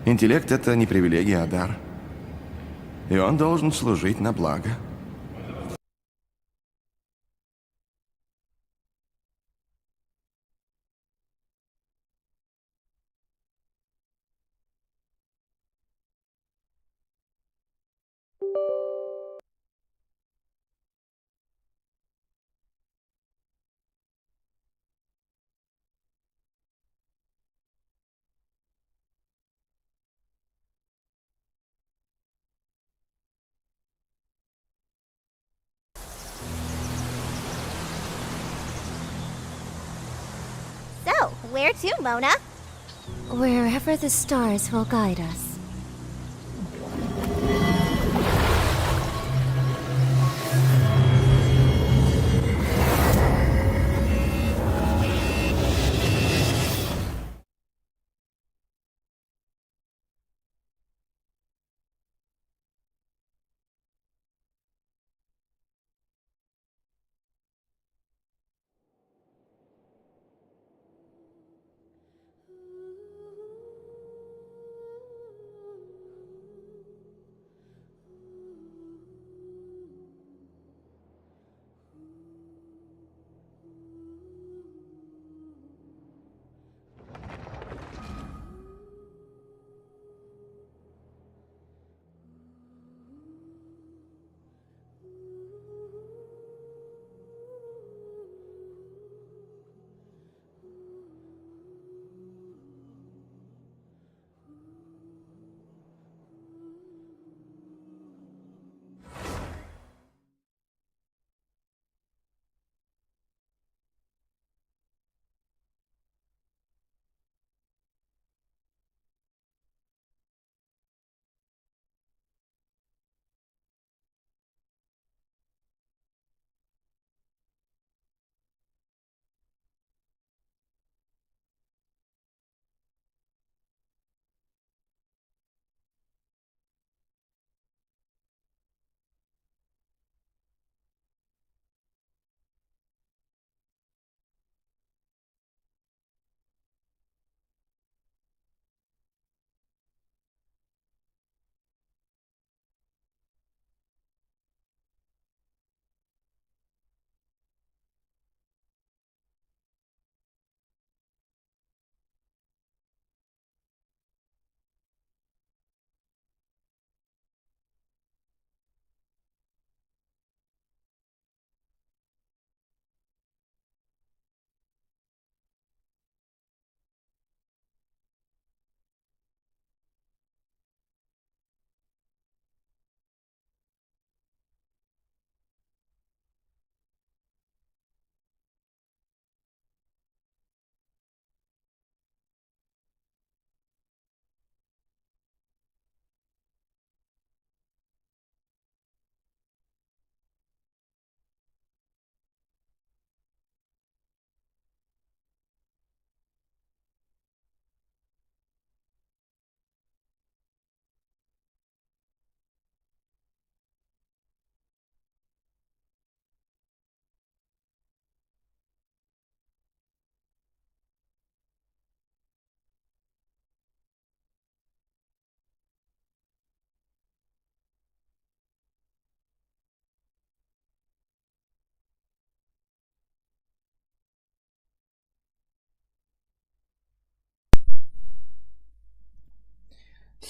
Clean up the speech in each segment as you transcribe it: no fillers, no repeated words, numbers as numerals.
Интеллект — это не привилегия, а дар. И он должен служить на благо. So, where to, Mona? Wherever the stars will guide us.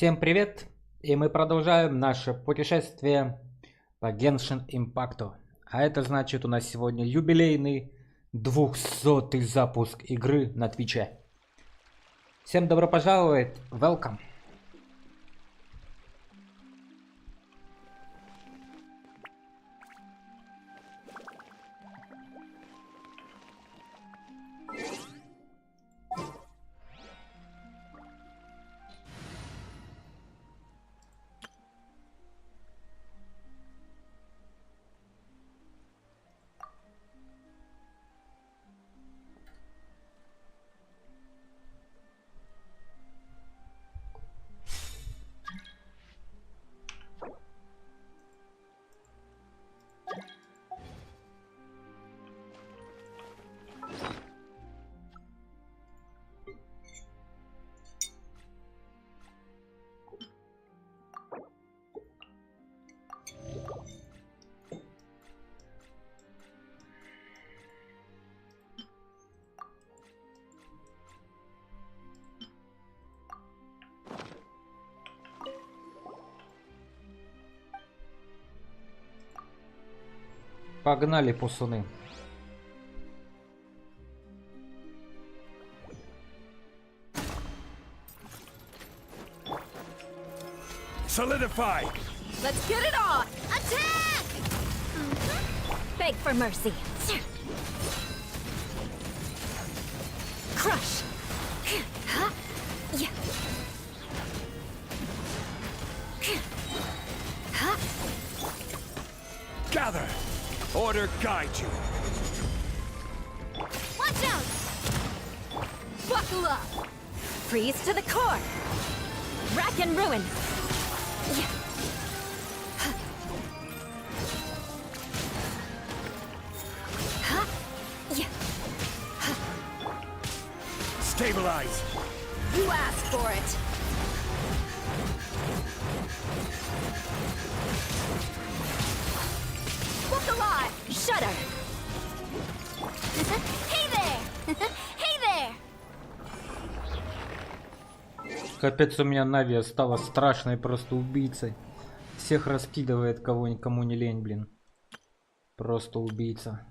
Всем привет! И мы продолжаем наше путешествие по Genshin Impact. А это значит, у нас сегодня юбилейный 200-й запуск игры на Твиче. Всем добро пожаловать! Welcome! Погнали, пусуны. Solidify! Let's get it on! Attack! Beg for mercy. Crush! Yeah. Gather! Order guide you. Watch out! Buckle up! Freeze to the core! Rack and ruin! Yeah. Yeah. Stabilize! You asked for it! Book alive! Shudder! Hey there! Hey there! Капец, у меня Нави стала страшной просто убийцей. Всех раскидывает, кому не лень, блин. Просто убийца.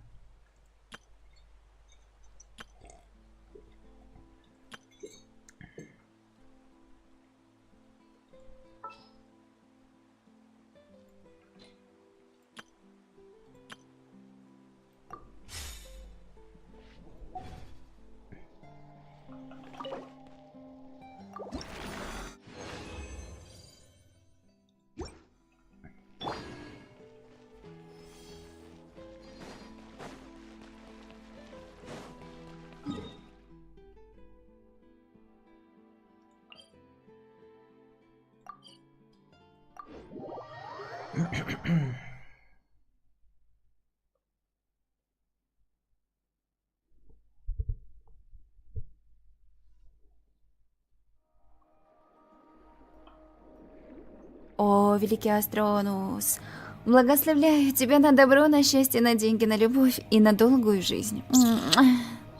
О, великий Астронус, благословляю тебя на добро, на счастье, на деньги, на любовь и на долгую жизнь.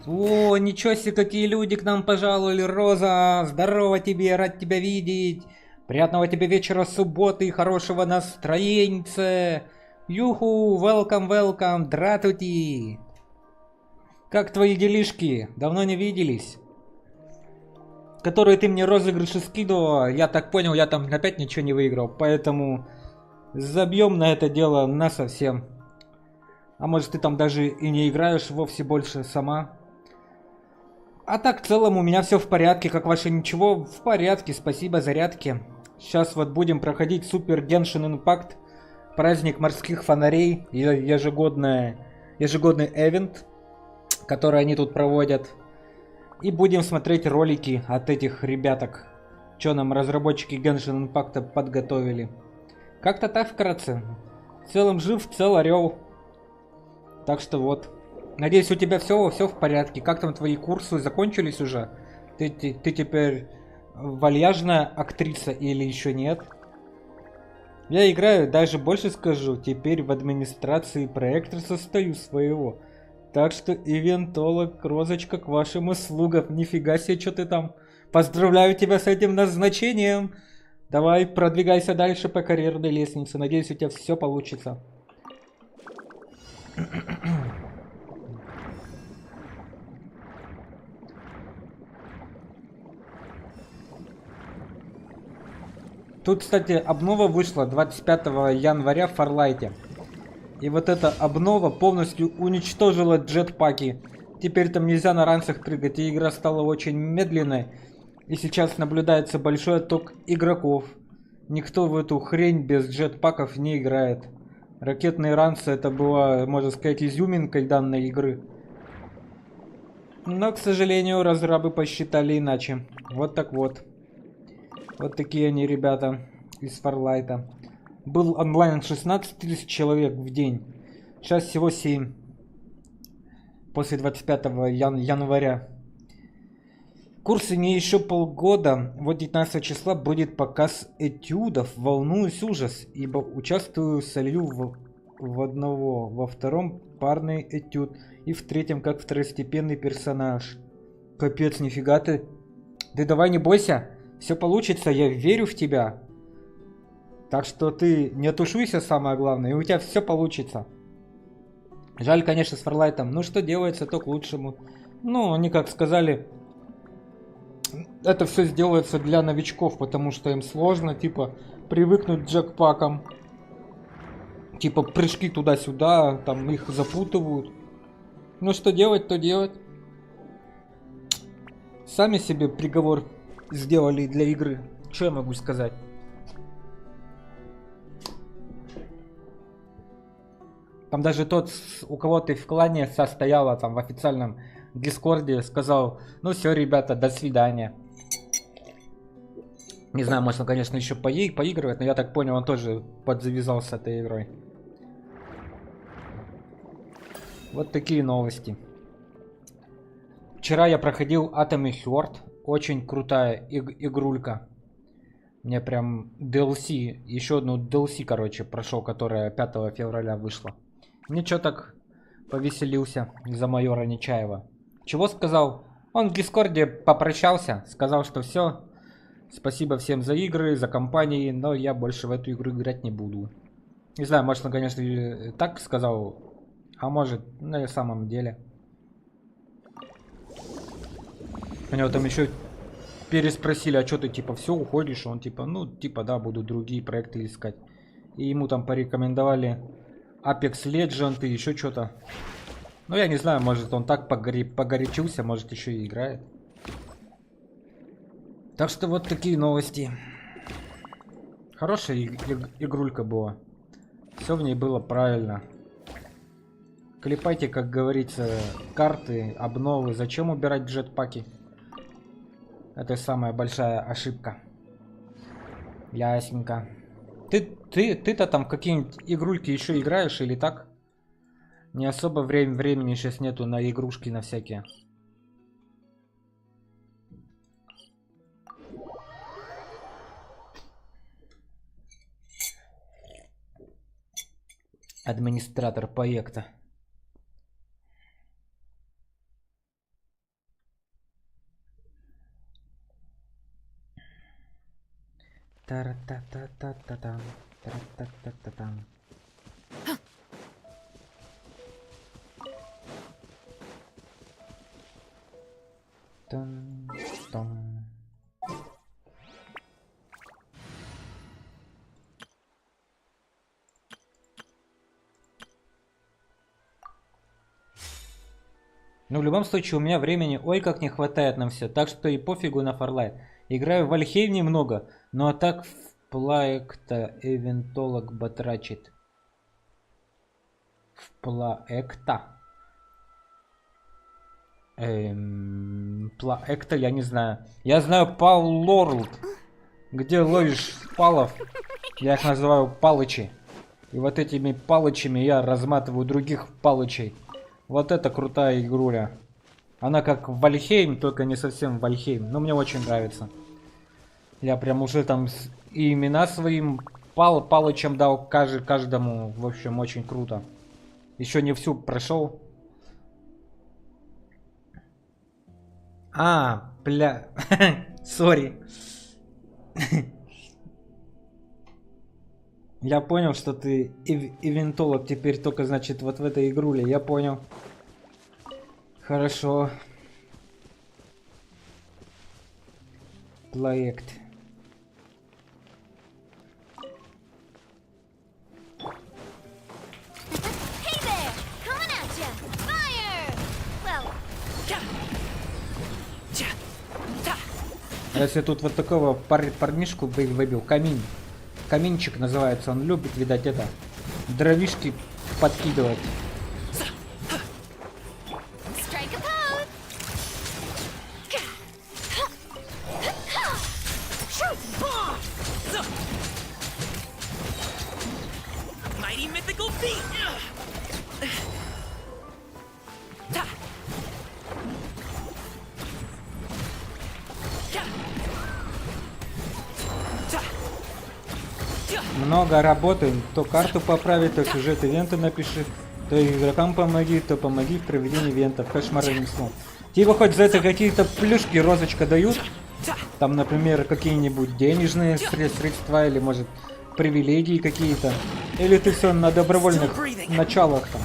О, ничего себе, какие люди к нам пожаловали, Роза! Здорово тебе, рад тебя видеть! Приятного тебе вечера субботы и хорошего настроения! Юху, welcome, дратути! Как твои делишки? Давно не виделись? Которые ты мне розыгрыши скидывала, я так понял, я там опять ничего не выиграл, поэтому забьем на это дело насовсем. А может ты там даже и не играешь вовсе больше сама? А так в целом у меня все в порядке, как ваше ничего, в порядке, спасибо, зарядки. Сейчас вот будем проходить Супер Геншин Импакт, праздник морских фонарей, ежегодный эвент, который они тут проводят. И будем смотреть ролики от этих ребяток, что нам разработчики Genshin Impact подготовили. Как-то так вкратце. В целом жив, цел, орел. Так что вот. Надеюсь, у тебя все в порядке. Как там твои курсы закончились уже? Ты теперь вальяжная актриса или еще нет? Я играю, даже больше скажу, теперь в администрации проекта состою своего. Так что, ивентолог, Розочка, к вашим услугам. Нифига себе, что ты там. Поздравляю тебя с этим назначением. Давай, продвигайся дальше по карьерной лестнице. Надеюсь, у тебя все получится. Тут, кстати, обнова вышла 25 января в Фарлайте. И вот эта обнова полностью уничтожила джетпаки. Теперь там нельзя на ранцах прыгать, и игра стала очень медленной. И сейчас наблюдается большой отток игроков. Никто в эту хрень без джетпаков не играет. Ракетные ранцы это была, можно сказать, изюминкой данной игры. Но, к сожалению, разрабы посчитали иначе. Вот так вот. Вот такие они ребята из Фарлайта. Был онлайн 16 тысяч человек в день. Сейчас всего 7. После 25 января. Курсы не еще полгода. Вот 19 числа будет показ этюдов. Волнуюсь ужас, ибо участвую солью в одного. Во втором парный этюд. И в третьем как второстепенный персонаж. Капец, нифига ты. Ты давай не бойся. Все получится, я верю в тебя. Так что ты не тушуйся, самое главное, и у тебя все получится. Жаль, конечно, с Фарлайтом. Ну, что делается, то к лучшему. Ну, они как сказали, это все сделается для новичков, потому что им сложно, типа, привыкнуть к джекпакам. Типа, прыжки туда-сюда, там их запутывают. Ну, что делать, то делать. Сами себе приговор сделали для игры. Что я могу сказать? Там даже тот, у кого ты в клане состояла, там в официальном дискорде, сказал: ну все, ребята, до свидания. Не знаю, может он, конечно, еще поигрывает, но я так понял, он тоже подзавязался этой игрой. Вот такие новости. Вчера я проходил Atomic Heart. Очень крутая игрулька. Мне прям DLC, еще одну DLC, короче, прошел, которая 5 февраля вышла. Ничего, так повеселился из-за майора Нечаева. Чего сказал? Он в Дискорде попрощался, сказал, что все, спасибо всем за игры, за компании, но я больше в эту игру играть не буду. Не знаю, может он, конечно, и так сказал, а может, на самом деле. У него там еще переспросили, а что ты, типа, все, уходишь? Он, типа, ну, типа, да, буду другие проекты искать. И ему там порекомендовали Apex Legends и еще что-то. Ну, я не знаю, может он так погорячился, может еще и играет. Так что вот такие новости. Хорошая игрулька была. Все в ней было правильно. Клепайте, как говорится, карты, обновы. Зачем убирать джетпаки? Это самая большая ошибка. Ясненько. Ты-то там какие-нибудь игрульки еще играешь или так? Не особо времени сейчас нету на игрушки на всякие. Администратор проекта. Тара-та-та-та-та-там. Тара-та-та-та-там. Тон-тон. Ну, в любом случае, у меня времени ой как не хватает на все, так что и пофигу на Фарлайт. Играю в Альхейм немного, ну а так в проекта эвентолог батрачит. В проекта. Проекта я не знаю. Я знаю Пал Лорлд, где ловишь палов. Я их называю палычи. И вот этими палычами я разматываю других палычей. Вот это крутая игруля. Она как Вальхейм, только не совсем Вальхейм. Но мне очень нравится. Я прям уже там и имена своим палычам дал каждому. В общем, очень круто. Еще не всю прошел. А, бля. Сори. Я понял, что ты ивентолог теперь только, значит, вот в этой игруле. Я понял. Хорошо. Проект. Hey there! Coming at ya! Fire! Well, Если тут вот такого парнишку выбил, каминчик называется, он любит, видать, это, дровишки подкидывать. strike a pose! Mighty mythical feat! Много работы, то карту поправи, то сюжет ивента напиши, то игрокам помоги, то помоги в проведении ивентов. Кошмарный сон. Типа хоть за это какие-то плюшки, розочка дают? Там, например, какие-нибудь денежные средства или, может, привилегии какие-то? Или ты все на добровольных началах там?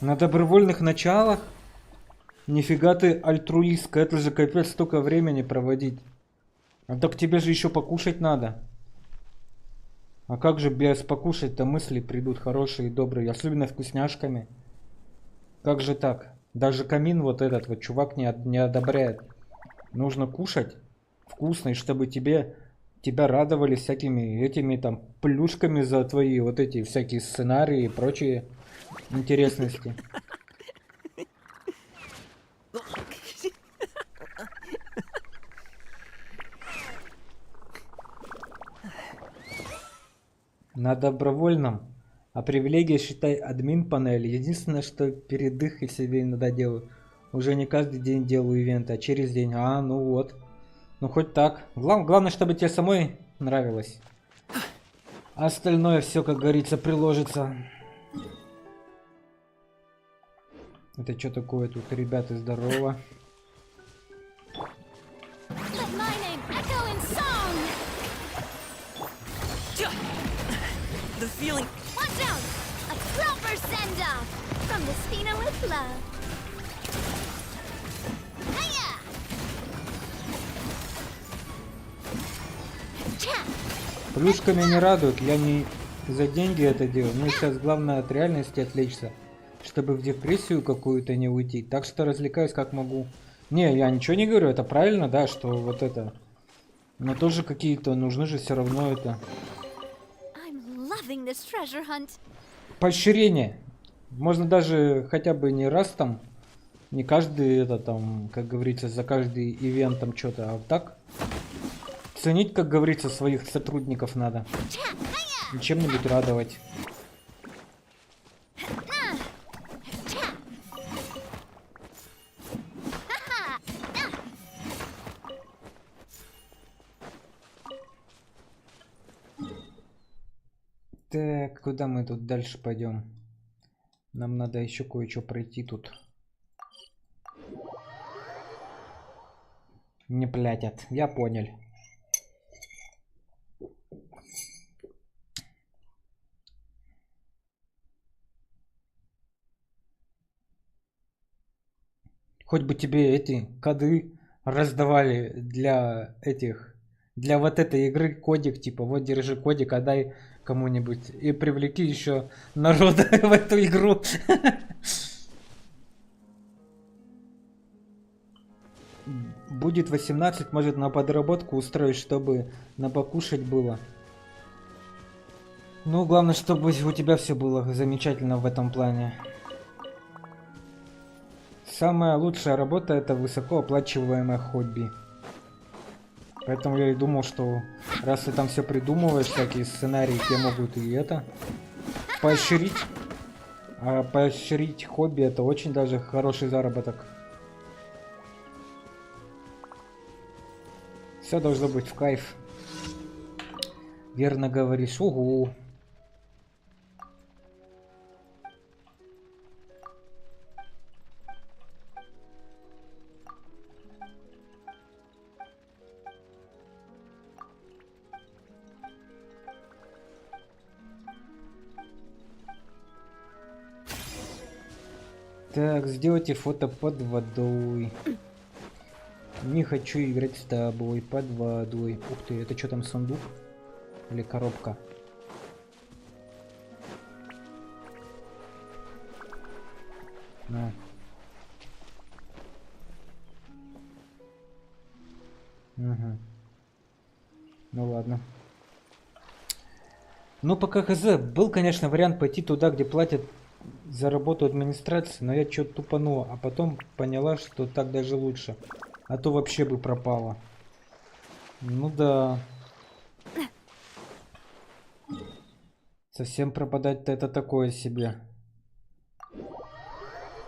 На добровольных началах? Нифига ты альтруистка, это же капец столько времени проводить. А так тебе же еще покушать надо. А как же без покушать-то мысли придут хорошие и добрые, особенно вкусняшками. Как же так? Даже камин вот этот вот чувак не одобряет. Нужно кушать вкусно, и чтобы тебя радовали всякими этими там плюшками за твои вот эти всякие сценарии и прочие интересности. На добровольном. А привилегия, считай, админ панели. Единственное, что передых и себе иногда делаю. Уже не каждый день делаю ивенты, а через день. А, ну вот. Ну хоть так. Главное, чтобы тебе самой нравилось. А остальное все, как говорится, приложится. Это что такое тут, ребята, здорово. Let my name echo in song. The feeling. Watch out! A proper send-off from the Spina with love. Hiya! Cha! Плюшками не радует, я не за деньги это делаю. Мне сейчас главное от реальности отвлечься, чтобы в депрессию какую-то не уйти. Так что развлекаюсь как могу. Не, я ничего не говорю, это правильно, да, что вот это. Но тоже какие-то нужны же все равно это. I'm loving this treasure hunt. Поощрение. Можно даже хотя бы не раз там, не каждый это там, как говорится, за каждый ивент там что-то, а вот так. Ценить, как говорится, своих сотрудников надо. Cha! Hiya! И чем-нибудь радовать. Cha! Haha! Так, куда мы тут дальше пойдем? Нам надо еще кое-что пройти тут. Не платят, я понял. Хоть бы тебе эти коды раздавали для этих, для вот этой игры кодик, типа вот держи кодик, отдай кому-нибудь и привлеки еще народа в эту игру. Будет 18, может на подработку устроить, чтобы на покушать было. Ну, главное, чтобы у тебя все было замечательно в этом плане. Самая лучшая работа — это высокооплачиваемое хобби. Поэтому я и думал, что раз ты там все придумываешь, всякие сценарии, те могут и это поощрить. А поощрить хобби — это очень даже хороший заработок. Все должно быть в кайф. Верно говоришь. Угу. Так, сделайте фото под водой. Не хочу играть с тобой под водой. Ух ты, это что там, сундук? Или коробка? На. Угу. Ну ладно. Ну пока хз. Был, конечно, вариант пойти туда, где платят за работу администрации, но я что-то тупанула, а потом поняла, что так даже лучше. А то вообще бы пропало. Ну да. Совсем пропадать-то это такое себе.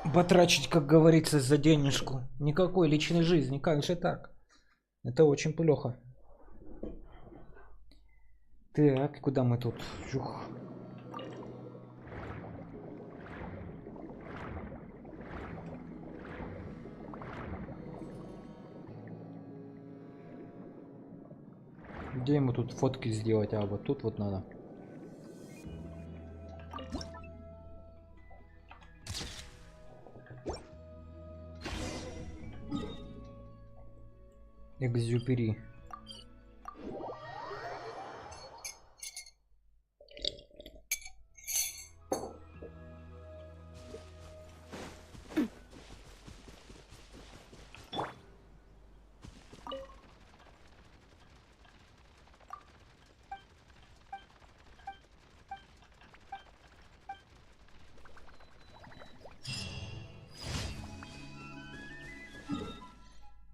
Батрачить, как говорится, за денежку. Никакой личной жизни, как же так? Это очень плохо. Так, куда мы тут? Жух. Где ему тут фотки сделать? А вот тут вот надо. Экзюпери.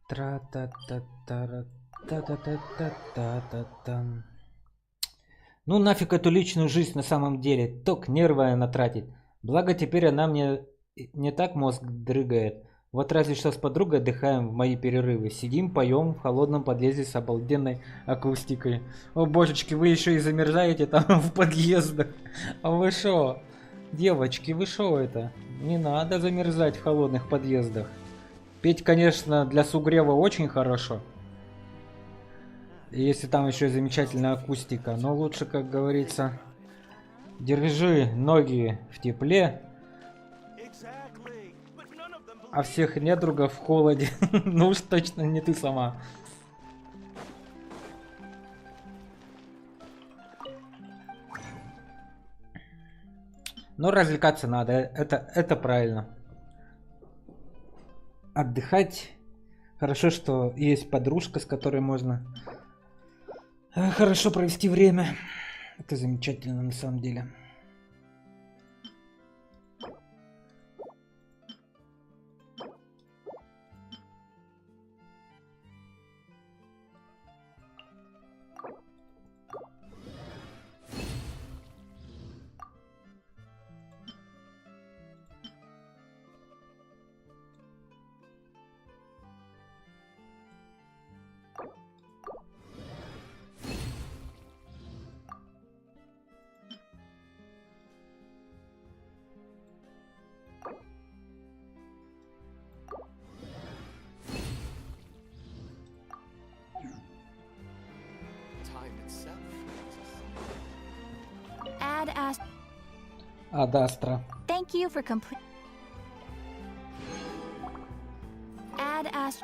Тра-та-та-та-ра-та-та-та-та-та-та. Ну нафиг эту личную жизнь на самом деле. Ток нервы она тратит. Благо теперь она мне не так мозг дрыгает. Вот разве что с подругой отдыхаем в мои перерывы. Сидим, поем в холодном подъезде с обалденной акустикой. О божечки, вы еще и замерзаете там в подъездах. А вы шо? Девочки, вы шо это? Не надо замерзать в холодных подъездах. Петь, конечно, для сугрева очень хорошо. Если там еще и замечательная акустика. Но лучше, как говорится, держи ноги в тепле, а всех недругов в холоде. Ну уж точно не ты сама. Но развлекаться надо, это правильно. Отдыхать. Хорошо, что есть подружка, с которой можно хорошо провести время. Это замечательно на самом деле. Адастра. Thank you for complete. Add Ast.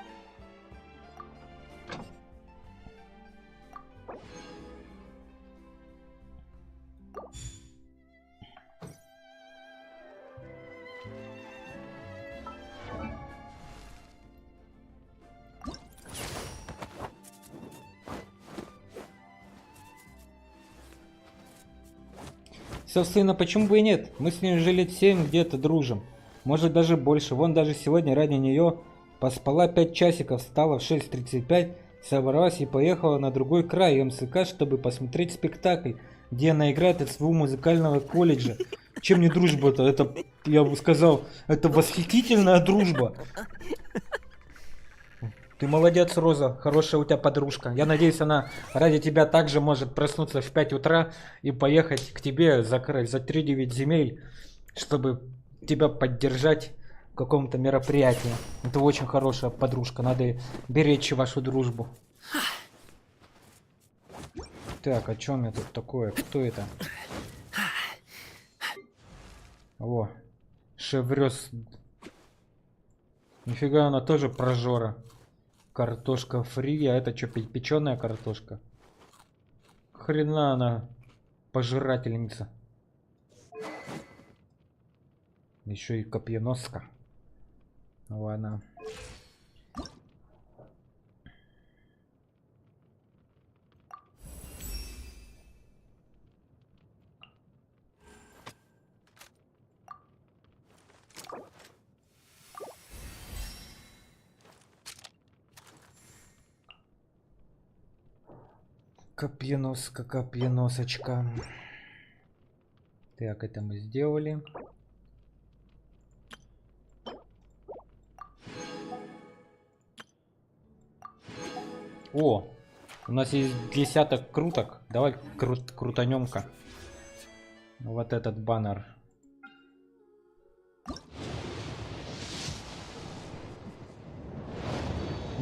Собственно, почему бы и нет? Мы с ней уже лет 7 где-то дружим. Может даже больше. Вон даже сегодня ради нее поспала 5 часиков, встала в 6:35, собралась и поехала на другой край МСК, чтобы посмотреть спектакль, где она играет от своего музыкального колледжа. Чем не дружба-то? Это, я бы сказал, это восхитительная дружба. Ты молодец, Роза, хорошая у тебя подружка. Я надеюсь, она ради тебя также может проснуться в 5 утра и поехать к тебе за 3-9 земель, чтобы тебя поддержать в каком-то мероприятии. Это очень хорошая подружка, надо беречь вашу дружбу. Так, о чем я тут такое? Кто это? О, шеврёс. Нифига, она тоже прожора. Картошка фри, а это что, печеная картошка? Хрена она пожирательница. Еще и копьеноска. Ладно. Копьеноска, копьеносочка. Так, это мы сделали. О, у нас есть десяток круток. Давай крутанем-ка. Вот этот баннер.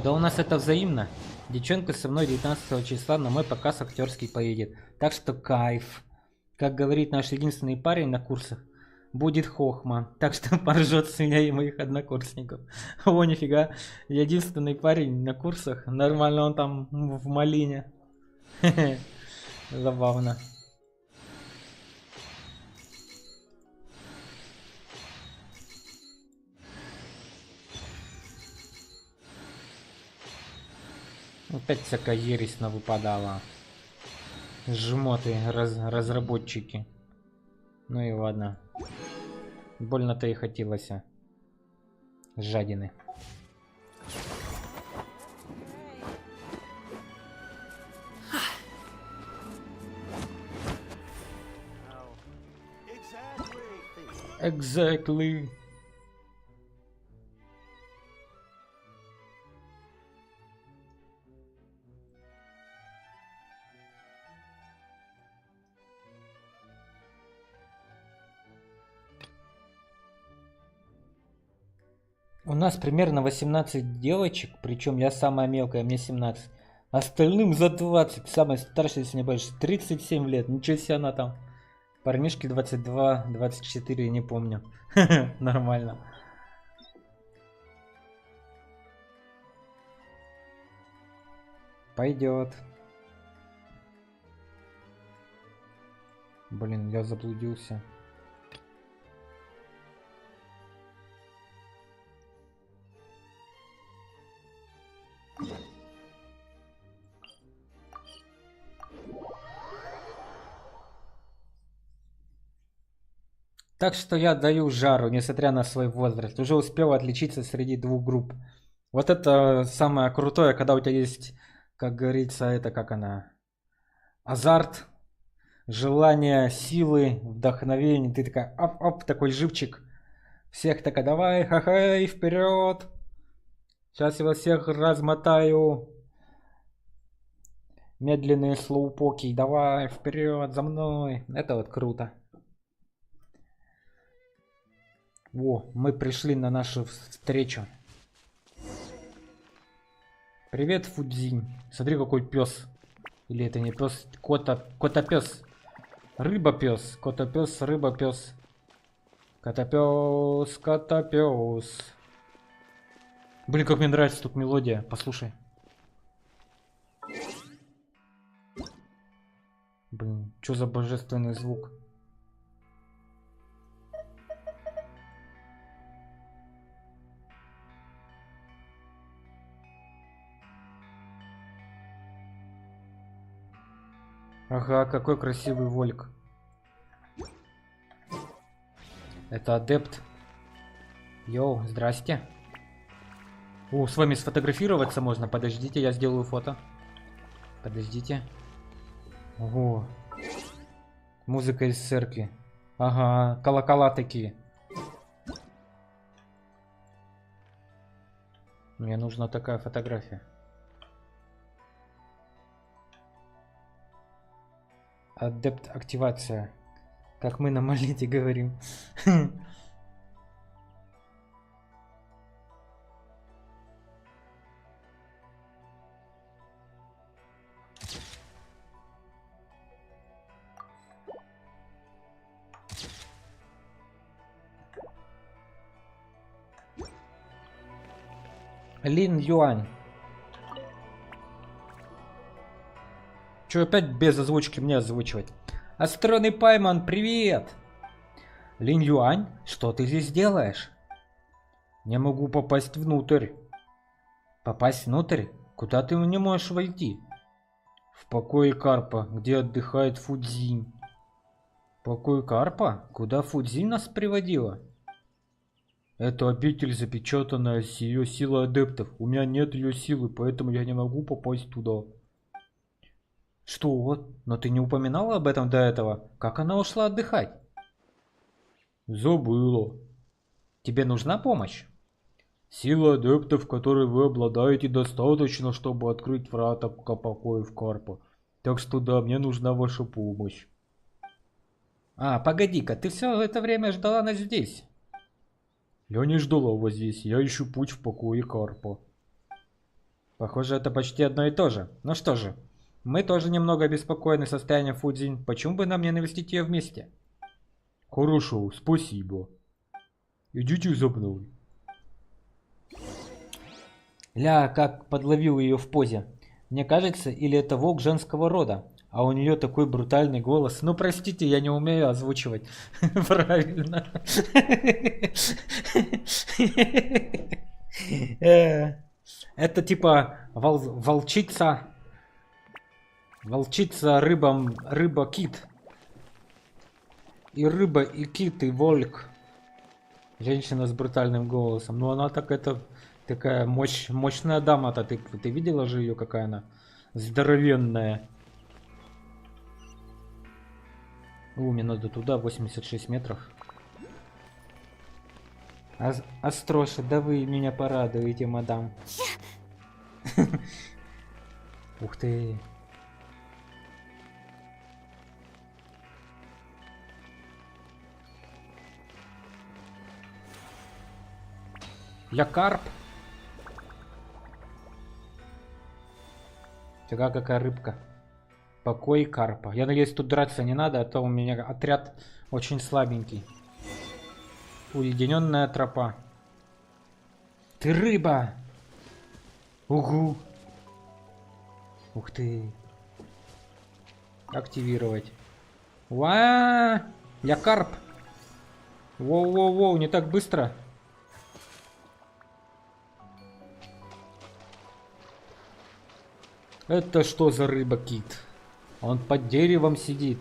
Да у нас это взаимно. Девчонка со мной 19 числа на мой показ актерский поедет. Так что кайф. Как говорит наш единственный парень на курсах, будет хохма. Так что поржет с меня и моих однокурсников. О, нифига. Я единственный парень на курсах. Нормально он там в малине. Забавно. Опять всякая ересь выпадала. Жмоты, разработчики. Ну и ладно. Больно-то и хотелось. Жадины. Exactly. У нас примерно 18 девочек, причем я самая мелкая, мне 17. Остальным за 20, самая старшая, если не больше, 37 лет. Ничего себе она там. Парнишки 22, 24, не помню. Нормально. Пойдет. Блин, я заблудился. Так что я даю жару, несмотря на свой возраст. Уже успел отличиться среди двух групп. Вот это самое крутое, когда у тебя есть, как говорится, это как она, азарт, желание, силы, вдохновение. Ты такая, оп-оп, такой живчик. Всех такая, давай, ха-хай, вперед. Сейчас я вас всех размотаю. Медленные слоупоки, давай, вперед, за мной. Это вот круто. Во, мы пришли на нашу встречу. Привет, Фудзинь. Смотри, какой пес. Или это не пес, кота-пес. Рыба-пес, кота-пес, рыба-пес. Кота-пес, кота-пес. Блин, как мне нравится тут мелодия. Послушай. Блин, что за божественный звук. Ага, какой красивый вольк. Это адепт. Йоу, здрасте. О, с вами сфотографироваться можно. Подождите, я сделаю фото. Подождите. Ого. Музыка из церкви. Ага, колокола такие. Мне нужна такая фотография. Адепт активация. Как мы на молите говорим. Лин Юань. Че опять без озвучки мне озвучивать? Астронный Пайман, привет! Лин Юань, что ты здесь делаешь? Не могу попасть внутрь. Попасть внутрь? Куда ты не можешь войти? В покое Карпа, где отдыхает Фудзинь. Покой Карпа? Куда Фудзинь нас приводила? Это обитель, запечатанная с ее силой адептов. У меня нет ее силы, поэтому я не могу попасть туда. Что? Но ты не упоминала об этом до этого? Как она ушла отдыхать? Забыла. Тебе нужна помощь? Сила адептов, которой вы обладаете, достаточно, чтобы открыть врата к покоев Карпа. Так что да, мне нужна ваша помощь. А, погоди-ка, ты все это время ждала нас здесь? Я не ждала вас здесь, я ищу путь в покое Карпа. Похоже, это почти одно и то же. Ну что же, мы тоже немного обеспокоены состоянием Фудзинь. Почему бы нам не навестить ее вместе? Хорошо, спасибо. Идите за мной. Ля, как подловил ее в позе. Мне кажется, или это волк женского рода, а у нее такой брутальный голос. Ну, простите, я не умею озвучивать правильно. Это типа волчица. Волчица, рыба, кит. И рыба, и кит, и волк. Женщина с брутальным голосом. Ну, она такая мощная дама-то. Ты видела же ее, какая она здоровенная. Мне надо туда, 86 метров. Астроша, да вы меня порадуете, мадам. Ух ты. Я карп. Фига, какая рыбка. Покой карпа. Я надеюсь, тут драться не надо, а то у меня отряд очень слабенький. Уединенная тропа. Ты рыба! Угу! Ух ты! Активировать. Уа! Я карп! Воу-воу-воу, не так быстро. Это что за рыба-кит? Он под деревом сидит.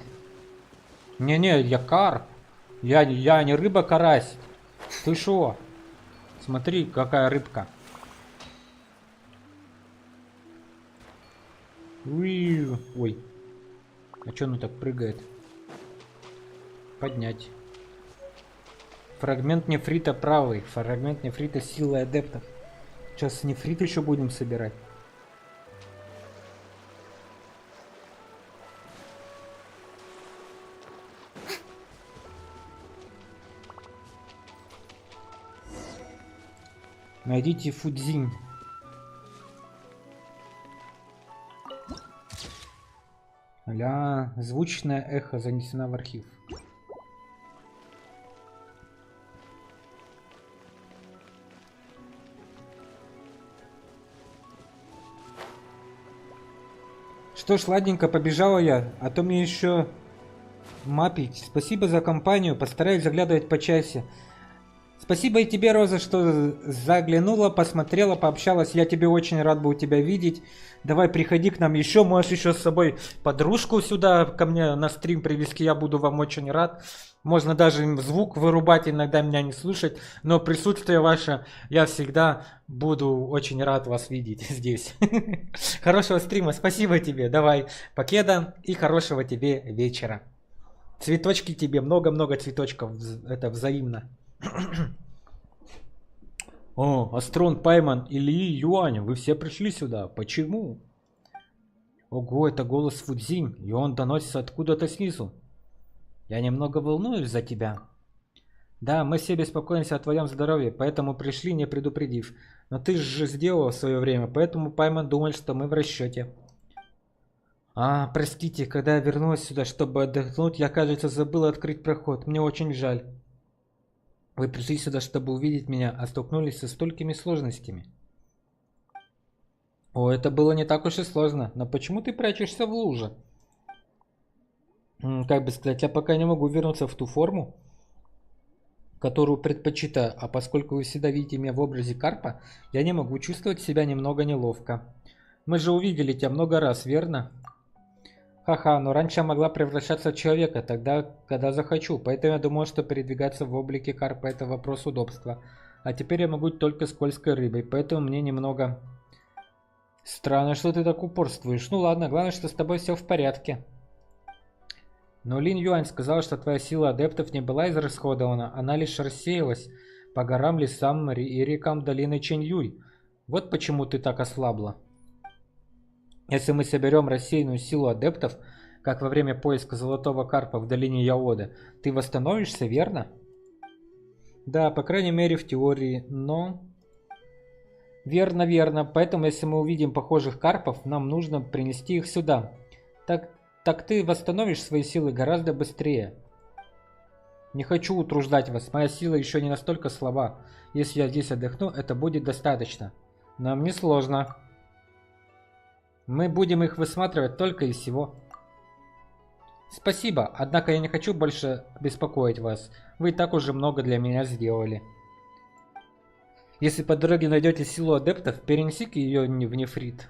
Не-не, я карп. Я не рыба-карась. Ты шо? Смотри, какая рыбка. Ой. А чё он так прыгает? Поднять. Фрагмент нефрита правый. Фрагмент нефрита силы адептов. Сейчас нефрит еще будем собирать. Найдите Фудзинь. Ля, звучное эхо занесено в архив. Что ж, ладненько, побежала я, а то мне еще мапить. Спасибо за компанию, постараюсь заглядывать почаще. Спасибо и тебе, Роза, что заглянула, посмотрела, пообщалась. Я тебе очень рад был тебя видеть. Давай приходи к нам еще. Можешь еще с собой подружку сюда ко мне на стрим привезти. Я буду вам очень рад. Можно даже звук вырубать, иногда меня не слушать. Но присутствие ваше, я всегда буду очень рад вас видеть здесь. Хорошего стрима. Спасибо тебе. Давай, покеда и хорошего тебе вечера. Цветочки тебе. Много-много цветочков. Это взаимно. О, Астрон, Пайман, Ильи, Юань, вы все пришли сюда. Почему? Ого, это голос Фудзинь, и он доносится откуда-то снизу. Я немного волнуюсь за тебя. Да, мы все беспокоимся о твоем здоровье, поэтому пришли, не предупредив. Но ты же сделал в свое время, поэтому Пайман думает, что мы в расчете. Простите, когда я вернулась сюда, чтобы отдохнуть, я, кажется, забыла открыть проход. Мне очень жаль. Вы пришли сюда, чтобы увидеть меня, а столкнулись со столькими сложностями. О, это было не так уж и сложно. Но почему ты прячешься в луже? Как бы сказать, я пока не могу вернуться в ту форму, которую предпочитаю. А поскольку вы всегда видите меня в образе карпа, я не могу чувствовать себя немного неловко. Мы же увидели тебя много раз, верно? Ха-ха, но раньше я могла превращаться в человека, тогда, когда захочу. Поэтому я думала, что передвигаться в облике карпа — это вопрос удобства. А теперь я могу только скользкой рыбой, поэтому мне немного... Странно, что ты так упорствуешь. Ну ладно, главное, что с тобой все в порядке. Но Лин Юань сказала, что твоя сила адептов не была израсходована, она лишь рассеялась по горам, лесам и рекам долины Чэнь-Юй. Вот почему ты так ослабла. Если мы соберем рассеянную силу адептов, как во время поиска золотого карпа в долине Яода, ты восстановишься, верно? Да, по крайней мере в теории, но... Верно, верно. Поэтому если мы увидим похожих карпов, нам нужно принести их сюда. Так ты восстановишь свои силы гораздо быстрее. Не хочу утруждать вас, моя сила еще не настолько слаба. Если я здесь отдохну, это будет достаточно. Нам не сложно. Мы будем их высматривать только из всего. Спасибо, однако я не хочу больше беспокоить вас. Вы и так уже много для меня сделали. Если по дороге найдете силу адептов, перенесите ее в нефрит.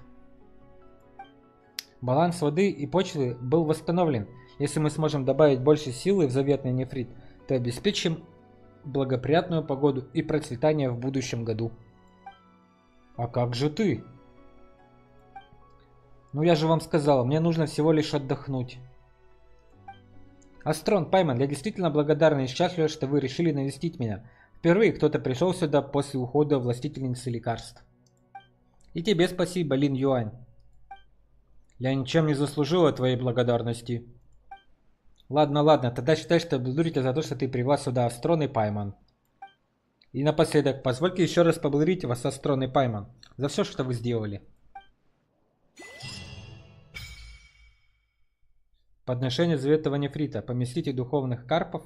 Баланс воды и почвы был восстановлен. Если мы сможем добавить больше силы в заветный нефрит, то обеспечим благоприятную погоду и процветание в будущем году. А как же ты? Ну я же вам сказал, мне нужно всего лишь отдохнуть. Астрон, Пайман, я действительно благодарна и счастлива, что вы решили навестить меня. Впервые кто-то пришел сюда после ухода властительницы лекарств. И тебе спасибо, Лин Юань. Я ничем не заслужила твоей благодарности. Ладно, ладно, тогда считай, что благодарю тебя за то, что ты привела сюда Астрон и Пайман. И напоследок, позвольте еще раз поблагодарить вас, Астрон и Пайман, за все, что вы сделали. Подношение заветного нефрита. Поместите духовных карпов.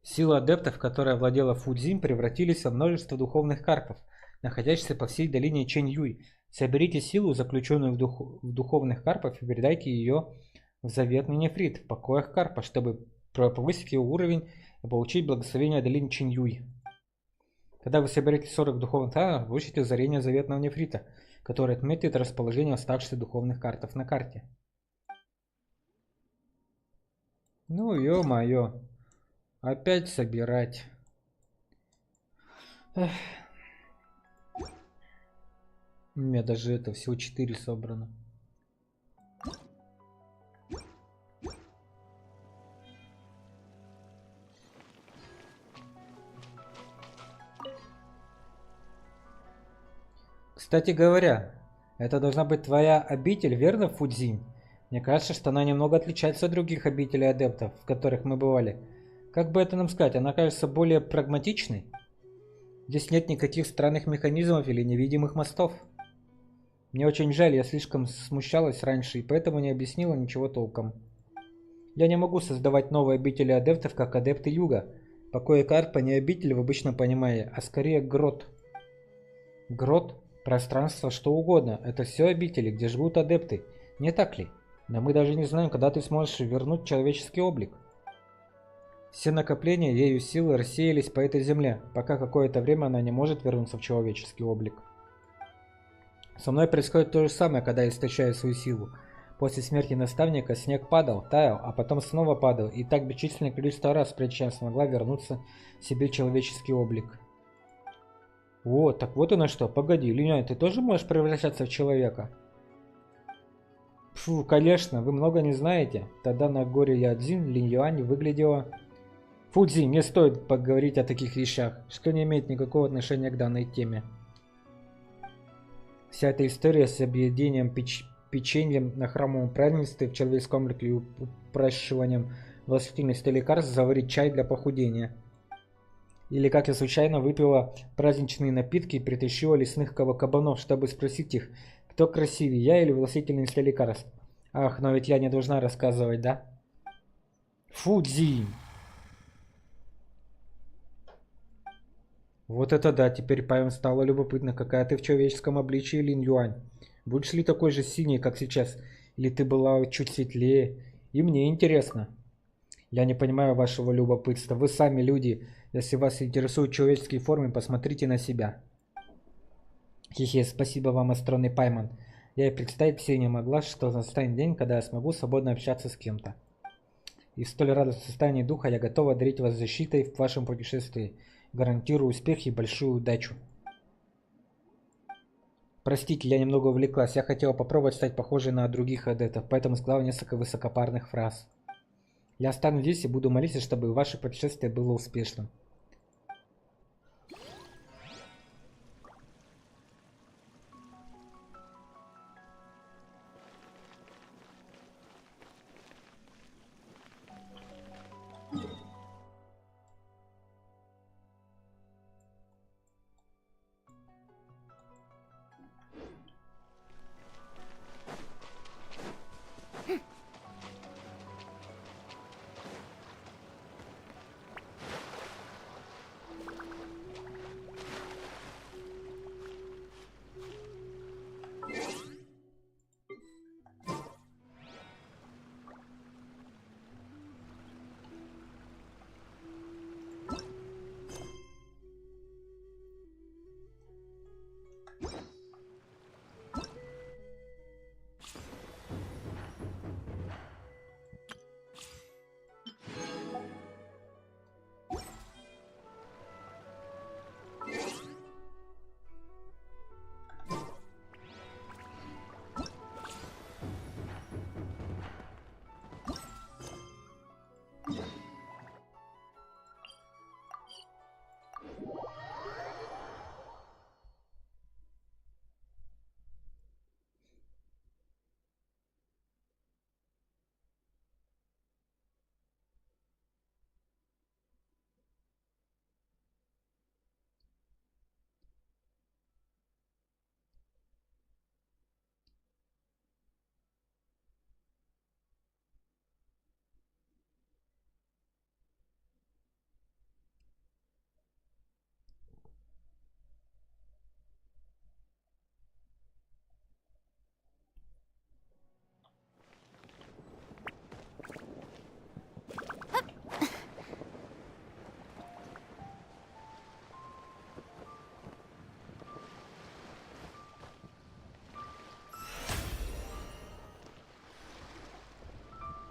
Силы адептов, которая владела Фудзим, превратились во множество духовных карпов, находящихся по всей долине Чэнь-Юй. Соберите силу, заключенную в духовных карпов, и передайте ее в заветный нефрит в покоях карпа, чтобы повысить его уровень и получить благословение долины Чэнь-Юй. Когда вы соберете 40 духовных карпов, получите озарение заветного нефрита, который отметит расположение оставшихся духовных картов на карте. Ну ё-моё. Опять собирать. Эх. У меня даже это всего 4 собрано. Кстати говоря, это должна быть твоя обитель, верно, Фудзинь? Мне кажется, что она немного отличается от других обителей адептов, в которых мы бывали. Как бы это нам сказать, она кажется более прагматичной? Здесь нет никаких странных механизмов или невидимых мостов. Мне очень жаль, я слишком смущалась раньше и поэтому не объяснила ничего толком. Я не могу создавать новые обители адептов, как адепты Юга. Покои карпа не обитель в обычном понимании, а скорее грот. Грот, пространство, что угодно. Это все обители, где живут адепты. Не так ли? Но мы даже не знаем, когда ты сможешь вернуть человеческий облик. Все накопления ею силы рассеялись по этой земле, пока какое-то время она не может вернуться в человеческий облик. Со мной происходит то же самое, когда я истощаю свою силу. После смерти наставника снег падал, таял, а потом снова падал, и так бесчисленное количество раз, прежде чем смогла вернуться себе человеческий облик. О, так вот оно что, погоди, Линюань, ты тоже можешь превращаться в человека? Фу, конечно, вы много не знаете. Тогда на горе Ядзин Линь-Юань выглядела... Фудзи, не стоит поговорить о таких вещах, что не имеет никакого отношения к данной теме. Вся эта история с объединением печеньем на храмовом празднестве в человеческом облике и упрашиванием властительности лекарств заварить чай для похудения. Или как я случайно выпила праздничные напитки и притащила лесных кабанов, чтобы спросить их, кто красивее, я или властительница лекарств. Ах, но ведь я не должна рассказывать, да? Фудзи! Вот это да, теперь Павел стало любопытно, какая ты в человеческом обличии, Лин Юань. Будешь ли такой же синий, как сейчас? Или ты была чуть светлее? И мне интересно. Я не понимаю вашего любопытства. Вы сами люди. Если вас интересуют человеческие формы, посмотрите на себя. Хе-хе, спасибо вам, Астрон и Пайман. Я и представить себе не могла, что настанет день, когда я смогу свободно общаться с кем-то. И в столь радостном состоянии духа я готова одарить вас защитой в вашем путешествии. Гарантирую успех и большую удачу. Простите, я немного увлеклась. Я хотела попробовать стать похожей на других адептов, поэтому сказала несколько высокопарных фраз. Я останусь здесь и буду молиться, чтобы ваше путешествие было успешным.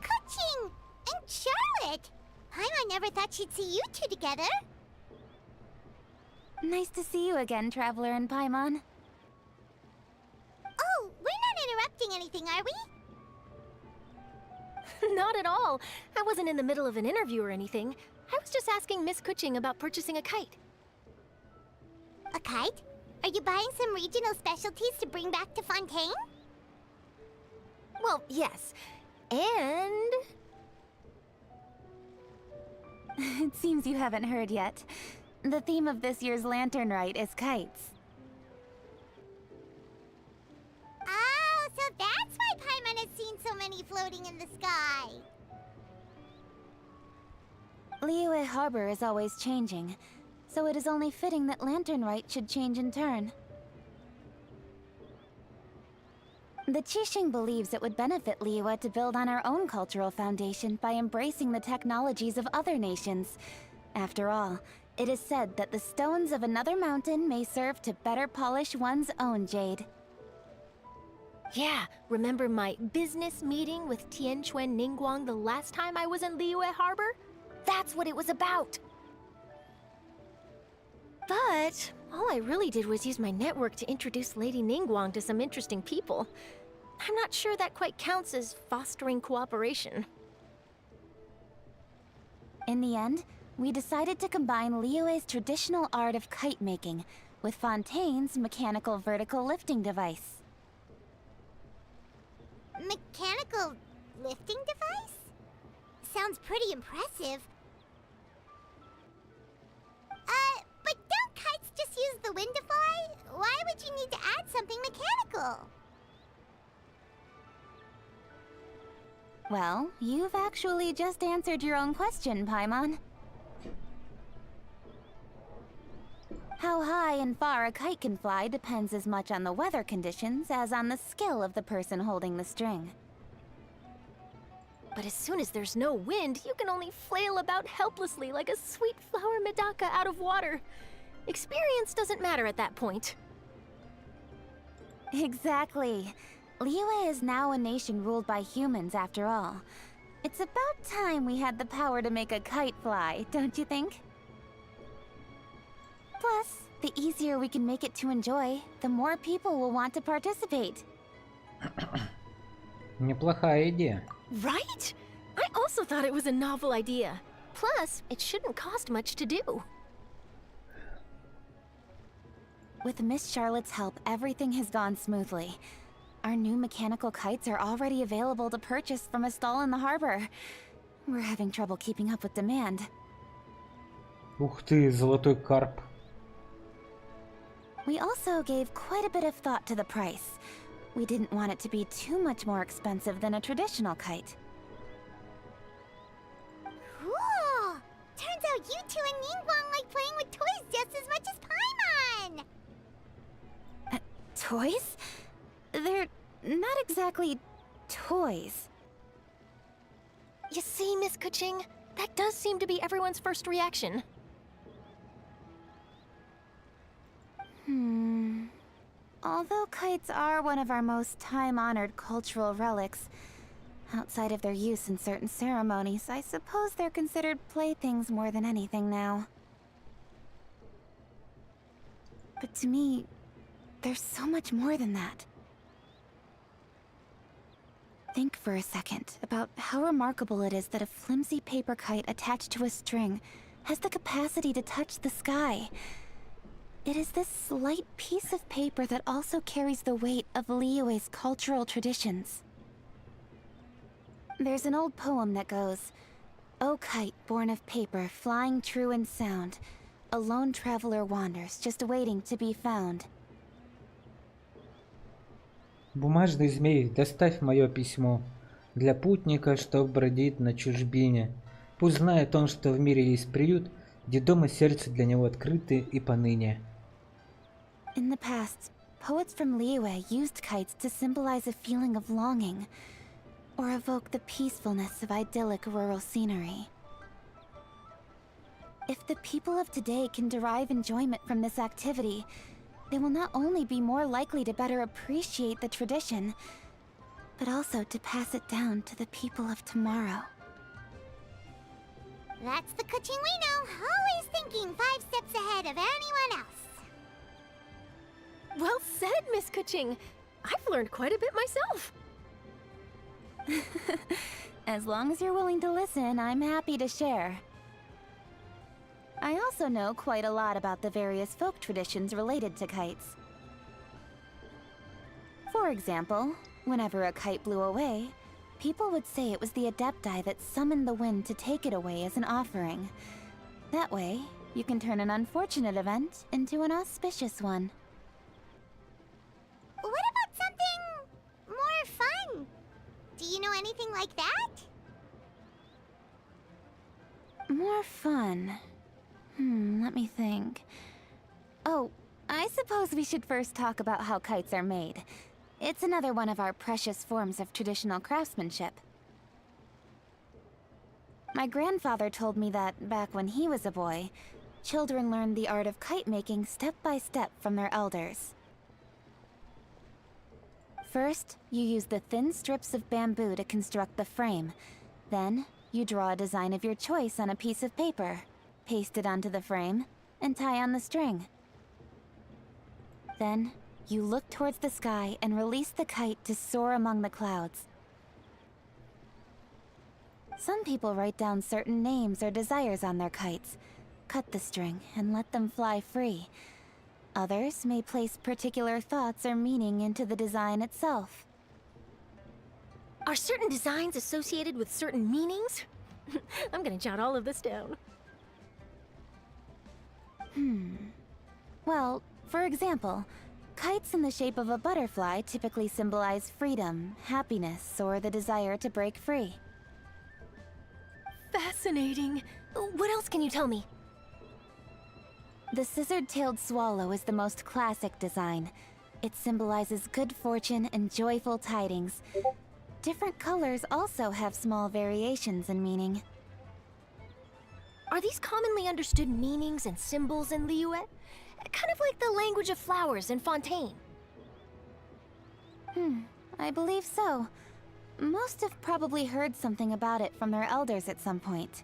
Kuching and Charlotte! I never thought she'd see you two together. Nice to see you again, Traveler and Paimon. Oh, we're not interrupting anything, are we? Not at all. I wasn't in the middle of an interview or anything. I was just asking Miss Kuching about purchasing a kite. A kite? Are you buying some regional specialties to bring back to Fontaine? Well, yes. And... It seems you haven't heard yet. The theme of this year's Lantern Rite is kites. Oh, so that's why Paimon has seen so many floating in the sky. Liyue Harbor is always changing, so it is only fitting that Lantern Rite should change in turn. The Qixing believes it would benefit Liyue to build on our own cultural foundation by embracing the technologies of other nations. After all, it is said that the stones of another mountain may serve to better polish one's own jade. yeah, remember my business meeting with Tianquan Ningguang the last time I was in Liyue Harbor? That's what it was about. But all I really did was use my network to introduce Lady Ningguang to some interesting people. I'm not sure that quite counts as fostering cooperation. In the end, we decided to combine Liyue's traditional art of kite making with Fontaine's mechanical vertical lifting device. Mechanical lifting device? Sounds pretty impressive. But don't kites just use the wind to fly? Why would you need to add something mechanical? Well, you've actually just answered your own question, Paimon. How high and far a kite can fly depends as much on the weather conditions as on the skill of the person holding the string. But as soon as there's no wind, you can only flail about helplessly like a sweet flower medaka out of water. Experience doesn't matter at that point. Exactly. Liyue is now a nation ruled by humans, after all. It's about time we had the power to make a kite fly, don't you think? Plus, the easier we can make it to enjoy, the more people will want to participate. Неплохая идея. Right? I also thought it was a novel idea. Plus, it shouldn't cost much to do. With Miss Charlotte's help, everything has gone smoothly. Our new mechanical kites are already available to purchase from a stall in the harbor. We're having trouble keeping up with demand. Ух ты, золотой карп. We also gave quite a bit of thought to the price. We didn't want it to be too much more expensive than a traditional kite. Cool! Turns out you two and Ningguang like playing with toys just as much as Paimon! Toys? They're not exactly toys. You see, Miss Kuching, that does seem to be everyone's first reaction. Although kites are one of our most time-honored cultural relics, outside of their use in certain ceremonies, I suppose they're considered playthings more than anything now. But to me, there's so much more than that. Think for a second about how remarkable it is that a flimsy paper kite attached to a string has the capacity to touch the sky. It is this slight piece of paper that also carries the weight of Liyue's cultural traditions. There's an old poem that goes, "O kite born of paper, flying true in sound, a lone traveler wanders, just waiting to be found." Бумажный змей, доставь мое письмо для путника, что бродит на чужбине. Пусть знает он, что в мире есть приют, где дом и сердце для него открыты и поныне. In the past, poets from Liyue used kites to symbolize a feeling of longing, or evoke the peacefulness of idyllic rural scenery. If the people of today can derive enjoyment from this activity, they will not only be more likely to better appreciate the tradition, but also to pass it down to the people of tomorrow. That's the Kuching we know, always thinking 5 steps ahead of anyone else. Well said, Miss Kuching. I've learned quite a bit myself. As long as you're willing to listen, I'm happy to share. I also know quite a lot about the various folk traditions related to kites. For example, whenever a kite blew away, people would say it was the Adepti that summoned the wind to take it away as an offering. That way, you can turn an unfortunate event into an auspicious one. What about something more fun? Do you know anything like that? More fun. Let me think. Oh, I suppose we should first talk about how kites are made. It's another one of our precious forms of traditional craftsmanship. My grandfather told me that, back when he was a boy, children learned the art of kite making step by step from their elders. First, you use the thin strips of bamboo to construct the frame. Then, you draw a design of your choice on a piece of paper, paste it onto the frame, and tie on the string. Then, you look towards the sky and release the kite to soar among the clouds. Some people write down certain names or desires on their kites, cut the string, and let them fly free. Others may place particular thoughts or meaning into the design itself. Are certain designs associated with certain meanings? I'm gonna jot all of this down. Well, for example, kites in the shape of a butterfly typically symbolize freedom, happiness, or the desire to break free. Fascinating. What else can you tell me? The scissored-tailed swallow is the most classic design. It symbolizes good fortune and joyful tidings. Different colors also have small variations in meaning. Are these commonly understood meanings and symbols in Liyue? Kind of like the language of flowers in Fontaine. I believe so. Most have probably heard something about it from their elders at some point.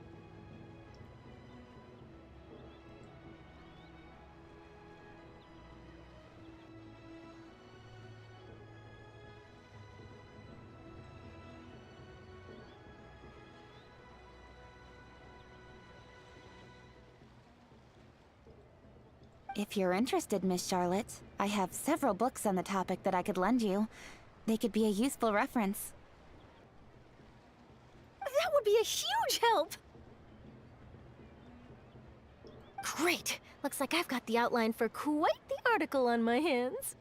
If you're interested, Miss Charlotte, I have several books on the topic that I could lend you. They could be a useful reference. That would be a huge help! Great! Looks like I've got the outline for quite the article on my hands.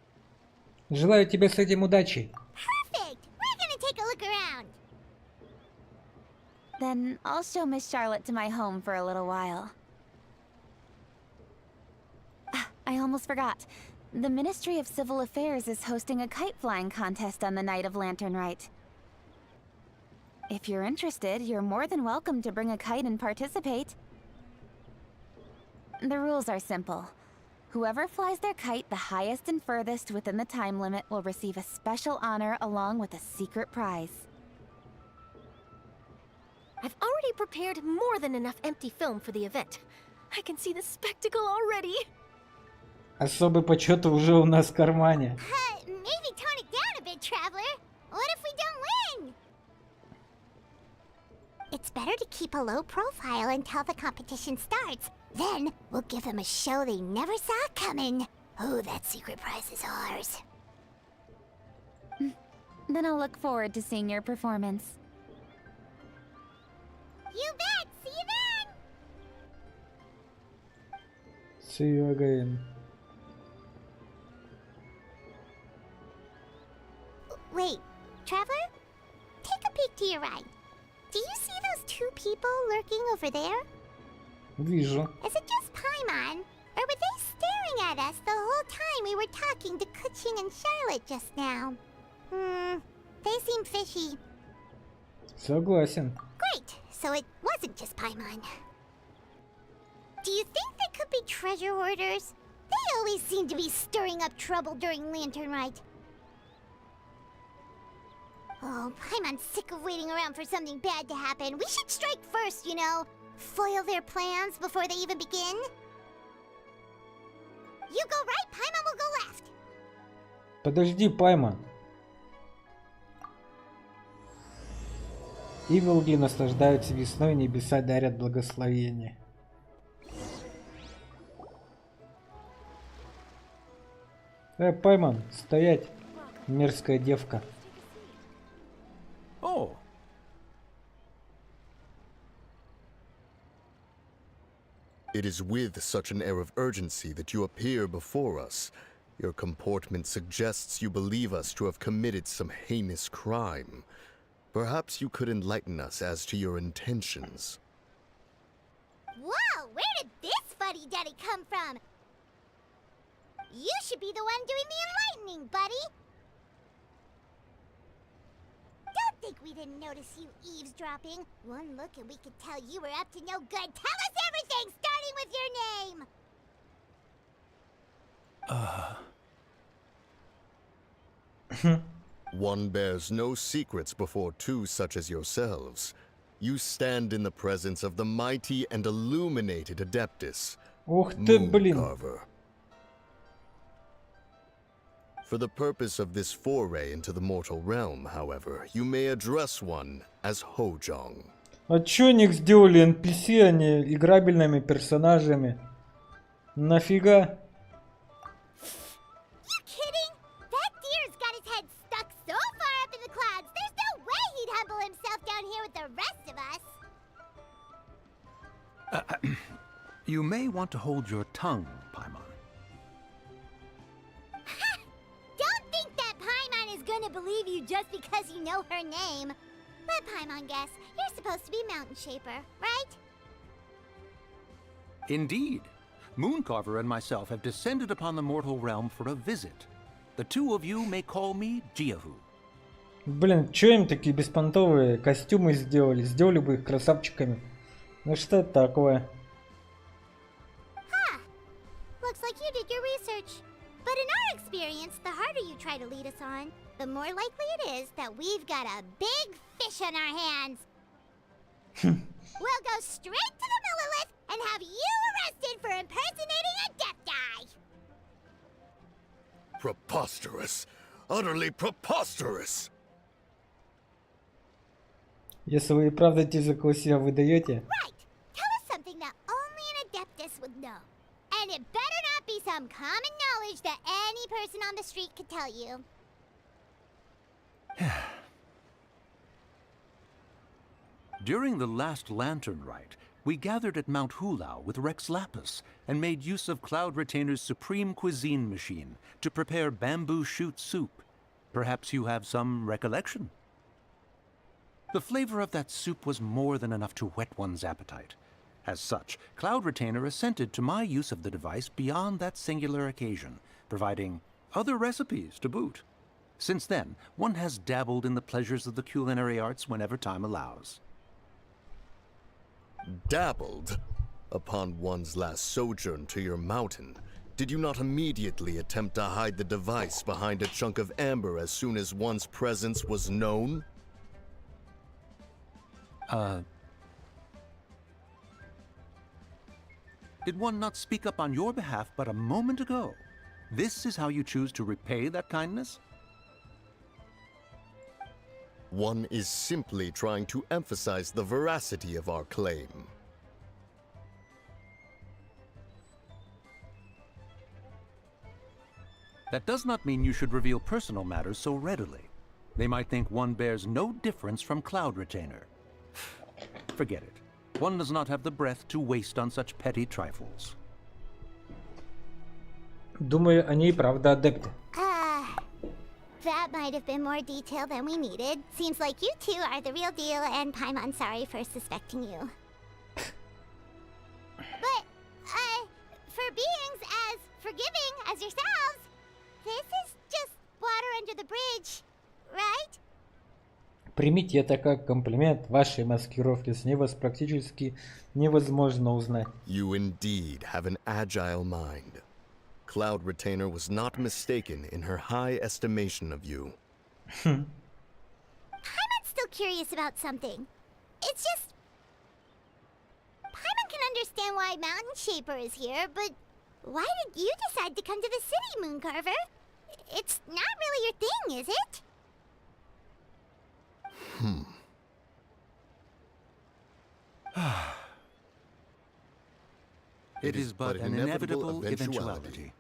Желаю тебе с этим удачи. Perfect! We're gonna take a look around. Then I'll show Miss Charlotte to my home for a little while. I almost forgot. The Ministry of Civil Affairs is hosting a kite flying contest on the night of Lantern Rite. If you're interested, you're more than welcome to bring a kite and participate. The rules are simple. Whoever flies their kite the highest and furthest within the time limit will receive a special honor along with a secret prize. I've already prepared more than enough empty film for the event. I can see the spectacle already. Особый почет уже у нас в кармане. Maybe tone it down a bit, Traveler. What if we don't win? It's better to keep a low profile until the competition starts. Then we'll give them a show they never saw coming. Oh, that secret prize is ours. Then I'll look forward to seeing your performance. You bet! See you then! See you again. Wait, Traveler? Take a peek to your right. Do you see those two people lurking over there? Вижу. Is it just Paimon? Or were they staring at us the whole time we were talking to Kuching and Charlotte just now? They seem fishy. Согласен. Great, so it wasn't just Paimon. Do you think they could be treasure hoarders? They always seem to be stirring up trouble during Lantern Rite. Oh, Paimon's sick of waiting around for something bad to happen. We should strike first, you know. Foil their plans before they even begin. You go right, Paimon will go left. Подожди, Пайман. Иволги наслаждаются весной, небеса дарят благословение. Пайман, стоять, мерзкая девка. Oh. It is with such an air of urgency that you appear before us. Your comportment suggests you believe us to have committed some heinous crime. Perhaps you could enlighten us as to your intentions. Whoa, where did this fuddy-duddy come from? You should be the one doing the enlightening, buddy. Don't think we didn't notice you eavesdropping. One look and we could tell you were up to no good. Tell us everything, starting with your name! One bears no secrets before two such as yourselves. You stand in the presence of the mighty and illuminated Adeptus, Ух ты, блин. Mooncarver. For the purpose of this foray into the mortal realm, however, you may address one as Hojong. А чё они их сделали NPC, а не играбельными персонажами? Нафига? You kidding? That deer's got his head stuck so far up in the clouds, there's no way he'd humble himself down here with the rest of us. You may want to hold your tongue, Paimon. Don't think that Paimon is gonna believe you just because you know her name. Let Paimon guess. You're supposed to be Mountain Shaper, right? Indeed. Mooncarver and myself have descended upon the mortal realm for a visit. The two of you may call me Jiahu. Блин, чё им такие беспонтовые костюмы сделали? Сделали бы их красавчиками. Ну что это такое? Looks like you did your research. But in our experience, the harder you try to lead us on, the more likely it is that we've got a big fish on our hands. We'll go straight to the Millilith and have you arrested for impersonating a Death Guy. Preposterous! Utterly preposterous! Если вы и правда те, за кого себя выдаете, Right. Tell us something that only an Adeptus would know. And it better not be some common knowledge that any person on the street could tell you. During the last Lantern Rite, we gathered at Mount Hulao with Rex Lapis and made use of Cloud Retainer's supreme cuisine machine to prepare bamboo shoot soup. Perhaps you have some recollection? The flavor of that soup was more than enough to whet one's appetite. As such, Cloud Retainer assented to my use of the device beyond that singular occasion, providing other recipes to boot. Since then, one has dabbled in the pleasures of the culinary arts whenever time allows. Dabbled? Upon one's last sojourn to your mountain, Did you not immediately attempt to hide the device behind a chunk of amber as soon as one's presence was known? Did one not speak up on your behalf but a moment ago? This is how you choose to repay that kindness? One is simply trying to emphasize the veracity of our claim. That does not mean you should reveal personal matters so readily. They might think one bears no difference from Cloud Retainer. Forget it. One does not have the breath to waste on such petty trifles. Думаю, они и правда адепты. That might have been more detail than we needed. Seems like you two are the real deal, and Paimon sorry for suspecting you. But, for beings as forgiving as yourselves, this is just water under the bridge, right? Примите это как комплимент. Вашей маскировки с ней вас практически невозможно узнать. You indeed have an agile mind. Cloud Retainer was not mistaken in her high estimation of you. I'm still curious about something. It's just... Paimon can understand why Mountain Shaper is here, but why did you decide to come to the city, Mooncarver? It's not really your thing, is it? It is but an inevitable eventuality.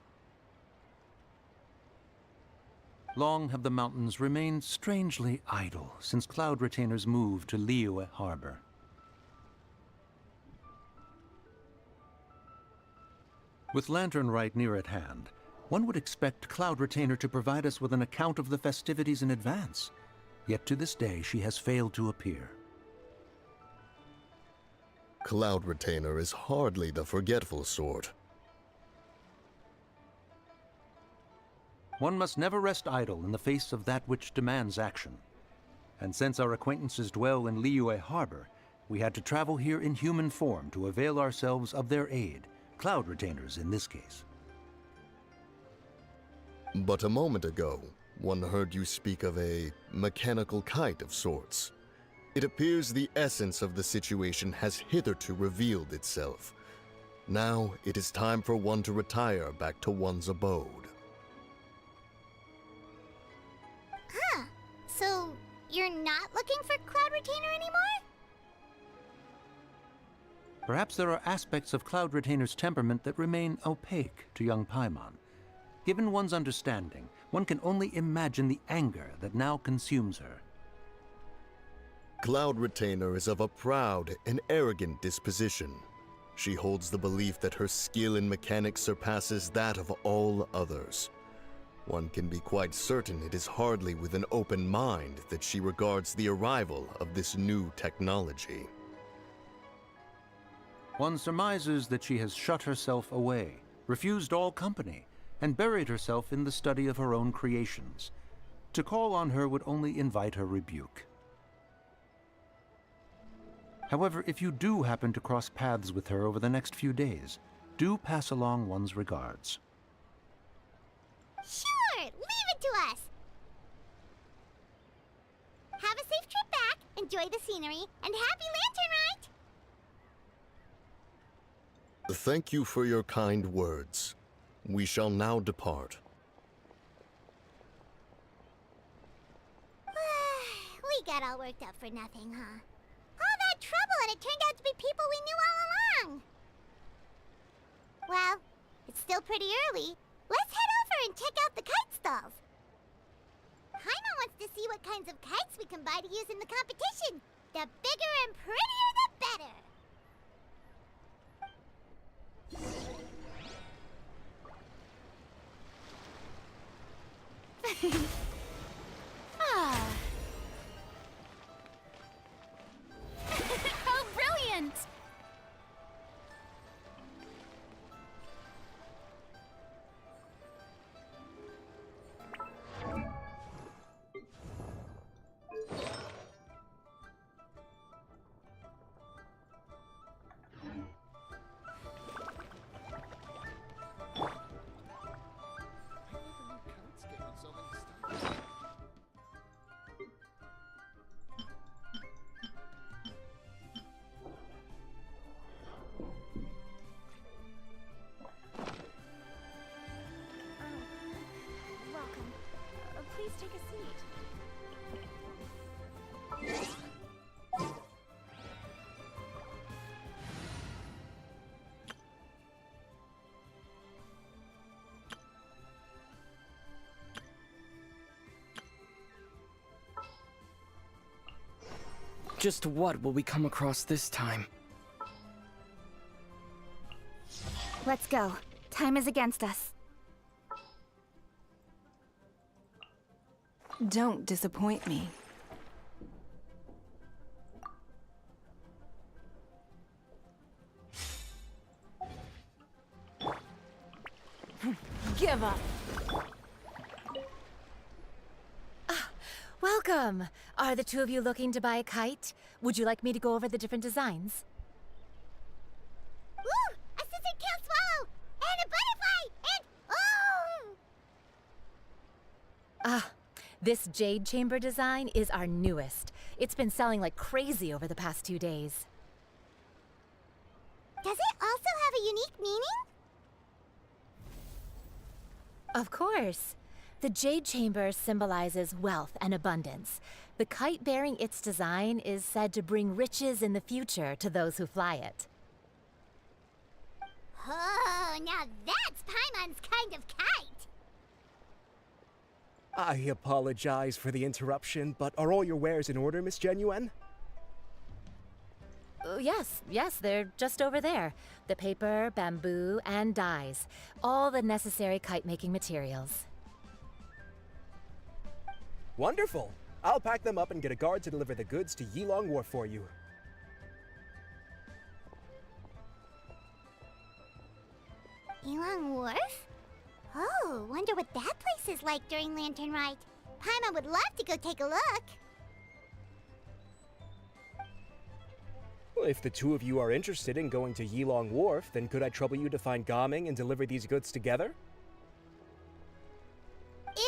Long have the mountains remained strangely idle since Cloud Retainer's move to Liyue Harbor. With Lantern Rite near at hand, one would expect Cloud Retainer to provide us with an account of the festivities in advance. Yet to this day, she has failed to appear. Cloud Retainer is hardly the forgetful sort. One must never rest idle in the face of that which demands action. And since our acquaintances dwell in Liyue Harbor, we had to travel here in human form to avail ourselves of their aid, Cloud Retainers in this case. But a moment ago, one heard you speak of a mechanical kite of sorts. It appears the essence of the situation has hitherto revealed itself. Now it is time for one to retire back to one's abode. Huh. So, you're not looking for Cloud Retainer anymore? Perhaps there are aspects of Cloud Retainer's temperament that remain opaque to young Paimon. Given one's understanding, one can only imagine the anger that now consumes her. Cloud Retainer is of a proud and arrogant disposition. She holds the belief that her skill in mechanics surpasses that of all others. One can be quite certain it is hardly with an open mind that she regards the arrival of this new technology. One surmises that she has shut herself away, refused all company, and buried herself in the study of her own creations. To call on her would only invite her rebuke. However, if you do happen to cross paths with her over the next few days, do pass along one's regards. Sure, leave it to us. Have a safe trip back, enjoy the scenery, and happy Lantern Rite! Thank you for your kind words. We shall now depart. We got all worked up for nothing, huh? All that trouble and it turned out to be people we knew all along! Well, it's still pretty early. Let's head over and check out the kite stalls. Paimon wants to see what kinds of kites we can buy to use in the competition. The bigger and prettier, the better! How brilliant! Just what will we come across this time? Let's go. Time is against us. Don't disappoint me. Give up. Welcome. Are the two of you looking to buy a kite? Would you like me to go over the different designs? Ooh! A scissor-tail swallow! And a butterfly! And... oh! This jade chamber design is our newest. It's been selling like crazy over the past 2 days. Does it also have a unique meaning? Of course. The jade chamber symbolizes wealth and abundance. The kite bearing its design is said to bring riches in the future to those who fly it. Oh, now that's Paimon's kind of kite! I apologize for the interruption, but are all your wares in order, Miss Genuine? Yes, they're just over there. The paper, bamboo, and dyes. All the necessary kite-making materials. Wonderful! I'll pack them up and get a guard to deliver the goods to Yilong Wharf for you. Yilong Wharf? Oh, wonder what that place is like during Lantern Rite. Paimon would love to go take a look. Well, if the two of you are interested in going to Yilong Wharf, then could I trouble you to find Gaming and deliver these goods together?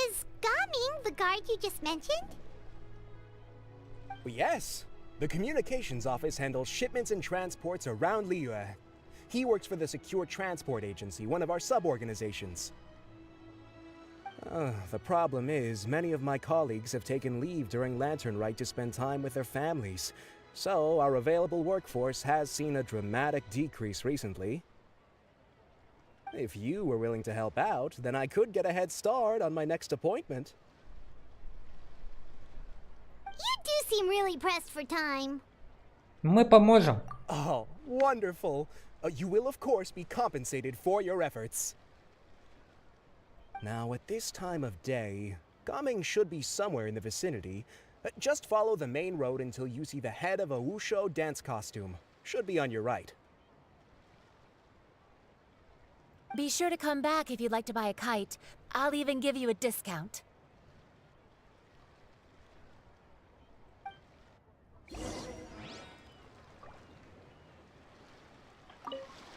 Is Gaming the guard you just mentioned? Well, yes. The communications office handles shipments and transports around Liyue. He works for the Secure Transport Agency, one of our sub-organizations. The problem is, many of my colleagues have taken leave during Lantern Rite to spend time with their families, so our available workforce has seen a dramatic decrease recently. If you were willing to help out, then I could get a head start on my next appointment. You do seem really pressed for time. Мы поможем. Oh, wonderful! You will, of course, be compensated for your efforts. Now, at this time of day, Gaming should be somewhere in the vicinity. Just follow the main road until you see the head of a Wushu dance costume. Should be on your right. Be sure to come back if you'd like to buy a kite. I'll even give you a discount.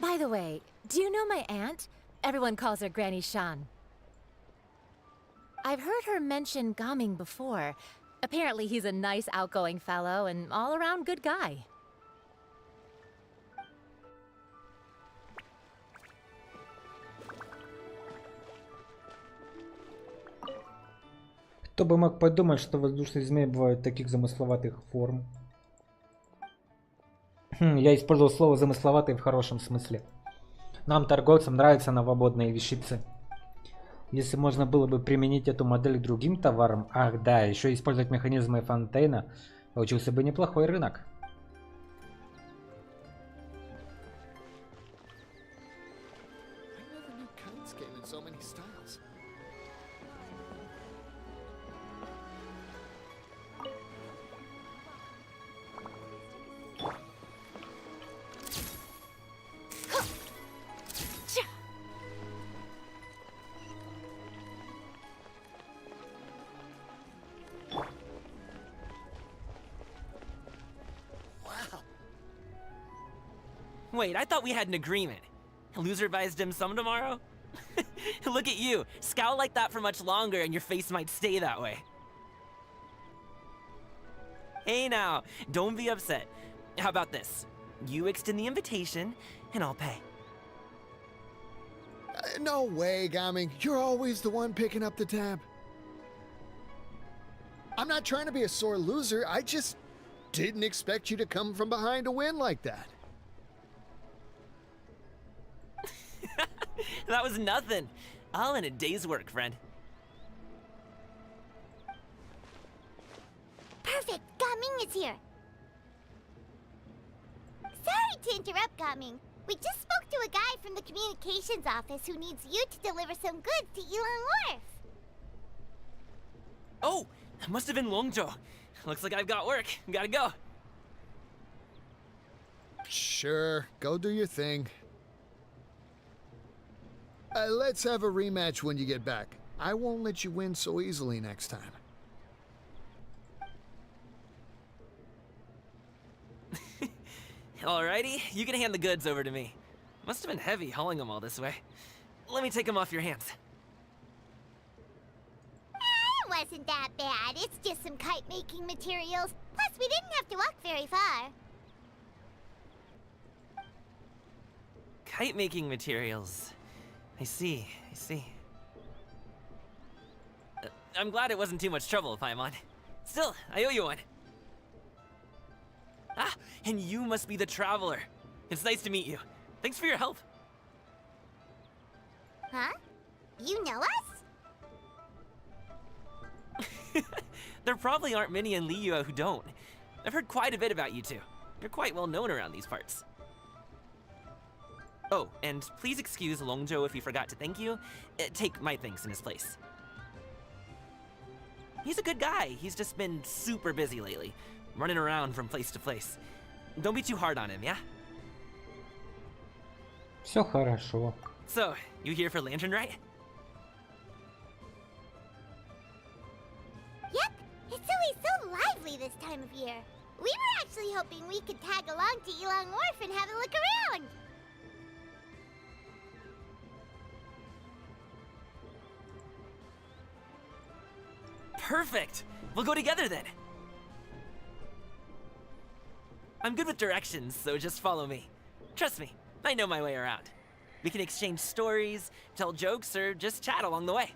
By the way, do you know my aunt? Everyone calls her Granny Shan. I've heard her mention Gaming before. Apparently he's a nice, outgoing fellow and all-around good guy. Кто бы мог подумать, что воздушные змеи бывают таких замысловатых форм. Я использовал слово замысловатый в хорошем смысле. Нам, торговцам, нравятся новомодные вещицы. Если можно было бы применить эту модель к другим товарам, ах да, еще использовать механизмы Фонтейна, получился бы неплохой рынок. Wait, I thought we had an agreement. Loser buys dim sum tomorrow? Look at you. Scowl like that for much longer and your face might stay that way. Hey now, don't be upset. How about this? You extend the invitation, and I'll pay. No way, Gaming. You're always the one picking up the tab. I'm not trying to be a sore loser. I just didn't expect you to come from behind to win like that. That was nothing. All in a day's work, friend. Perfect! Gaming is here! to interrupt, Gaming. We just spoke to a guy from the communications office who needs you to deliver some goods to Yulong Wharf. Oh, that must have been Longzhou. Looks like I've got work. Gotta go. Sure, go do your thing. Let's have a rematch when you get back. I won't let you win so easily next time. Alrighty, you can hand the goods over to me. Must have been heavy hauling them all this way. Let me take them off your hands. It wasn't that bad. It's just some kite-making materials. Plus, we didn't have to walk very far. Kite-making materials. I see. I'm glad it wasn't too much trouble, Paimon. Still, I owe you one. Ah, and you must be the traveler. It's nice to meet you. Thanks for your help. Huh? You know us? There probably aren't many in Liyue who don't. I've heard quite a bit about you two. You're quite well known around these parts. Oh, and please excuse Longzhou if he forgot to thank you. Take my thanks in his place. He's a good guy. He's just been super busy lately, running around from place to place. Don't be too hard on him, yeah? Все хорошо. So, you here for Lantern, right? Yep, it's always so lively this time of year. We were actually hoping we could tag along to Yulong Wharf and have a look around. Perfect! We'll go together then. I'm good with directions, so just follow me. Trust me, I know my way around. We can exchange stories, tell jokes, or just chat along the way.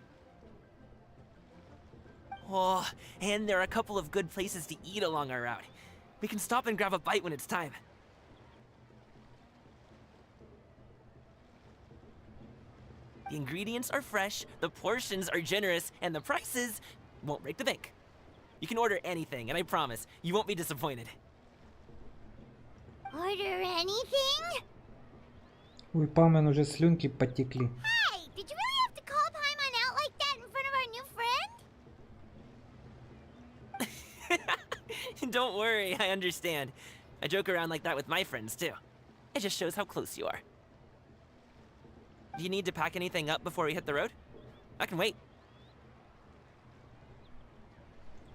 Oh, and there are a couple of good places to eat along our route. We can stop and grab a bite when it's time. The ingredients are fresh, the portions are generous, and the prices won't break the bank. You can order anything, and I promise, you won't be disappointed. Order anything? У Памен уже слюнки потекли. Hey, did you really have to call Paimon out like that in front of our new friend? Don't worry, I understand. I joke around like that with my friends, too. It just shows how close you are. Do you need to pack anything up before we hit the road? I can wait.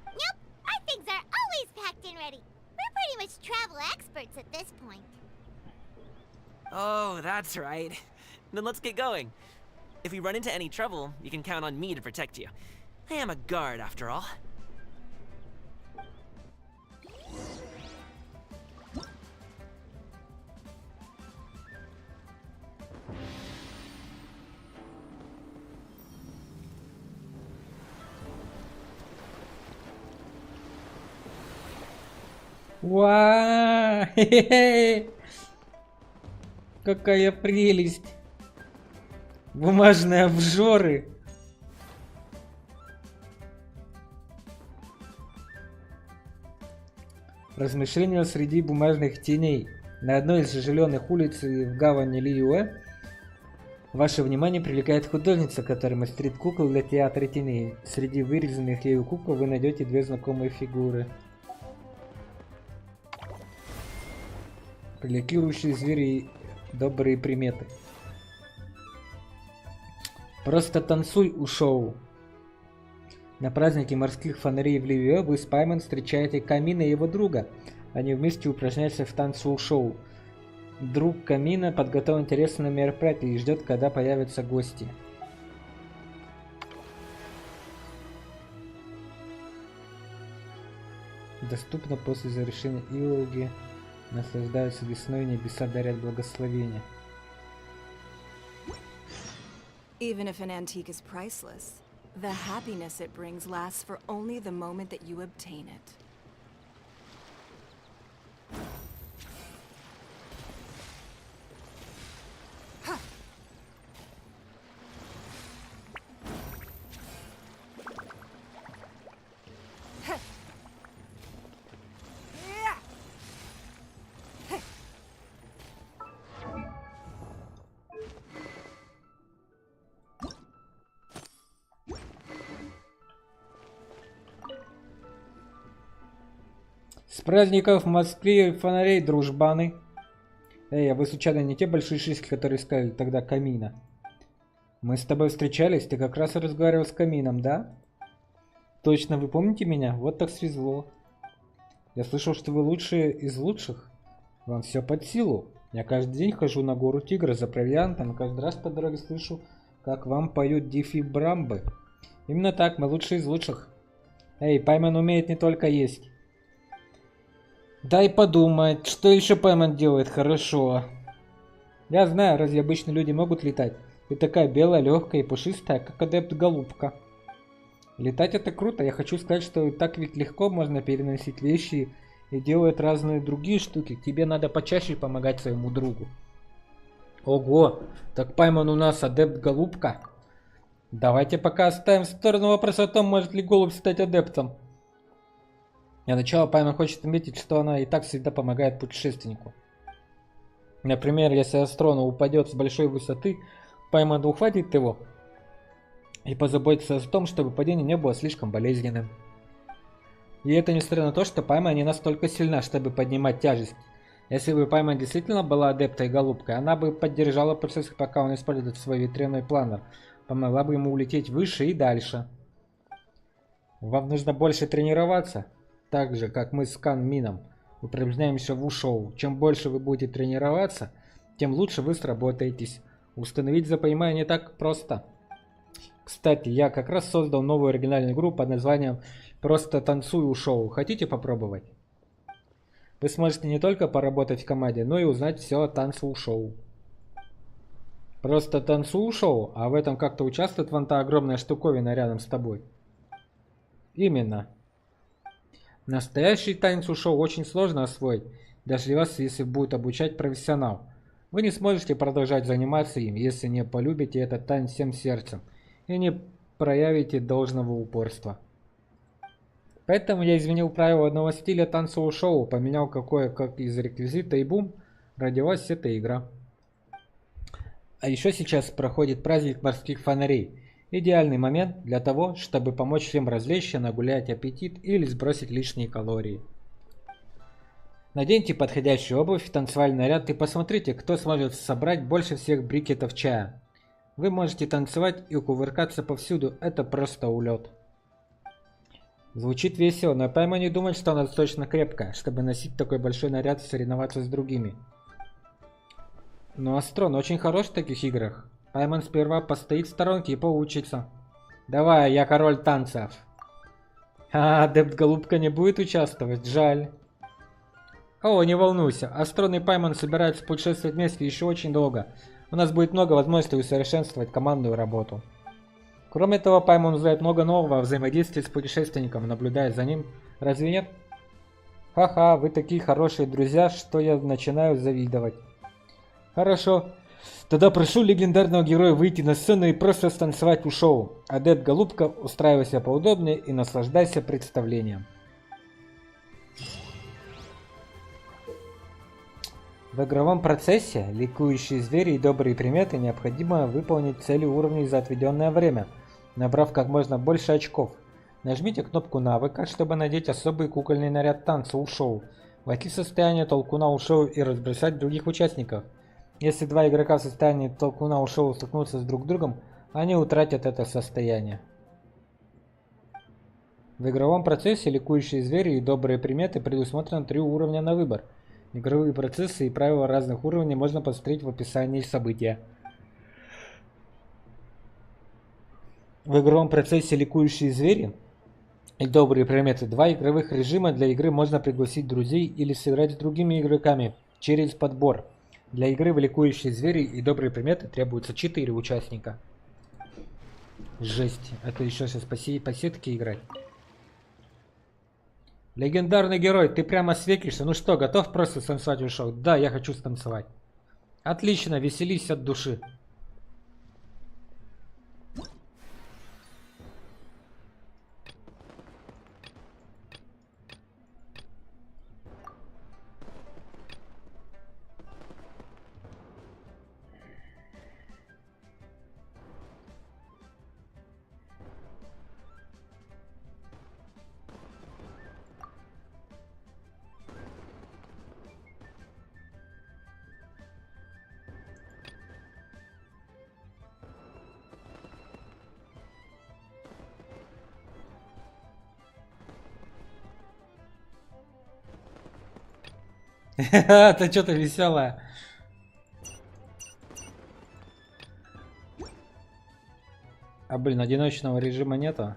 Nope, our things are always packed and ready. We're pretty much travel experts at this point. Oh, that's right. Then let's get going. If we run into any trouble, you can count on me to protect you. I am a guard, after all. Ва! Какая прелесть! Бумажные обжоры! Размышления среди бумажных теней. На одной из оживленных улиц в гавани Лiyue ваше внимание привлекает художница, которая мастерит кукол для театра теней. Среди вырезанных ею кукол вы найдете две знакомые фигуры. Ликирующие звери и добрые приметы. Просто танцуй у шоу. На празднике морских фонарей в Лiyue вы с Паймон встречаете Камина и его друга. Они вместе упражняются в танце у шоу. Друг Камина подготовил интересное мероприятие и ждет, когда появятся гости. Доступно после завершения Илоги. Наслаждаются весной, небеса дарят благословения. Even if an antique is priceless, the happiness it brings lasts for only the moment that you obtain it. праздников в Москве фонарей, дружбаны. Эй, а вы случайно не те большие шишки, которые искали тогда камина? Мы с тобой встречались, ты как раз и разговаривал с камином, да? Точно, вы помните меня? Вот так свезло. Я слышал, что вы лучшие из лучших. Вам все под силу. Я каждый день хожу на гору Тигра за провиантом, и каждый раз по дороге слышу, как вам поют дифибрамбы. Именно так, мы лучшие из лучших. Эй, Пайман умеет не только есть. Дай подумать, что еще Пайман делает хорошо. Я знаю, разве обычные люди могут летать? Ты такая белая, легкая и пушистая, как адепт-голубка. Летать это круто, я хочу сказать, что так ведь легко можно переносить вещи и делать разные другие штуки. Тебе надо почаще помогать своему другу. Ого, так Пайман у нас адепт-голубка. Давайте пока оставим в сторону вопрос о том, может ли голубь стать адептом. Для начала Пайман хочет отметить, что она и так всегда помогает путешественнику. Например, если Астрона упадет с большой высоты, Пайман ухватит его и позаботится о том, чтобы падение не было слишком болезненным. И это несмотря на то, что Пайман не настолько сильна, чтобы поднимать тяжесть. Если бы Пайман действительно была адептой голубкой, она бы поддержала процесс, пока он использует свой ветряной планер, помогла бы ему улететь выше и дальше. Вам нужно больше тренироваться, так же, как мы с Канмином упражняемся в ушоу. Чем больше вы будете тренироваться, тем лучше вы сработаетесь. Установить запоминание не так просто. Кстати, я как раз создал новую оригинальную игру под названием «Просто танцую шоу». Хотите попробовать? Вы сможете не только поработать в команде, но и узнать все о танцу-шоу. Просто танцу-шоу, а в этом как-то участвует вон та огромная штуковина рядом с тобой. Именно. Настоящий танцу-шоу очень сложно освоить, даже если будет обучать профессионал. Вы не сможете продолжать заниматься им, если не полюбите этот танец всем сердцем и не проявите должного упорства. Поэтому я изменил правила одного стиля танцевого шоу, поменял как из реквизита и бум, родилась эта игра. А еще сейчас проходит праздник морских фонарей. Идеальный момент для того, чтобы помочь всем развлечься, нагулять аппетит или сбросить лишние калории. Наденьте подходящую обувь, танцевальный наряд и посмотрите, кто сможет собрать больше всех брикетов чая. Вы можете танцевать и кувыркаться повсюду, это просто улет. Звучит весело, но Пайман не думает, что она достаточно крепкая, чтобы носить такой большой наряд и соревноваться с другими. Но Астрон очень хорош в таких играх. Пайман сперва постоит в сторонке и поучится. Давай, я король танцев. Адепт-голубка не будет участвовать, жаль. О, не волнуйся, Астрон и Пайман собираются путешествовать вместе еще очень долго. У нас будет много возможностей усовершенствовать командную работу. Кроме того, Пайман узнает много нового о взаимодействии с путешественником, наблюдая за ним. Разве нет? Ха-ха, вы такие хорошие друзья, что я начинаю завидовать. Хорошо. Тогда прошу легендарного героя выйти на сцену и просто станцевать у шоу. Адепт-голубка, устраивайся поудобнее и наслаждайся представлением. В игровом процессе ликующие звери и добрые приметы необходимо выполнить цели уровней за отведенное время, набрав как можно больше очков. Нажмите кнопку навыка, чтобы надеть особый кукольный наряд танца у шоу, войти в состояние толкуна у шоу и разбросать других участников. Если два игрока в состоянии толкуна у шоу столкнутся с друг другом, они утратят это состояние. В игровом процессе ликующие звери и добрые приметы предусмотрено 3 уровня на выбор. Игровые процессы и правила разных уровней можно посмотреть в описании события. В игровом процессе ликующие звери и добрые приметы 2 игровых режима. Для игры можно пригласить друзей или сыграть с другими игроками через подбор. Для игры в ликующие звери и добрые приметы требуется 4 участника. Жесть, это еще сейчас по сетке играть. Легендарный герой, ты прямо светишься. Ну что, готов просто станцевать в шоу? Да, я хочу станцевать. Отлично, веселись от души. Ты что-то веселая. А блин, одиночного режима нету?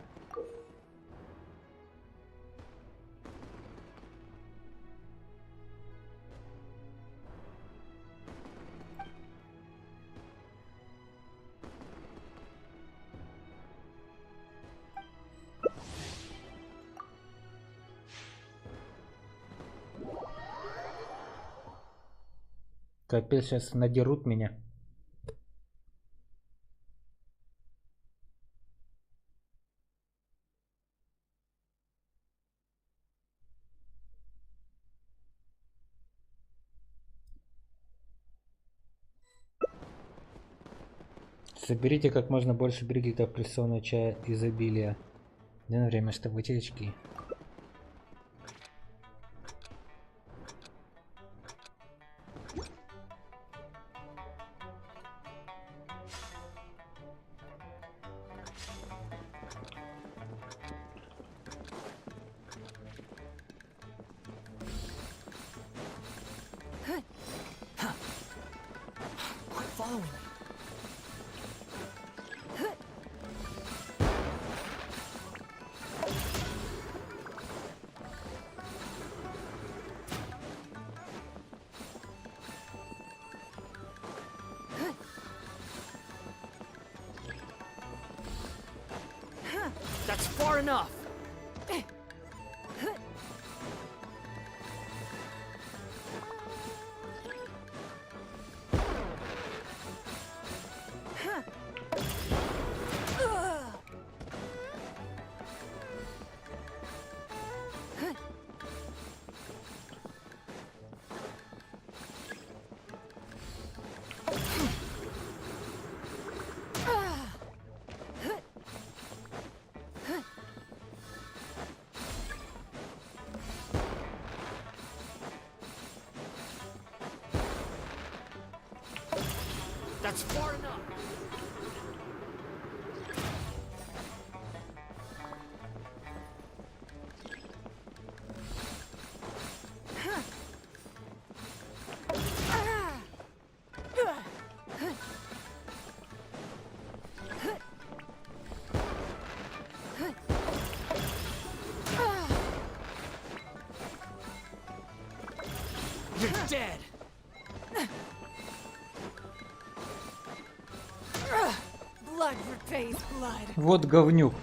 Капец, сейчас надерут меня. Соберите как можно больше брикетов прессованного чая изобилия. Дай на время, чтобы выйти очки. Quit following me. That's far enough. That's far enough. You're dead. Blood repays blood. Вот говнюк.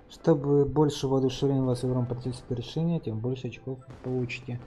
Чтобы больше воодушевления вас игром процессе решения, тем больше очков получите.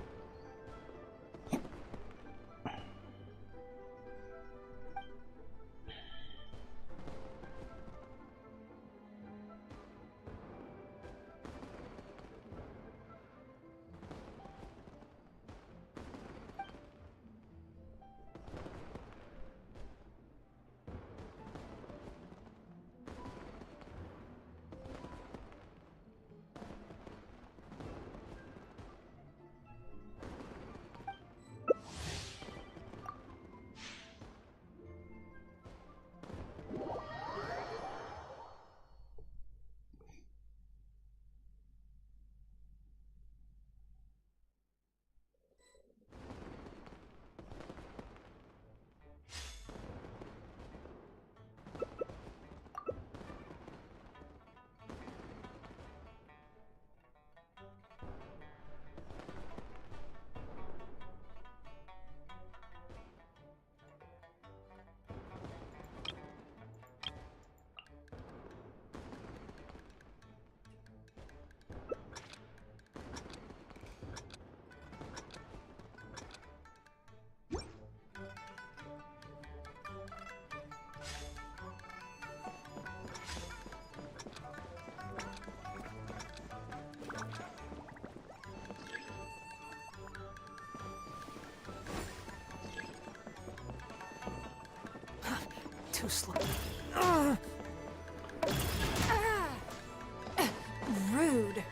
Too slow. Rude.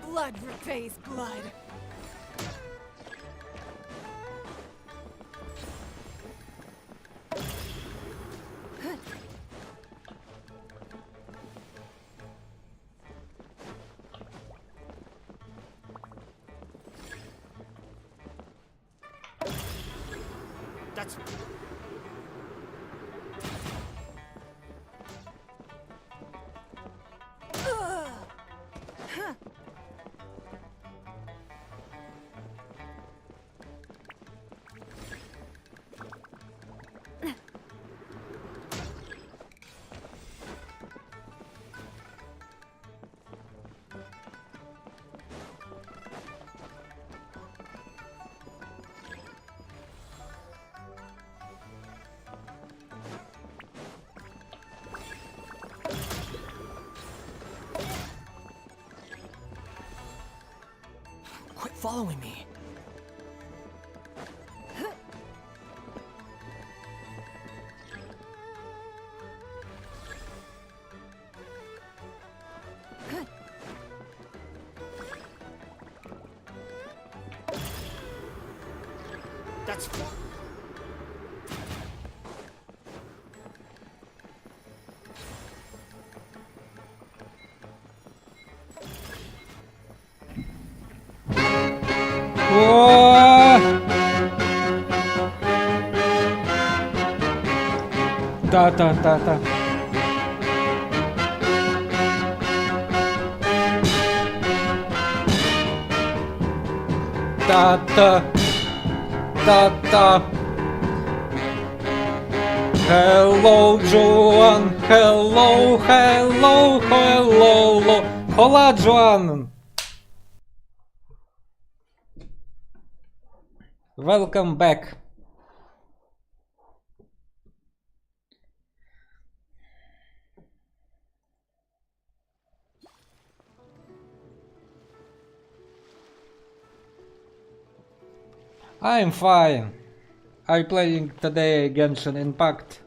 Blood repays blood. That's... Quit following me. That's... О! Та-та-та-та. Та-та. Та-та. Hello, Joan. Hello, hello, hello. Hola, Joan. Welcome back. I'm fine. I'm playing today Genshin Impact.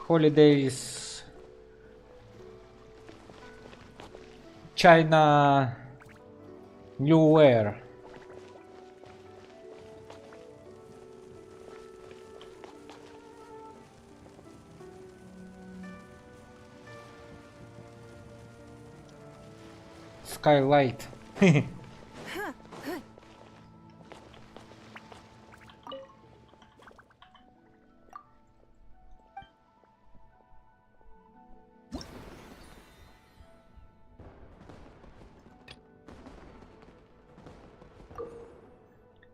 Holidays. China New Year. Skylight.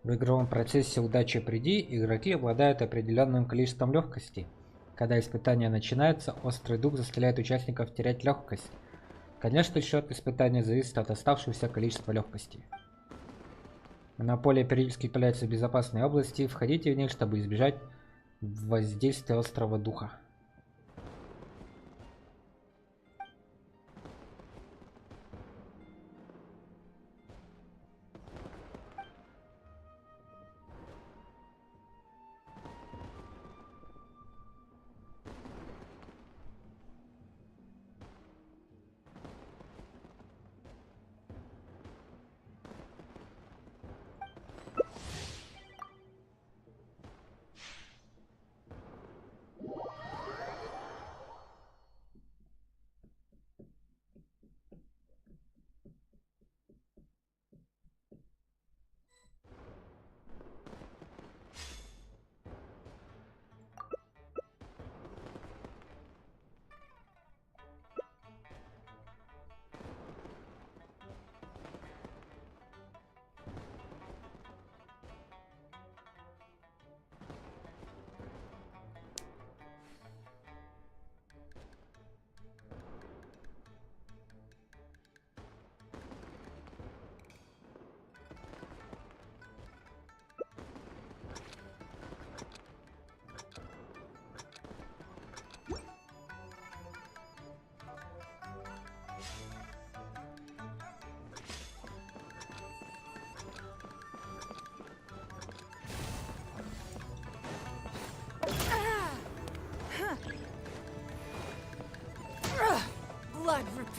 В игровом процессе «Удача приди» игроки обладают определенным количеством легкости. Когда испытание начинается, острый дух заставляет участников терять легкость. Конечно, счет испытания зависит от оставшегося количества легкости. На поле периодически появляются безопасные области, входите в них, чтобы избежать воздействия острого духа.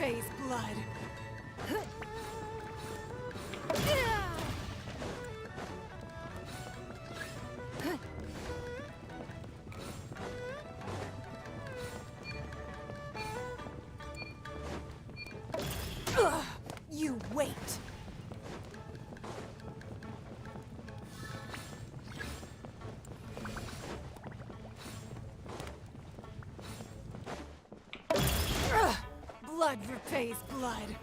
repays blood. You wait. Blood repays blood.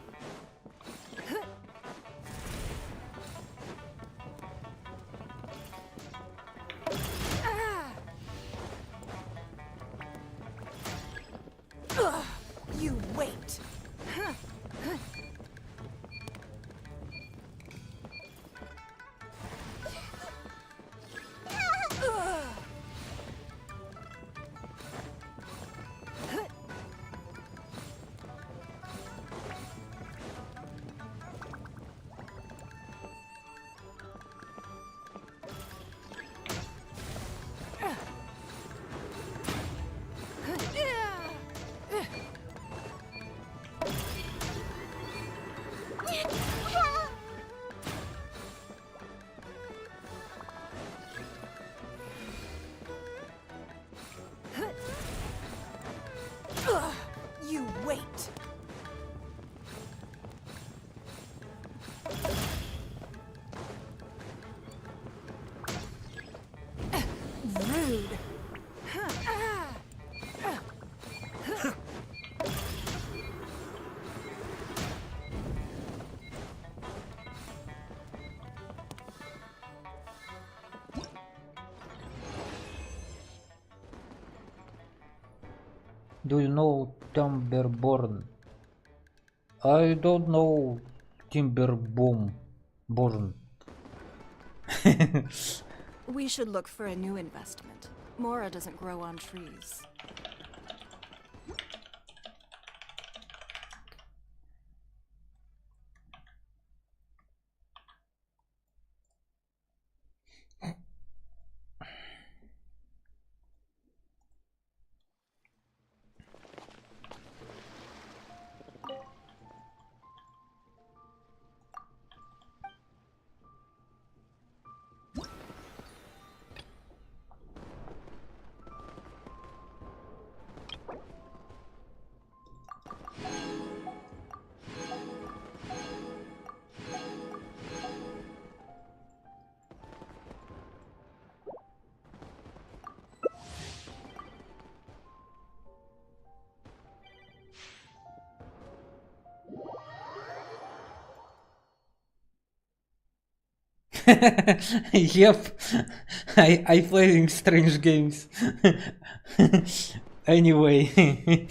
You wait. You wait. Rude. Do you know Timberborn? I don't know Timberboom. Born. We should look for a new investment. Mora doesn't grow on trees. Yep, I playing strange games. Anyway,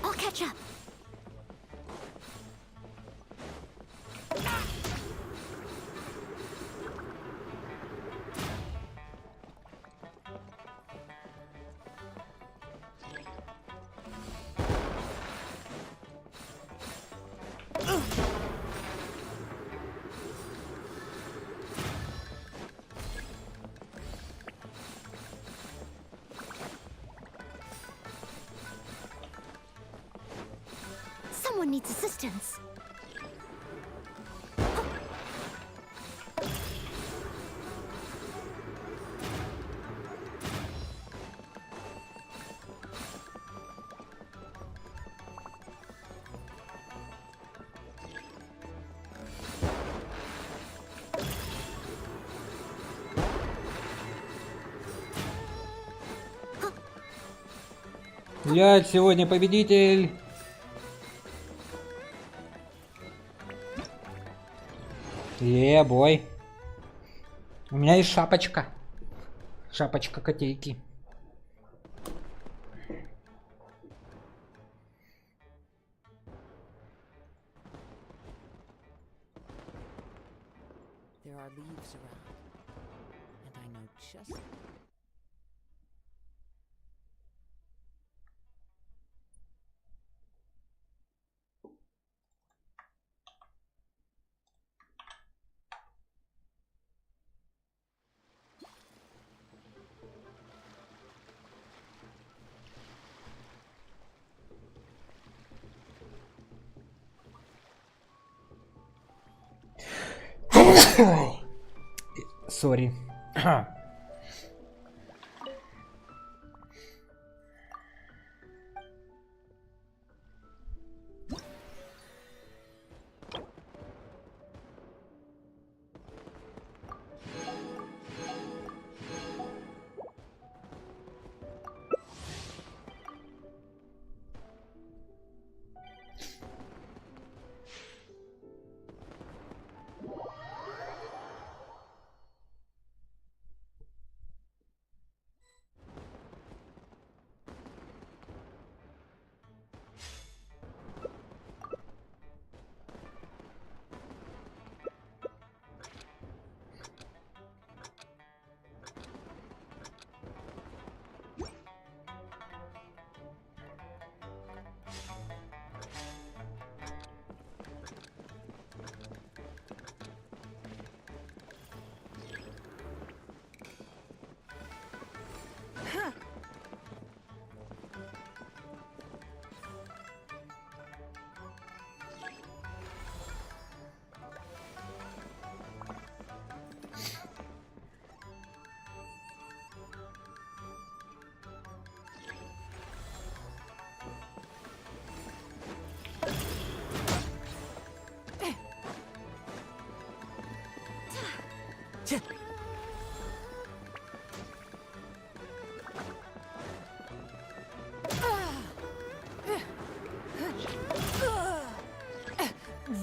I'll catch up. Someone needs assistance. Блядь, сегодня победитель. Бой. У меня есть шапочка. Шапочка котейки. There are leaves around, and I know just... Сори.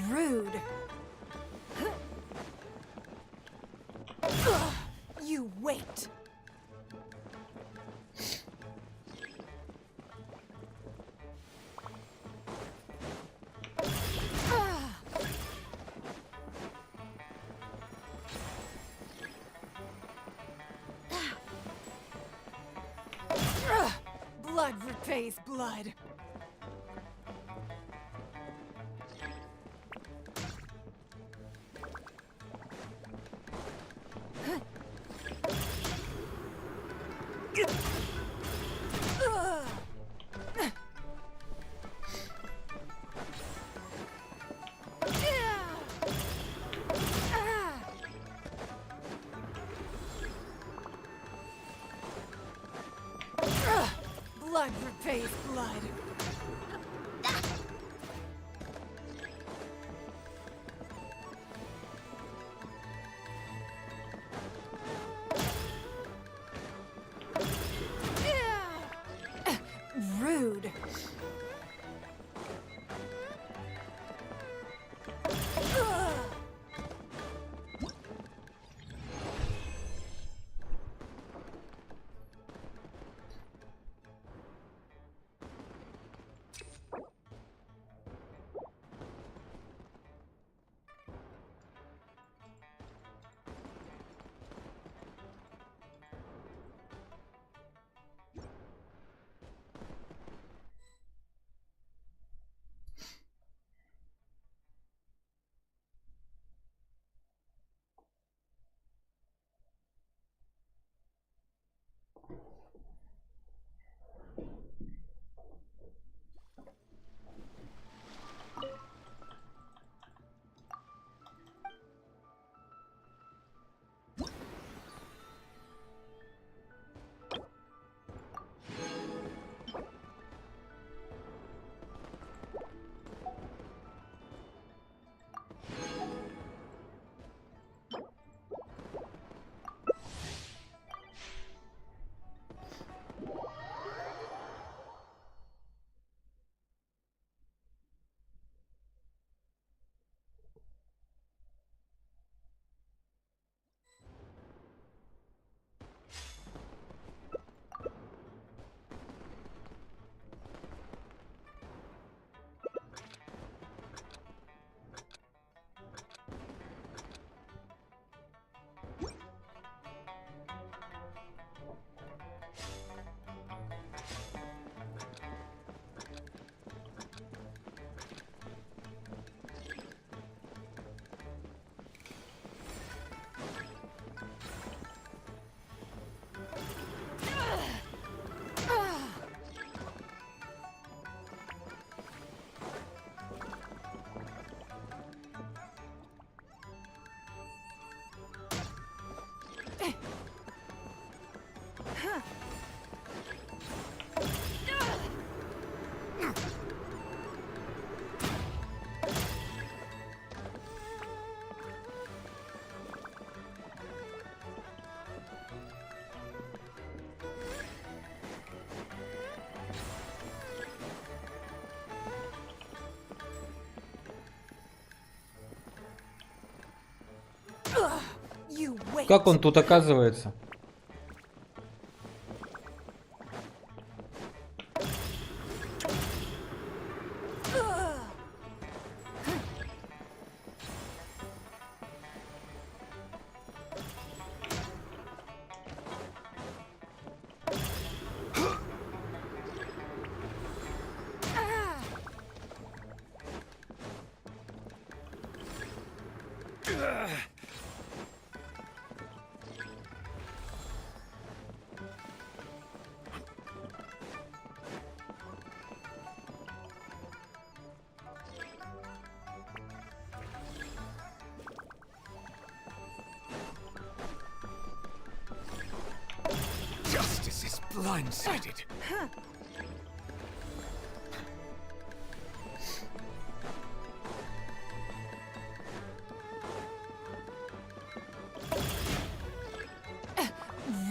Rude. You wait. Blood repays blood. Blood repays blood. Rude. Как он тут оказывается? Justice is blindsided.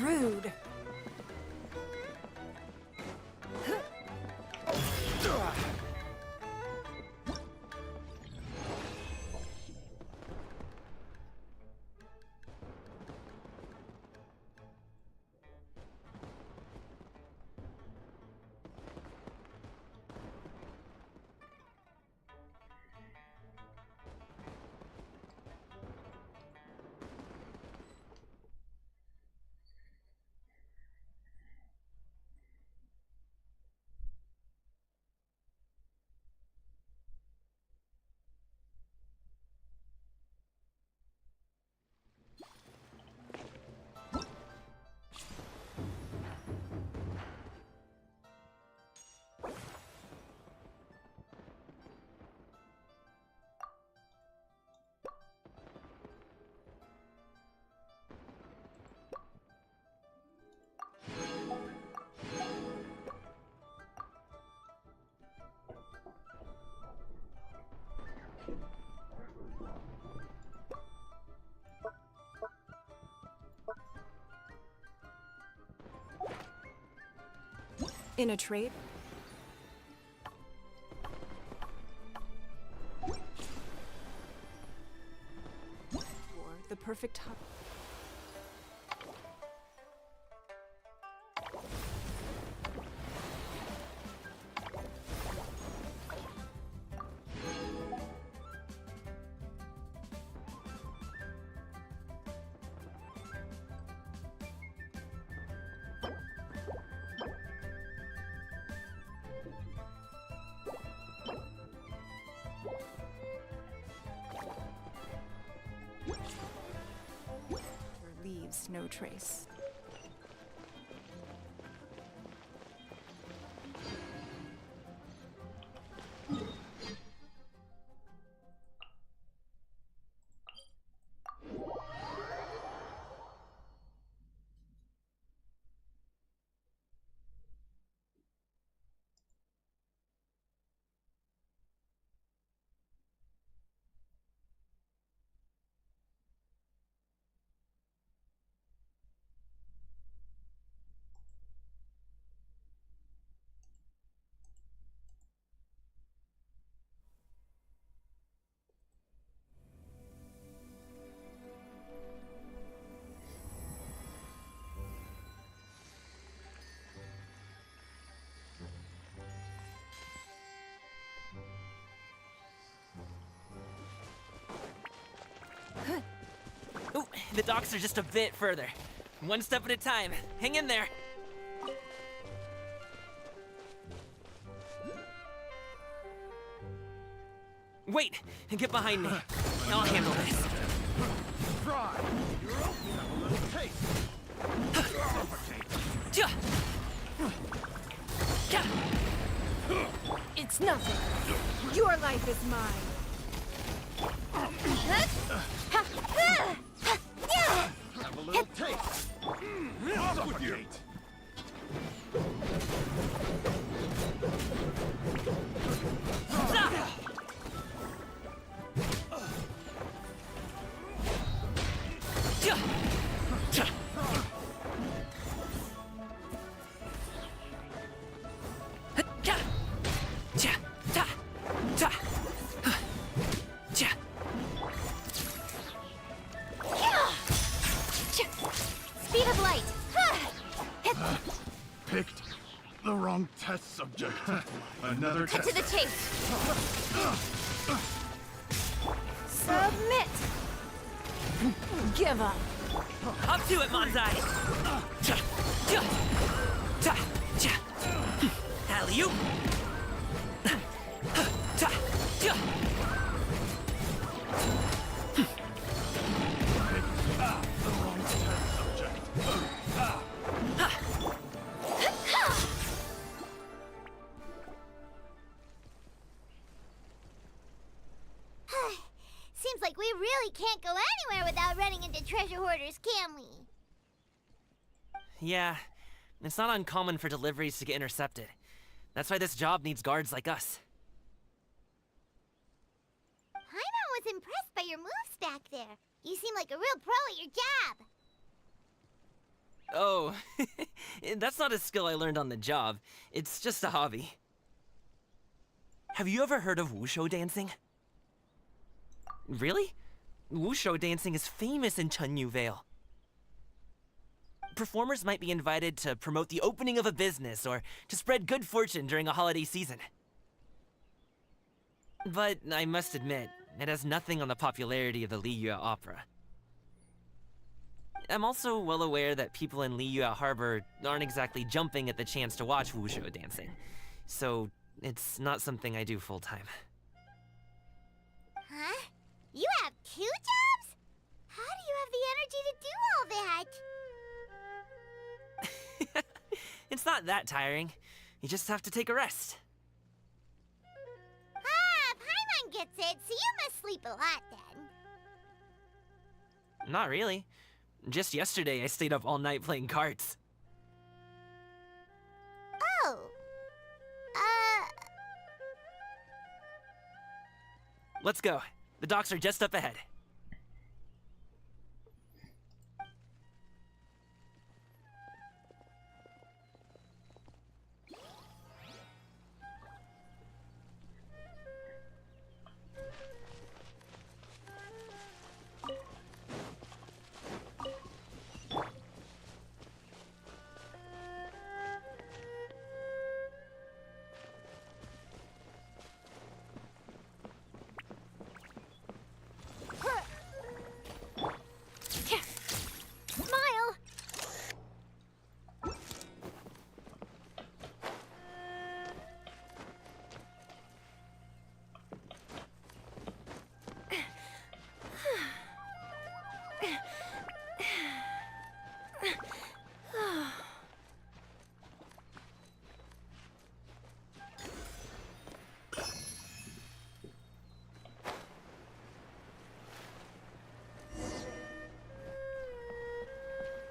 Rude. In a trade? Or the perfect hub. Leaves no trace. Ooh, the docks are just a bit further. One step at a time. Hang in there. Wait! Get behind me. I'll handle this. Try. You're open. Have a little taste. It's nothing. Your life is mine. Have a little taste. Off with you. wrong test subject. Another Cut test. to the chase. Submit. Give up. Up to it, Manzai! Alley-oop! The wrong test subject. Seems like we really can't go anywhere without running into treasure hoarders, can we? Yeah, it's not uncommon for deliveries to get intercepted. That's why this job needs guards like us. Paimon was impressed by your moves back there. You seem like a real pro at your job. Oh, that's not a skill I learned on the job. It's just a hobby. Have you ever heard of wushu dancing? Really? Wushu dancing is famous in Chunyu Vale. Performers might be invited to promote the opening of a business or to spread good fortune during a holiday season. But I must admit, it has nothing on the popularity of the Liyue Opera. I'm also well aware that people in Liyue Harbor aren't exactly jumping at the chance to watch wushu dancing, so it's not something I do full-time. Huh? You have 2 jobs? How do you have the energy to do all that? It's not that tiring. You just have to take a rest. Ah, Paimon gets it, so you must sleep a lot then. Not really. Just yesterday I stayed up all night playing cards. Oh. Let's go. The docks are just up ahead. Smile!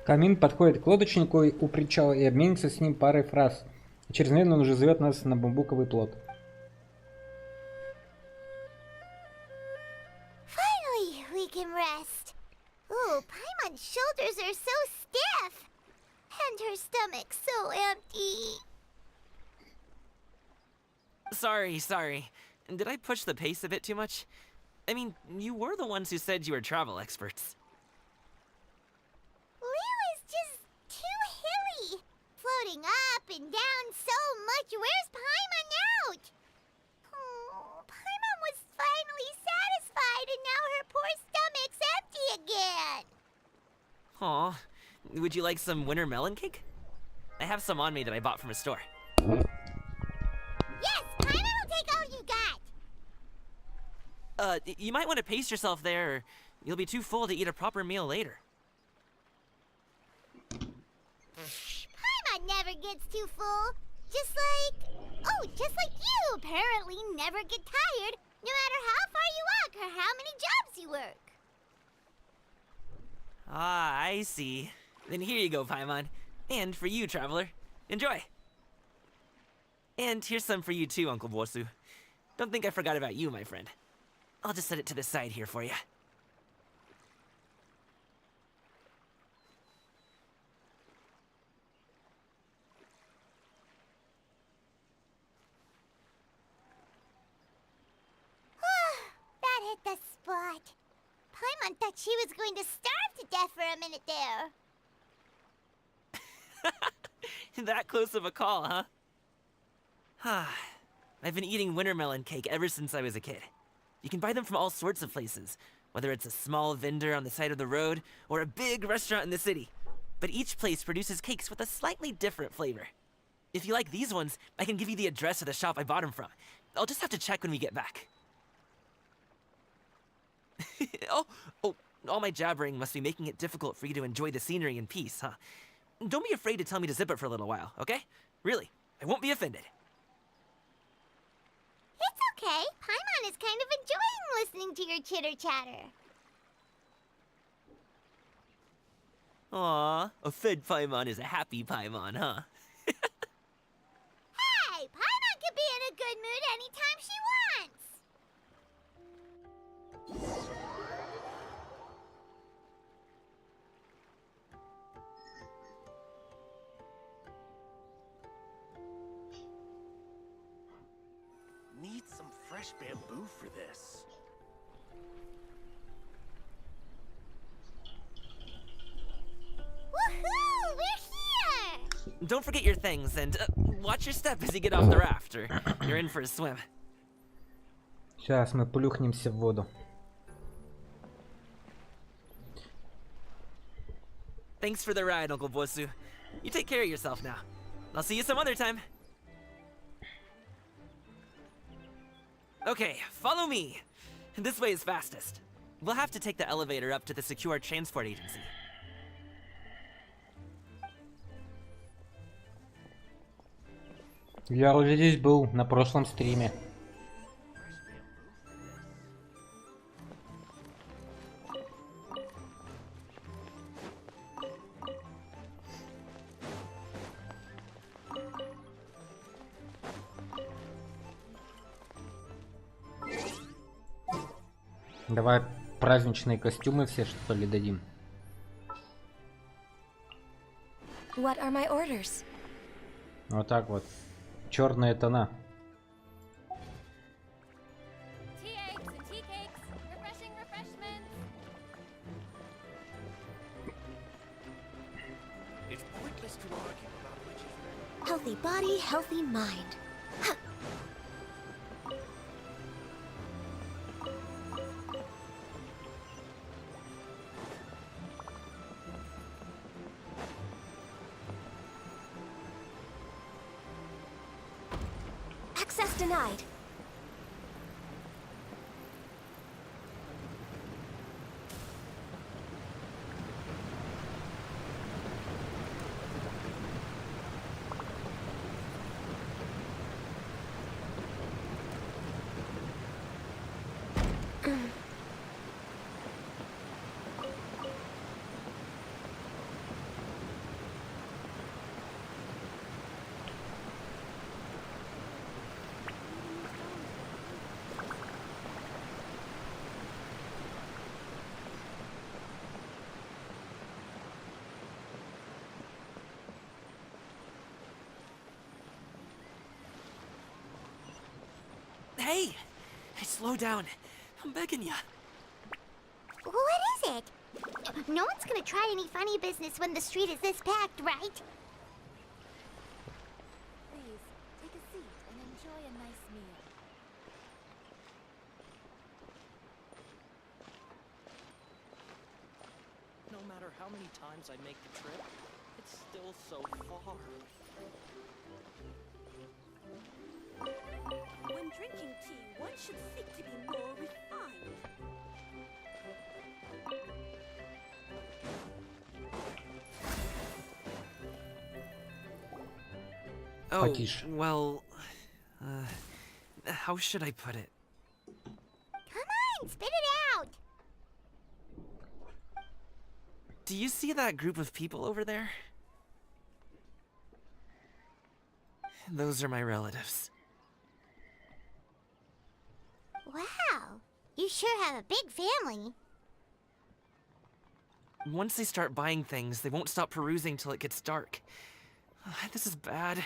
Камин подходит к лодочнику у причала и обменится с ним парой фраз. И через мгновение он уже зовет нас на бамбуковый плот. Finally, we can rest. Ooh, Paimon's shoulders are so stiff. And her stomach so empty. Sorry. Did I push the pace a bit too much? I mean, you were the ones who said you were travel experts. Liyue is just too hilly. Floating up and down so much wears Paimon out. Oh, Paimon was finally satisfied and now her poor stomach's empty again. Aw, would you like some winter melon cake? I have some on me that I bought from a store. Yes, Paimon will take all you got. You might want to pace yourself there, or you'll be too full to eat a proper meal later. Paimon never gets too full. Just like you apparently never get tired, no matter how far you walk or how many jobs you work. Ah, I see. Then here you go, Paimon. And for you, traveler. Enjoy. And here's some for you too, Uncle Bosu. Don't think I forgot about you, my friend. I'll just set it to the side here for you. That hit the spot. Paimon thought she was going to starve to death for a minute there. That close of a call, huh? I've been eating wintermelon cake ever since I was a kid. You can buy them from all sorts of places, whether it's a small vendor on the side of the road or a big restaurant in the city. But each place produces cakes with a slightly different flavor. If you like these ones, I can give you the address of the shop I bought them from. I'll just have to check when we get back. oh, all my jabbering must be making it difficult for you to enjoy the scenery in peace, huh? Don't be afraid to tell me to zip it for a little while, okay? Really, I won't be offended. It's okay. Paimon is kind of enjoying listening to your chitter-chatter. Aw, a fed Paimon is a happy Paimon, huh? Hey, Paimon can be in a good mood anytime she wants. Need some fresh bamboo for this. Woohoo! We're here! Don't forget your things, and watch your step as you get off the raft, or you're in for a swim. Сейчас мы плюхнемся в воду. Thanks for the ride, Uncle Bosu. You take care of yourself now. I'll see you some other time. Okay, follow me. This way is fastest. We'll have to take the elevator up to the secure transport agency. Я уже здесь был на прошлом стриме. Давай праздничные костюмы все, что ли, дадим. What are my orders? Вот так вот. Черные тона. Tea eggs and tea cakes, refreshing refreshments. It's pointless to argue about which is better. Healthy body, healthy mind. Access denied. Hey! Slow down. I'm begging ya. What is it? No one's gonna try any funny business when the street is this packed, right? Please, take a seat and enjoy a nice meal. No matter how many times I make the trip, it's still so far. When drinking tea, one should seek to be more refined. Oh, Потише. well, how should I put it? Come on, spit it out! Do you see that group of people over there? Those are my relatives. Wow, you sure have a big family. Once they start buying things, they won't stop perusing till it gets dark. This is bad.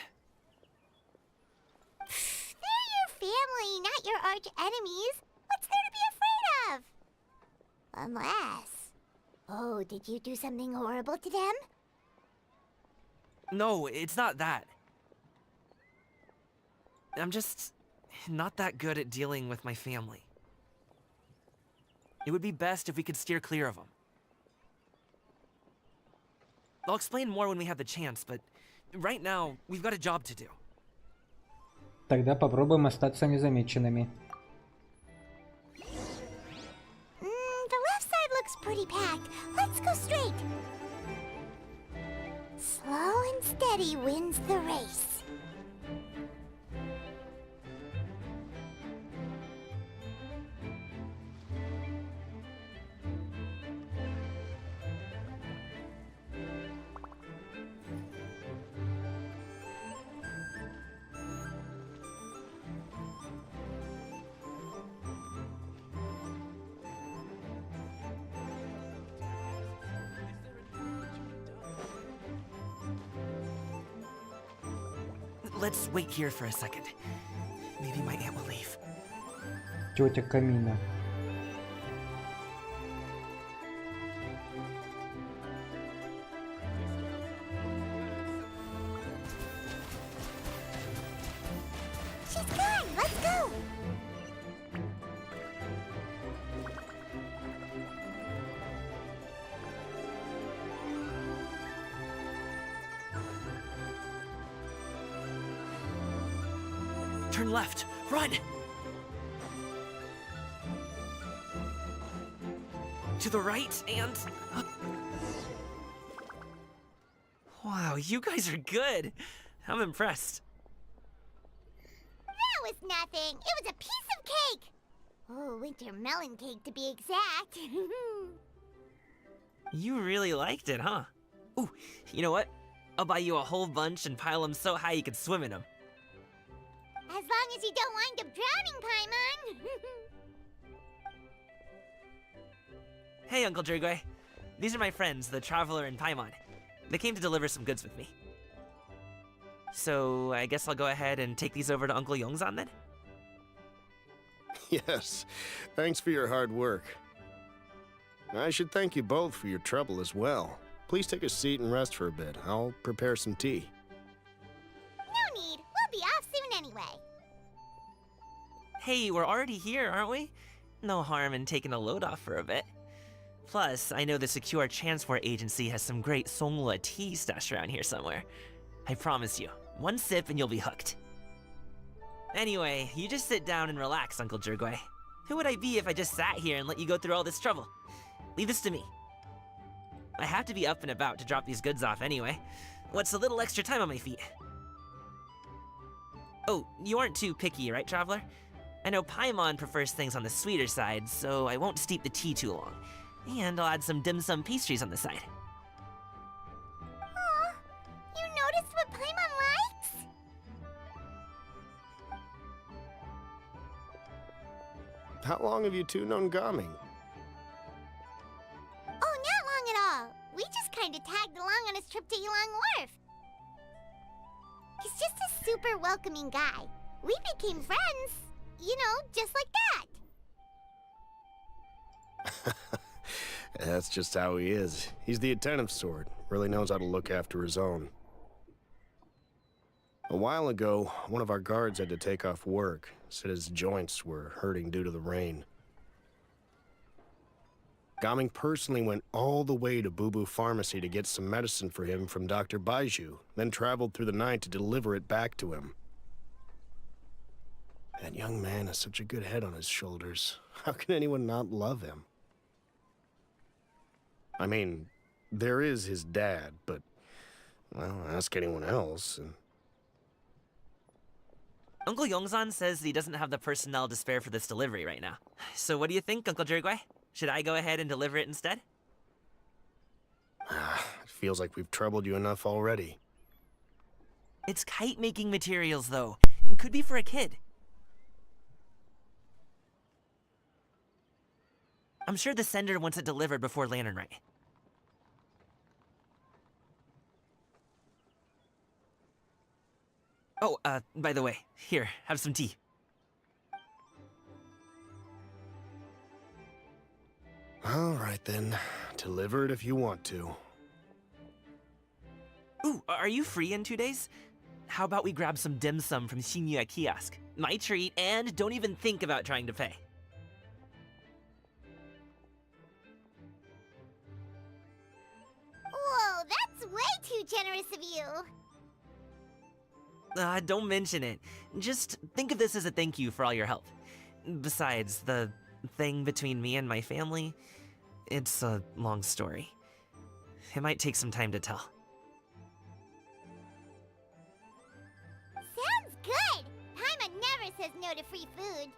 They're your family, not your arch enemies. What's there to be afraid of? Unless... Oh, did you do something horrible to them? No, it's not that. I'm just not that good at dealing with my family. It would be best if we could steer clear of them. I'll explain more when we have the chance, but right now, we've got a job to do. Тогда попробуем остаться незамеченными. The left side looks pretty packed. Let's go straight. Slow and steady wins the race. Let's wait here for a second. Maybe my aunt will leave. Тетя Камина. She's gone. Let's go. Turn left. Run! To the right and... Wow, you guys are good. I'm impressed. That was nothing. It was a piece of cake. Oh, winter melon cake to be exact. You really liked it, huh? Ooh, you know what? I'll buy you a whole bunch and pile them so high you could swim in them. As long as you don't wind up drowning, Paimon. Hey, Uncle Jirgwe. These are my friends, the Traveler and Paimon. They came to deliver some goods with me. So, I guess I'll go ahead and take these over to Uncle Yongzan then? Yes, thanks for your hard work. I should thank you both for your trouble as well. Please take a seat and rest for a bit. I'll prepare some tea. No need. We'll be off soon anyway. Hey, we're already here, aren't we? No harm in taking a load off for a bit. Plus, I know the Secure Transport Agency has some great Songhua tea stashed around here somewhere. I promise you, one sip and you'll be hooked. Anyway, you just sit down and relax, Uncle Jirgwe. Who would I be if I just sat here and let you go through all this trouble? Leave this to me. I have to be up and about to drop these goods off anyway. What's a little extra time on my feet? Oh, you aren't too picky, right, Traveler? I know Paimon prefers things on the sweeter side, so I won't steep the tea too long. And I'll add some dim sum pastries on the side. Aw, you noticed what Paimon likes? How long have you two known Gaming? Oh, not long at all. We just kind of tagged along on his trip to Yulong Wharf. He's just a super welcoming guy. We became friends, you know, just like that. That's just how he is. He's the attentive sort. Really knows how to look after his own. A while ago, one of our guards had to take off work. Said his joints were hurting due to the rain. Gaming personally went all the way to Boo Boo Pharmacy to get some medicine for him from Dr. Baiju, then traveled through the night to deliver it back to him. That young man has such a good head on his shoulders. How can anyone not love him? I mean, there is his dad, but, well, ask anyone else, and... Uncle Yongzan says he doesn't have the personnel to spare for this delivery right now. So what do you think, Uncle Jirgwe? Should I go ahead and deliver it instead? It feels like we've troubled you enough already. It's kite-making materials, though. Could be for a kid. I'm sure the sender wants it delivered before Lantern Rite. Oh, by the way, here, have some tea. All right, then. Deliver it if you want to. Ooh, are you free in 2 days? how about we grab some dim sum from Shinya Kiosk? My treat, and don't even think about trying to pay. Whoa, that's way too generous of you. Don't mention it. Just think of this as a thank you for all your help. Besides, the thing between me and my family, it's a long story. It might take some time to tell. Sounds good! Paimon never says no to free food.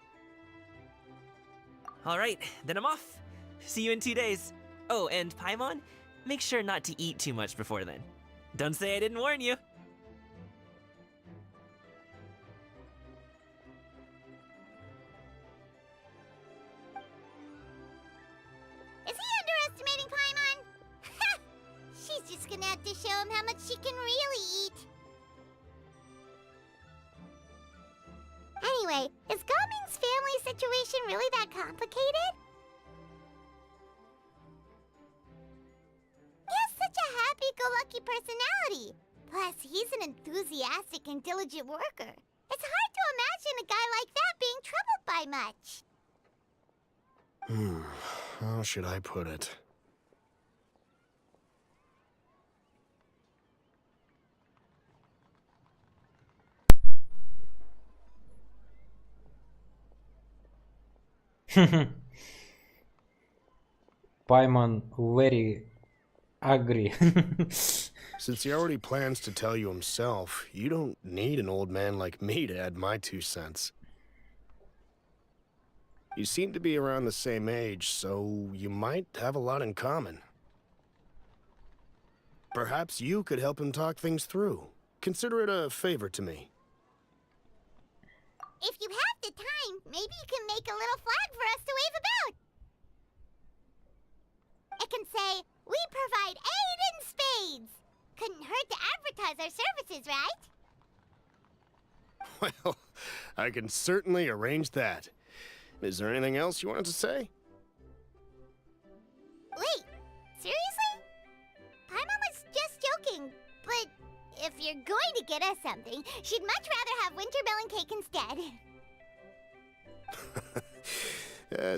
Alright, then I'm off. See you in 2 days. Oh, and Paimon, make sure not to eat too much before then. Don't say I didn't warn you. Is he underestimating Paimon? Ha! She's just gonna have to show him how much she can really eat. Anyway, is Gaming's family situation really that complicated? He has such a happy-go-lucky personality. Plus, he's an enthusiastic and diligent worker. It's hard to imagine a guy like that being troubled by much. How should I put it? Paimon very angry. Since he already plans to tell you himself, you don't need an old man like me to add my 2 cents. You seem to be around the same age, so you might have a lot in common. Perhaps you could help him talk things through. Consider it a favor to me. If you have the time, maybe you can make a little flag for us to wave about. It can say, "We provide aid in spades." Couldn't hurt to advertise our services, right? Well, I can certainly arrange that. Is there anything else you wanted to say? Wait, seriously? Paimon was just joking, but if you're going to get us something, she'd much rather have wintermelon cake instead.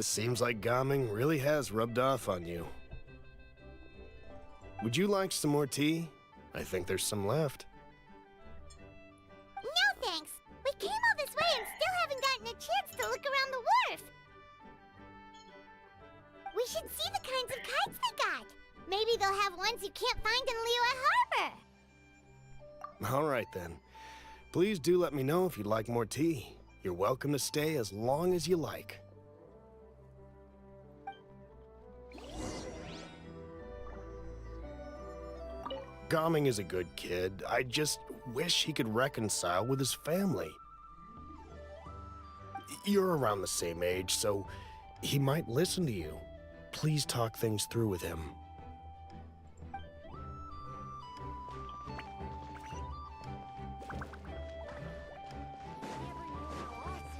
Seems like Gaming really has rubbed off on you. Would you like some more tea? I think there's some left. No thanks. We came all this way and still haven't gotten a chance to look around the wharf. We should see the kinds of kites they got. Maybe they'll have ones you can't find in Liyue Harbor. All right then. Please do let me know if you'd like more tea. You're welcome to stay as long as you like. Gaming is a good kid. I just wish he could reconcile with his family. You're around the same age, so he might listen to you. Please talk things through with him.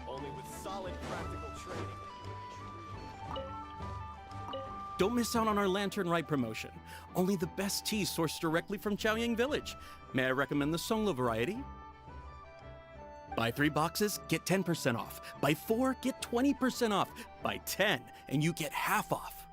Only with solid practical training. Don't miss out on our Lantern Rite promotion. Only the best tea sourced directly from Chaoyang Village. May I recommend the Songlo variety? Buy 3 boxes, get 10% off. Buy 4, get 20% off. Buy 10, and you get half off.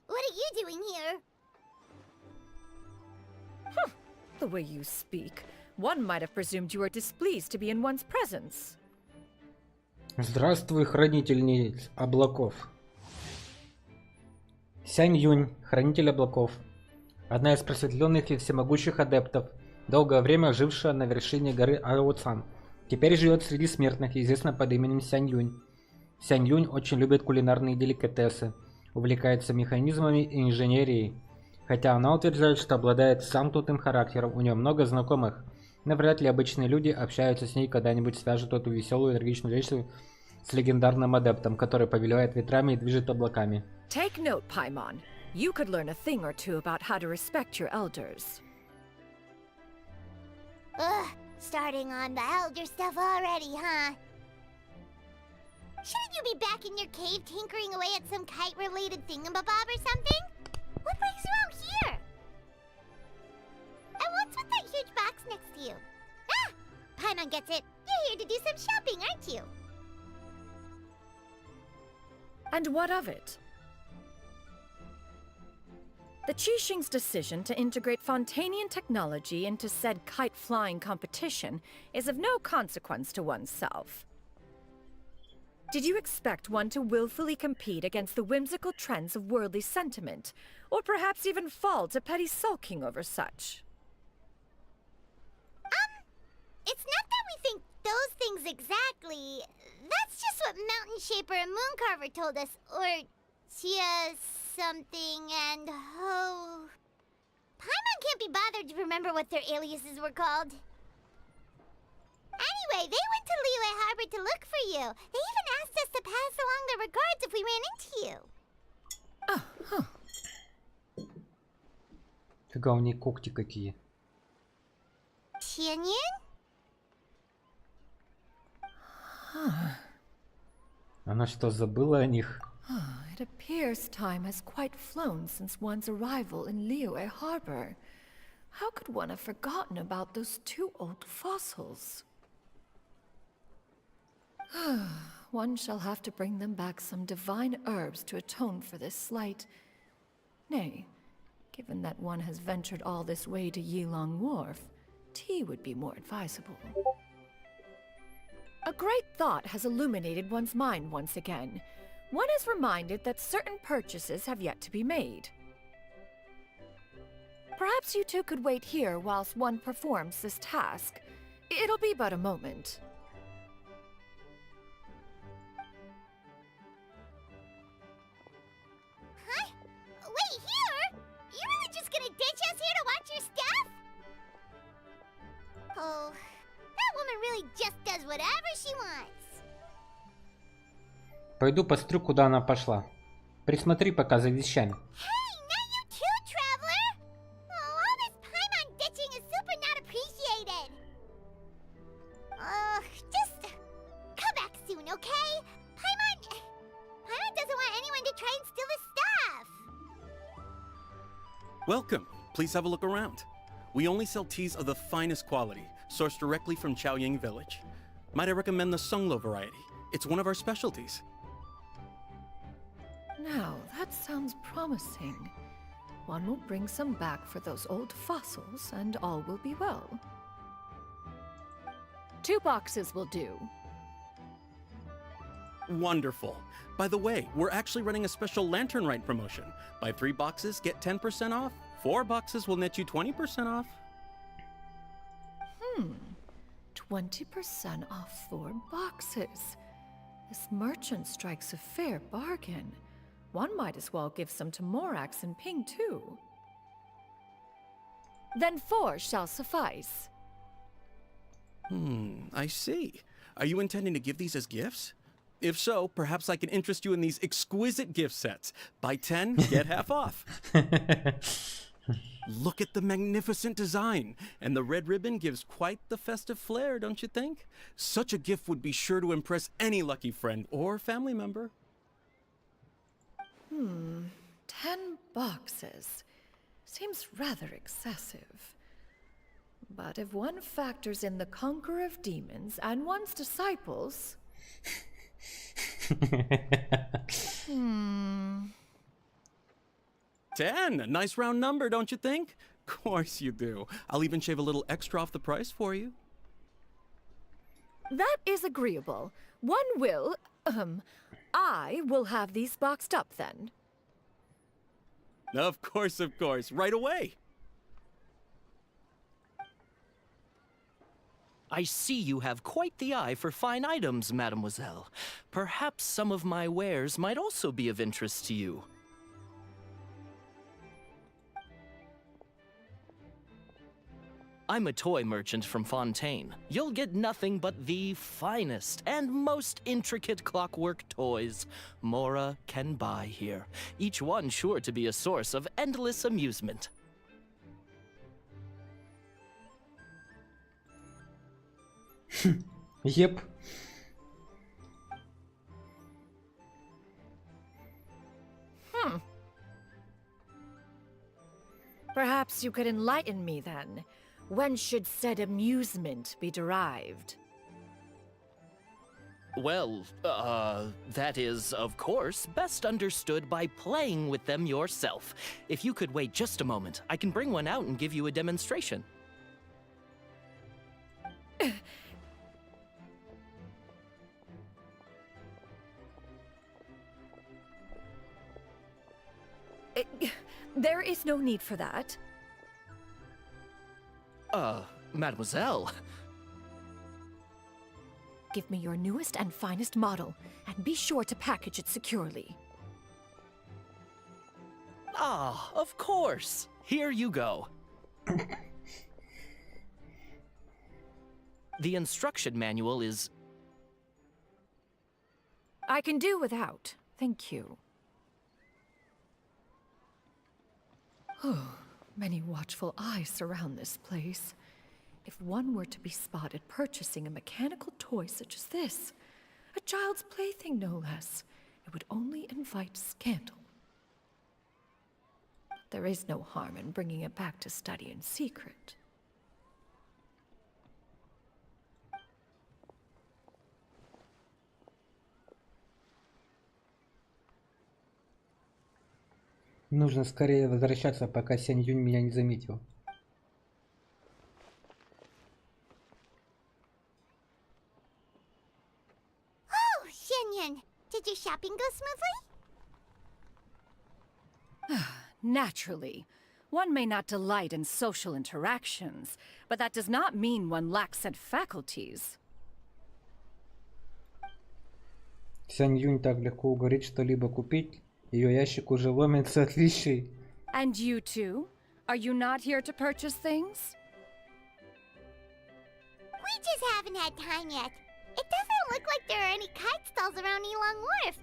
What are you doing here? The way you speak, one might have presumed you were displeased to be in one's presence. Здравствуй, хранительниц облаков. Сянь Юнь, хранитель облаков. Одна из просветленных и всемогущих адептов, долгое время жившая на вершине горы Аоцан. Теперь живет среди смертных и известна под именем Сянь Юнь. Сянь Юнь очень любит кулинарные деликатесы. увлекается механизмами и инженерией. Хотя она утверждает, что обладает замкнутым характером, у нее много знакомых, но вряд ли обычные люди общаются с ней, когда-нибудь свяжут эту веселую энергичную женщину с легендарным адептом, который повелевает ветрами и движет облаками. Take note, Paimon. You could learn a thing or two about how to respect your elders. Ugh, starting on the elder stuff already, huh? Shouldn't you be back in your cave tinkering away at some kite-related thingamabob or something? What brings you out here? And what's with that huge box next to you? Ah! Paimon gets it. You're here to do some shopping, aren't you? And what of it? The Qixing's decision to integrate Fontanian technology into said kite-flying competition is of no consequence to oneself. Did you expect one to willfully compete against the whimsical trends of worldly sentiment, or perhaps even fall to petty sulking over such? It's not that we think those things exactly. That's just what Mountain Shaper and Mooncarver told us, or Chia something and Ho. Paimon can't be bothered to remember what their aliases were called. Anyway, they went to Liyue Harbor to look for you. They even asked us to pass along their regards if we ran into you. Фига, у нее когти какие. Tianyin? Она что, забыла о них? It appears time has quite flown since one's arrival in Liyue Harbor. How could one have forgotten about those two old fossils? One shall have to bring them back some divine herbs to atone for this slight. Nay, given that one has ventured all this way to Yilong Wharf, tea would be more advisable. A great thought has illuminated one's mind once again. One is reminded that certain purchases have yet to be made. Perhaps you two could wait here whilst one performs this task. It'll be but a moment. Huh? Wait here? You really just gonna ditch us here to watch your stuff? Oh, that woman really just does whatever she wants. Пойду посмотрю, куда она пошла. Присмотри пока за вещами. Hey, not you too, traveler! Oh, all this Paimon ditching is super not appreciated. Just come back soon, okay? Paimon doesn't want anyone to try and steal his stuff. Welcome. Please have a look around. We only sell teas of the finest quality, sourced directly from Chaoying Village. Might I recommend the Sunglo variety? It's one of our specialties. Now, that sounds promising. One will bring some back for those old fossils, and all will be well. 2 boxes will do. Wonderful. By the way, we're actually running a special Lantern Rite promotion. Buy 3 boxes, get 10% off. 4 boxes will net you 20% off. 20% off 4 boxes. This merchant strikes a fair bargain. One might as well give some to Morax and Ping, too. Then 4 shall suffice. I see. Are you intending to give these as gifts? If so, perhaps I can interest you in these exquisite gift sets. Buy 10, get half off. Look at the magnificent design. And the red ribbon gives quite the festive flair, don't you think? Such a gift would be sure to impress any lucky friend or family member. 10 boxes. Seems rather excessive. But if one factors in the Conqueror of Demons and one's disciples... 10! A nice round number, don't you think? Course you do. I'll even shave a little extra off the price for you. That is agreeable. One will... I will have these boxed up then. Of course, right away. I see you have quite the eye for fine items, mademoiselle. Perhaps some of my wares might also be of interest to you. I'm a toy merchant from Fontaine. You'll get nothing but the finest and most intricate clockwork toys Mora can buy here, each one sure to be a source of endless amusement. Yep. Perhaps you could enlighten me then. When should said amusement be derived? Well, that is, of course, best understood by playing with them yourself. If you could wait just a moment, I can bring one out and give you a demonstration. There is no need for that. Mademoiselle. Give me your newest and finest model, and be sure to package it securely. Ah, of course. Here you go. The instruction manual is... I can do without, thank you. Many watchful eyes surround this place. If one were to be spotted purchasing a mechanical toy such as this, a child's plaything no less, it would only invite scandal. There is no harm in bringing it back to study in secret. Нужно скорее возвращаться, пока Сянь Юнь меня не заметил. Oh, Xianyun, did your shopping go smoothly? Naturally. One may not delight in social interactions, but that does not mean one lacks said faculties. Сянь Юнь так легко уговорить что-либо купить. Ее ящик уже ломится от вещей. And you too? Are you not here to purchase things? We just haven't had time yet. It doesn't look like there are any kite stalls around Elong Wharf.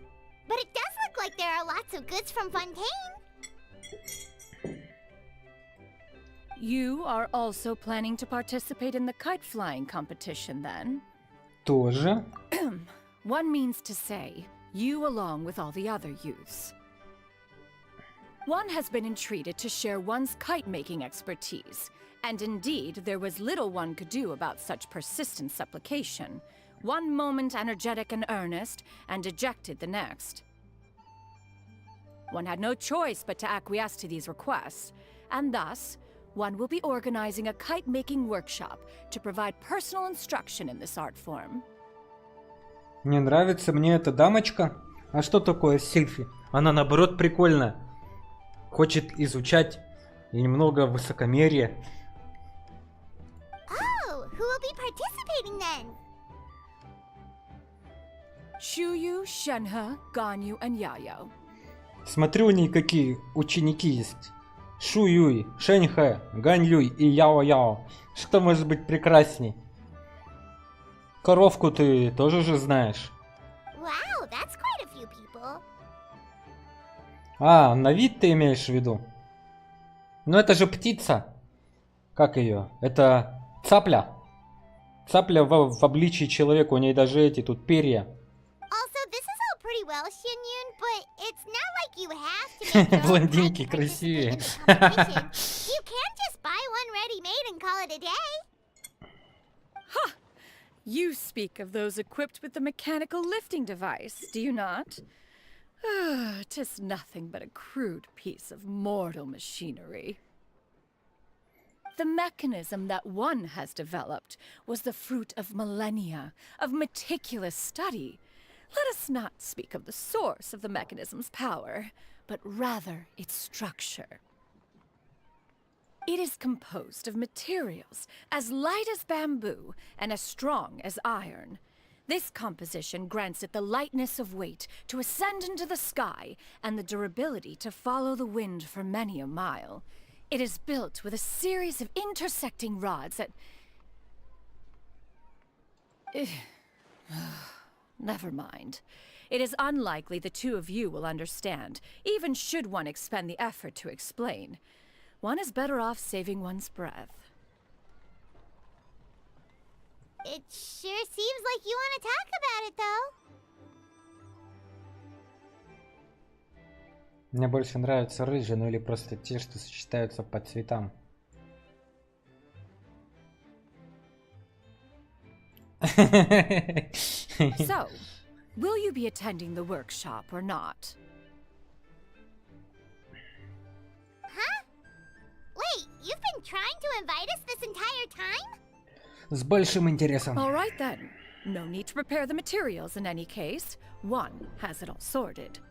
But it does look like there are lots of goods from Fontaine. You are also planning to participate in the kite flying competition then? Тоже. One means to say, you along with all the other youths. One has been entreated to share one's kite-making expertise, and indeed there was little one could do about such persistent supplication. One moment energetic and earnest, and dejected the next. One had no choice but to acquiesce to these requests, and thus, one will be organizing a kite-making workshop to provide personal instruction in this art form. Не нравится мне эта дамочка. А что такое селфи? Она наоборот прикольная. Хочет изучать и немного высокомерия. Oh, who will be participating then? Shuyu, Shenhe, Ganyu, and Yayo. Смотрю, у ней какие ученики есть. Шу Юй, Шэньхэ, Гань Люй и Яо Яо. Что может быть прекрасней? Коровку ты тоже же знаешь. Wow, that's quite a few people. А, на вид ты имеешь в виду? Ну это же птица. Как ее? Это цапля. Цапля в обличии человека, у ней даже эти тут перья. Also, this is all pretty well, Xianyun, but it's not like you have to make your own Блондинки красивее. competition. You can't just buy one ready-made and call it a day. Ha! You speak of those equipped with the mechanical lifting device, do you not? 'Tis nothing but a crude piece of mortal machinery. The mechanism that one has developed was the fruit of millennia, of meticulous study. Let us not speak of the source of the mechanism's power, but rather its structure. It is composed of materials as light as bamboo and as strong as iron. This composition grants it the lightness of weight to ascend into the sky and the durability to follow the wind for many a mile. It is built with a series of intersecting rods that... Never mind. It is unlikely the two of you will understand, even should one expend the effort to explain. One is better off saving one's breath. It sure seems like you want to talk about it, though. Мне больше нравятся рыжие, ну или просто те, что сочетаются по цветам. So, will you be attending the workshop or not? Huh? Wait, you've been trying to invite us this entire time? С большим интересом. All right then. No need to prepare the materials in any case. One has it all sorted.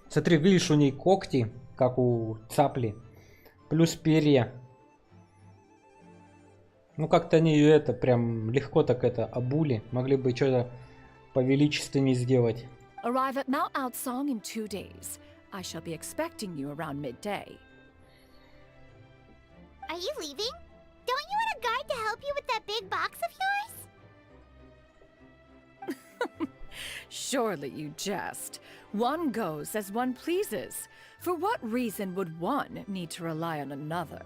Смотри, видишь, у ней когти, как у цапли, плюс перья. Ну, как-то они ее это прям легко так это обули. Могли бы что-то повеличественнее сделать. Arrive at Mount Outsong in 2 days. I shall be expecting you around midday. Are you leaving? Don't you want a guard to help you with that big box of yours? Surely you jest. One goes as one pleases. For what reason would one need to rely on another?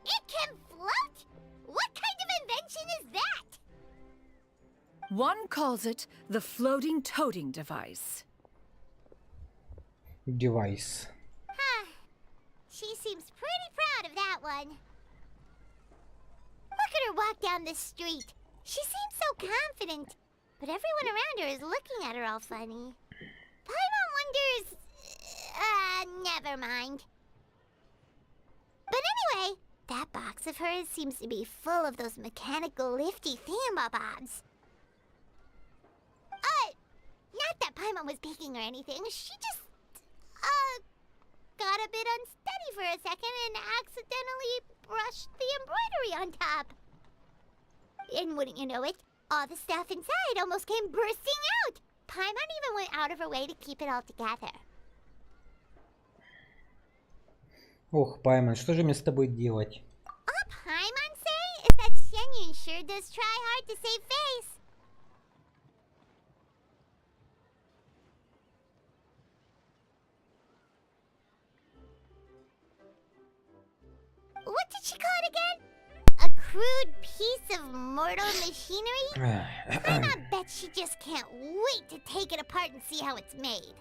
It can float? What kind of invention is that? One calls it the floating toting device. Девайс. Huh. She seems pretty proud of that one. Look at her walk down the street. She seems so confident, but everyone around her is looking at her all funny. Paimon wonders... never mind. But anyway, that box of hers seems to be full of those mechanical lifty thingamabobs. Not that Paimon was peeking or anything. She just, got a bit unsteady for a second and accidentally brushed the embroidery on top. And wouldn't you know it, all the stuff inside almost came bursting out. Paimon even went out of her way to keep it all together. Ох, Паймон, что же мне с тобой делать? All Paimon say is that Shenyun sure does try hard to save face. What did she call it again? A crude piece of mortal machinery? Paimon bet she just can't wait to take it apart and see how it's made.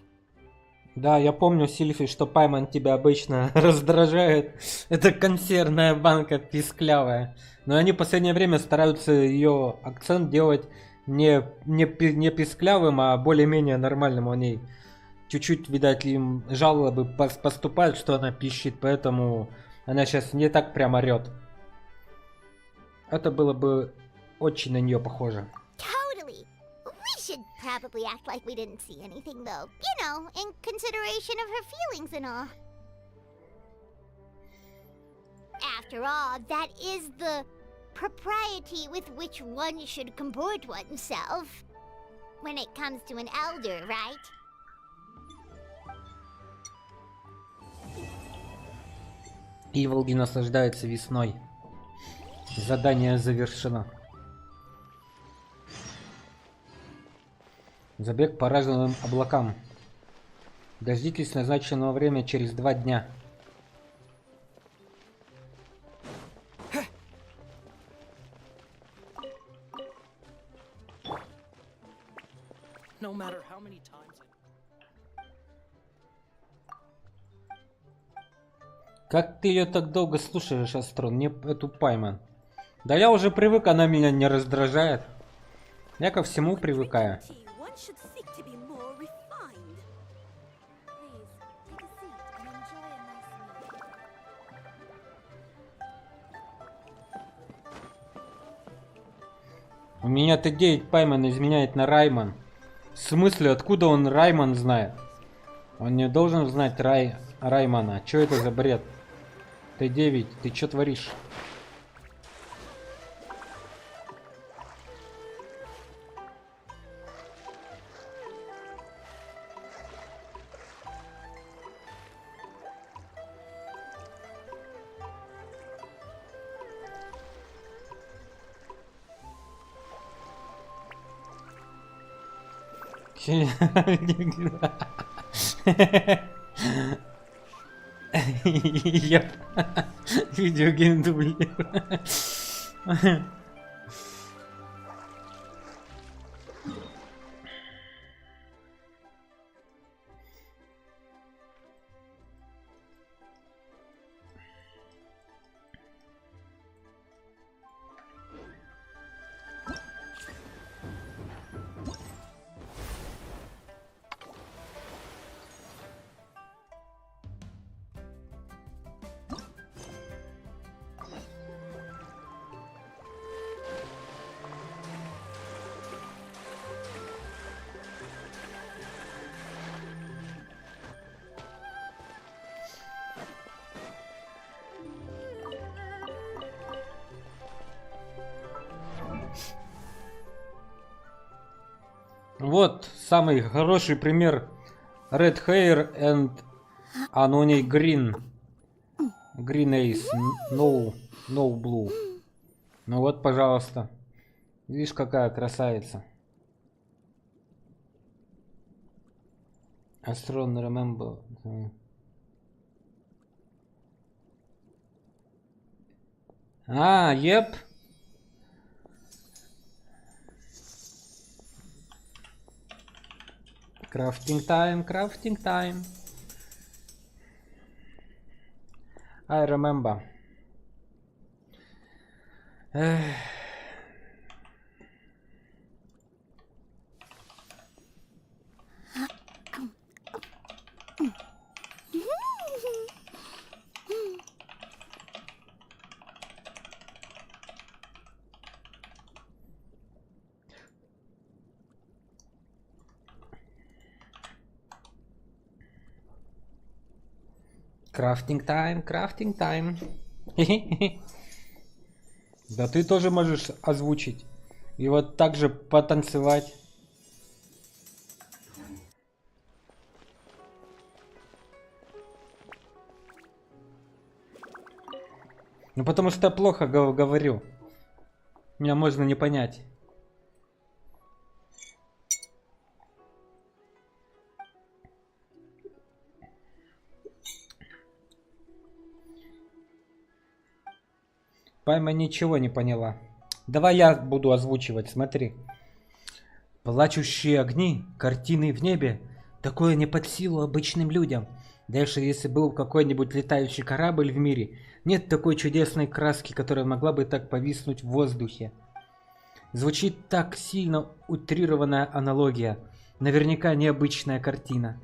Да, я помню, Сильфи, что Паймон тебя обычно раздражает. Это консервная банка писклявая. Но они в последнее время стараются ее акцент делать не писклявым, а более-менее нормальным. Они чуть-чуть, видать, им жалобы поступают, что она пищит, поэтому она сейчас не так прям орет. Это было бы очень на нее похоже. Totally. We should probably act like we didn't see anything, though. You know, in consideration of her feelings and all. After all, that is the propriety with which one should comport oneself. When it comes to an elder, right? Иволги наслаждаются весной. Задание завершено. Забег по радужным облакам. Дождитесь назначенного времени через 2 дня. No matter how many times Как ты ее так долго слушаешь, Астрон? Не эту Паймон. Да я уже привык, она меня не раздражает. Я ко всему привыкаю. One should seek to be more refined. Please, take a seat and enjoy a nice meal. У меня Т9 Паймон изменяет на Раймон. В смысле, откуда он Раймон знает? Он не должен знать Раймона. Чё это за бред? Т9, ты чё творишь? Я видеогейм дублирую. Вот самый хороший пример. Red Hair and Anony Green. Green Ace. No Blue. Ну вот, пожалуйста. Видишь, какая красавица. Astron Remember. Еп. Crafting time. I remember. Крафтинг тайм. Да ты тоже можешь озвучить. И вот так же потанцевать. Ну потому что я плохо говорю. Меня можно не понять. Пайма ничего не поняла. Давай я буду озвучивать, смотри. Плачущие огни, картины в небе. Такое не под силу обычным людям. Даже если был какой-нибудь летающий корабль в мире, нет такой чудесной краски, которая могла бы так повиснуть в воздухе. Звучит так сильно утрированная аналогия. Наверняка необычная картина.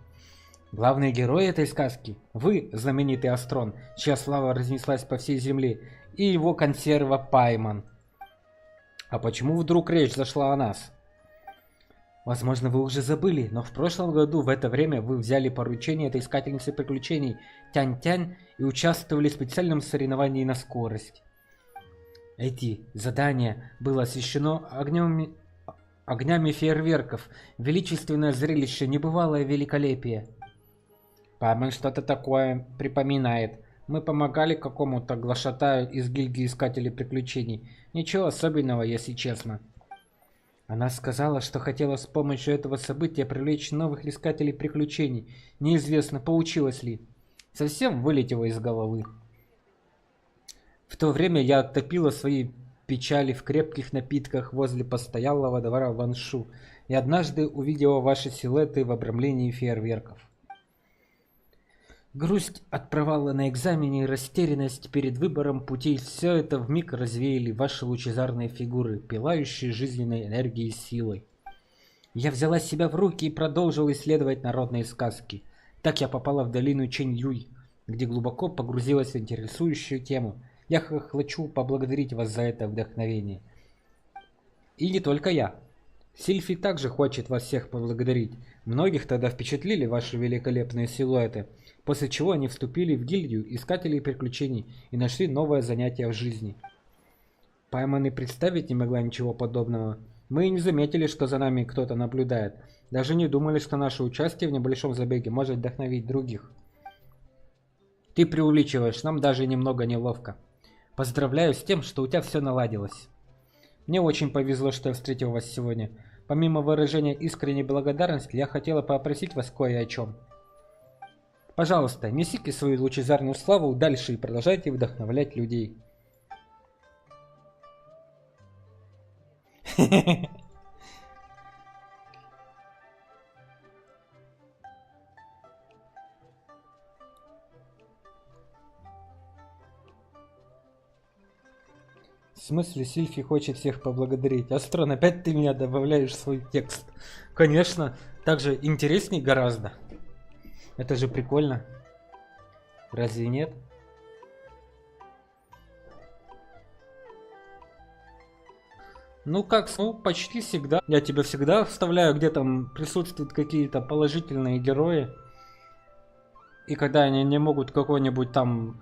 Главный герой этой сказки – вы, знаменитый Астрон, чья слава разнеслась по всей земле, и его консерва Пайман. А почему вдруг речь зашла о нас? Возможно, вы уже забыли, но в прошлом году в это время вы взяли поручение этой искательницы приключений Тянь-Тянь и участвовали в специальном соревновании на скорость. Эти задания было освещено огнями фейерверков, величественное зрелище, небывалое великолепие. Пайман что-то такое припоминает. Мы помогали какому-то глашатаю из гильдии искателей приключений. Ничего особенного, если честно. Она сказала, что хотела с помощью этого события привлечь новых искателей приключений. Неизвестно, получилось ли. Совсем вылетело из головы. В то время я топила свои печали в крепких напитках возле постоялого двора Ваншу и однажды увидела ваши силуэты в обрамлении фейерверков. Грусть от провала на экзамене и растерянность перед выбором путей – все это вмиг развеяли ваши лучезарные фигуры, пылающие жизненной энергией и силой. Я взяла себя в руки и продолжила исследовать народные сказки. Так я попала в долину Чэнь-Юй, где глубоко погрузилась в интересующую тему. Я хочу поблагодарить вас за это вдохновение. И не только я. Сильфи также хочет вас всех поблагодарить. Многих тогда впечатлили ваши великолепные силуэты, после чего они вступили в гильдию искателей приключений и нашли новое занятие в жизни. Пайман и представить не могла ничего подобного. Мы и не заметили, что за нами кто-то наблюдает. Даже не думали, что наше участие в небольшом забеге может вдохновить других. Ты преувеличиваешь, нам даже немного неловко. Поздравляю с тем, что у тебя все наладилось. Мне очень повезло, что я встретил вас сегодня. Помимо выражения искренней благодарности, я хотела попросить вас кое о чем. Пожалуйста, несите свою лучезарную славу дальше и продолжайте вдохновлять людей. В смысле, Сильфи хочет всех поблагодарить? Астрон, опять ты меня добавляешь в свой текст. Конечно, так же интересней гораздо. Это же прикольно. Разве нет? Ну как, ну почти всегда. Я тебя всегда вставляю, где там присутствуют какие-то положительные герои. И когда они не могут какое-нибудь там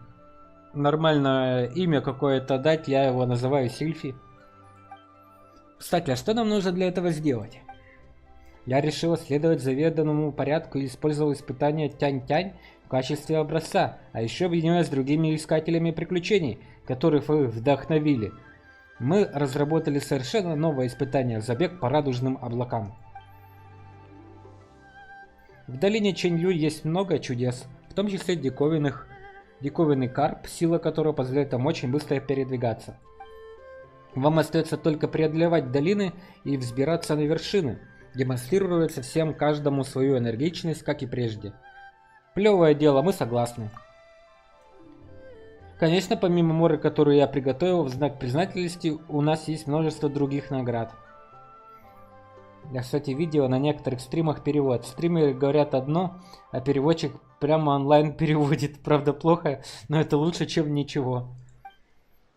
нормальное имя какое-то дать, я его называю Сильфи. Кстати, а что нам нужно для этого сделать? Я решил следовать заведенному порядку и использовал испытание Тянь-Тянь в качестве образца, а еще объединяясь с другими искателями приключений, которых вы вдохновили. Мы разработали совершенно новое испытание – забег по радужным облакам. В долине Чэнь-Лю есть много чудес, в том числе диковинный карп, сила которого позволяет вам очень быстро передвигаться. Вам остается только преодолевать долины и взбираться на вершины, демонстрируя всем каждому свою энергичность, как и прежде. Плевое дело, мы согласны. Конечно, помимо моры, которую я приготовил в знак признательности, у нас есть множество других наград. Я, кстати, видел на некоторых стримах перевод. Стримеры говорят одно, а переводчик прямо онлайн переводит. Правда, плохо, но это лучше, чем ничего.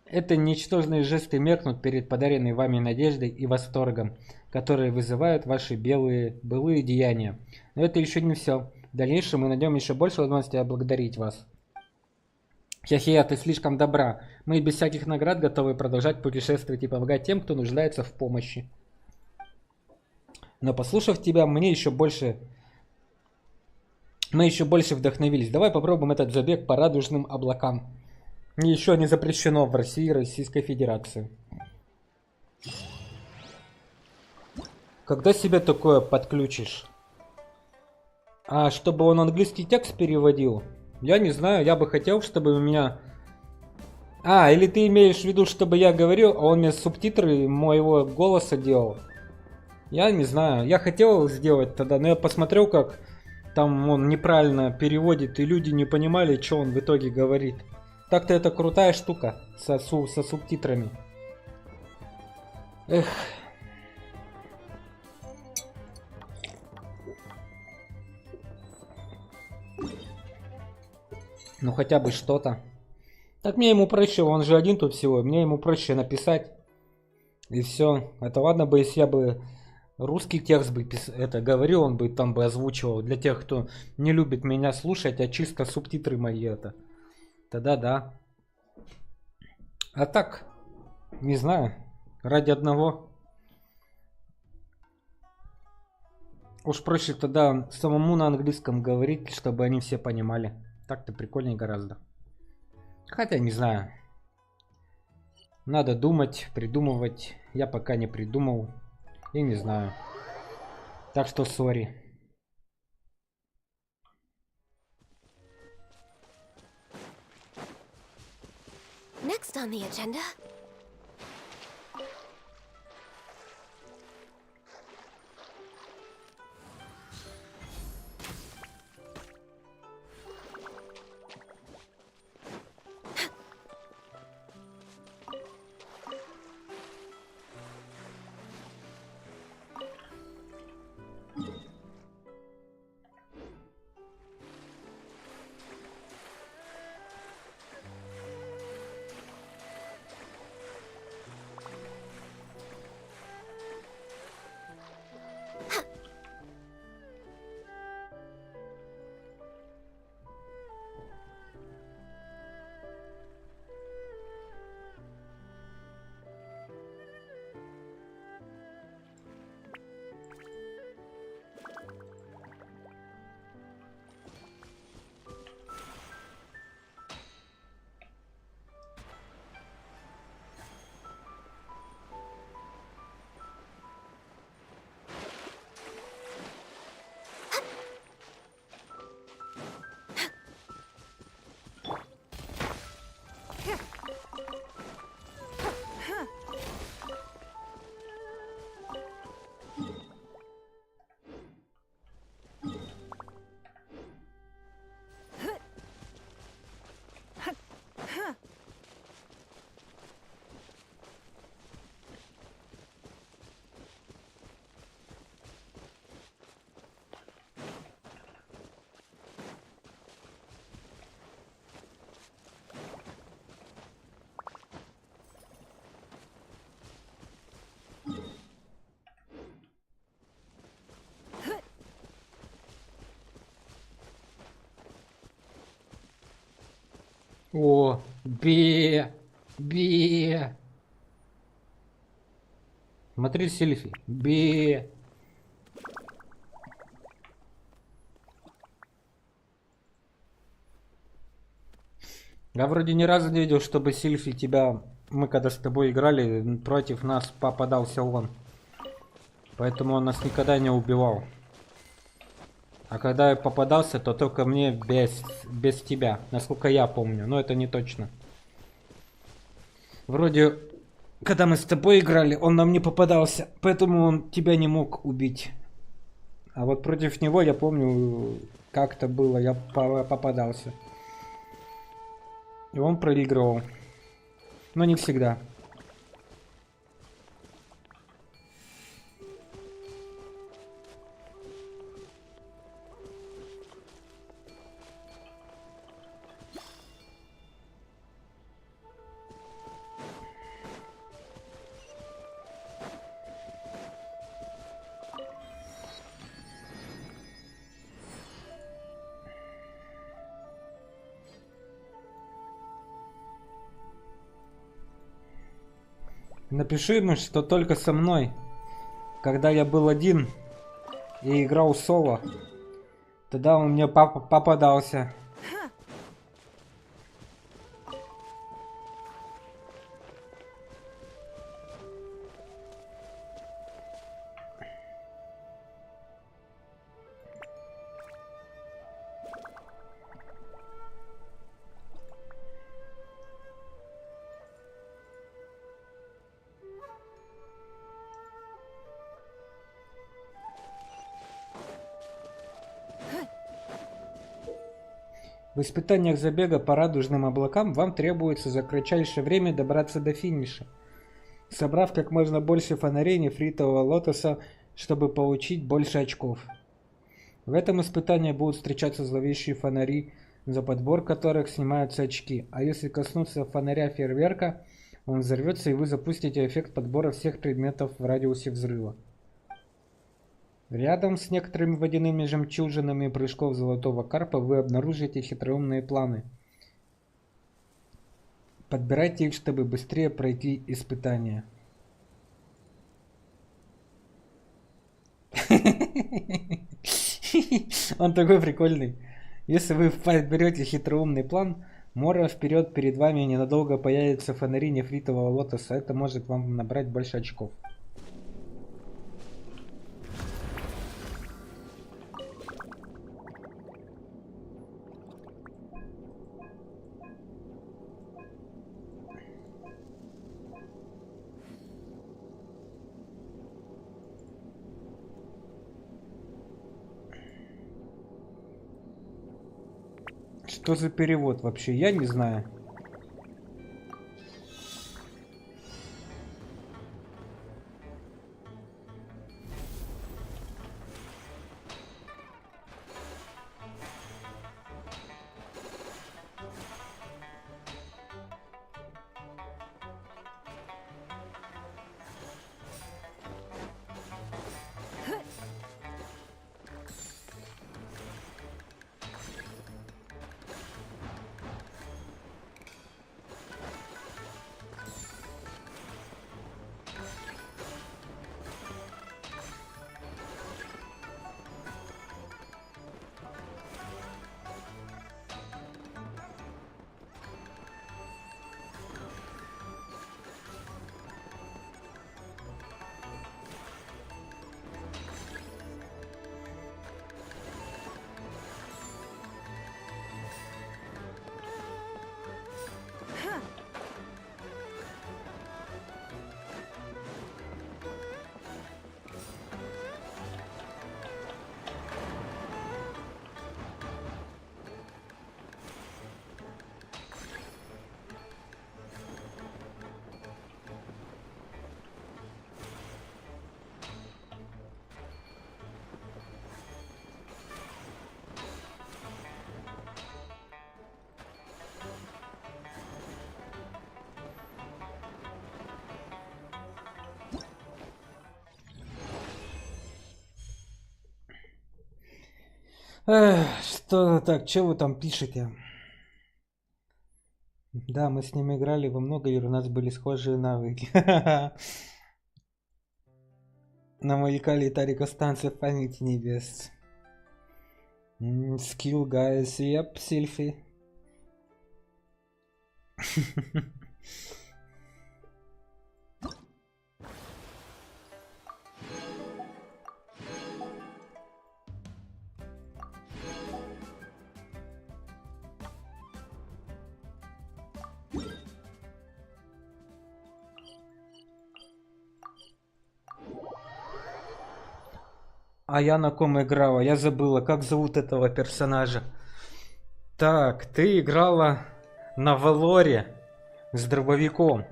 Это ничтожные жесты меркнут перед подаренной вами надеждой и восторгом, которые вызывают ваши былые деяния. Но это еще не все. В дальнейшем мы найдем еще больше возможностей отблагодарить вас. Хе-хе, ты слишком добра. Мы без всяких наград готовы продолжать путешествовать и помогать тем, кто нуждается в помощи. Но послушав тебя, мы еще больше вдохновились. Давай попробуем этот забег по радужным облакам. Еще не запрещено в России и Российской Федерации. Когда себе такое подключишь? А чтобы он английский текст переводил? Я не знаю, я бы хотел, чтобы у меня... А, или ты имеешь в виду, чтобы я говорил, а он мне субтитры моего голоса делал? Я не знаю, я хотел сделать тогда, но я посмотрел, как там он неправильно переводит, и люди не понимали, что он в итоге говорит. Так-то это крутая штука со субтитрами. Эх. Ну хотя бы что-то. Так мне ему проще, он же один тут всего. Мне ему проще написать. И все. Это ладно бы, если я бы русский текст бы говорил, он бы там бы озвучивал. Для тех, кто не любит меня слушать, а чисто субтитры мои это. Тогда да. А так, не знаю. Ради одного. Уж проще тогда самому на английском говорить, чтобы они все понимали. Так-то прикольнее гораздо. Хотя не знаю. Надо думать, придумывать. Я пока не придумал. И не знаю. Так что сори. Next on the agenda. О, бе, бе. Смотри, Сильфи. Бе. Я вроде ни разу не видел, чтобы Сильфи тебя... Мы когда с тобой играли, против нас попадался он. Поэтому он нас никогда не убивал. А когда я попадался, то только мне без тебя. Насколько я помню. Но это не точно. Вроде, когда мы с тобой играли, он нам не попадался. Поэтому он тебя не мог убить. А вот против него, я помню, как-то было, я попадался. И он проигрывал. Но не всегда. Напиши ему, что только со мной. Когда я был один и играл соло, тогда он мне попадался. В испытаниях забега по радужным облакам вам требуется за кратчайшее время добраться до финиша, собрав как можно больше фонарей нефритового лотоса, чтобы получить больше очков. В этом испытании будут встречаться зловещие фонари, за подбор которых снимаются очки, а если коснуться фонаря фейерверка, он взорвется и вы запустите эффект подбора всех предметов в радиусе взрыва. Рядом с некоторыми водяными жемчужинами прыжков золотого карпа вы обнаружите хитроумные планы. Подбирайте их, чтобы быстрее пройти испытание. Он такой прикольный. Если вы подберете хитроумный план, Мора вперед перед вами ненадолго появится фонари нефритового лотоса. Это может вам набрать больше очков. Что за перевод вообще? Я не знаю. Эх, что так, что вы там пишете? Да, мы с ним играли во много игр, у нас были схожие навыки. На маяка Тарика станция памяти небес. Skill, guys. Yep, Сильфи. А я на ком играла? Я забыла, как зовут этого персонажа. Так, ты играла на Валоре с дробовиком.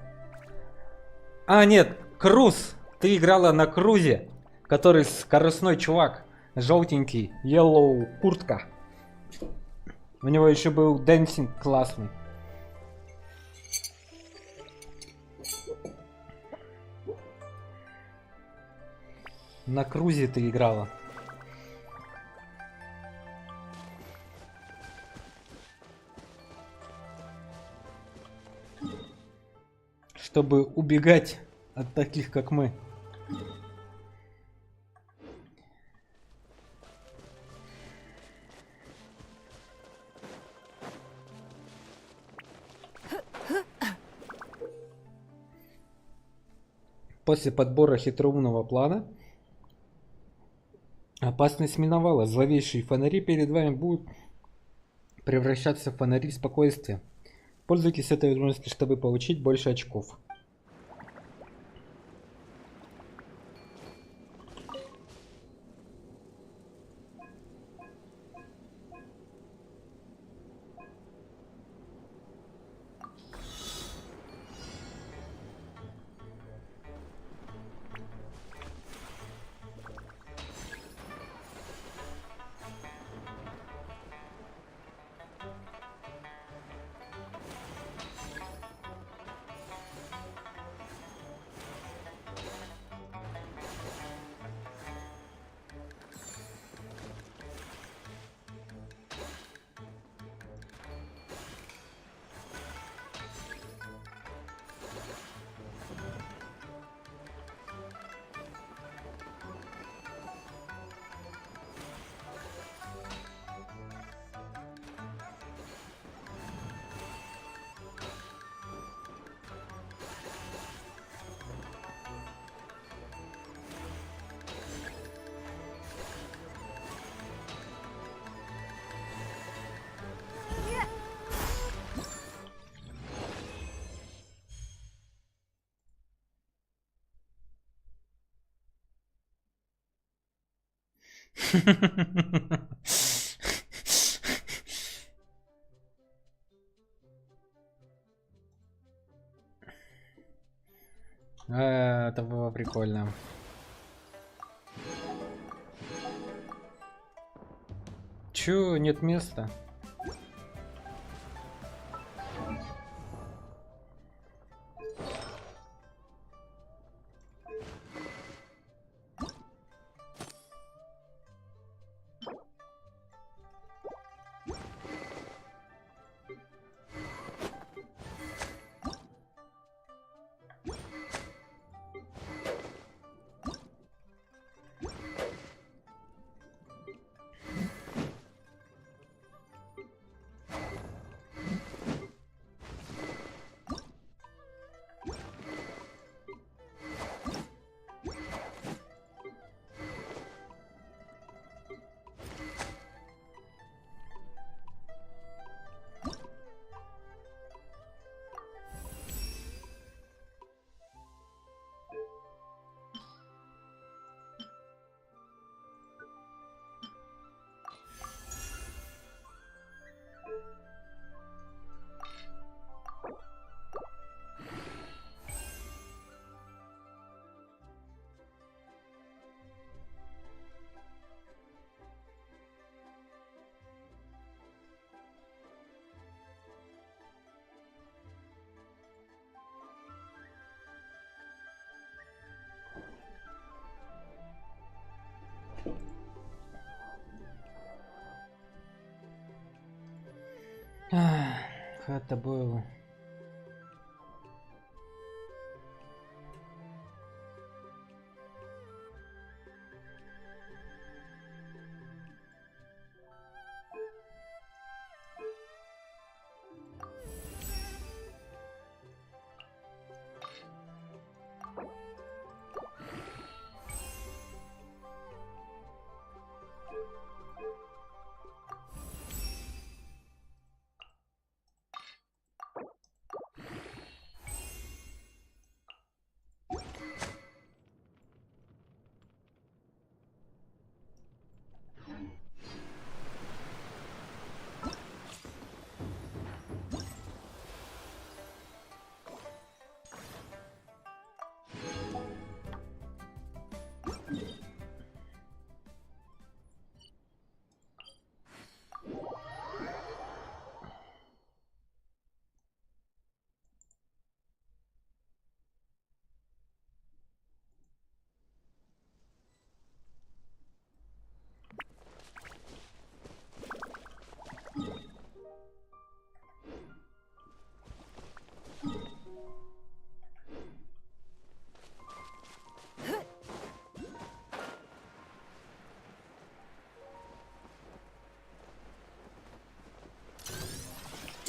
А, нет, Круз. Ты играла на Крузе, который скоростной чувак. Желтенький, yellow, куртка. У него еще был дэнсинг классный. На Крузе ты играла. Чтобы убегать от таких, как мы. После подбора хитроумного плана опасность миновала. Зловещие фонари перед вами будут превращаться в фонари спокойствия. Пользуйтесь этой возможностью, чтобы получить больше очков. Это было прикольно. Чё, нет места? Это было.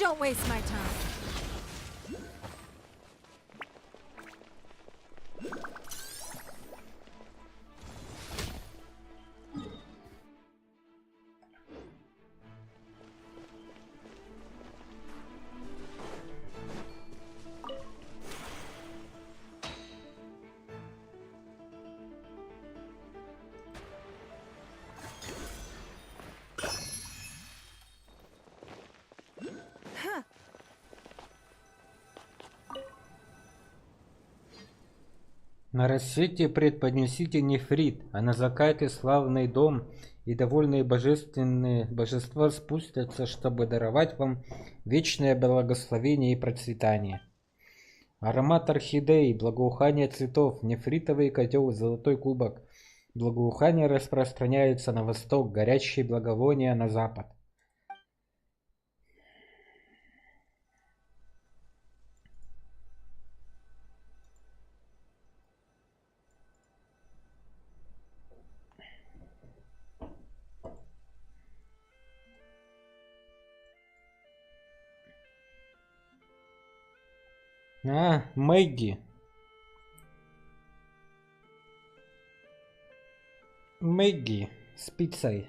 Don't waste my time. На рассвете предподнесите нефрит, а на закате славный дом и довольные божественные божества спустятся, чтобы даровать вам вечное благословение и процветание. Аромат орхидей, благоухание цветов, нефритовый котел, золотой кубок. Благоухание распространяется на восток, горячие благовония на запад. А, Мэгги. Мэгги с пиццей.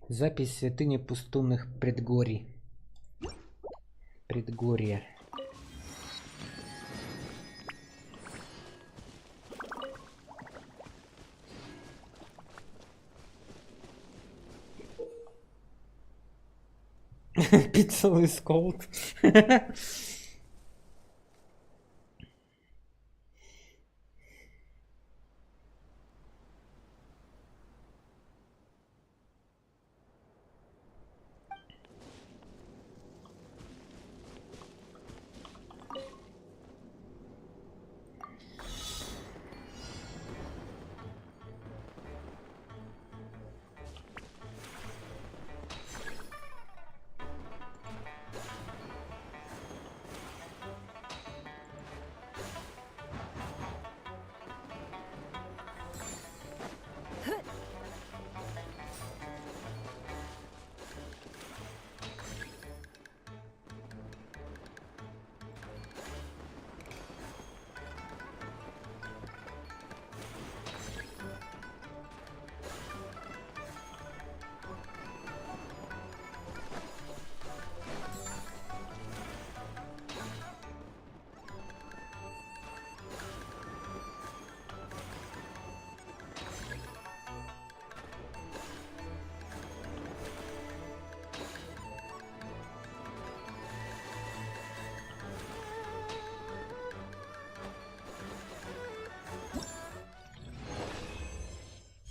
Запись святыни пустынных предгорий. Предгорье. Pixel is cold.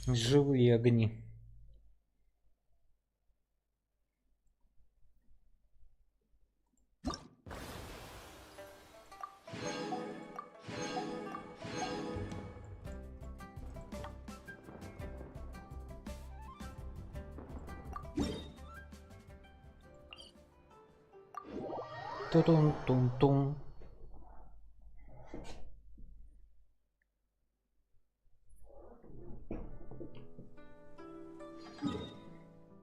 Живые огни. Тун-тун-тун-тун.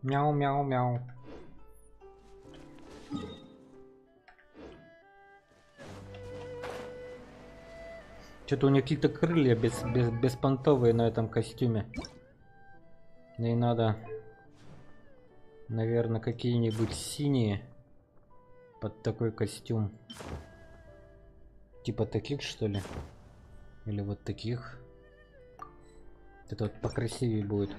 Мяу-мяу-мяу. Что-то у них какие-то крылья беспонтовые на этом костюме. И надо, наверное, какие-нибудь синие под такой костюм. Типа таких, что ли? Или вот таких. Это вот покрасивее будет.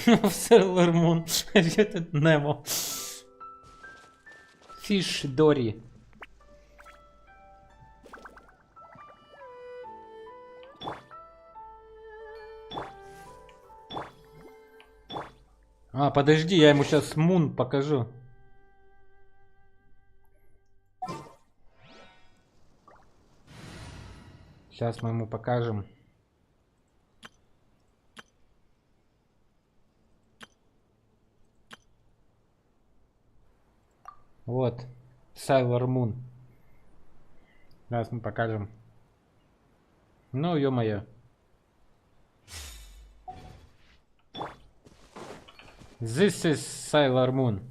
Sailor Moon. Где тут Немо? Фиш Дори. А, подожди, я ему сейчас Мун покажу. Сейчас мы ему покажем. Вот, Sailor Moon. Сейчас мы покажем. Ну, ё-моё. This is Sailor Moon.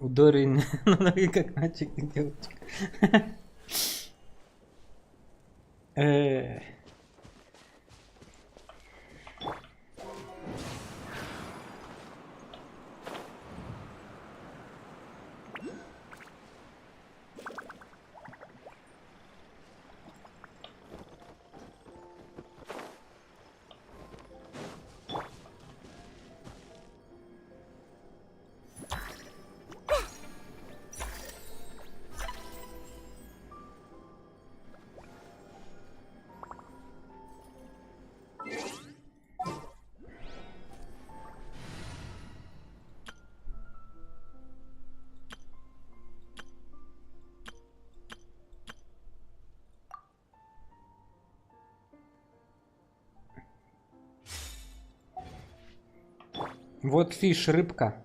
У Дори ноги как мальчик и девочка. Вот фиш, рыбка.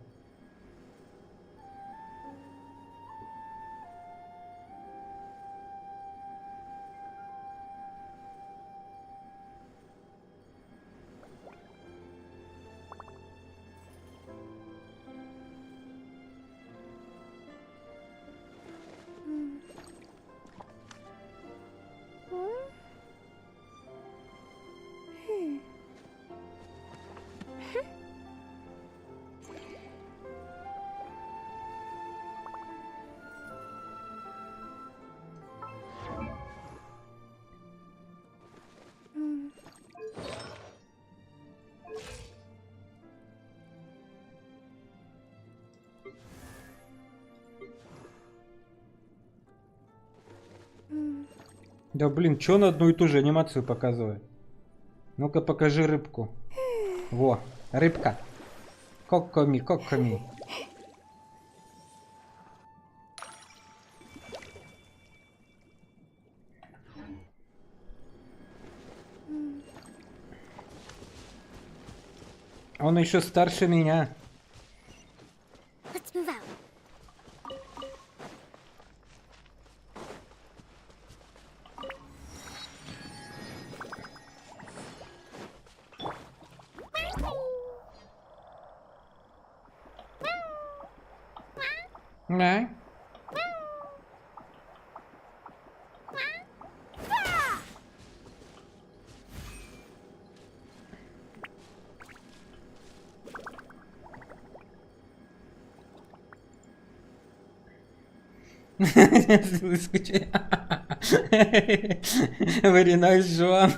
Да блин, чё он одну и ту же анимацию показывает? Ну-ка покажи рыбку. Во, рыбка. Кокоми, кокоми. Он еще старше меня. Let's move out. Да. Выскочи. Very nice, Joan.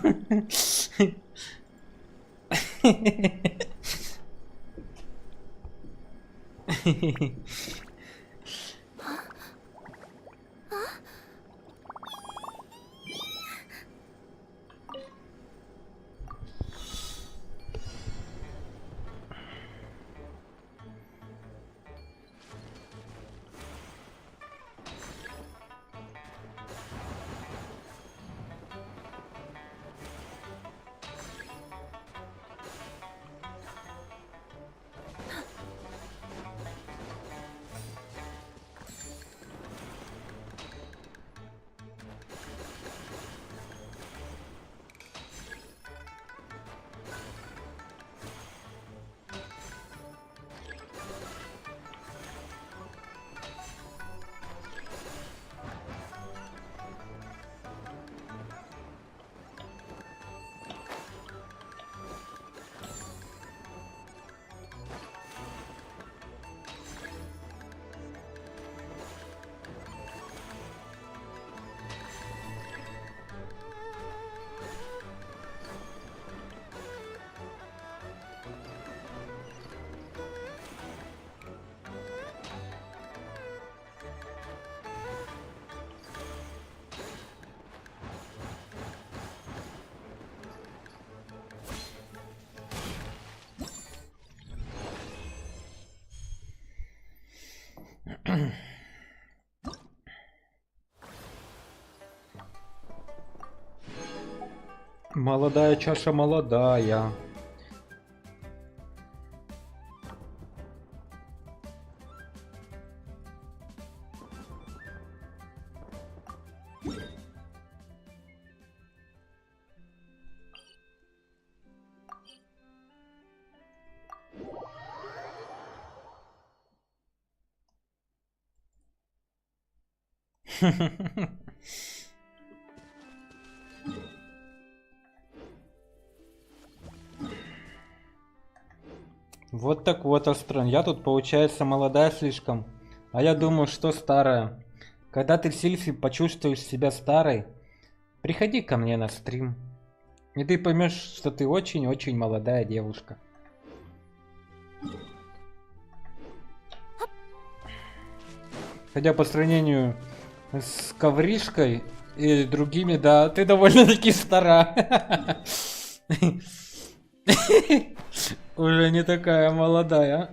Молодая чаша, молодая. Вот так вот, Астрон. Я тут, получается, молодая слишком. А я думаю, что старая. Когда ты в Сильфе почувствуешь себя старой, приходи ко мне на стрим. И ты поймешь, что ты очень-очень молодая девушка. Хотя по сравнению с Ковришкой и другими, да, ты довольно-таки стара. Уже не такая молодая.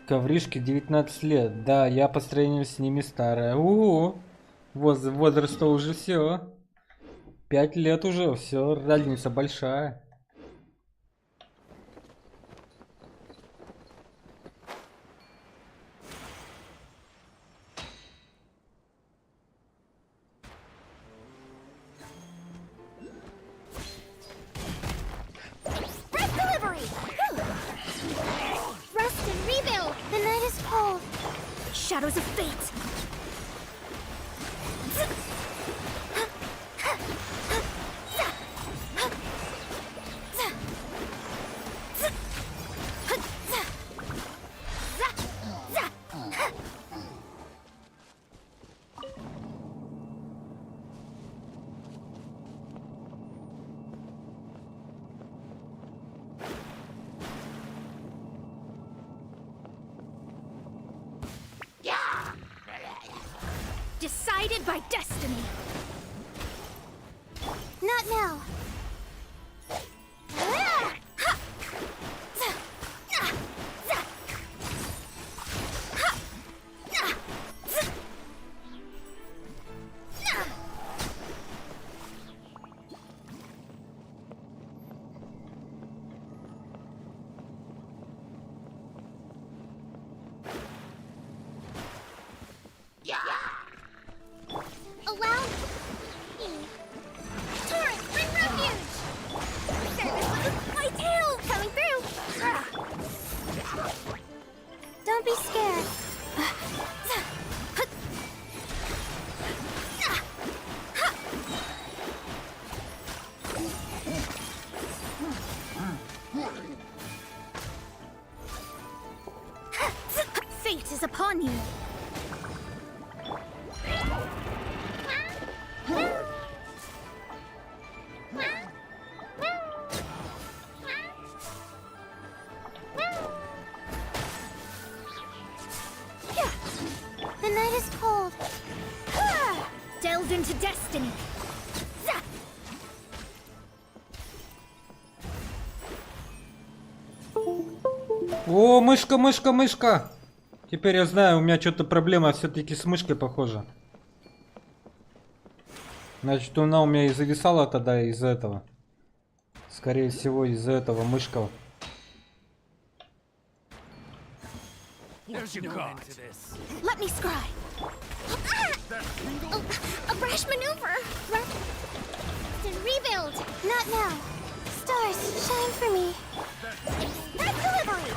Ковришке 19 лет. Да, я по сравнению с ними старая. Ого! Возраста уже все. 5 лет уже, все, разница большая. Bread delivery! Rest and rebuild! The night is cold. Shadows of fate! Decided by destiny. Not now. Allow me. Torrent, bring refuge! Service with my tail coming through! Don't be scared. Fate is upon you. The night is cold. Delved into destiny. О, мышка, мышка, мышка! Теперь я знаю, у меня что-то проблема все-таки с мышкой, похоже. Значит, она у меня и зависала тогда из-за этого. Скорее всего, из-за этого мышка. Let me scry. A brash maneuver. Then rebuild. Not now. Stars, shine for me. Bread delivery.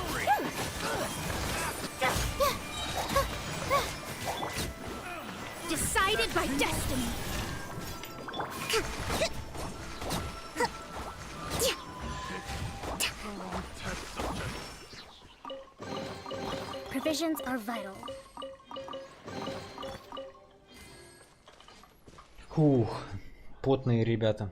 Decided by destiny. Provisions are vital. Фух, потные ребята.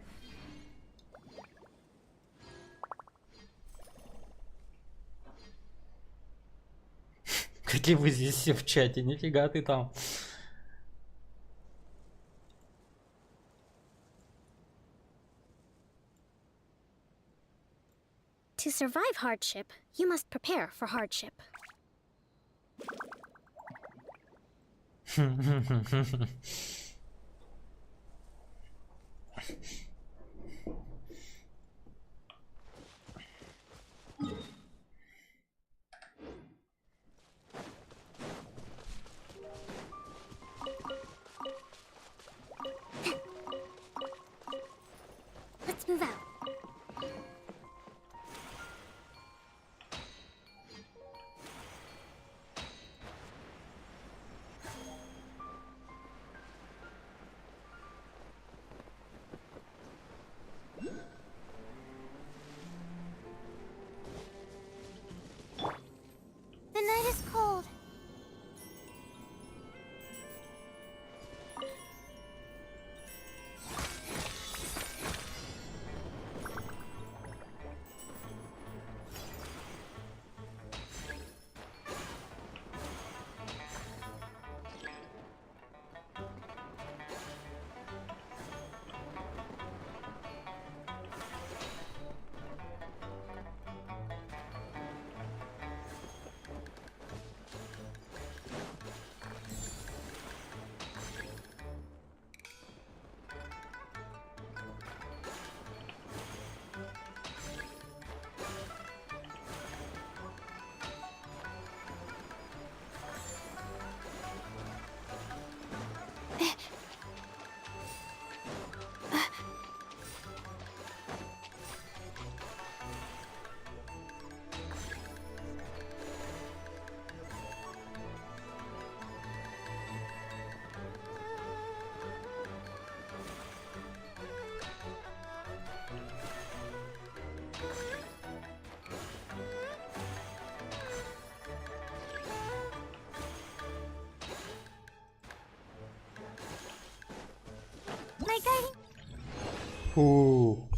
Какие вы здесь все в чате, нифига ты там. To survive hardship, you must prepare for hardship. Let's move out. The night is cold. My guiding. Фу.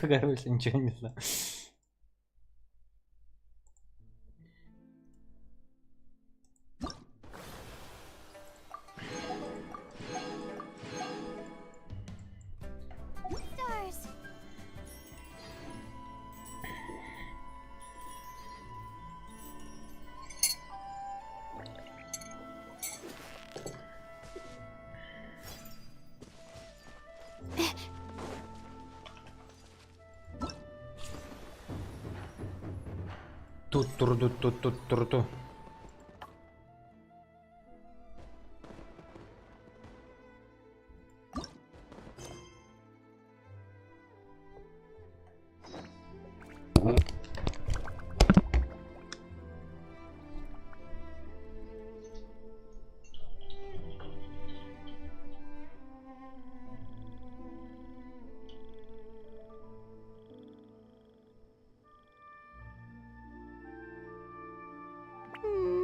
Короче, ничего не знаю. Stars. Тут-турду-тут-тут-турду.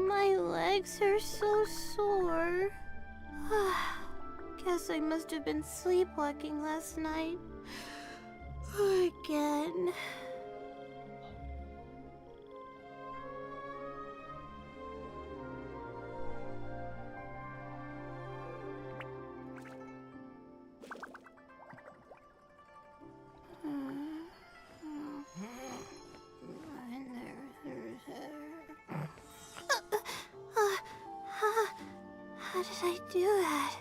My legs are so sore. Guess I must have been sleepwalking last night. Again. How did I do that?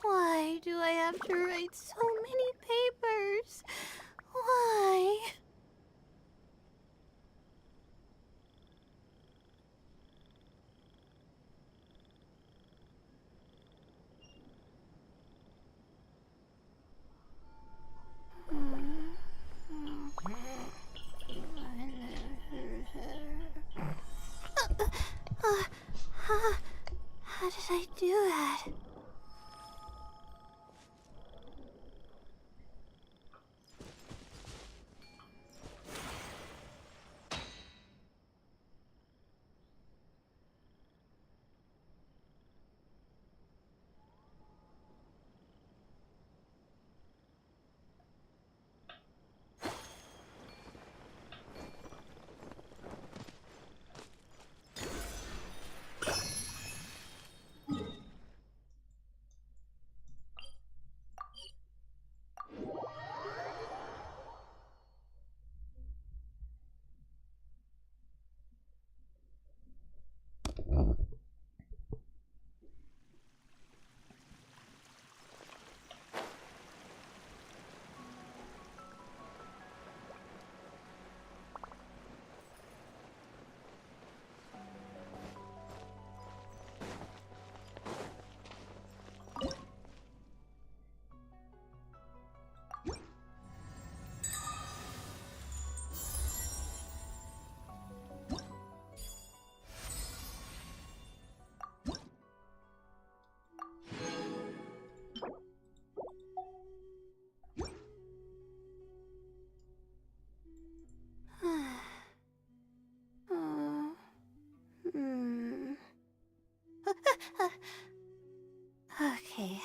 Why do I have to write so many papers? Why? did I do that? Okay.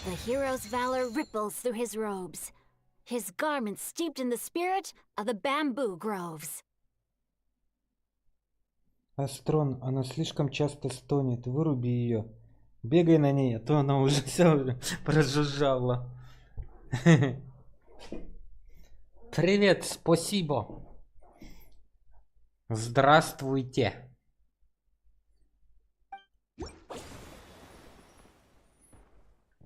The hero's valor ripples through his robes, his garments steeped in the spirit of the bamboo groves. Астрон, она слишком часто стонет. Выруби ее. Бегай на ней, а то она уже все прожужжала. Привет, спасибо. Здравствуйте.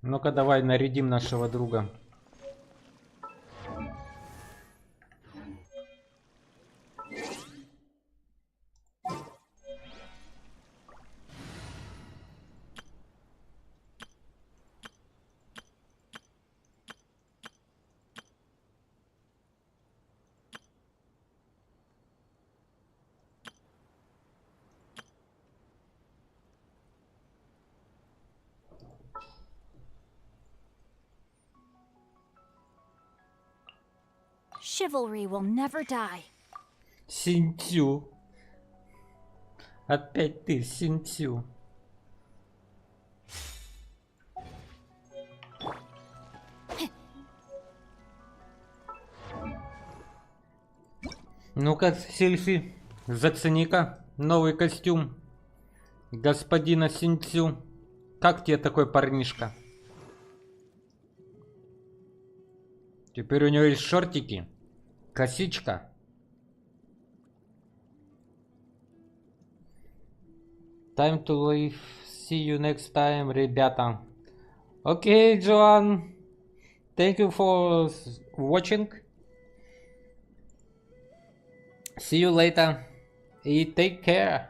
Ну-ка давай нарядим нашего друга. Chivalry will never die. Синтю. Опять ты, Синтю. Ну-ка, селфи, зацени-ка новый костюм господина Синтю. Как тебе такой парнишка? Теперь у него есть шортики, косичка. Time to leave. See you next time, ребята. Okay, Joan. Thank you for watching. See you later. And take care.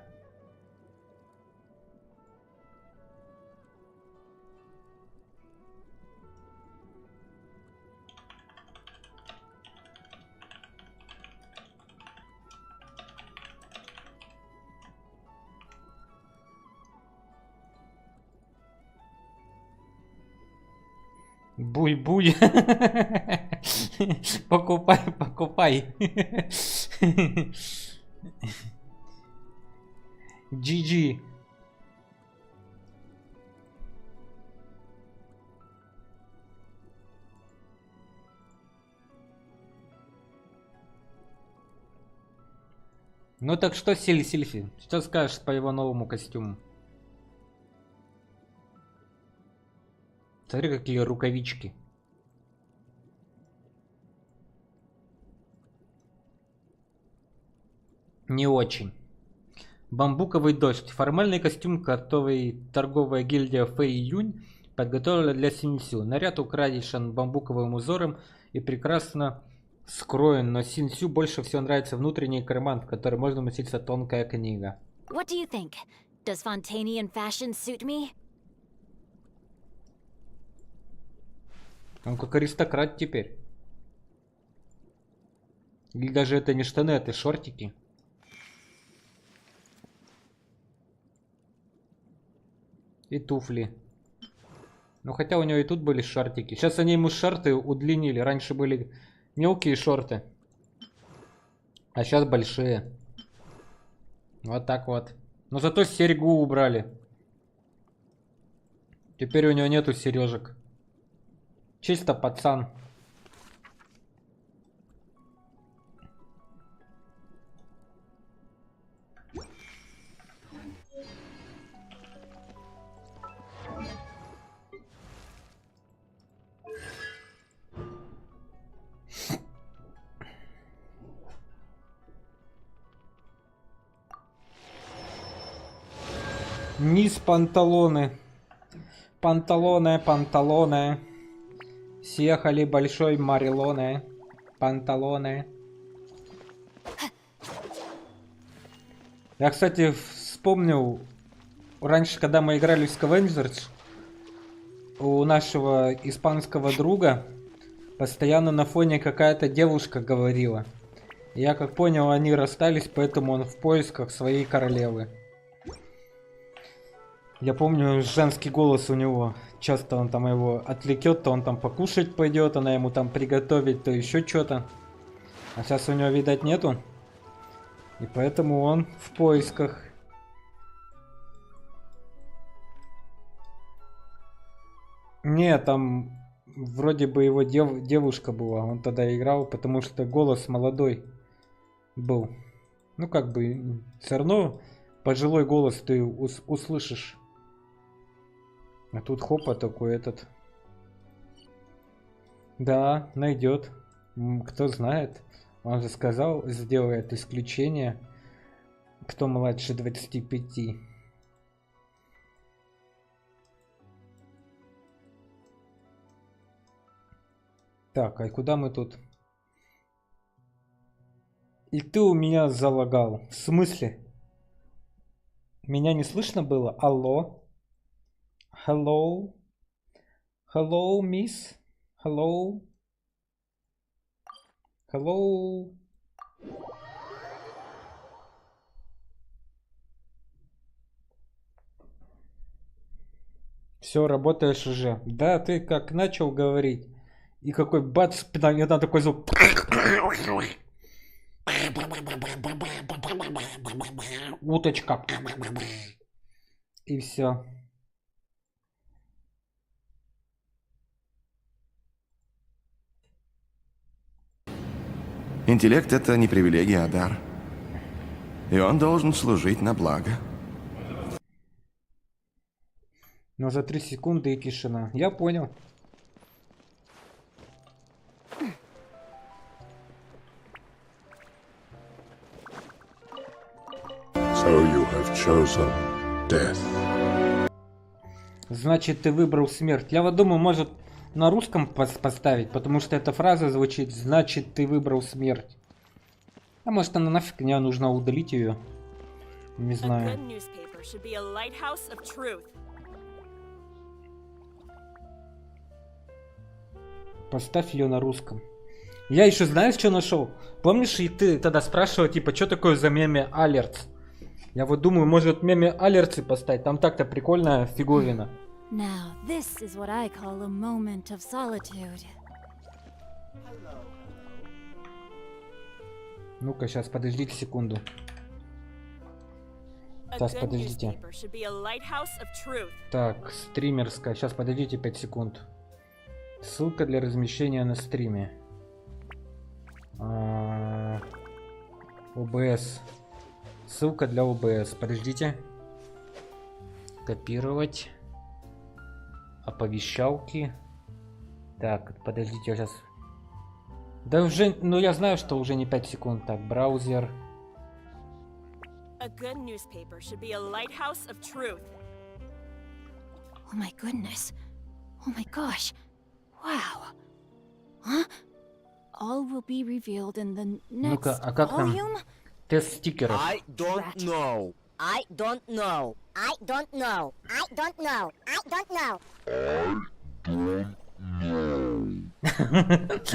Буй-буй. Покупай, покупай. GG. Ну так что, Сильфи, что скажешь по его новому костюму? Смотри, какие рукавички. Не очень. Бамбуковый дождь. Формальный костюм, который торговая гильдия Фэй Юнь подготовила для Синсю. Наряд украден бамбуковым узором и прекрасно скроен, но Синсю больше всего нравится внутренний карман, в который можно уместиться тонкая книга. What do you think? Does Fontanian fashion suit me? Он как аристократ теперь. Или даже это не штаны, это шортики. И туфли. Ну хотя у него и тут были шортики. Сейчас они ему шорты удлинили. Раньше были мелкие шорты. А сейчас большие. Вот так вот. Но зато серьгу убрали. Теперь у него нету сережек. Чисто пацан. Низ панталоны. Панталоны. Съехали большой марилоны. Панталоны. Я, кстати, вспомнил, раньше, когда мы играли в Scavengers, у нашего испанского друга постоянно на фоне какая-то девушка говорила. Я как понял, они расстались, поэтому он в поисках своей королевы. Я помню женский голос у него. Часто он там его отвлекет, то он там покушать пойдет, она ему там приготовить, то еще что-то. А сейчас у него, видать, нету. И поэтому он в поисках. Не, там вроде бы его девушка была. Он тогда играл, потому что голос молодой был. Ну как бы, все равно пожилой голос ты услышишь. А тут хопа такой этот. Да, найдет. Кто знает. Он же сказал, сделает исключение. Кто младше 25. Так, а куда мы тут? И ты у меня залагал. В смысле? Меня не слышно было? Алло? Hello? Hello, miss? Hello? Hello? Все, работаешь уже. Да, ты как начал говорить. И какой бац, я там такой звук. Уточка. И все. Интеллект — это не привилегия, а дар. И он должен служить на благо. Но за 3 секунды и тишина. Я понял. So you have chosen death. Значит, ты выбрал смерть. Я вот думаю, может на русском поставить, потому что эта фраза звучит «Значит, ты выбрал смерть». А может она нафиг, мне нужно удалить ее. Не знаю. Поставь ее на русском. Я еще знаешь, что нашел? Помнишь, и ты тогда спрашивал, типа, что такое за меме Alerts? Я вот думаю, может меме Alerts поставить, там так-то прикольная фиговина. Now, this is what I call a moment of solitude. Ну-ка, сейчас, подождите секунду. Сейчас, подождите. Так, стримерская. Сейчас, подождите 5 секунд. Ссылка для размещения на стриме. ОБС. Ссылка для ОБС. Подождите. Копировать. Оповещалки. Так, подождите, я сейчас... Да уже, ну я знаю, что уже не 5 секунд. Так, браузер. A good newspaper should be a lighthouse of truth. Oh my goodness. Oh my gosh. Wow. Huh? All will be revealed in the Ну-ка, next а как там? volume? Тест стикеров. I don't know. I don't know. I don't know. I don't know. I don't know.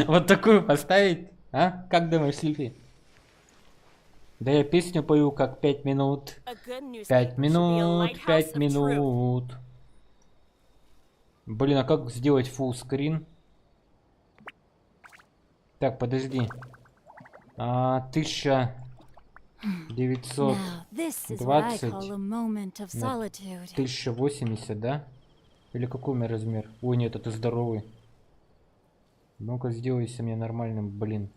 Вот такую поставить? А? Как думаешь, Сильфи? Да я песню пою как 5 минут. 5 минут, 5 минут. Блин, а как сделать full screen? Так, подожди. 1920. 1080, да? Или какой у меня размер? Ой, нет, это здоровый. Ну-ка, сделайся мне нормальным, блин.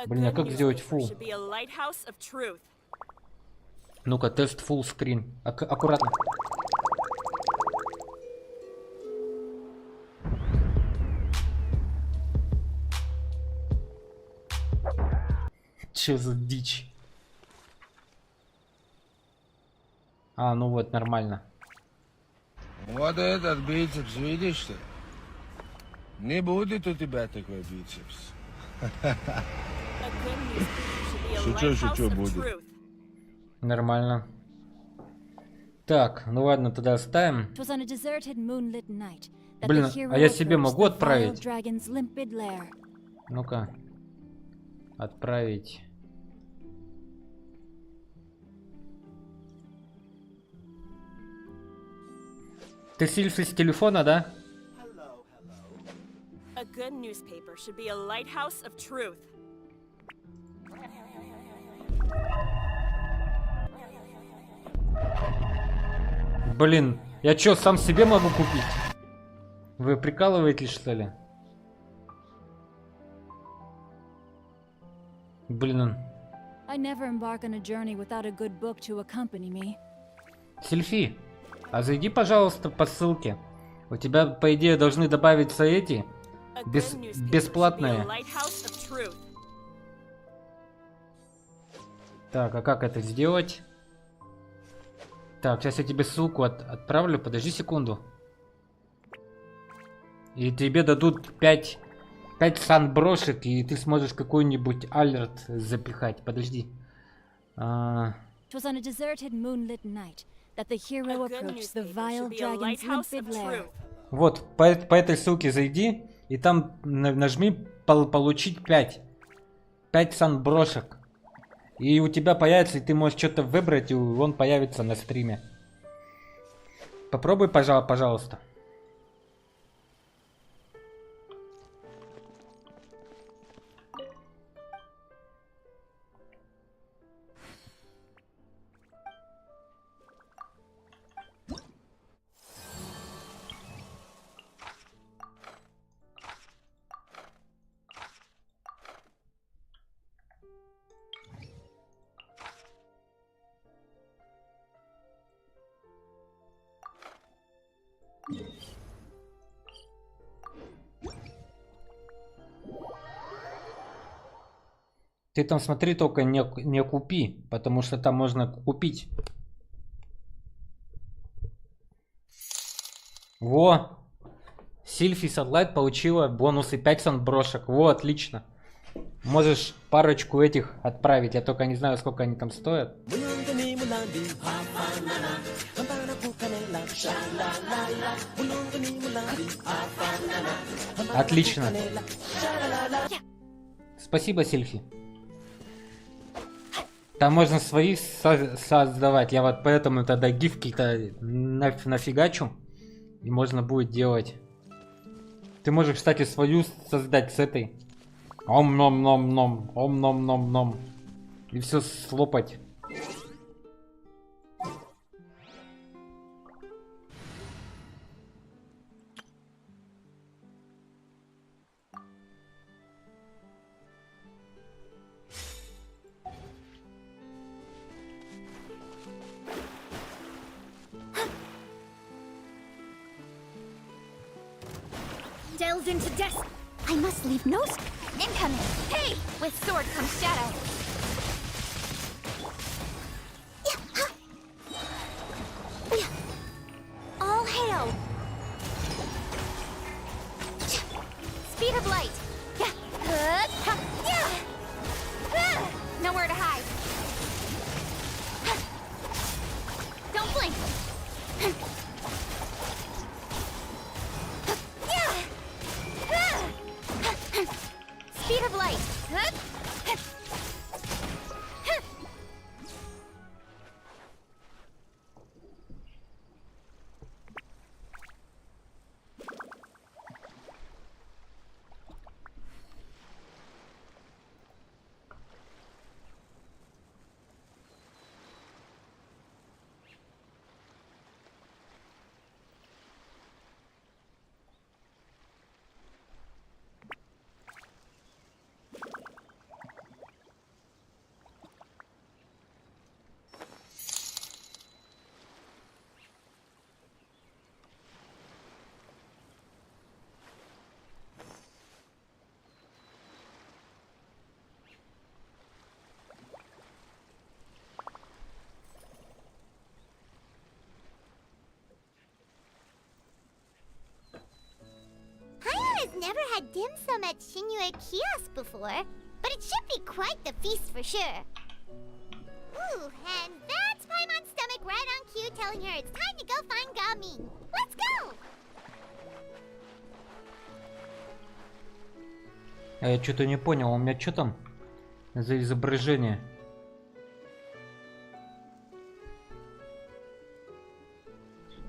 Блин, а как сделать full? Ну-ка, тест full screen. Аккуратно. Че за дичь? А, ну вот, нормально. Вот этот бицепс, видишь ты? Не будет у тебя такой бицепс. Шучу, будет. Нормально. Так, ну ладно, тогда оставим. Блин, а я себе могу отправить? Ну-ка. Отправить. Ты Сильфи с телефона, да? A good newspaper should be a lighthouse of truth. Блин, я чё, сам себе могу купить? Вы прикалываетесь, что ли? Блин. Сильфи, а зайди, пожалуйста, по ссылке. У тебя, по идее, должны добавиться эти бесплатные. Так, а как это сделать? Так, сейчас я тебе ссылку отправлю. Подожди секунду. И тебе дадут 5 санброшек, и ты сможешь какой-нибудь алерт запихать. Подожди. Вот, по этой ссылке зайди, и там нажми получить 5 санброшек. И у тебя появится, и ты можешь что-то выбрать, и он появится на стриме. Попробуй, пожалуйста. Ты там смотри, только не купи, потому что там можно купить. Во! Сильфи Садлайт получила бонусы 5 санброшек. Во, отлично. Можешь парочку этих отправить. Я только не знаю, сколько они там стоят. Отлично. Спасибо, Сильфи. Там можно свои создавать. Я вот поэтому тогда гифки-то нафигачу. И можно будет делать. Ты можешь, кстати, свою создать с этой. Ом-ном-ном-ном. Ом-ном-ном-ном. И все слопать. Delves into death. I must leave no incoming. Hey, with sword comes shadow. All hail. Speed of light. Nowhere to hide. Don't blink. Speed of light. I've never had dim sum at Shinue Kiosk before, but it should be quite the feast for sure. Ooh, and that's Paimon's stomach right on cue telling her it's time to go find Gaming. Let's go! А я что-то не понял, у меня что там за изображение?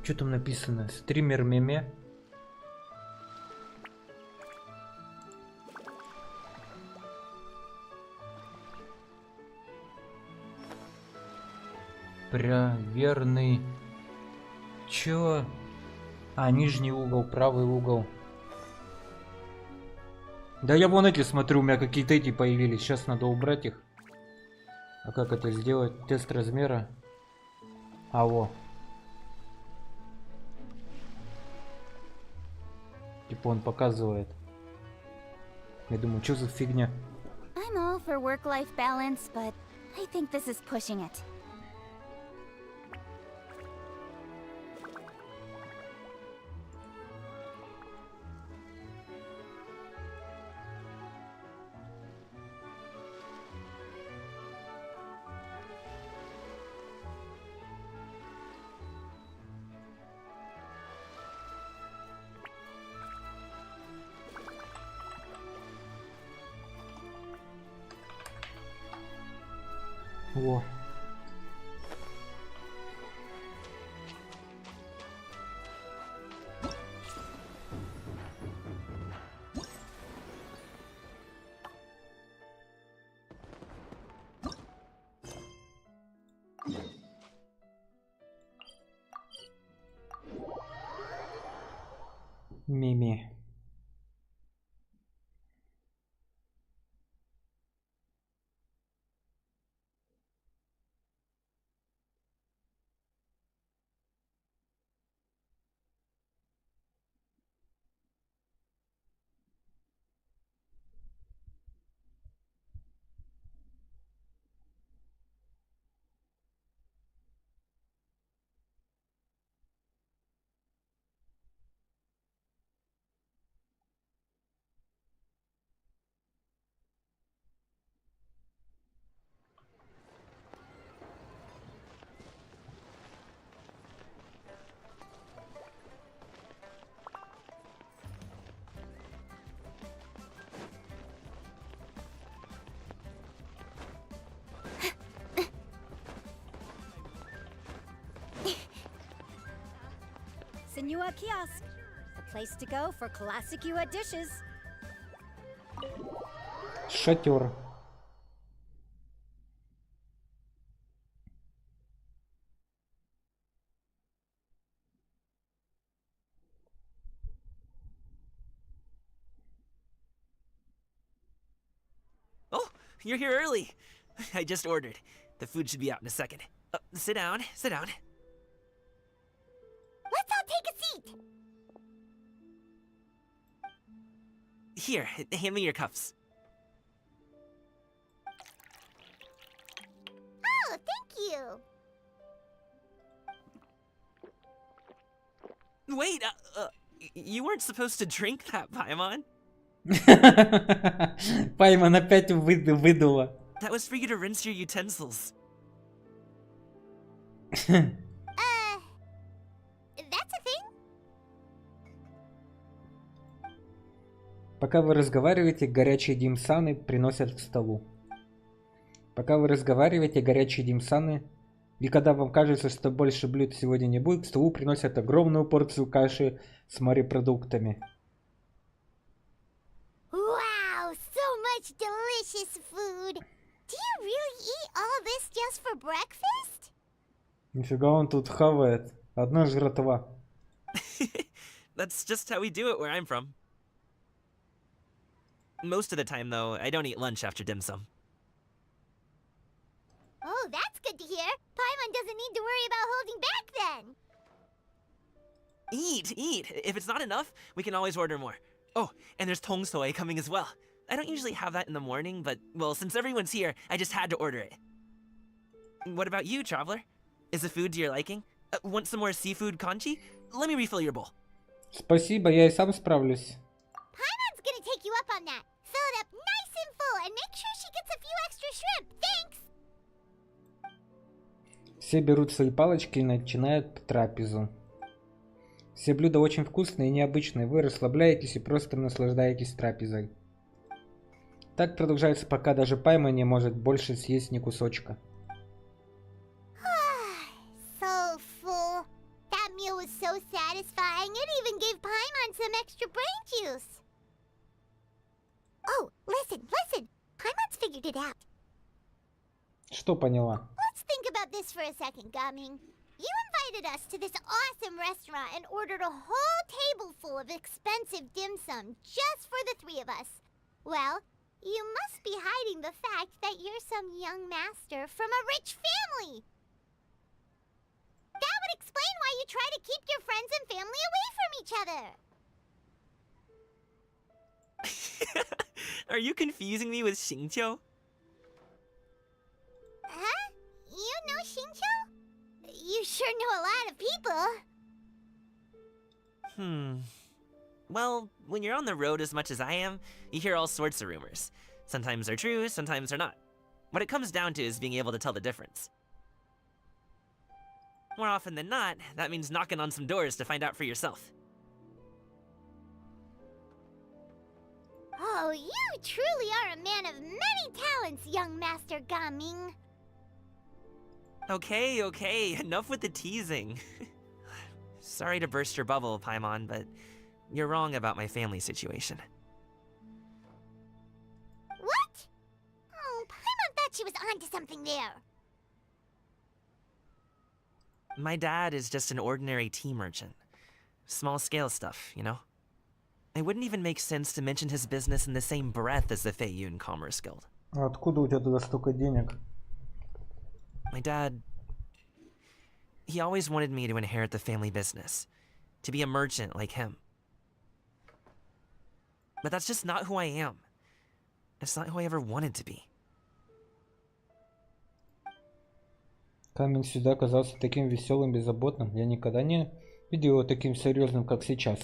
Что там написано? Стример меме? Верный. Чё? А, нижний угол, правый угол. Да я вон эти смотрю, у меня какие-то эти появились. Сейчас надо убрать их. А как это сделать? Тест размера. А, во. Типа он показывает. Я думаю, что за фигня? I'm all for work-life balance, but I think this is pushing it. Во. Мими. Senua Kiosk, the place to go for classic UA dishes. Шатер. Oh, you're here early. I just ordered. The food should be out in a second. Sit down, sit down. Let's all take a seat. Here, hand me your cups. Oh, thank you. Wait, you weren't supposed to drink that, Paimon. Пайман опять выдула. That was for you to rinse your utensils. That's a thing? Пока вы разговариваете, горячие димсаны приносят к столу. Пока вы разговариваете, горячие димсаны, и когда вам кажется, что больше блюд сегодня не будет, к столу приносят огромную порцию каши с морепродуктами. Wow, so much delicious food. Do you really eat all this just for breakfast? Нифига он тут хавает. Одна жратва. That's just how we do it where I'm from. Most of the time, though, I don't eat lunch after dim sum. Oh, that's good to hear. Paimon doesn't need to worry about holding back then. Eat, eat. If it's not enough, we can always order more. Oh, and there's tong soy coming as well. I don't usually have that in the morning, but, well, since everyone's here, I just had to order it. What about you, traveler? Is the food to your liking? Want some more seafood congee? Let me refill your bowl. Спасибо, я и сам справлюсь. Paimon's gonna take you up on that. Fill it up nice and full and make sure she gets a few extra shrimp. Thanks! Все берут свои палочки и начинают трапезу. Все блюда очень вкусные и необычные. Вы расслабляетесь и просто наслаждаетесь трапезой. Так продолжается, пока даже Пайма не может больше съесть ни кусочка. So full. That meal was so satisfying, it even gave Paimon some extra brain juice. Oh, listen. Paimon's figured it out. Что поняла? Let's think about this for a second, Gaming. You invited us to this awesome restaurant and ordered a whole table full of expensive dim sum just for the three of us. Well, you must be hiding the fact that you're some young master from a rich family. That would explain why you try to keep your friends and family away from each other. Are you confusing me with Xingqiu? Huh? You know Xingqiu? You sure know a lot of people. Well, when you're on the road as much as I am, you hear all sorts of rumors. Sometimes they're true, sometimes they're not. What it comes down to is being able to tell the difference. More often than not, that means knocking on some doors to find out for yourself. Oh, you truly are a man of many talents, young Master Gaming. Okay, enough with the teasing. Sorry to burst your bubble, Paimon, but you're wrong about my family situation. What? Oh, Paimon thought she was onto something there. My dad is just an ordinary tea merchant. Small-scale stuff, you know? It wouldn't even make sense to mention his business in the same breath as the Feiyun Commerce Guild. А откуда у тебя туда столько денег? My dad... He always wanted me to inherit the family business. To be a merchant like him. But that's just not who I am. It's not who I ever wanted to be. Камень всегда казался таким веселым, беззаботным. Я никогда не видел его таким серьезным, как сейчас.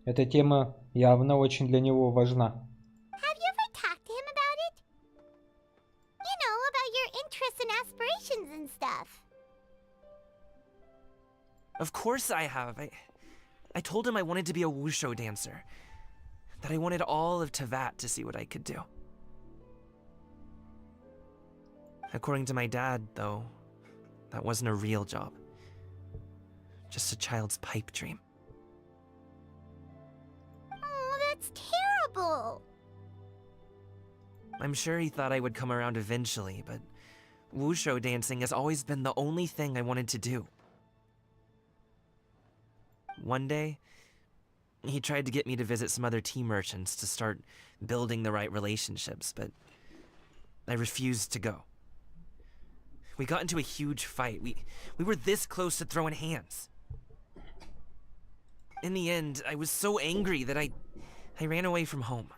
Эта тема явно очень для него важна. Have you ever talked to him about it? You know, about your interests and aspirations and stuff. Of course I have. I told him I wanted to be a wushu dancer. That I wanted all of Tevat to see what I could do. According to my dad, though, that wasn't a real job. Just a child's pipe dream. Oh, that's terrible. I'm sure he thought I would come around eventually, but wushu dancing has always been the only thing I wanted to do. One day, he tried to get me to visit some other tea merchants to start building the right relationships, but I refused to go. We got into a huge fight. We were this close to throwing hands. In the end, I was so angry that I ran away from home.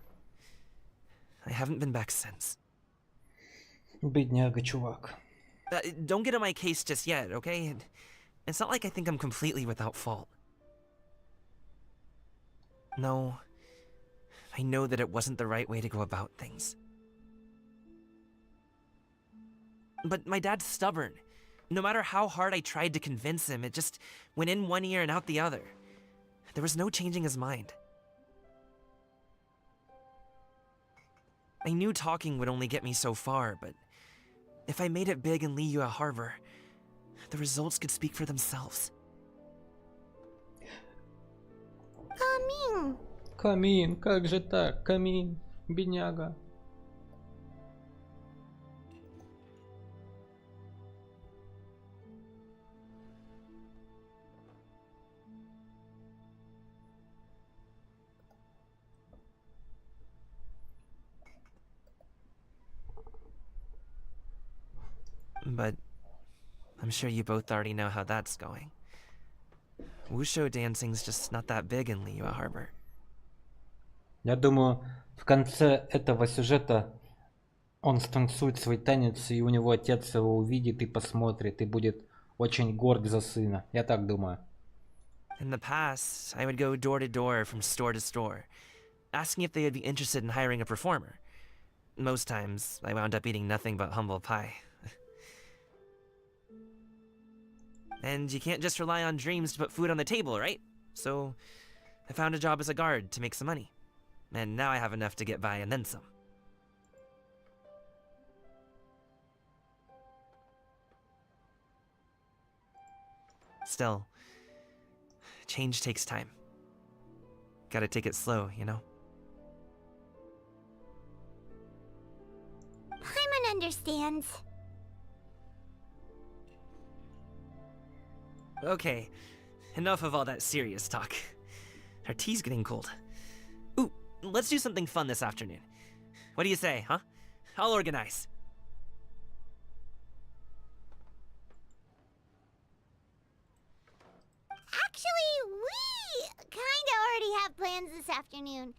I haven't been back since. Бедняга, чувак. Don't get on my case just yet, okay? It's not like I think I'm completely without fault. No, I know that it wasn't the right way to go about things. But my dad's stubborn. No matter how hard I tried to convince him, it just went in one ear and out the other. There was no changing his mind. I knew talking would only get me so far, but if I made it big in Liyue Harbor, the results could speak for themselves. Камин. Камин, как же так? Камин, бедняга. But I'm sure you both already know how that's going. Wushu dancing's just not that big in Liyue Harbor. Я думаю, в конце этого сюжета он станцует свой танец, и у него отец его увидит и посмотрит, и будет очень горд за сына. Я так думаю. In the past, I would go door to door from store to store, asking if they would be interested in hiring a performer. Most times, I wound up eating nothing but humble pie. And you can't just rely on dreams to put food on the table, right? So, I found a job as a guard to make some money. And now I have enough to get by and then some. Still, change takes time. Gotta take it slow, you know? Paimon understands. Okay, enough of all that serious talk. Our tea's getting cold. Ooh, let's do something fun this afternoon. What do you say, huh? I'll organize. Actually, we kinda already have plans this afternoon.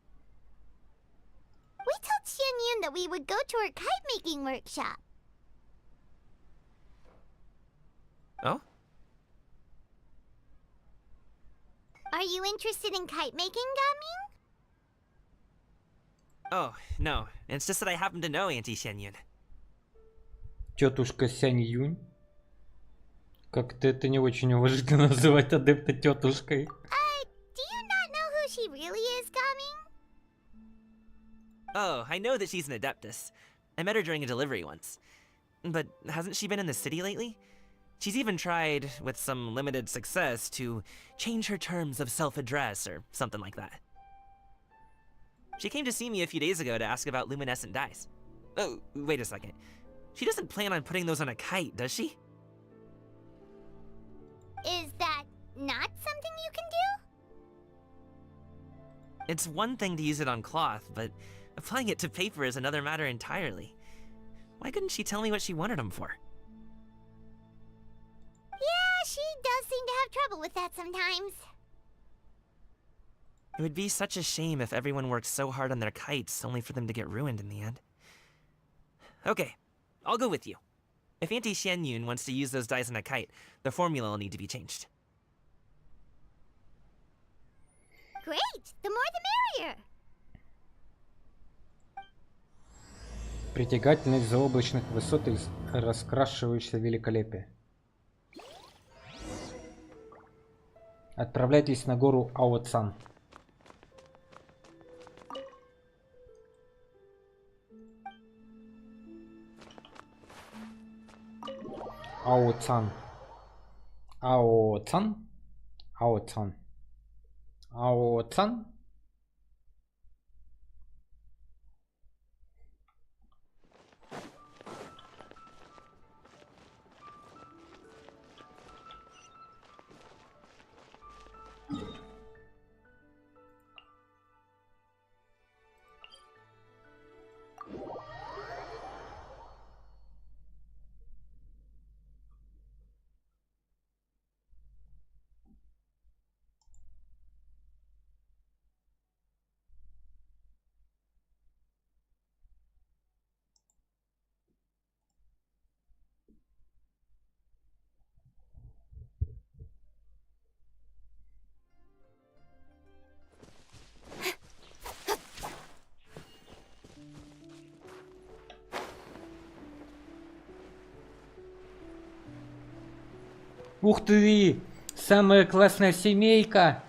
We told Xianyun that we would go to her kite-making workshop. Oh? Are you interested in kite-making, Gamin? Oh, no. It's just that I happen to know Auntie Xianyun. Тетушка Сянь Юнь? Как-то это не очень уважительно называть адепта тетушкой. Do you not know who she really is, Gamin? Oh, I know that she's an adeptus. I met her during a delivery once. But hasn't she been in the city lately? She's even tried, with some limited success, to change her terms of self-address or something like that. She came to see me a few days ago to ask about luminescent dyes. Oh, wait a second. She doesn't plan on putting those on a kite, does she? Is that not something you can do? It's one thing to use it on cloth, but applying it to paper is another matter entirely. Why couldn't she tell me what she wanted them for? Yeah, she does seem to have trouble with that sometimes. It would be such a shame if everyone worked so hard on their kites only for them to get ruined in the end. Okay, I'll go with you. If Auntie Xianyun wants to use those dyes on a kite, the formula will need to be changed. Great! The more the merrier! Притягательность заоблачных высот и раскрашивающееся великолепие. Отправляйтесь на гору Аоцан. Аоцан. Аоцан. Аоцан. Аоцан. Ух ты! Самая классная семейка!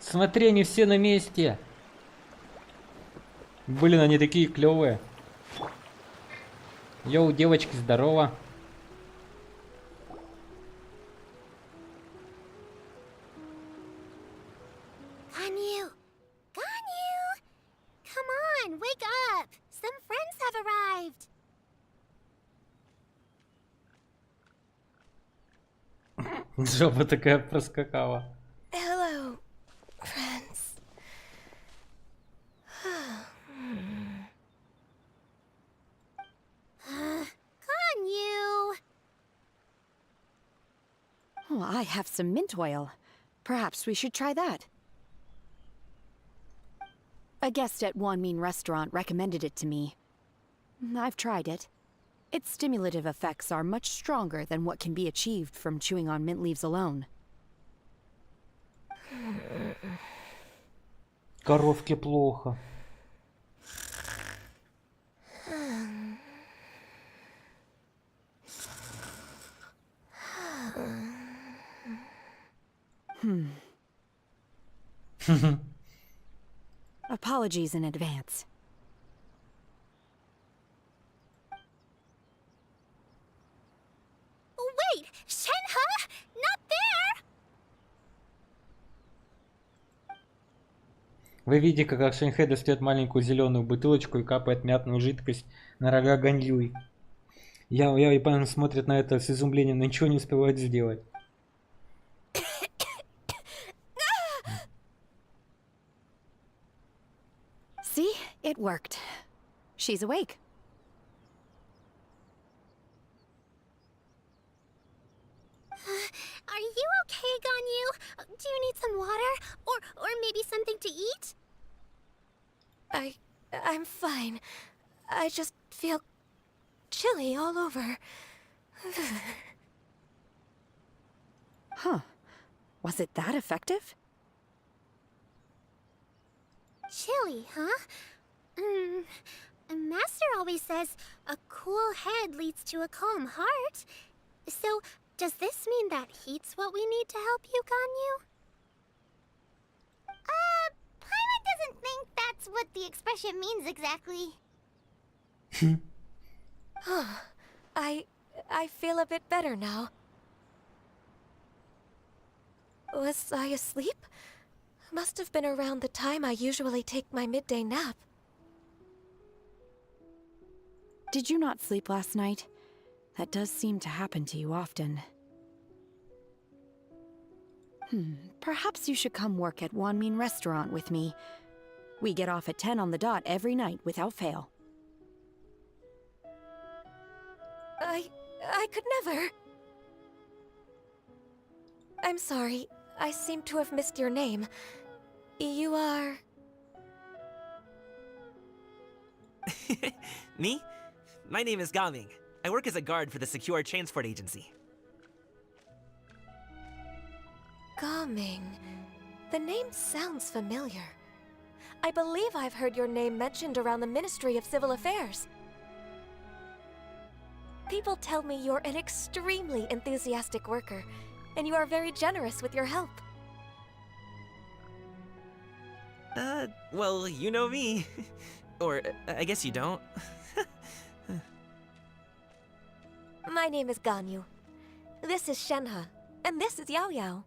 Смотри, они все на месте. Блин, они такие клевые. Йоу, девочки, здорово. Ganyu! Ganyu! Come on, wake up! Some friends have arrived! Жопа такая проскакала. Hello, friends. Ganyu! Oh, I have some mint oil. Perhaps we should try that. A guest at Wanmin restaurant recommended it to me. I've tried it. Its stimulative effects are much stronger than what can be achieved from chewing on mint leaves alone. Коровке плохо. Apologies in advance. Wait! Shenhe? Not there! Вы видите, как Шэньхэ достает маленькую зеленую бутылочку и капает мятную жидкость на рога Ганьюй. Я и Пан смотрят на это с изумлением, но ничего не успевают сделать. See? It worked. She's awake. Are you okay, Ganyu? Do you need some water? Or maybe something to eat? I'm fine. I just feel chilly all over. Huh. Was it that effective? Chilly, huh? Master always says a cool head leads to a calm heart. So, does this mean that heat's what we need to help you, Ganyu? Paimon doesn't think that's what the expression means exactly. I feel a bit better now. Was I asleep? Must have been around the time I usually take my midday nap. Did you not sleep last night? That does seem to happen to you often. Perhaps you should come work at Wanmin restaurant with me. We get off at 10 on the dot every night without fail. I could never. I'm sorry. I seem to have missed your name. You are... Me? My name is Gaming. I work as a guard for the Secure Transport Agency. Gaming. The name sounds familiar. I believe I've heard your name mentioned around the Ministry of Civil Affairs. People tell me you're an extremely enthusiastic worker, and you are very generous with your help. Well, you know me. Or, I guess you don't. My name is Ganyu. This is Shenhe, and this is Yao Yao.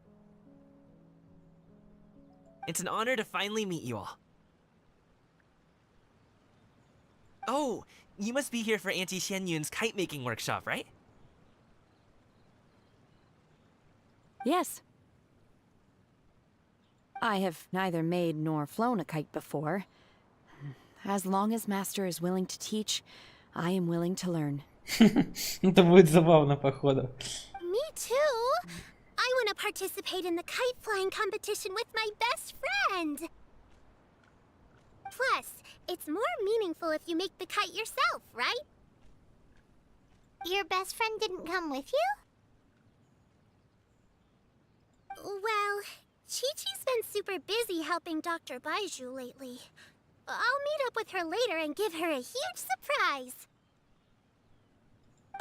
It's an honor to finally meet you all. Oh, you must be here for Auntie Xianyun's kite-making workshop, right? Yes. I have neither made nor flown a kite before. As long as Master is willing to teach, I am willing to learn. Это будет забавно, походу. Me too! I want to participate in the kite flying competition with my best friend! Plus, it's more meaningful if you make the kite yourself, right? Your best friend didn't come with you? Well, Chi-Chi's been super busy helping Dr. Baiju lately. I'll meet up with her later and give her a huge surprise.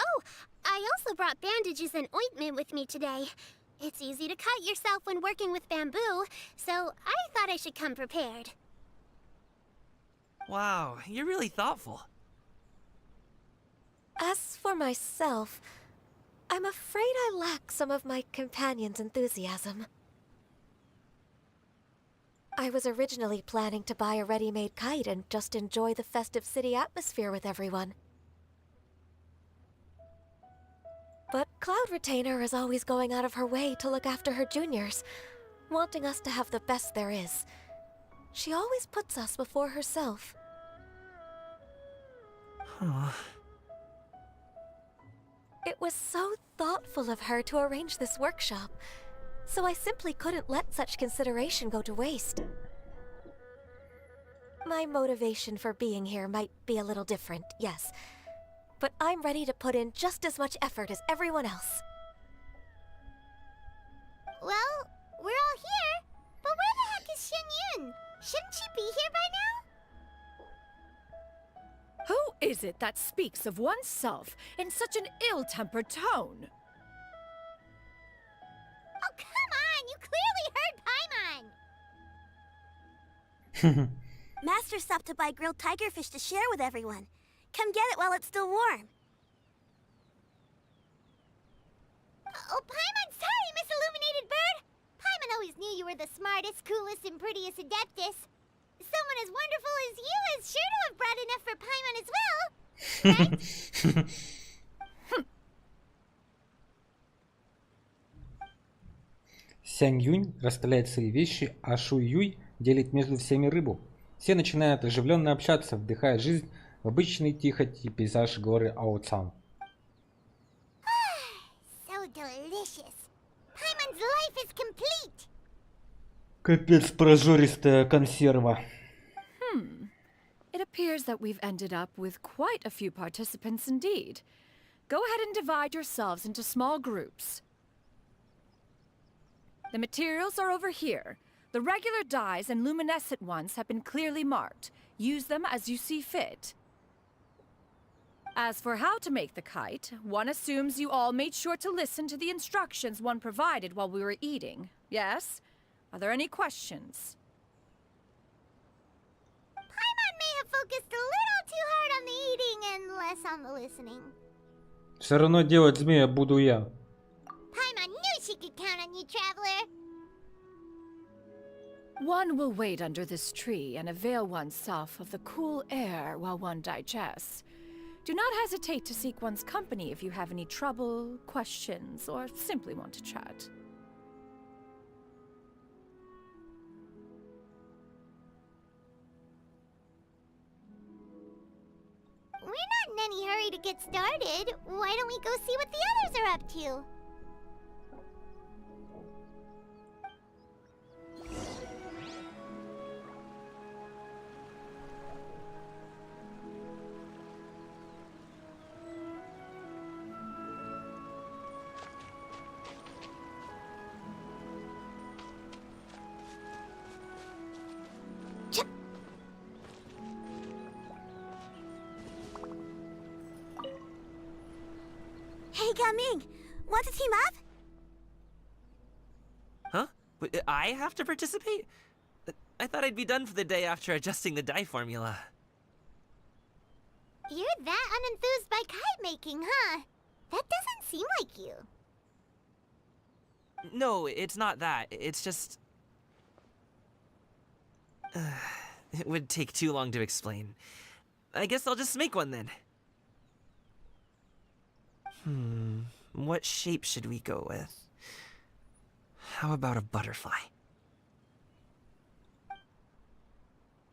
Oh, I also brought bandages and ointment with me today. It's easy to cut yourself when working with bamboo, so I thought I should come prepared. Wow, you're really thoughtful. As for myself, I'm afraid I lack some of my companion's enthusiasm. I was originally planning to buy a ready-made kite and just enjoy the festive city atmosphere with everyone. But Cloud Retainer is always going out of her way to look after her juniors, wanting us to have the best there is. She always puts us before herself. Huh. It was so thoughtful of her to arrange this workshop, so I simply couldn't let such consideration go to waste. My motivation for being here might be a little different, yes, but I'm ready to put in just as much effort as everyone else. Well, we're all here, but where the heck is Xianyun? Shouldn't she be here by now? Who is it that speaks of oneself in such an ill-tempered tone? Oh, come on! You clearly heard Paimon! Master stopped to buy grilled tigerfish to share with everyone. Come get it while it's still warm. Oh, Paimon, sorry, Miss Illuminated Bird! Paimon always knew you were the smartest, coolest, and prettiest Adeptus. Someone as wonderful as you is sure to have brought enough for Paimon as well, right? Сянь Юнь расставляет свои вещи, а Шу Юй делит между всеми рыбу. Все начинают оживленно общаться, вдыхая жизнь в обычный тихий пейзаж горы Аоцан. So delicious. Paimon's life is complete. Капец прожористая консерва. It appears that we've ended up with quite a few participants indeed. Go ahead and divide yourselves into small groups. The materials are over here. The regular dyes and luminescent ones have been clearly marked. Use them as you see fit. As for how to make the kite, one assumes you all made sure to listen to the instructions one provided while we were eating. Yes? Are there any questions? Paimon may have focused a little too hard on the eating and less on the listening. Все равно делать змея буду я. Paimon knew she could count on you, traveler. One will wait under this tree and avail oneself of the cool air while one digests. Do not hesitate to seek one's company if you have any trouble, questions, or simply want to chat. We're not in any hurry to get started. Why don't we go see what the others are up to? Hey, Gaming! Want to team up? Huh? But I have to participate? I thought I'd be done for the day after adjusting the dye formula. You're that unenthused by kite making, huh? That doesn't seem like you. No, it's not that. It's just... it would take too long to explain. I guess I'll just make one then. What shape should we go with? How about a butterfly?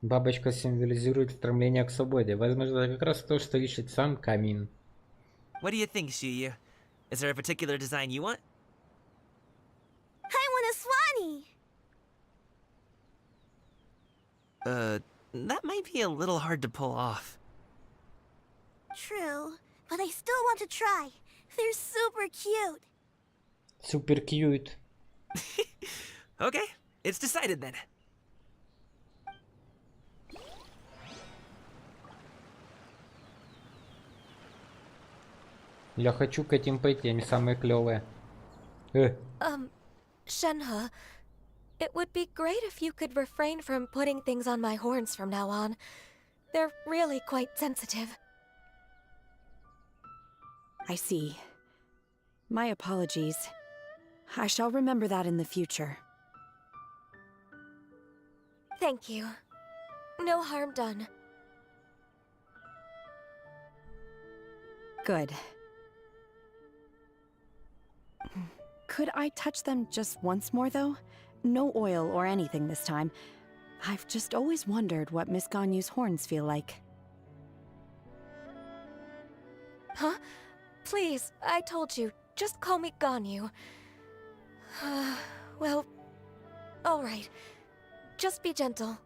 Бабочка символизирует стремление к свободе. Возможно, это как раз то, что ищет сам камин. What do you think, Shuyu? Is there a particular design you want? I want a swanee! That might be a little hard to pull off. True, but I still want to try. They're super cute. Super cute. Okay, it's decided then. Я хочу к этим пойти, они самые клевые. Shenhe, it would be great if you could refrain from putting things on my horns from now on. They're really quite sensitive. I see. My apologies. I shall remember that in the future. Thank you. No harm done. Good. Could I touch them just once more, though? No oil or anything this time. I've just always wondered what Miss Ganyu's horns feel like. Huh? Please, I told you, just call me Ganyu. Well, alright. Just be gentle.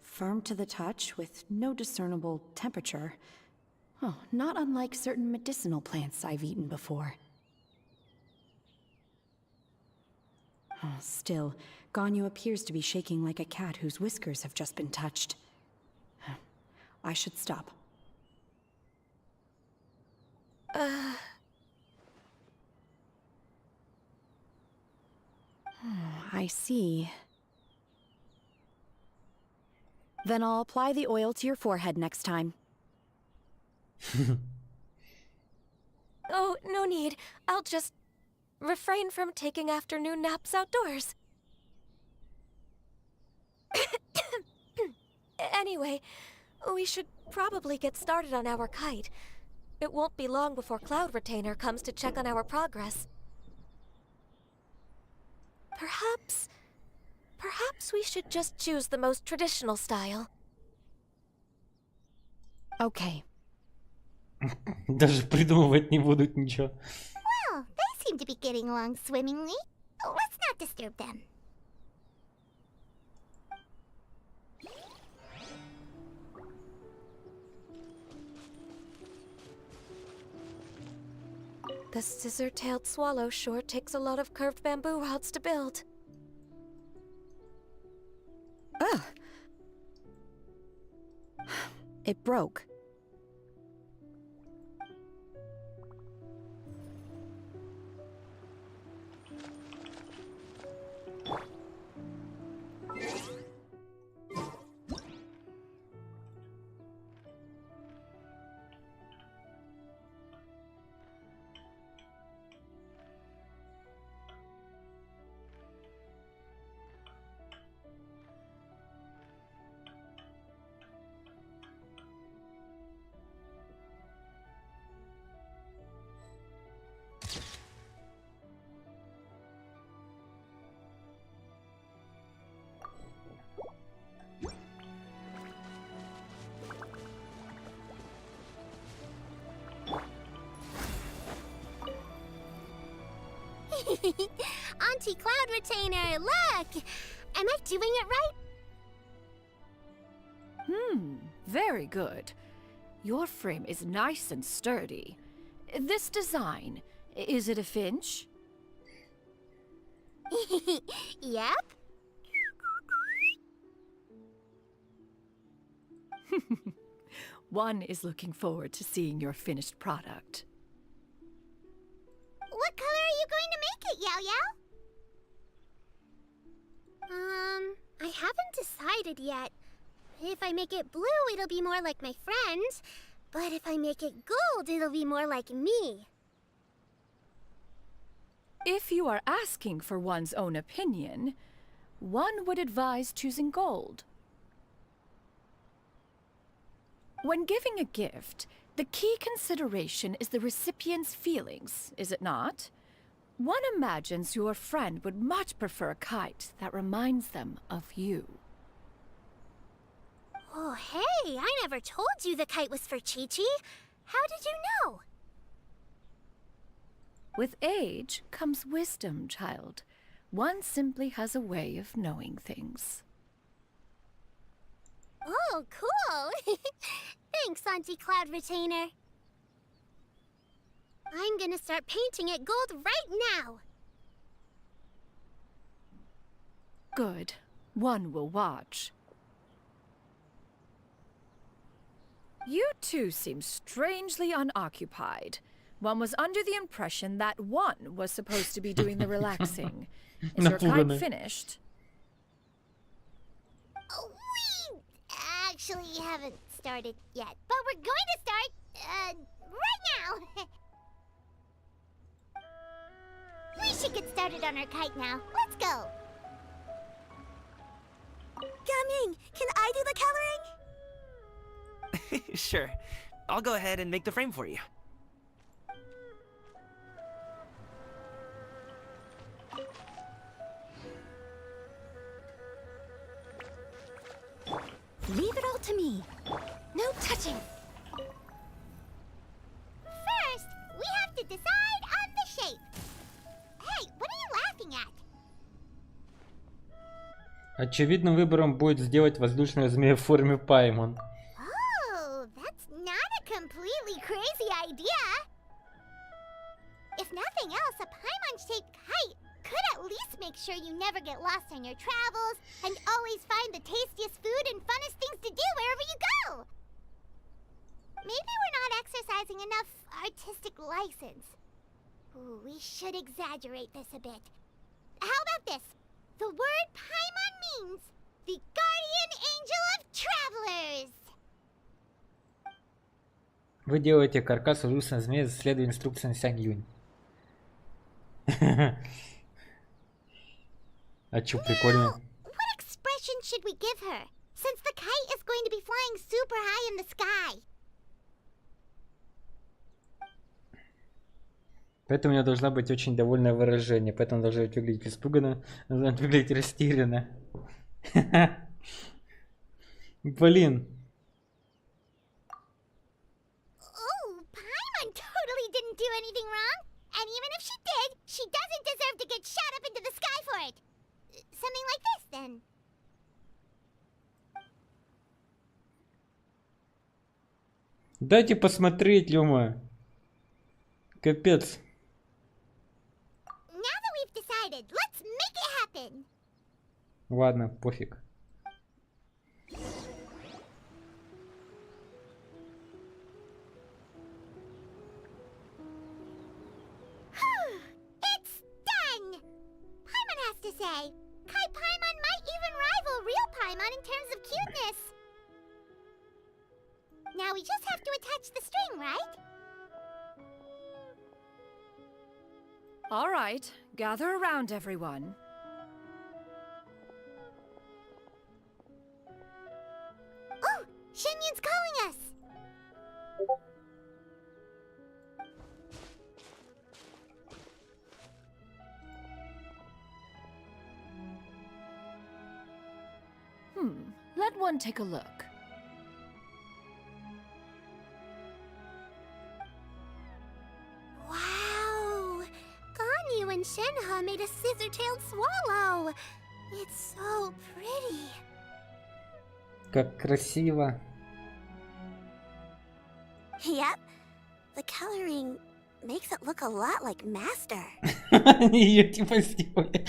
Firm to the touch with no discernible temperature. Oh, not unlike certain medicinal plants I've eaten before. Oh, still, Ganyu appears to be shaking like a cat whose whiskers have just been touched. I should stop. I see. Then I'll apply the oil to your forehead next time. Oh, no need. I'll just refrain from taking afternoon naps outdoors. Anyway, we should probably get started on our kite. It won't be long before Cloud Retainer comes to check on our progress. Perhaps we should just choose the most traditional style. Okay. Даже придумывать не будут ничего. Well, they seem to be getting along swimmingly. Let's not disturb them. The scissor-tailed swallow sure takes a lot of curved bamboo rods to build. Ugh! It broke. Auntie Cloud Retainer, look! Am I doing it right? Very good. Your frame is nice and sturdy. This design, is it a finch? Yep. One is looking forward to seeing your finished product. What color are you going to make it, Yao Yao? I haven't decided yet. If I make it blue, it'll be more like my friend. But if I make it gold, it'll be more like me. If you are asking for one's own opinion, one would advise choosing gold. When giving a gift, the key consideration is the recipient's feelings, is it not? One imagines your friend would much prefer a kite that reminds them of you. Oh, hey, I never told you the kite was for Chi-Chi. How did you know? With age comes wisdom, child. One simply has a way of knowing things. Oh, cool. Thanks, Auntie Cloud Retainer. I'm gonna start painting it gold right now. Good. One will watch. You two seem strangely unoccupied. One was under the impression that one was supposed to be doing the relaxing. Is your kite Напуганная. finished? We actually haven't started yet, but we're going to start, right now. We should get started on our kite now. Let's go. Gaming, can I do the coloring? Sure. I'll go ahead and make the frame for you. Leave it all to me. No touching. First, we have to decide on the shape. Hey, what are you laughing at? Очевидным выбором будет сделать воздушную змею в форме Паймон. Oh, that's not a completely crazy idea. If nothing else, a Paimon-shaped kite could at least make sure you never get lost on your travels and always find the tastiest food and funnest things to do wherever you go. Maybe we're not exercising enough artistic license. Ooh, we should exaggerate this a bit. How about this? The word Paimon means the guardian angel of travelers. Вы делаете каркас воздушной змеи, следуя инструкциям Сянь Юнь. А чё, прикольно. What expression should we give her, since the kite is going to be flying super high in the sky? Поэтому у нее должна быть очень довольное выражение. Поэтому должна выглядеть испуганно, должна выглядеть растерянно. Блин. Oh, Paimon totally didn't do anything wrong. And even if she did, she doesn't deserve to get shot up into the sky for it. Something like this, then. Дайте посмотреть, Лёма. Капец. Now that we've decided, let's make it happen. Ладно, пофиг. It's done! Paimon has to say, Kite Paimon might even rival real Paimon in terms of cuteness. Now we just have to attach the string, right? All right, gather around, everyone. Oh, Shenyun's calling us! Let one take a look. Wow! Ganyu and Shenhe made a scissor-tailed swallow. It's so pretty. Как красиво. Yep. The coloring makes it look a lot like Master. Они её типа сделали.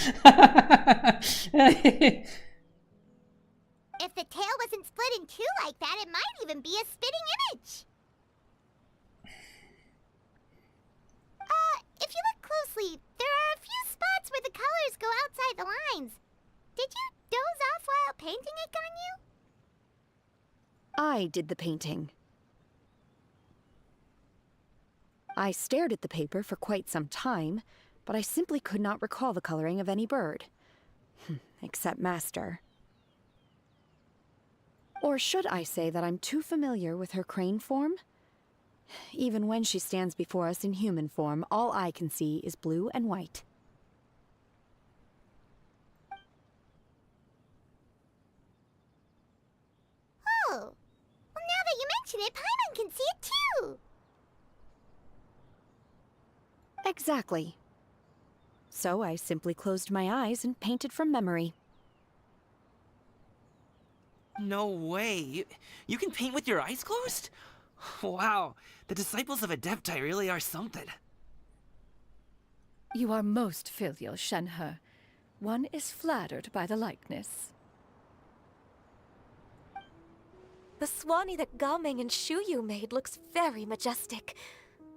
If the tail wasn't split in two like that, it might even be a spitting image. If you look closely, there are a few spots where the colors go outside the lines. Did you doze off while painting it, Ganyu? I did the painting. I stared at the paper for quite some time, but I simply could not recall the coloring of any bird. Except Master. Or should I say that I'm too familiar with her crane form? Even when she stands before us in human form, all I can see is blue and white. Oh, well, now that you mention it, Paimon can see it too. Exactly. So I simply closed my eyes and painted from memory. No way. You can paint with your eyes closed? Wow, the disciples of Adepti really are something. You are most filial, Shenhe. One is flattered by the likeness. The Swanee that Gaming and Shuyu made looks very majestic.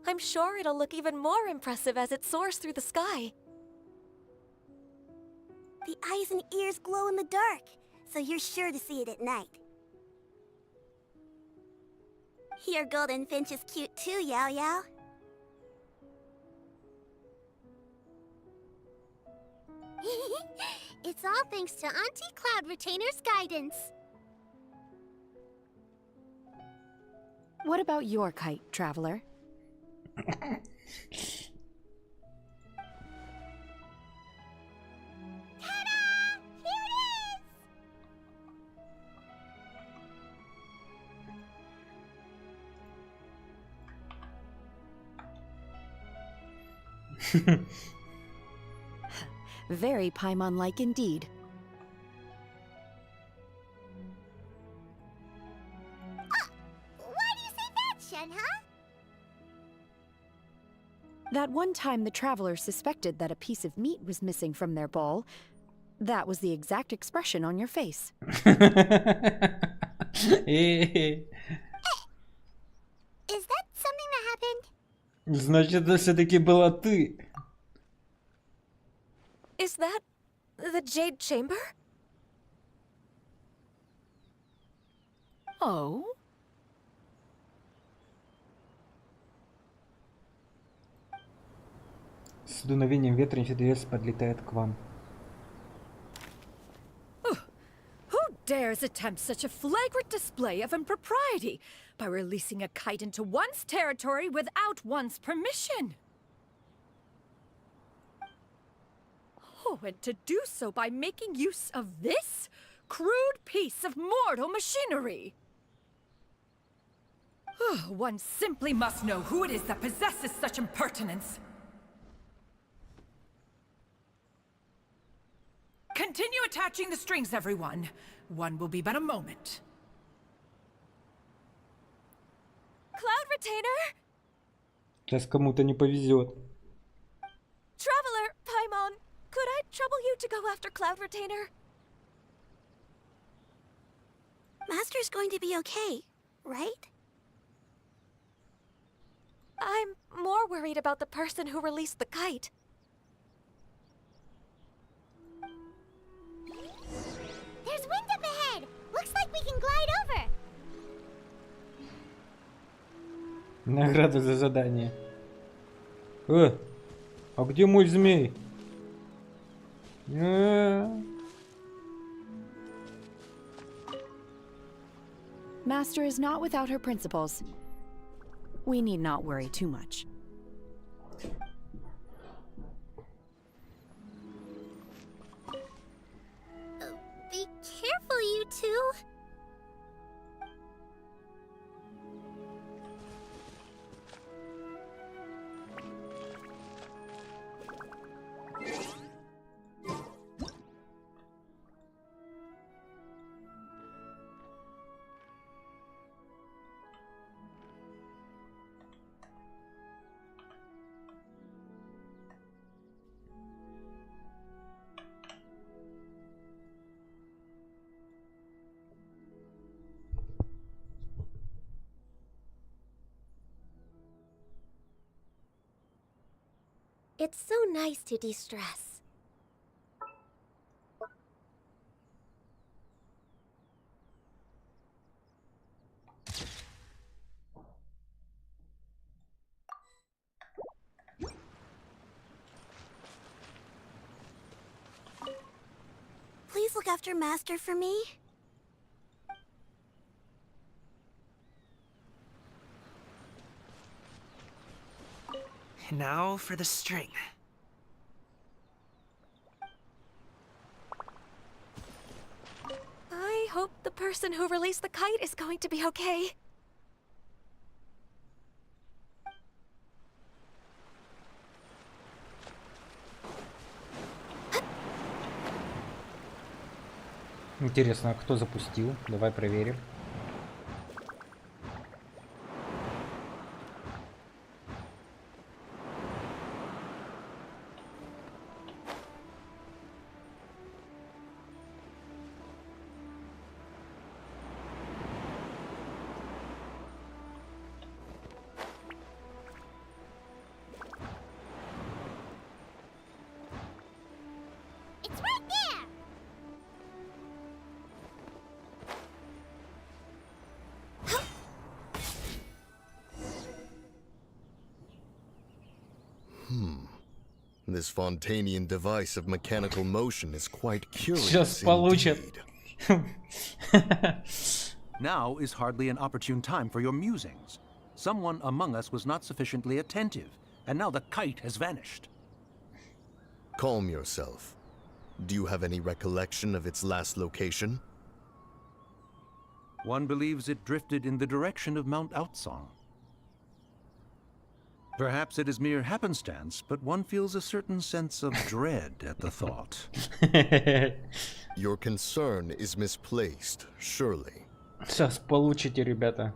I'm sure it'll look even more impressive as it soars through the sky. The eyes and ears glow in the dark, so you're sure to see it at night. Your golden finch is cute too, Yao Yao. It's all thanks to Auntie Cloud Retainer's guidance. What about your kite, Traveler? Very Paimon-like indeed. Why do you say that, Shenhe? That one time the Traveler suspected that a piece of meat was missing from their bowl, that was the exact expression on your face. Is that something that happened? Значит, это все-таки была ты. Is that the Jade Chamber? Oh? С дуновением ветра инфидиес подлетает к вам. Who dares attempt such a flagrant display of impropriety by releasing a kite into one's territory without one's permission? Oh, and to do so by making use of this crude piece of mortal machinery. One simply must know who it is that possesses such impertinence. Continue attaching the strings, everyone. One will be but a moment. Cloud Retainer! Сейчас кому-то не повезет. Traveler, Paimon, could I trouble you to go after Cloud Retainer? Master's going to be okay, right? I'm more worried about the person who released the kite. There's wind up ahead! Looks like we can glide over! Награда за задание. А где мой змей? Master is not without her principles. We need not worry too much. Be careful, you two! It's so nice to de-stress. Please look after Master for me. Now for the string. I hope the person who released the kite is going to be okay. Интересно, а кто запустил? Давай проверим. This Fontanian device of mechanical motion is quite Сейчас curious получит. Now is hardly an opportune time for your musings. Someone among us was not sufficiently attentive, and now the kite has vanished. Calm yourself. Do you have any recollection of its last location? One believes it drifted in the direction of Mount Outsong. Perhaps it is mere happenstance, but one feels a certain sense of dread at the thought. Your concern is misplaced, surely. Сейчас получите, ребята.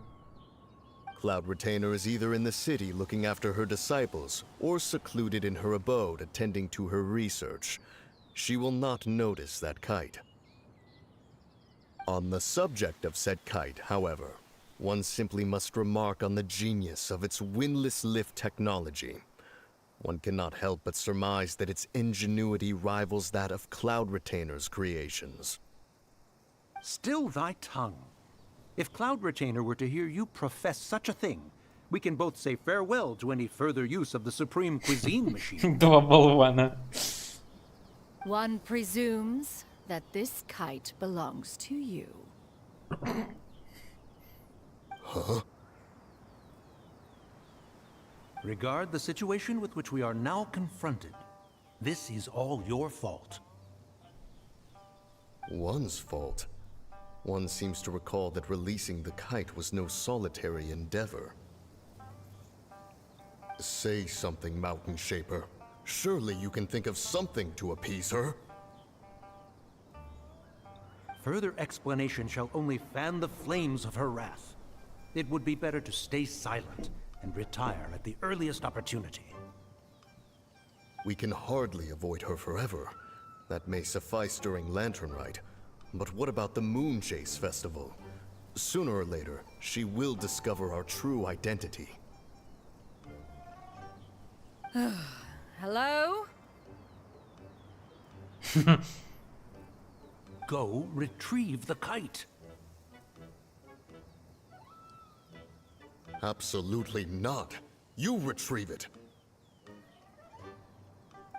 Cloud Retainer is either in the city looking after her disciples, or secluded in her abode attending to her research. She will not notice that kite. On the subject of said kite, however, one simply must remark on the genius of its windlass lift technology. One cannot help but surmise that its ingenuity rivals that of Cloud Retainer's creations. Still thy tongue. If Cloud Retainer were to hear you profess such a thing, we can both say farewell to any further use of the supreme cuisine machine. Два болвана. One presumes that this kite belongs to you. Huh? Regard the situation with which we are now confronted. This is all your fault. One's fault? One seems to recall that releasing the kite was no solitary endeavor. Say something, Mountain Shaper. Surely you can think of something to appease her. Further explanation shall only fan the flames of her wrath. It would be better to stay silent and retire at the earliest opportunity. We can hardly avoid her forever. That may suffice during Lantern Rite. But what about the Moon Chase Festival? Sooner or later, she will discover our true identity. Hello? Go retrieve the kite. Absolutely not. You retrieve it.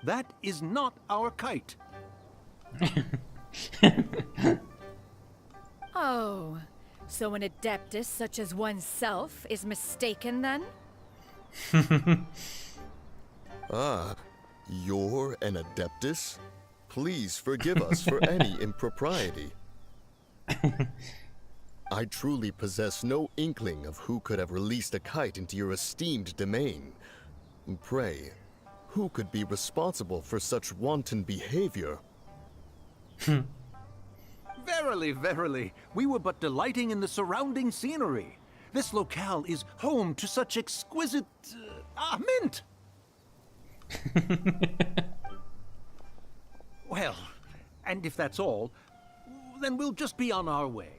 That is not our kite. Oh, so an adeptus such as oneself is mistaken then? Ah, you're an Adeptus? Please forgive us for any impropriety. I truly possess no inkling of who could have released a kite into your esteemed domain. Pray, who could be responsible for such wanton behavior? Verily, verily, we were but delighting in the surrounding scenery. This locale is home to such exquisite... mint! Well, and if that's all, then we'll just be on our way.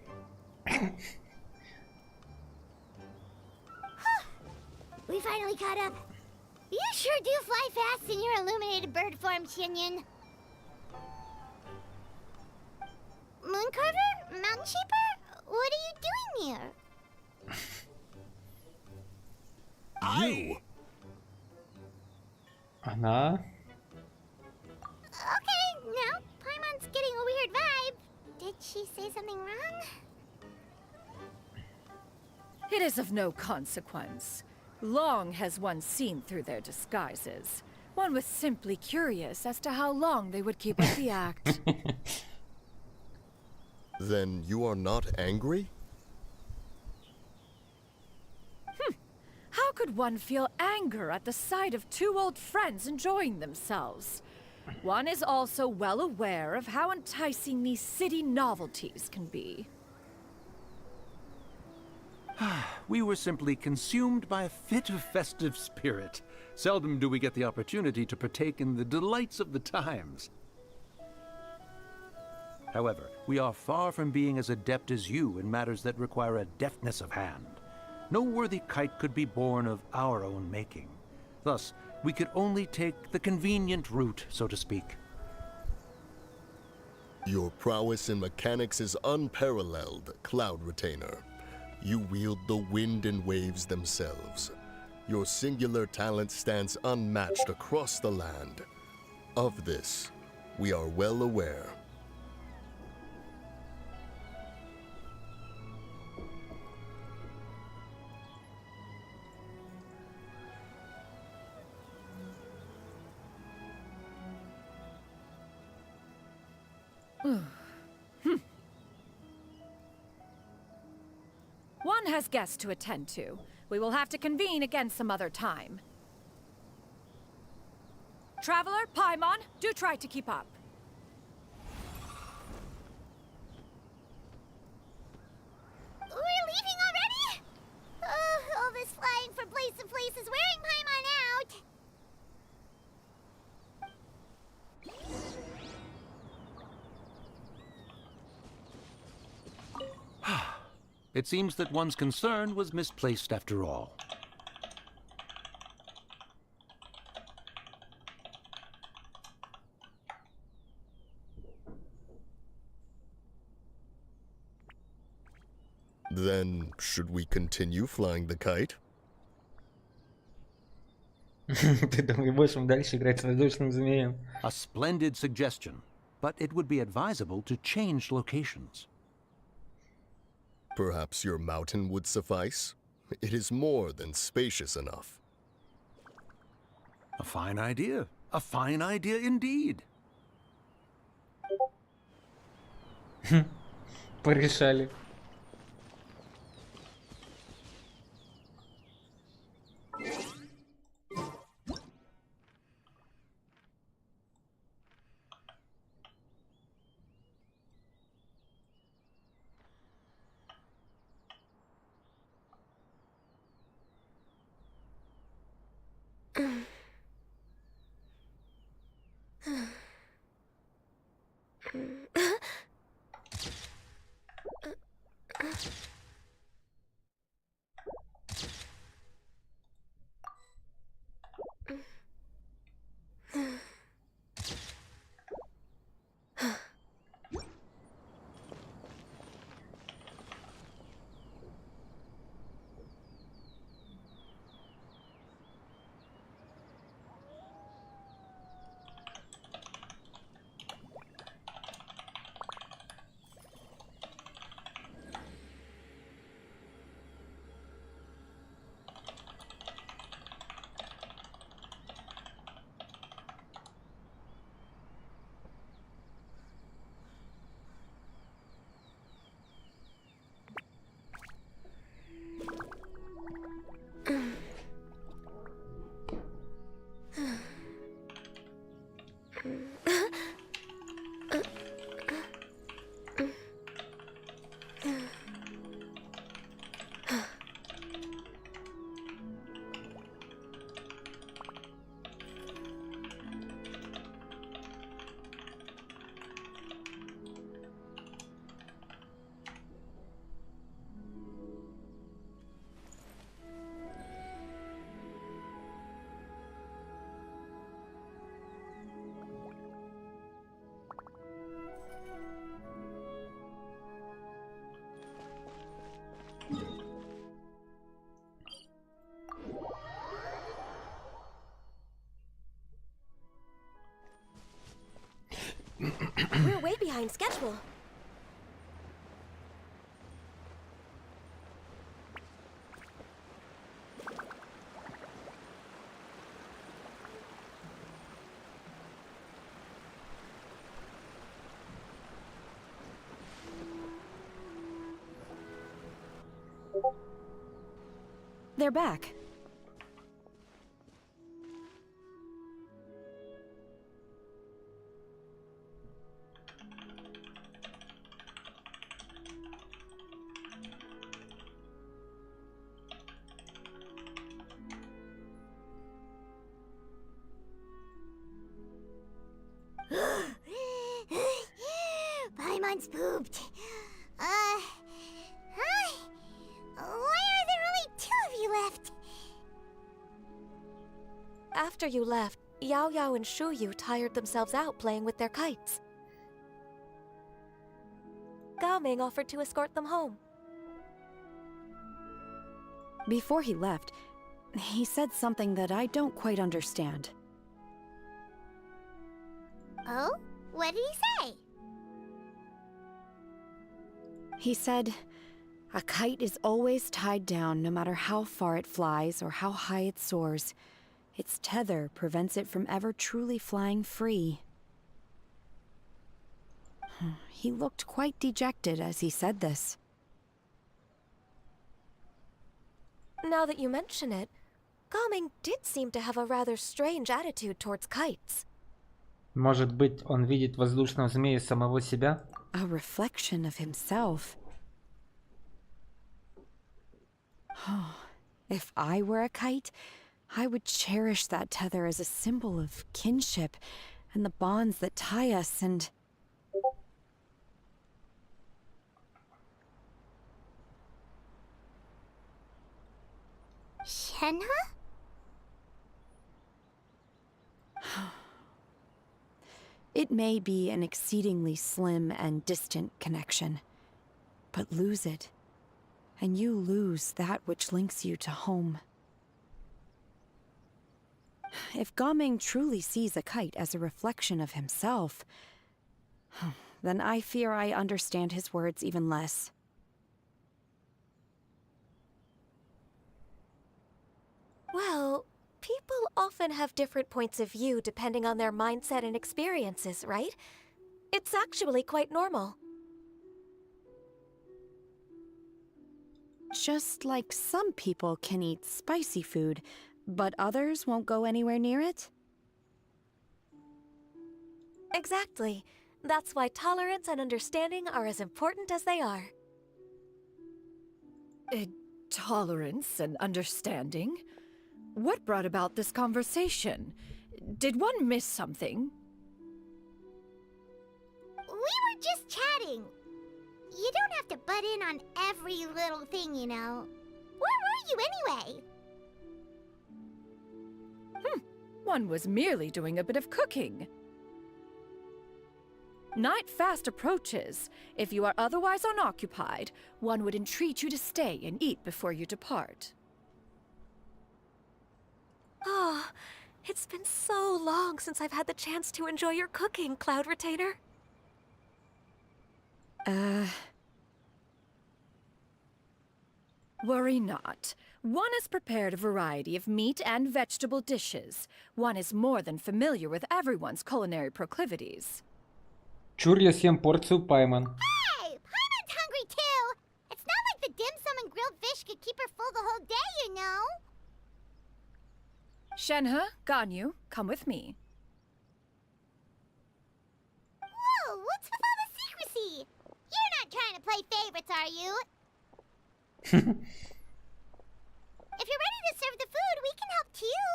We finally caught up. You sure do fly fast in your illuminated bird form, Shinyan. Mooncarver? Mountain Shaper? What are you doing here? You? Она? Okay, now Paimon's getting a weird vibe. Did she say something wrong? It is of no consequence. Long has one seen through their disguises. One was simply curious as to how long they would keep up the act. Then you are not angry? How could one feel anger at the sight of two old friends enjoying themselves? One is also well aware of how enticing these city novelties can be. We were simply consumed by a fit of festive spirit. Seldom do we get the opportunity to partake in the delights of the times. However, we are far from being as adept as you in matters that require a deftness of hand. No worthy kite could be born of our own making. Thus, we could only take the convenient route, so to speak. Your prowess in mechanics is unparalleled, Cloud Retainer. You wield the wind and waves themselves. Your singular talent stands unmatched across the land. Of this, we are well aware. One has guests to attend to. We will have to convene again some other time. Traveler, Paimon, do try to keep up. We're leaving already? All this flying from place to place is wearing Paimon out. It seems that one's concern was misplaced after all. Then, should we continue flying the kite? Ты думаешь, будем дальше играть с воздушным змеем? A splendid suggestion, but it would be advisable to change locations. Perhaps your mountain would suffice? It is more than spacious enough. A fine idea. A fine idea indeed. Порешали. We're way behind schedule. They're back. Paimon's pooped. Hi. Why are there only two of you left? After you left, Yao Yao and Shu Yu tired themselves out playing with their kites. Gao Ming offered to escort them home. Before he left, he said something that I don't quite understand. Oh? What did he say? He said, a kite is always tied down no matter how far it flies or how high it soars. Its tether prevents it from ever truly flying free. He looked quite dejected as he said this. Now that you mention it, Gaming did seem to have a rather strange attitude towards kites. Может быть, он видит в воздушном змее самого себя? A reflection of himself. If I were a kite, I would cherish that tether as a symbol of kinship and the bonds that tie us and... Shenhe? It may be an exceedingly slim and distant connection, but lose it, and you lose that which links you to home. If Gaming truly sees a kite as a reflection of himself, then I fear I understand his words even less. Well, people often have different points of view depending on their mindset and experiences, right? It's actually quite normal. Just like some people can eat spicy food, but others won't go anywhere near it? Exactly. That's why tolerance and understanding are as important as they are. Tolerance and understanding? What brought about this conversation? Did one miss something? We were just chatting. You don't have to butt in on every little thing, you know. Where were you anyway? One was merely doing a bit of cooking. Night fast approaches. If you are otherwise unoccupied, one would entreat you to stay and eat before you depart. Oh, it's been so long since I've had the chance to enjoy your cooking, Cloud Retainer. Worry not. One has prepared a variety of meat and vegetable dishes. One is more than familiar with everyone's culinary proclivities. Чур я съем порцию пайман. Hey, Paimon's hungry too. It's not like the dim sum and grilled fish could keep her full the whole day, you know. Shenhe, Ganyu, come with me. Whoa, what's with all the secrecy? You're not trying to play favorites, are you? If you're ready to serve the food, we can help too.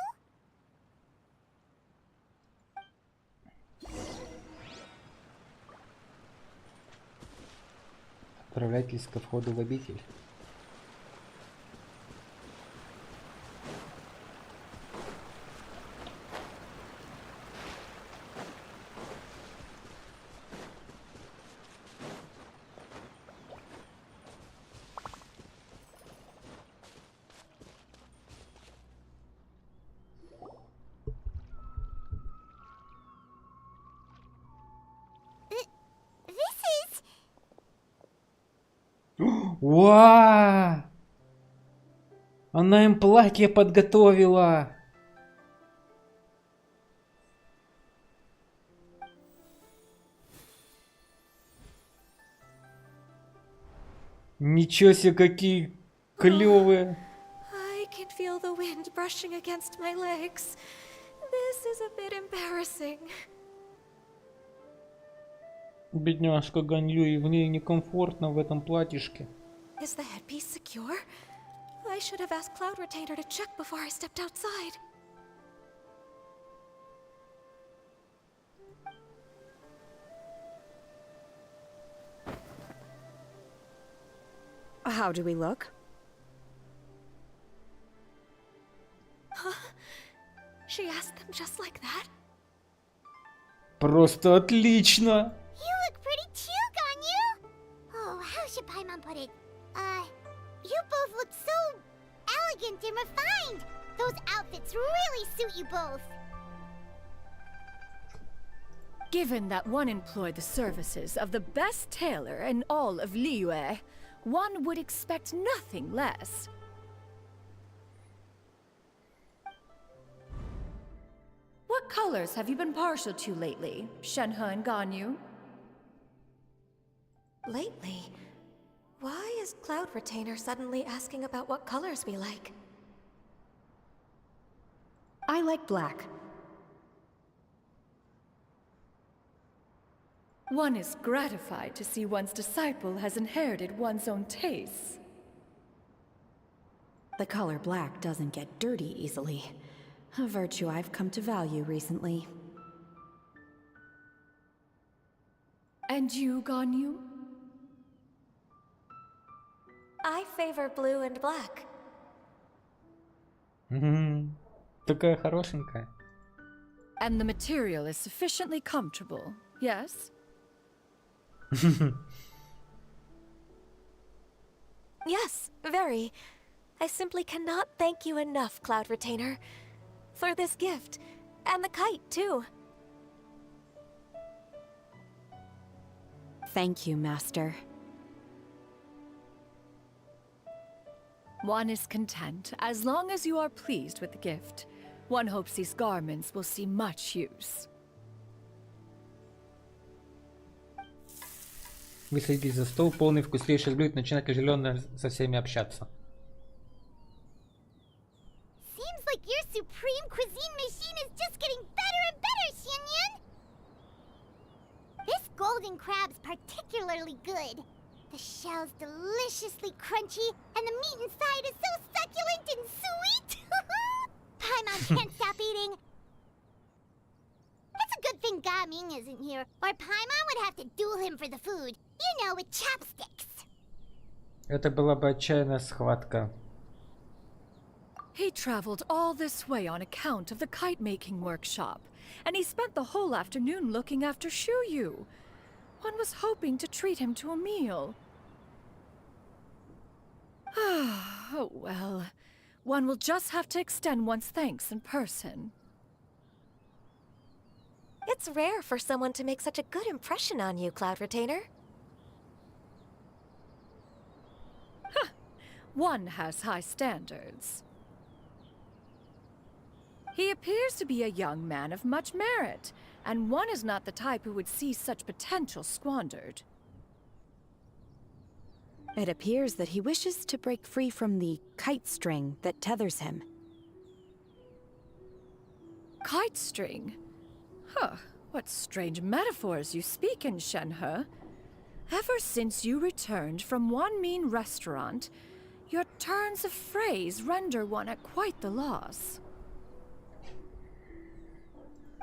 Отправляйтесь ко входу в обитель. Уа! Она им платье подготовила. Ничего себе, какие клевые. I can feel the wind brushing against my legs. This is a bit embarrassing. Бедняжка Ганью, и в ней некомфортно в этом платьишке. Is the headpiece secure? I should have asked Cloud Retainer to check before I stepped outside. How do we look? Huh? She asked them just like that? Просто отлично. You look pretty too, Ganyu. Oh, how should Paimon put it? You both look so elegant and refined. Those outfits really suit you both. Given that one employed the services of the best tailor in all of Liyue, one would expect nothing less. What colors have you been partial to lately, Shenhe and Ganyu? Lately? Why is Cloud Retainer suddenly asking about what colors we like? I like black. One is gratified to see one's disciple has inherited one's own tastes. The color black doesn't get dirty easily. A virtue I've come to value recently. And you, Ganyu? I favor blue and black. Такая хорошенькая. And the material is sufficiently comfortable, yes? Yes, very. I simply cannot thank you enough, Cloud Retainer, for this gift, and the kite, too. Thank you, Master. One is content as long as you are pleased with the gift. One hopes these garments will see much use. Вы садитесь за стол, полный вкуснейших блюд, начинать оживленно со всеми общаться. Seems like your supreme cuisine machine is just getting better and better, Xianyan! This golden crab's particularly good. The shell's deliciously crunchy, and the meat inside is so succulent and sweet! Paimon can't stop eating. It's a good thing Gaming isn't here, or Paimon would have to duel him for the food. You know, with chopsticks. Это была бы отчаянная схватка. He traveled all this way on account of the kite-making workshop, and he spent the whole afternoon looking after Shuyu. One was hoping to treat him to a meal. Oh well, one will just have to extend one's thanks in person. It's rare for someone to make such a good impression on you, Cloud Retainer. One has high standards. He appears to be a young man of much merit, and one is not the type who would see such potential squandered. It appears that he wishes to break free from the kite string that tethers him. Kite string? Huh, what strange metaphors you speak in, Shenhe. Ever since you returned from one mean restaurant, your turns of phrase render one at quite the loss.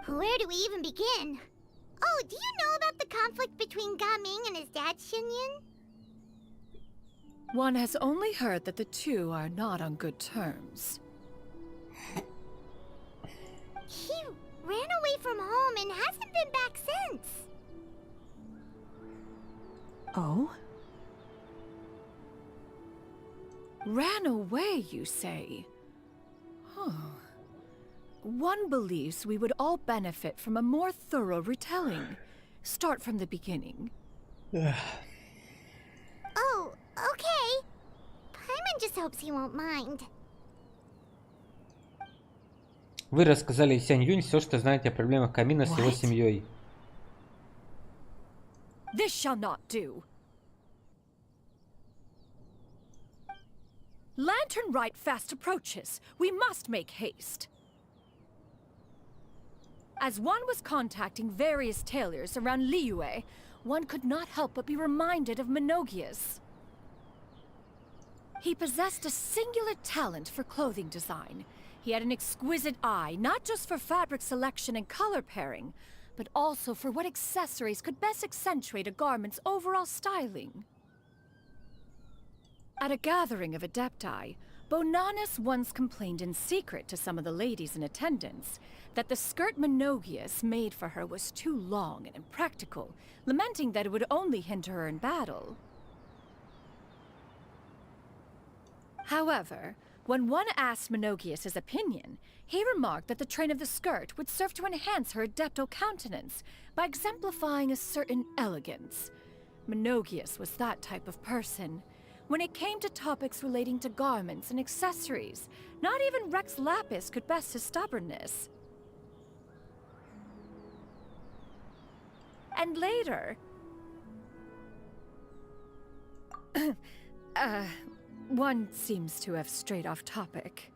Where do we even begin? Oh, do you know about the conflict between Gaming and his dad, Xianyan? One has only heard that the two are not on good terms. He ran away from home and hasn't been back since. Oh? Ran away, you say? Huh. One believes we would all benefit from a more thorough retelling. Start from the beginning. Oh, okay. Paimon just hopes he won't mind. Вы рассказали Сянь Юнь все, что знаете о проблемах камина с его семьей. This shall not do. Lantern Rite fast approaches. We must make haste. As one was contacting various tailors around Liyue, one could not help but be reminded of Menogias. He possessed a singular talent for clothing design. He had an exquisite eye, not just for fabric selection and color pairing, but also for what accessories could best accentuate a garment's overall styling. At a gathering of Adepti, Bonanis once complained in secret to some of the ladies in attendance that the skirt Menogias made for her was too long and impractical, lamenting that it would only hinder her in battle. However, When one asked Menogius his opinion, he remarked that the train of the skirt would serve to enhance her adeptal countenance by exemplifying a certain elegance. Menogius was that type of person. When it came to topics relating to garments and accessories, not even Rex Lapis could best his stubbornness. And later... one seems to have strayed off topic.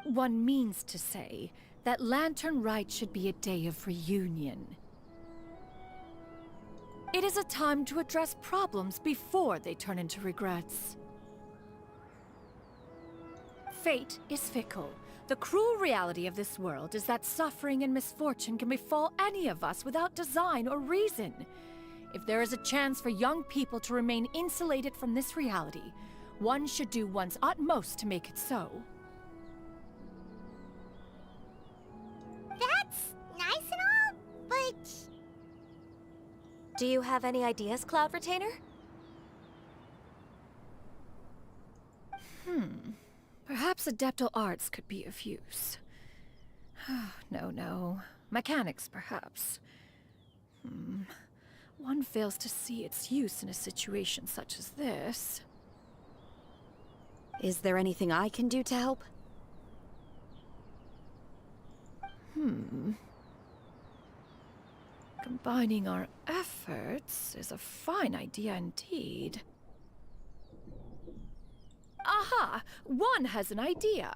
One means to say that Lantern Rite should be a day of reunion. It is a time to address problems before they turn into regrets. Fate is fickle. The cruel reality of this world is that suffering and misfortune can befall any of us without design or reason. If there is a chance for young people to remain insulated from this reality, one should do one's utmost to make it so. That's nice and all, but... Do you have any ideas, Cloud Retainer? Perhaps adeptal arts could be of use. No. Mechanics, perhaps. One fails to see its use in a situation such as this. Is there anything I can do to help? Combining our efforts is a fine idea indeed. Aha! One has an idea!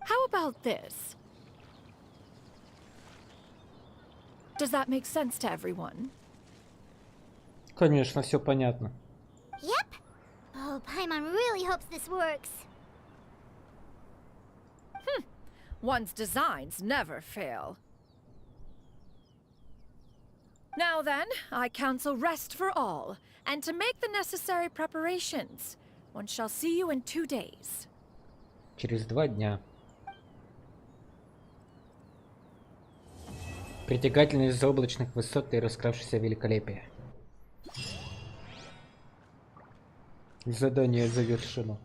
How about this? Does that make sense to everyone? Конечно, все понятно. Yep. Oh, Paimon really hopes this works. One's designs never fail. Now then, I counsel rest for all, and to make the necessary preparations. One shall see you in 2 days. Через 2 дня. Притягательность заоблачных высот и раскравшееся великолепие. Задание завершено.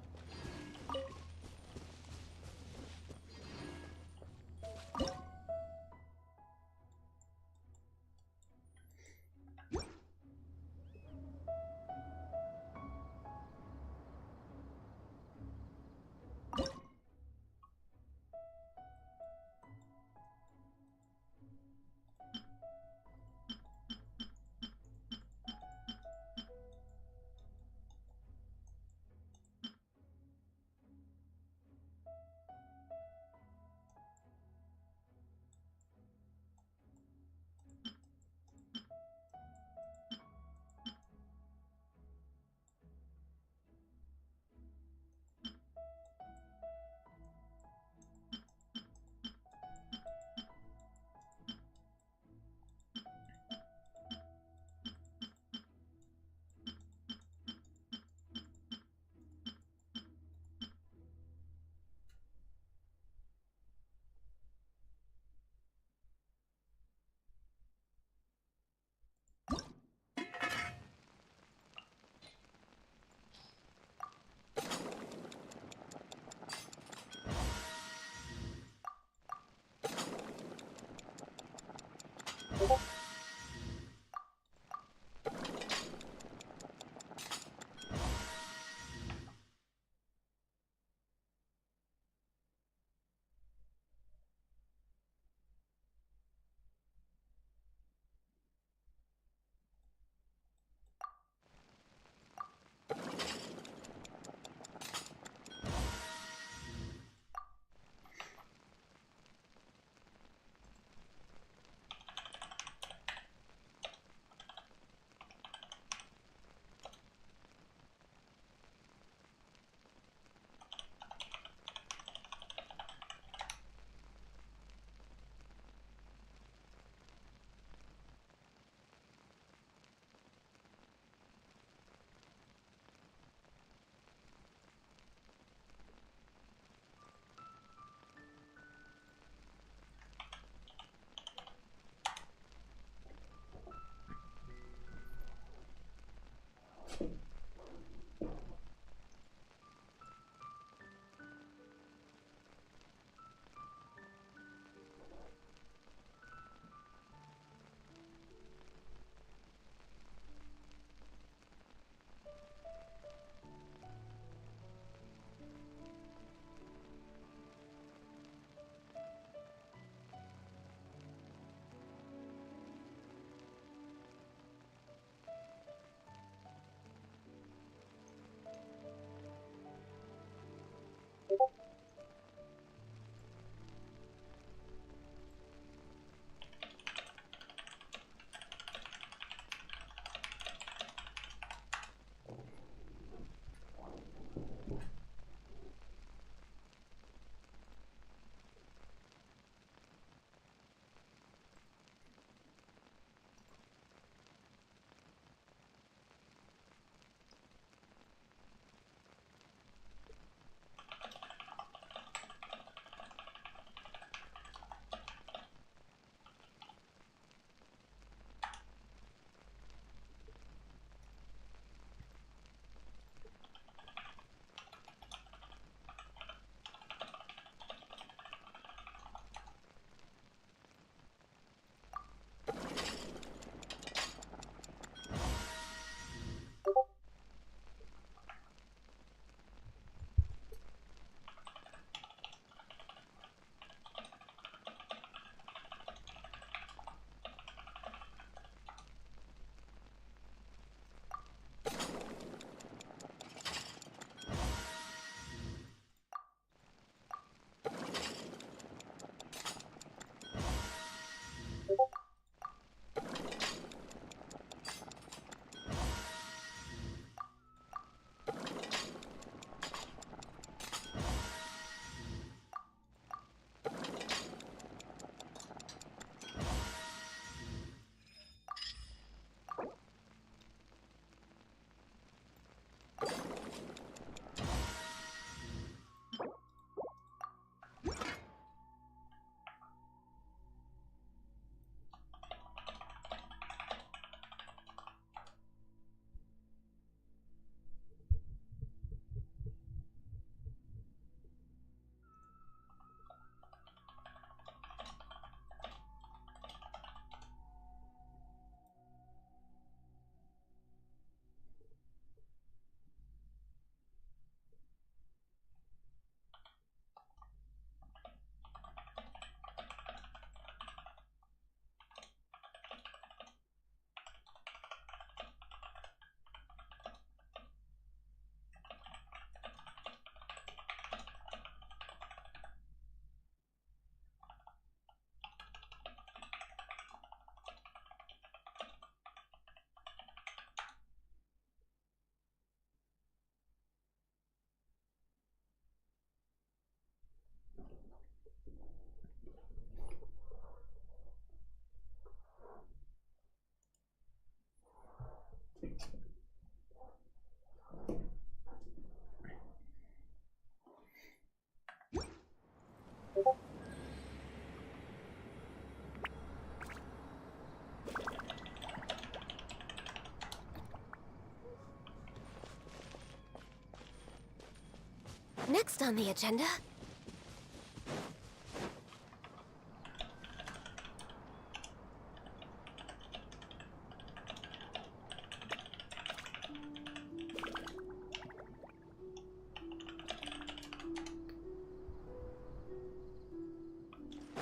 Next on the agenda.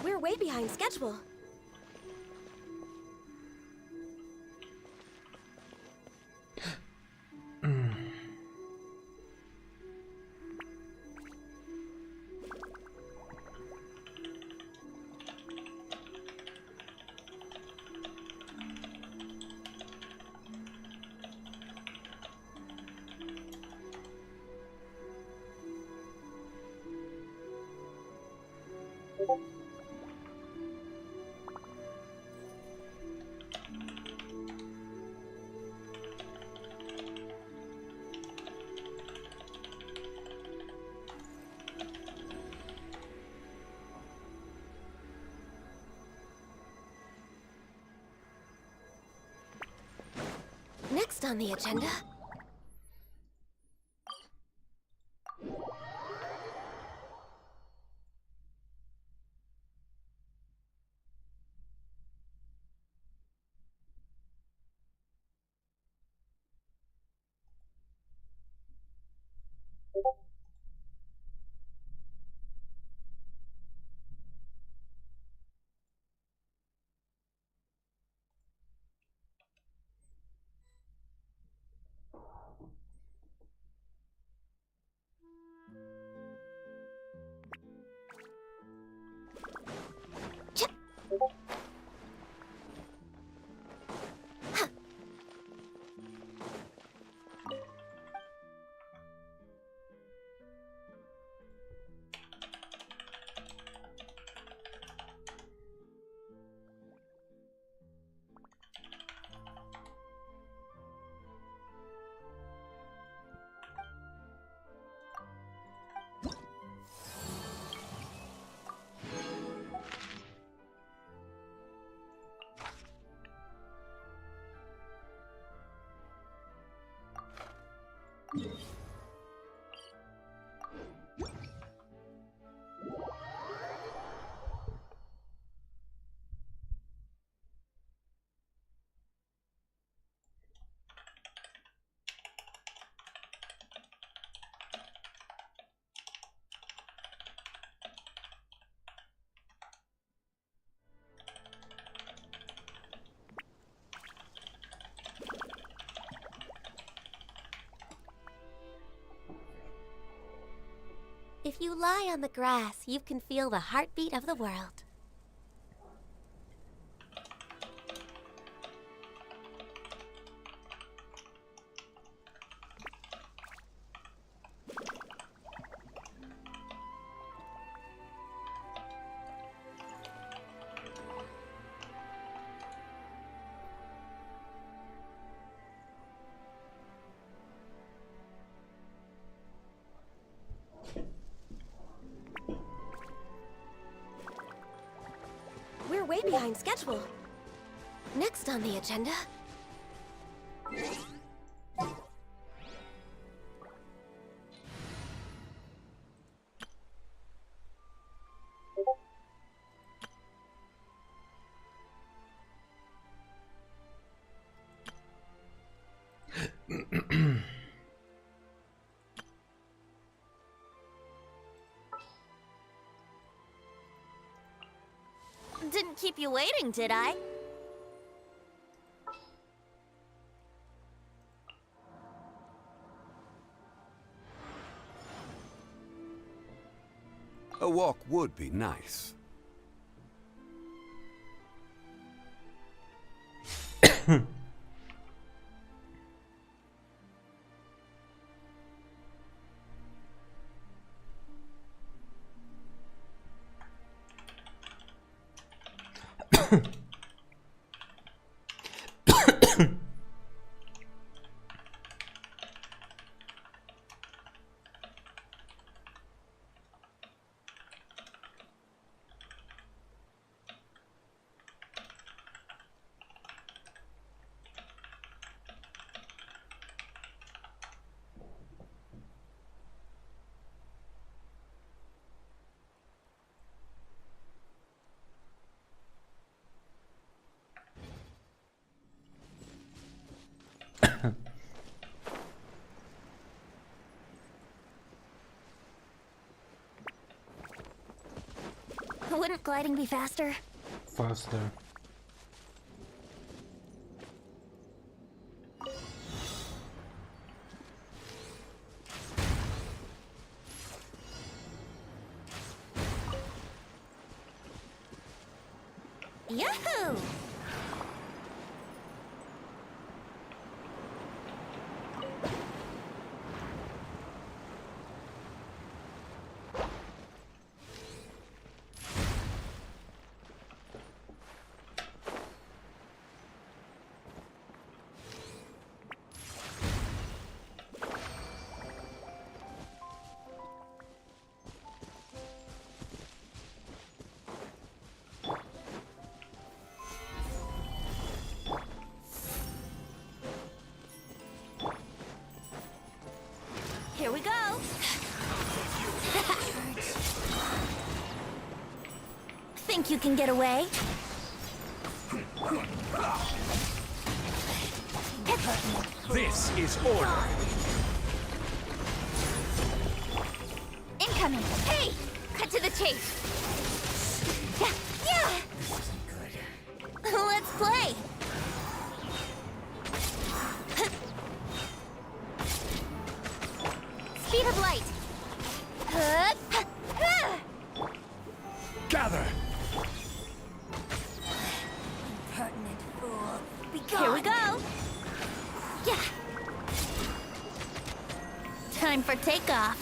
We're way behind schedule. Next on the agenda. If you lie on the grass, you can feel the heartbeat of the world. We're way behind schedule. Next on the agenda. Didn't keep you waiting, did I? A walk would be nice. Shouldn't gliding be faster? Faster. Yahoo! Here we go. Think you can get away? This is order. Incoming. Hey, cut to the chase. Yeah, yeah. Let's play. Speed of light. Gather. Impertinent fool. Be gone. Here we go. Yeah. Time for takeoff.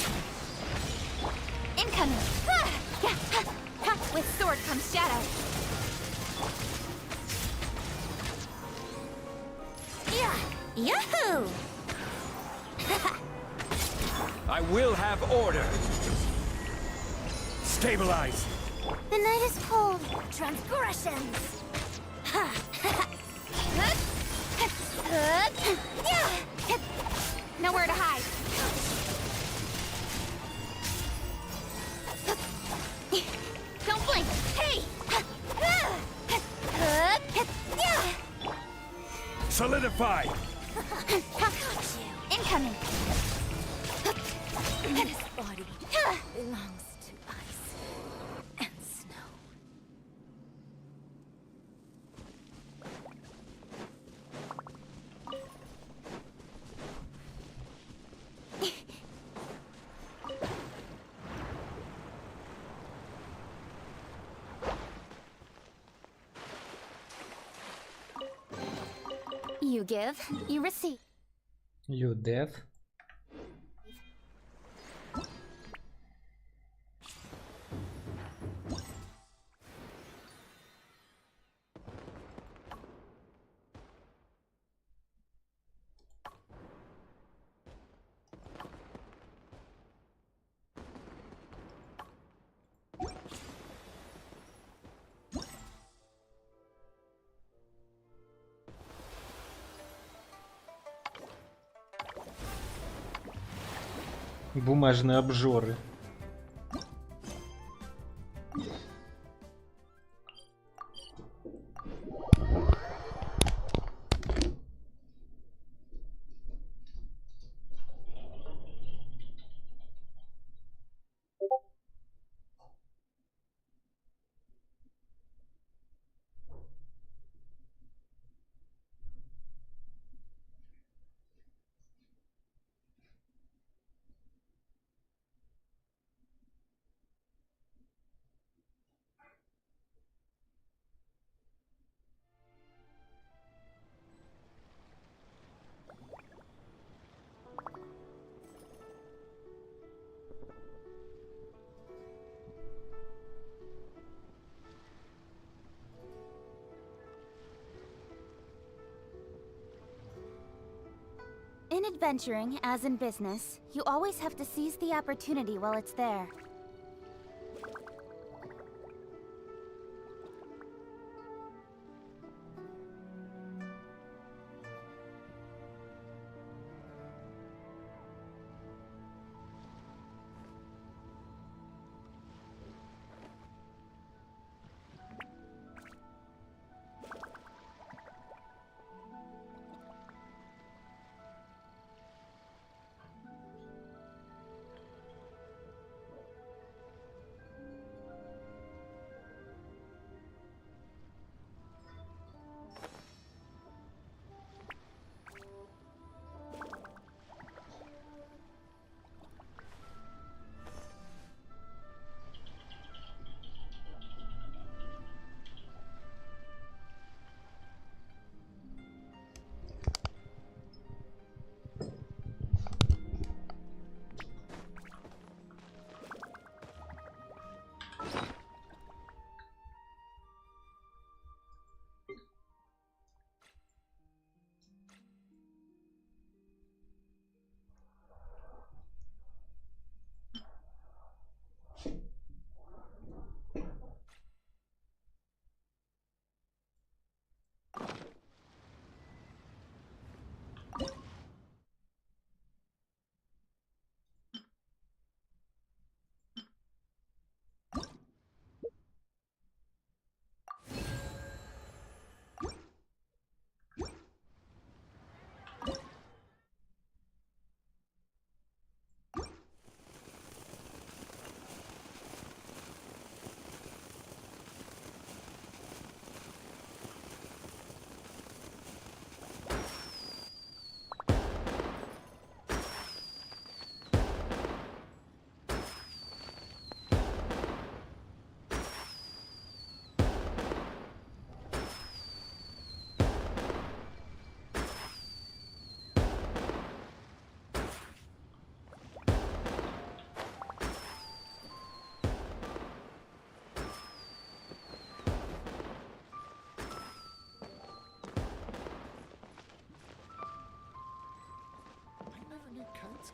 Incoming. Yeah. With sword comes shadow. Yeah. Yahoo! I will have order. Stabilize. The night is cold. Transgressions. Nowhere to hide. Don't blink. Hey! Solidify. Incoming. This body belongs to ice and snow. You give, you receive. You deaf. Бумажные обжоры. In adventuring, as in business, you always have to seize the opportunity while it's there.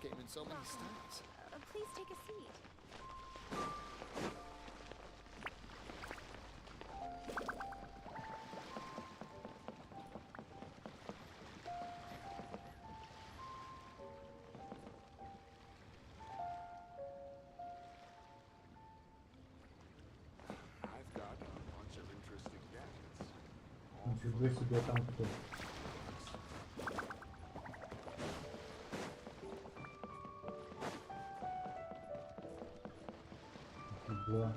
came in so many styles. Please take a seat. I've got a bunch of interesting gadgets. Нифига себе там кто. Фигла.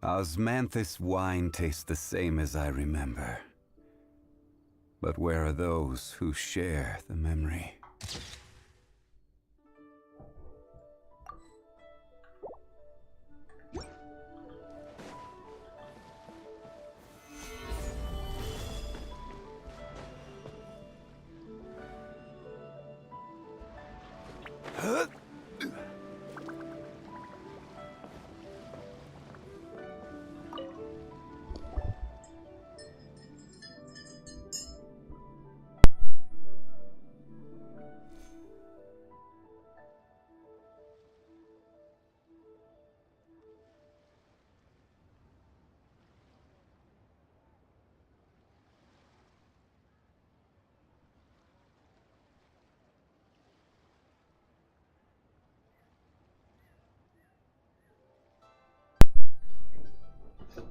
Osmanthus wine tastes the same as I remember. But where are those who share the memory?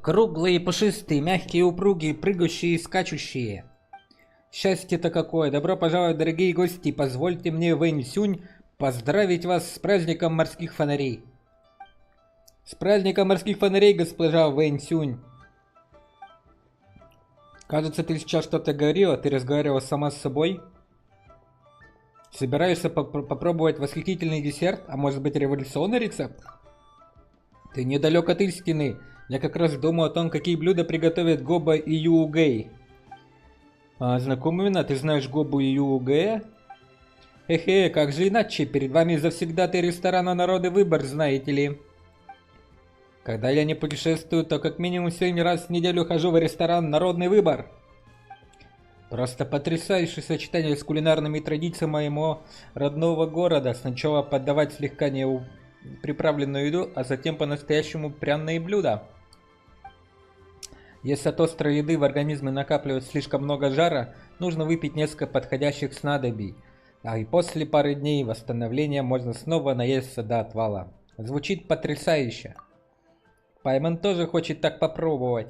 Круглые, пушистые, мягкие, упругие, прыгающие и скачущие. Счастье-то какое! Добро пожаловать, дорогие гости! Позвольте мне, Вэнь Сюнь, поздравить вас с праздником морских фонарей. С праздником морских фонарей, госпожа Вэнь Сюнь. Кажется, ты сейчас что-то говорила, ты разговаривала сама с собой. Собираешься попробовать восхитительный десерт, а может быть революционный рецепт? Ты недалек от истины. Я как раз думаю о том, какие блюда приготовят Гоба и Юугэй. Знакомы имена? Ты знаешь Гобу и Юугэя? Эхе, как же иначе? Перед вами завсегдатый ресторана «Народный выбор», знаете ли. Когда я не путешествую, то как минимум 7 раз в неделю хожу в ресторан «Народный выбор». Просто потрясающее сочетание с кулинарными традициями моего родного города. Сначала подавать слегка приправленную еду, а затем по-настоящему пряные блюда. Если от острой еды в организме накапливается слишком много жара, нужно выпить несколько подходящих снадобий. А и после пары дней восстановления можно снова наесться до отвала. Звучит потрясающе. Пайман тоже хочет так попробовать.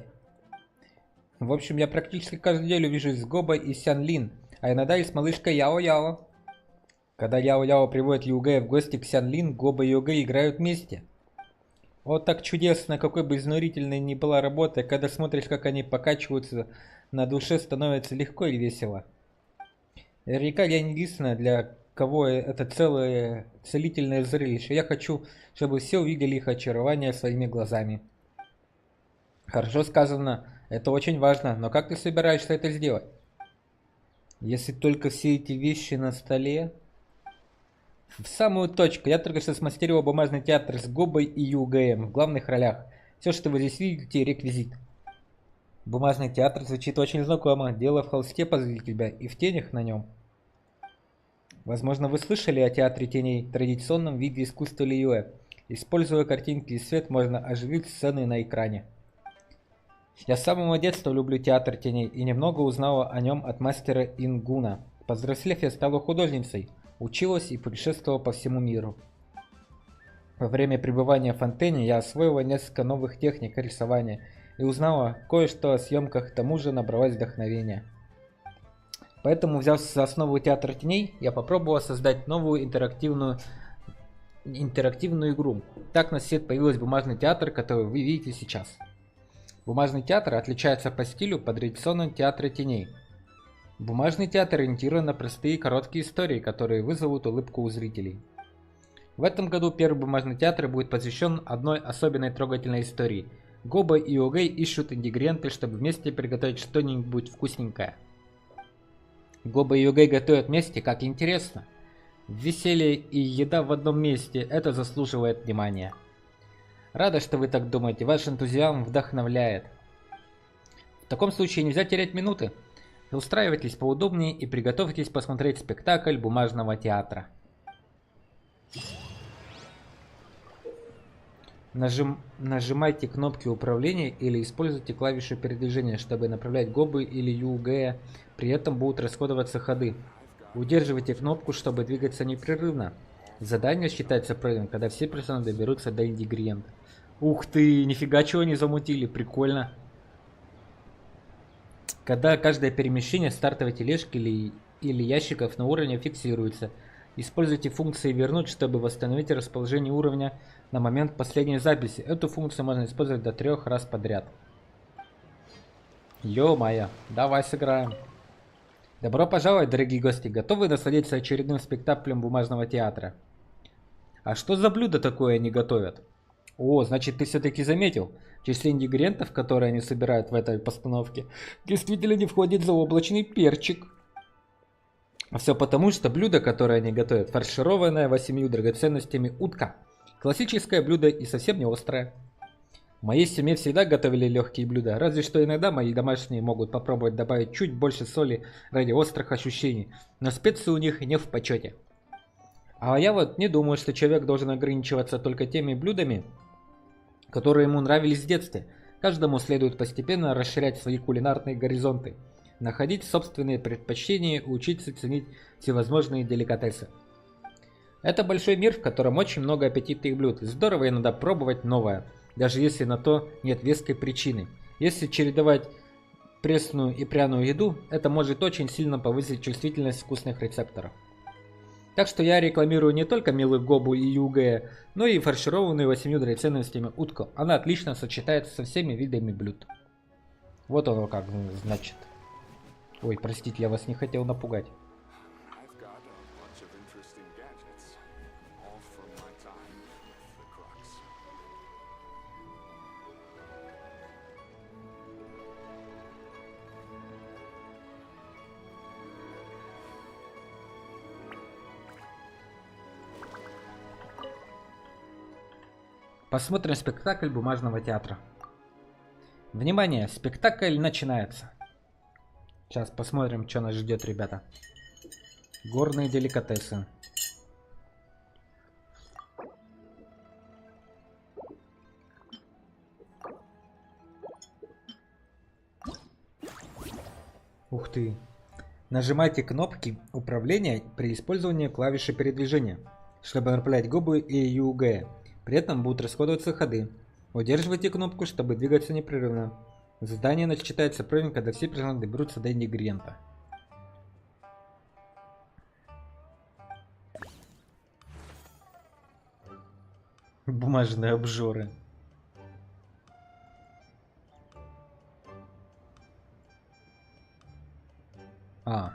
В общем, я практически каждую неделю вижусь с Гобой и Сян Лин, а иногда и с малышкой Яо-Яо. Когда Яо-Яо приводит Югэя в гости к Сян Лин, Гоба и Югэй играют вместе. Вот так чудесно, какой бы изнурительной ни была работа, когда смотришь, как они покачиваются, на душе становится легко и весело. Наверняка я не единственная, для кого это целое целительное зрелище. Я хочу, чтобы все увидели их очарование своими глазами. Хорошо сказано, это очень важно, но как ты собираешься это сделать? Если только все эти вещи на столе... В самую точку. Я только что смастерил бумажный театр с Гобой и Югэем в главных ролях. Все, что вы здесь видите, реквизит. Бумажный театр звучит очень знакомо. Дело в холсте позади тебя и в тенях на нем. Возможно, вы слышали о театре теней, традиционном виде искусства Лиюэ. Используя картинки и свет, можно оживить сцены на экране. Я с самого детства люблю театр теней и немного узнала о нем от мастера Ингуна. Повзрослев, я стала художницей. Училась и путешествовала по всему миру. Во время пребывания в Фонтене я освоила несколько новых техник рисования и узнала кое-что о съемках, к тому же набралась вдохновения. Поэтому, взяв за основу театр теней, я попробовала создать новую интерактивную игру. Так на свет появился бумажный театр, который вы видите сейчас. Бумажный театр отличается по стилю от традиционного театра теней. Бумажный театр ориентирован на простые короткие истории, которые вызовут улыбку у зрителей. В этом году первый бумажный театр будет посвящен одной особенной трогательной истории. Гоба и Огей ищут ингредиенты, чтобы вместе приготовить что-нибудь вкусненькое. Гоба и Огей готовят вместе, как интересно. Веселье и еда в одном месте, это заслуживает внимания. Рада, что вы так думаете, ваш энтузиазм вдохновляет. В таком случае нельзя терять минуты. Устраивайтесь поудобнее и приготовьтесь посмотреть спектакль бумажного театра. Нажимайте кнопки управления или используйте клавишу передвижения, чтобы направлять гобы или югея, при этом будут расходоваться ходы. Удерживайте кнопку, чтобы двигаться непрерывно. Задание считается пройденным, когда все персонажи доберутся до ингредиента. Ух ты, нифига чего они замутили, прикольно. Когда каждое перемещение стартовой тележки или ящиков на уровне фиксируется. Используйте функции «Вернуть», чтобы восстановить расположение уровня на момент последней записи. Эту функцию можно использовать до 3 раз подряд. Ё-моё, давай сыграем. Добро пожаловать, дорогие гости. Готовы насладиться очередным спектаклем бумажного театра? А что за блюдо такое они готовят? О, значит, ты все-таки заметил. В числе ингредиентов, которые они собирают в этой постановке, действительно не входит заоблачный перчик. Все потому, что блюдо, которое они готовят, фаршированное 8 драгоценностями утка. Классическое блюдо и совсем не острое. В моей семье всегда готовили легкие блюда, разве что иногда мои домашние могут попробовать добавить чуть больше соли ради острых ощущений, но специи у них не в почете. А я вот не думаю, что человек должен ограничиваться только теми блюдами, которые ему нравились в детстве. Каждому следует постепенно расширять свои кулинарные горизонты, находить собственные предпочтения и учиться ценить всевозможные деликатесы. Это большой мир, в котором очень много аппетитных блюд, и здорово иногда пробовать новое, даже если на то нет веской причины. Если чередовать пресную и пряную еду, это может очень сильно повысить чувствительность вкусных рецепторов. Так что я рекламирую не только милую гобу и югея, но и фаршированную 8 драгоценностями утку. Она отлично сочетается со всеми видами блюд. Вот оно как значит. Ой, простите, я вас не хотел напугать. Посмотрим спектакль бумажного театра. Внимание, спектакль начинается. Сейчас посмотрим, что нас ждет, ребята. Горные деликатесы. Ух ты. Нажимайте кнопки управления при использовании клавиши передвижения, чтобы направлять губы и югея. При этом будут расходоваться ходы. Удерживайте кнопку, чтобы двигаться непрерывно. Задание начитается правильно, когда все персонажи доберутся до ингредиента. Бумажные обжоры. А.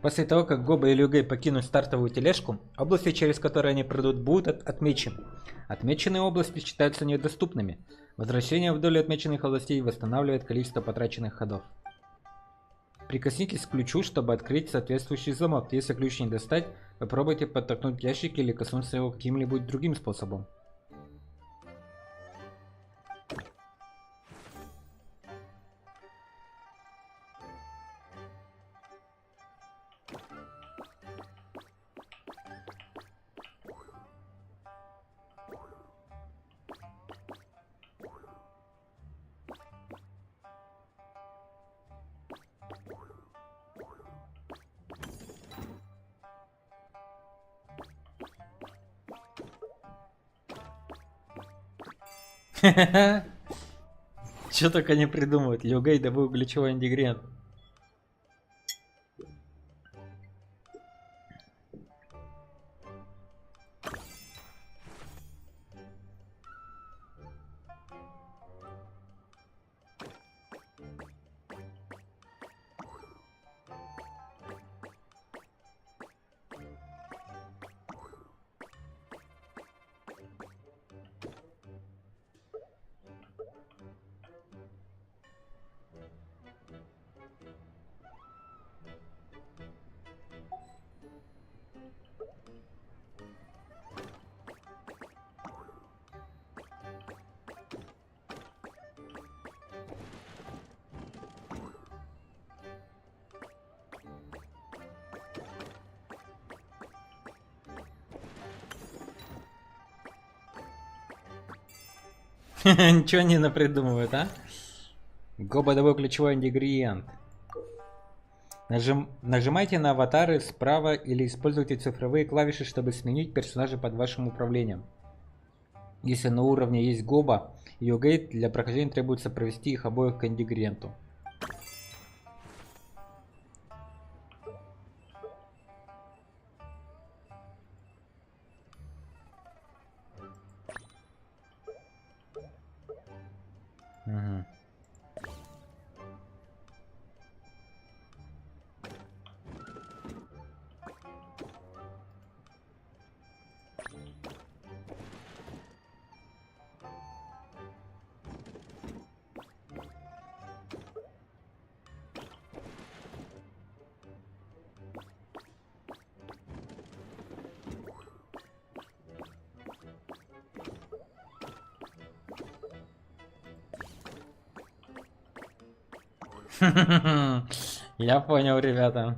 После того, как Гоба и Люгей покинут стартовую тележку, области, через которые они пройдут, будут отмечены. Отмеченные области считаются недоступными. Возвращение вдоль отмеченных областей восстанавливает количество потраченных ходов. Прикоснитесь к ключу, чтобы открыть соответствующий замок. Если ключ не достать, попробуйте подтолкнуть ящик или коснуться его каким-либо другим способом. Что только не придумывают. Югей добыл ключевой ингредиент. Ничего не напридумывают, а? Гободовой ключевой ингредиент. Нажимайте на аватары справа или используйте цифровые клавиши, чтобы сменить персонажа под вашим управлением. Если на уровне есть Гоба и Югейт, для прохождения требуется провести их обоих к ингредиенту. Угу. Я понял, ребята.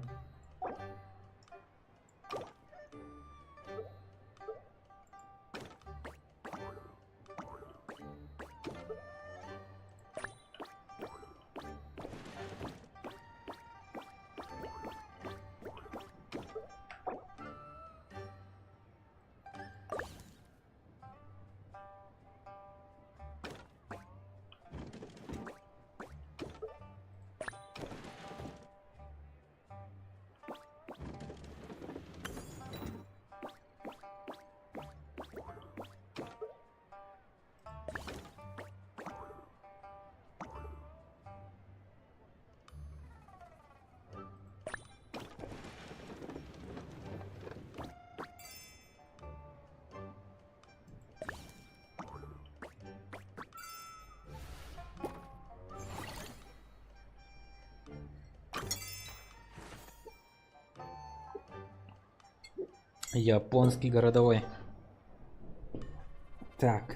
Японский городовой. Так.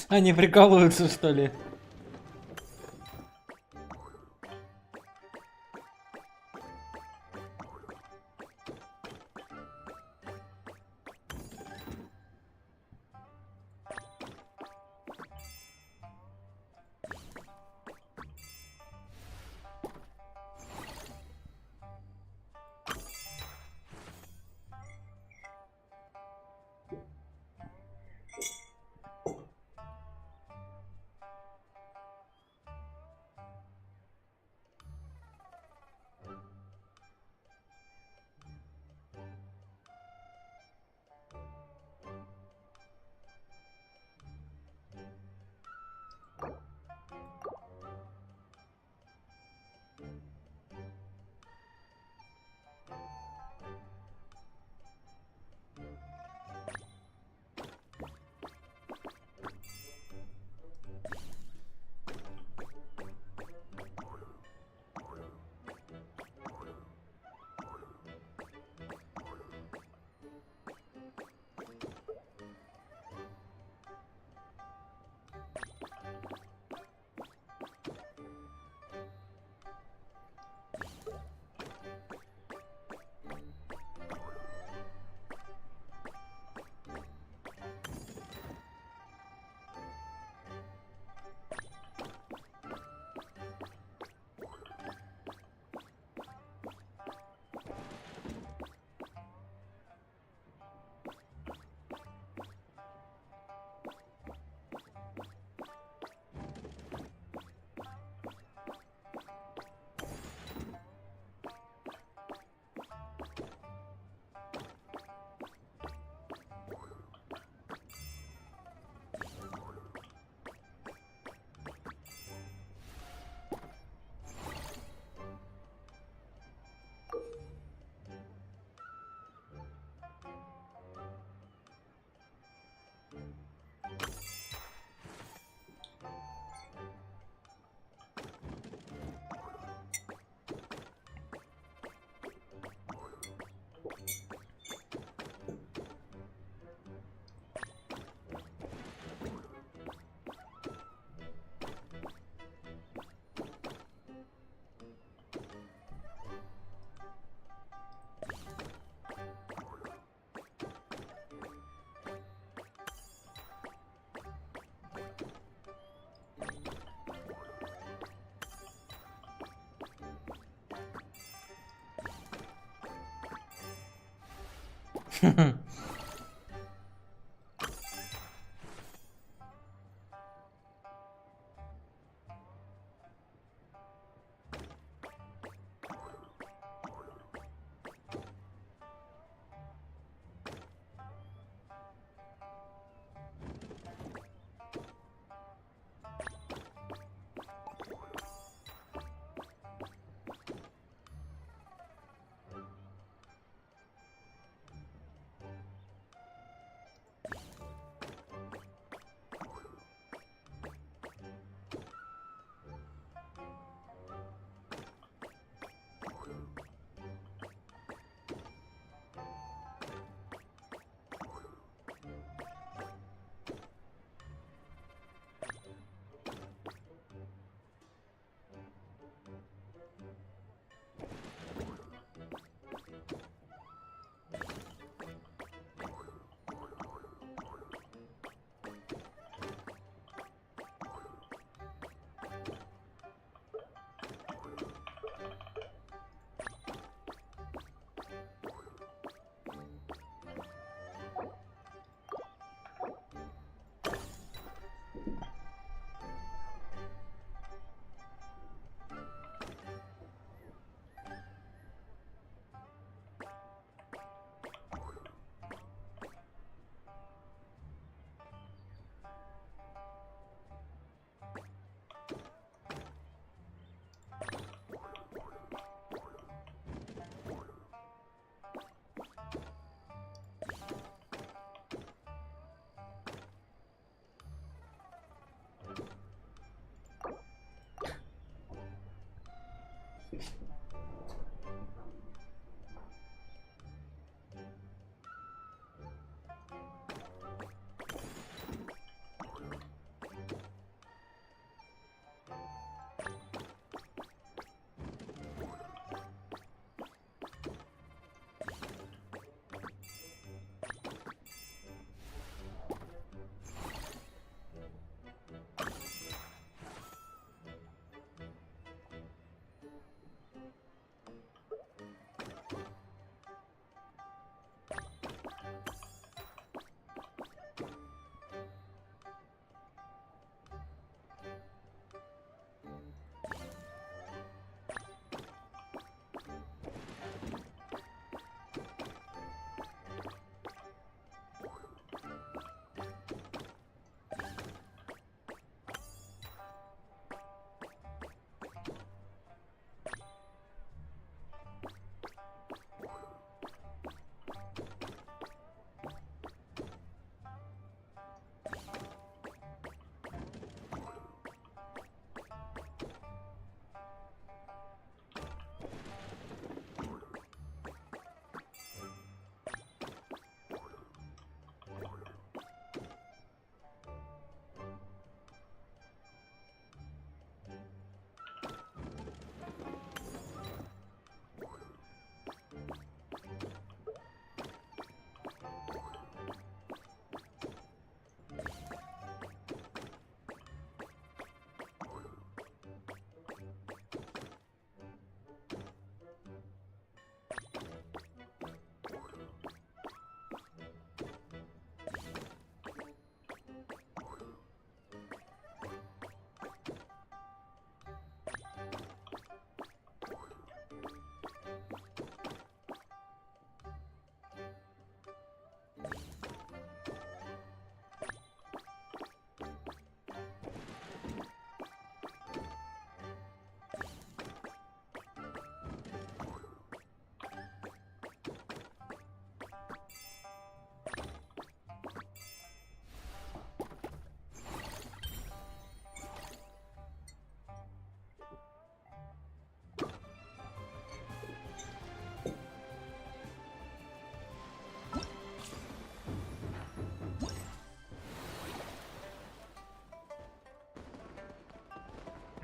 Они прикалываются, что ли?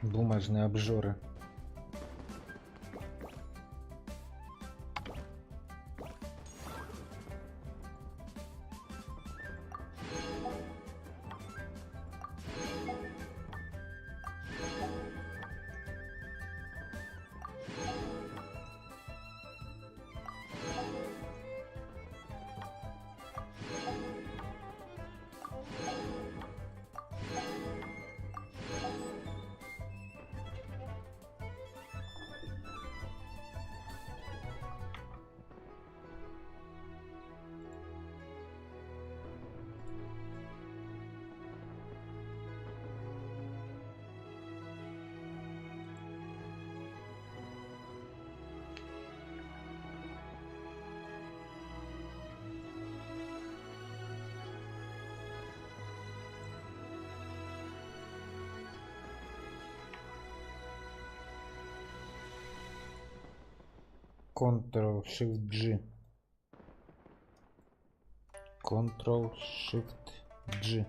Бумажные обжоры. Ctrl-Shift-G. Ctrl-Shift-G.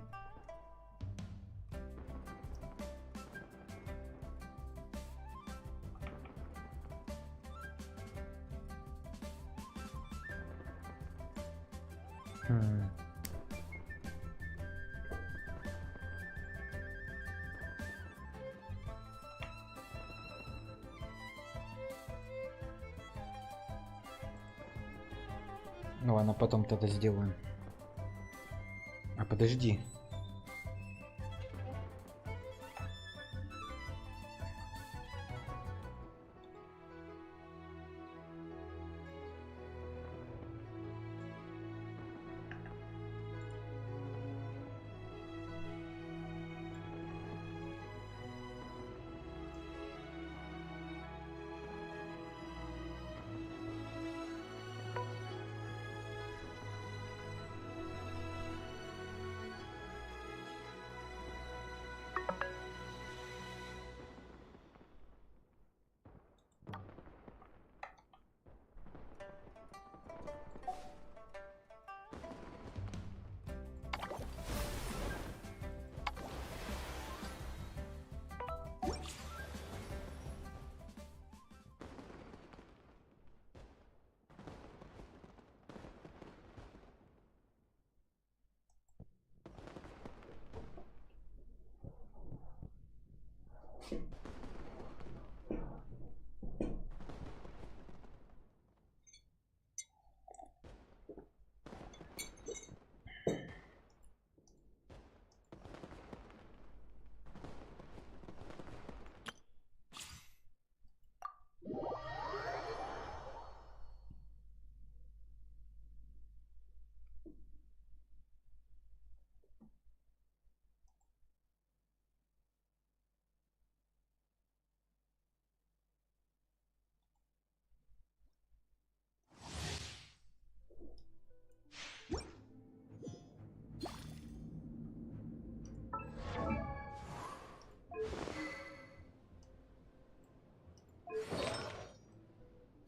Ну ладно, потом тогда сделаем. А подожди.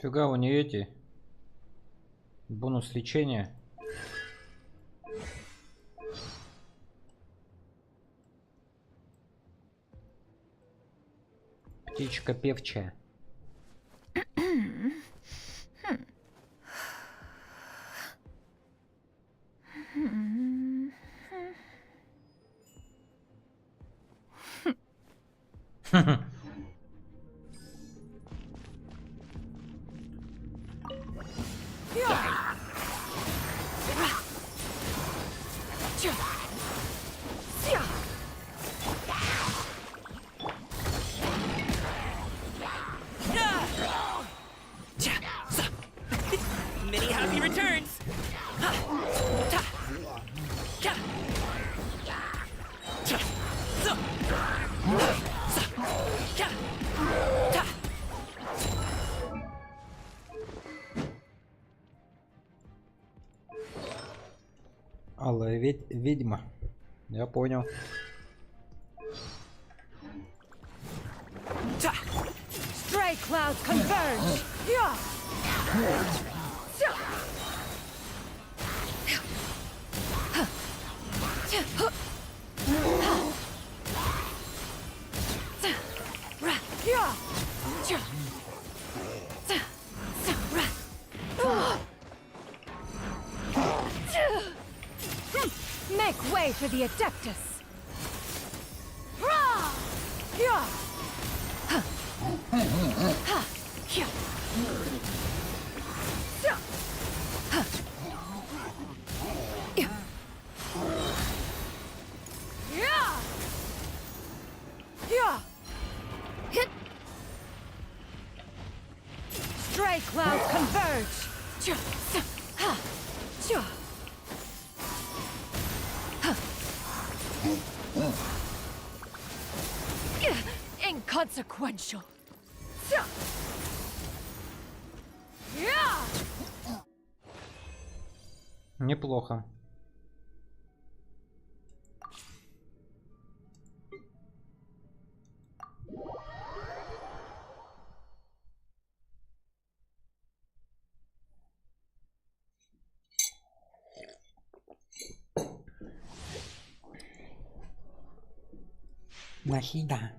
Фига, у нее эти бонус лечения. Птичка певчая. Many happy returns! Алая ведьма. Я понял. Stray clouds converge! Yeah! the Adeptus! Rah! Yeah! Ha! Ha! Yeah! Yeah! Ha! Yeah! Yeah! Yeah! Hit! Stray clouds converge! Cha! Sa! Ha! Cha! Ha! Inconsequential! Cha! Yeah! Неплохо. Нахида.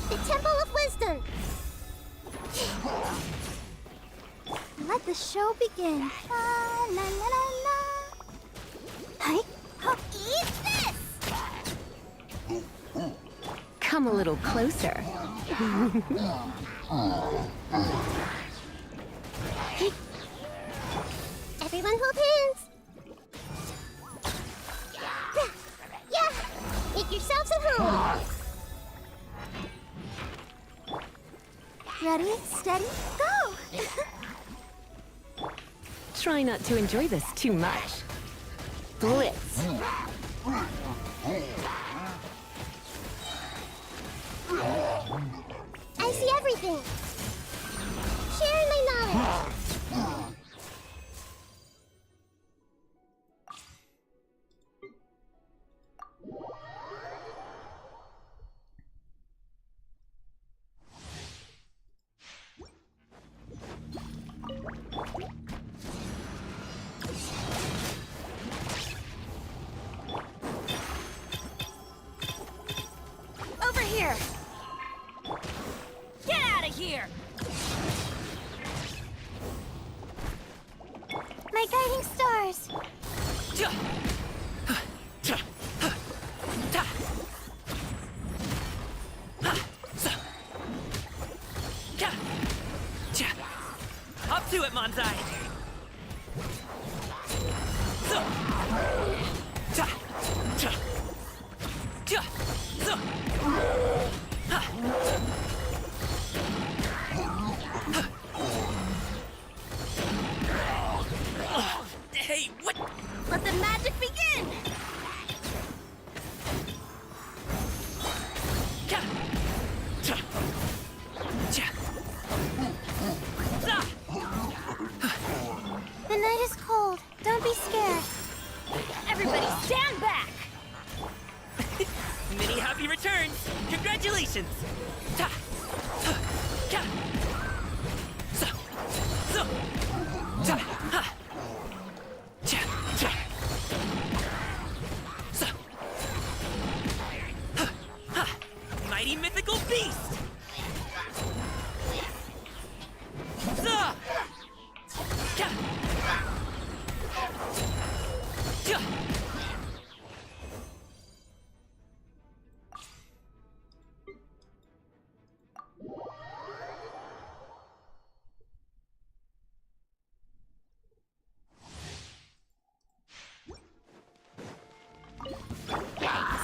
The Temple of Wisdom. Let the show begin. La la la la la. Hey, eat this! Come a little closer. Everyone hold hands. Yeah, make yourselves at home. Ready, steady, go! Try not to enjoy this too much. Blitz. I see everything. Sharing my knowledge. Over here! Get out of here! My guiding stars. Up to it, Manzai! Hey, what? Let the magic begin! The night is cold. Don't be scared. Everybody stand back! Many happy returns! Congratulations! Mighty mythical beast!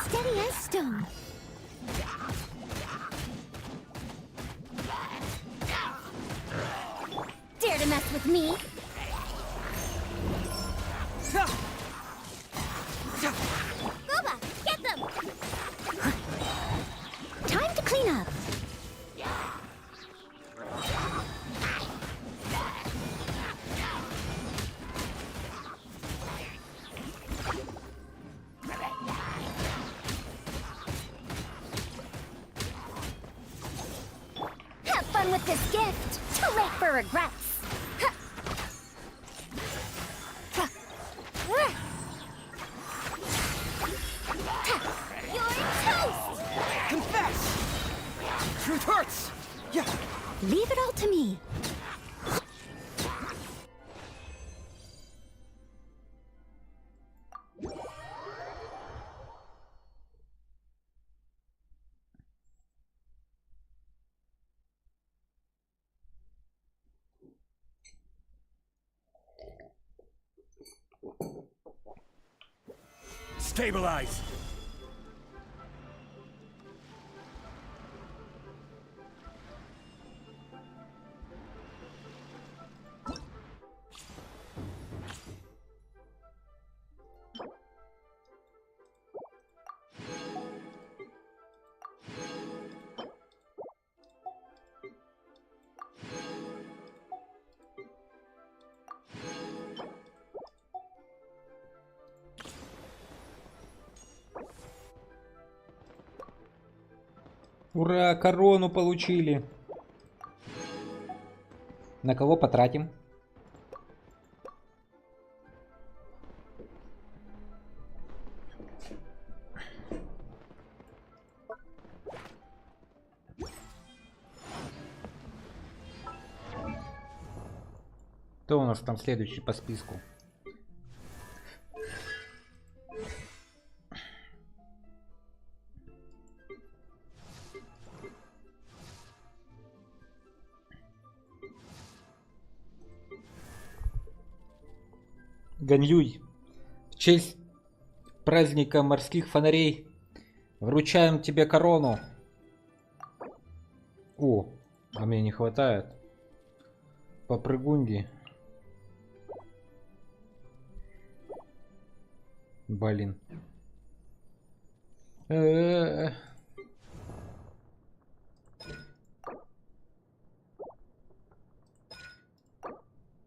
Steady as stone. Dare to mess with me? Boba, get them! Time to clean up. Have fun with this gift. Too late for regrets. You're toast! Confess! Truth hurts! Yeah. Leave it all to me. Stabilize! Ура, корону получили. На кого потратим? Кто у нас там следующий по списку? Ганьюй, в честь праздника морских фонарей вручаем тебе корону. О, а мне не хватает. Попрыгунги. Блин.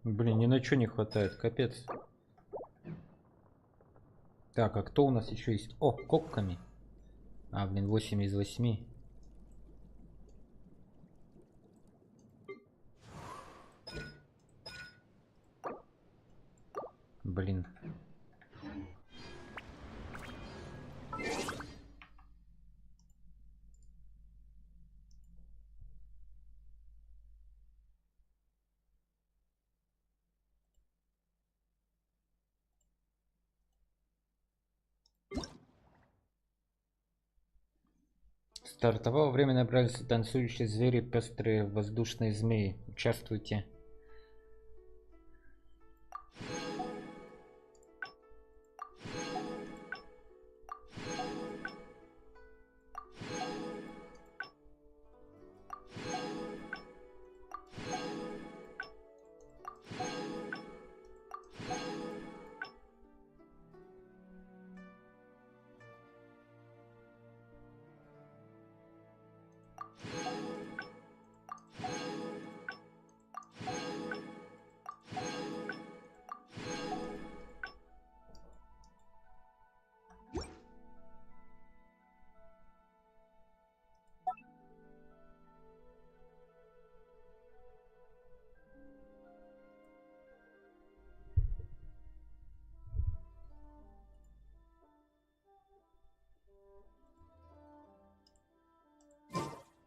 Блин, ни на что не хватает, капец. Так, а кто у нас еще есть? О, копками. А, блин, 8 из 8. Блин. Стартовало время, набрались танцующие звери, пестрые воздушные змеи. Участвуйте.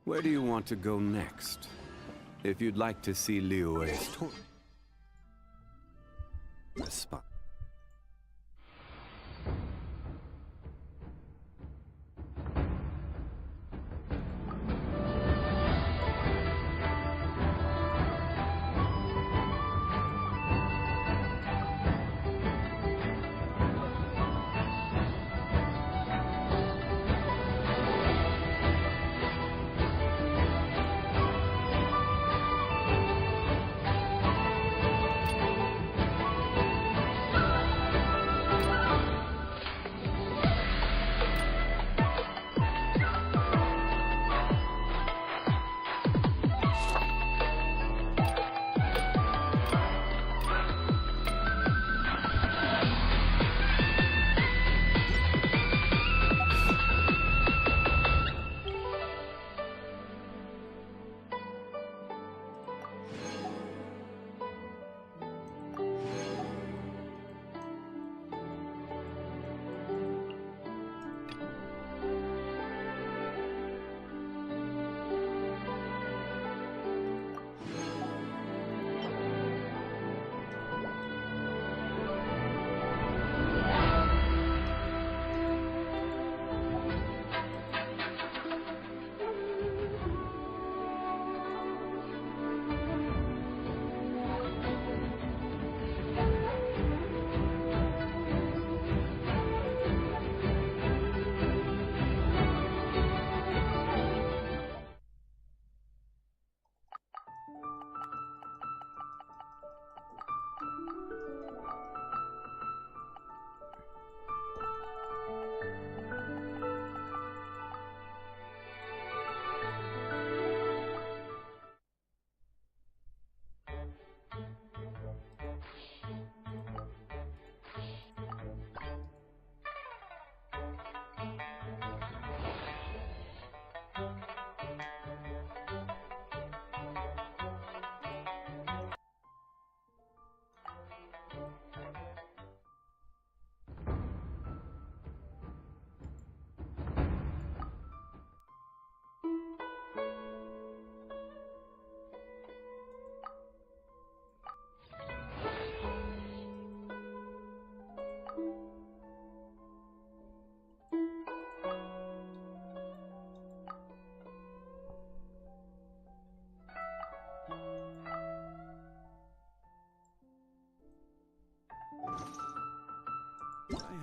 Where do you want to go next? If you'd like to see Liyue's spot.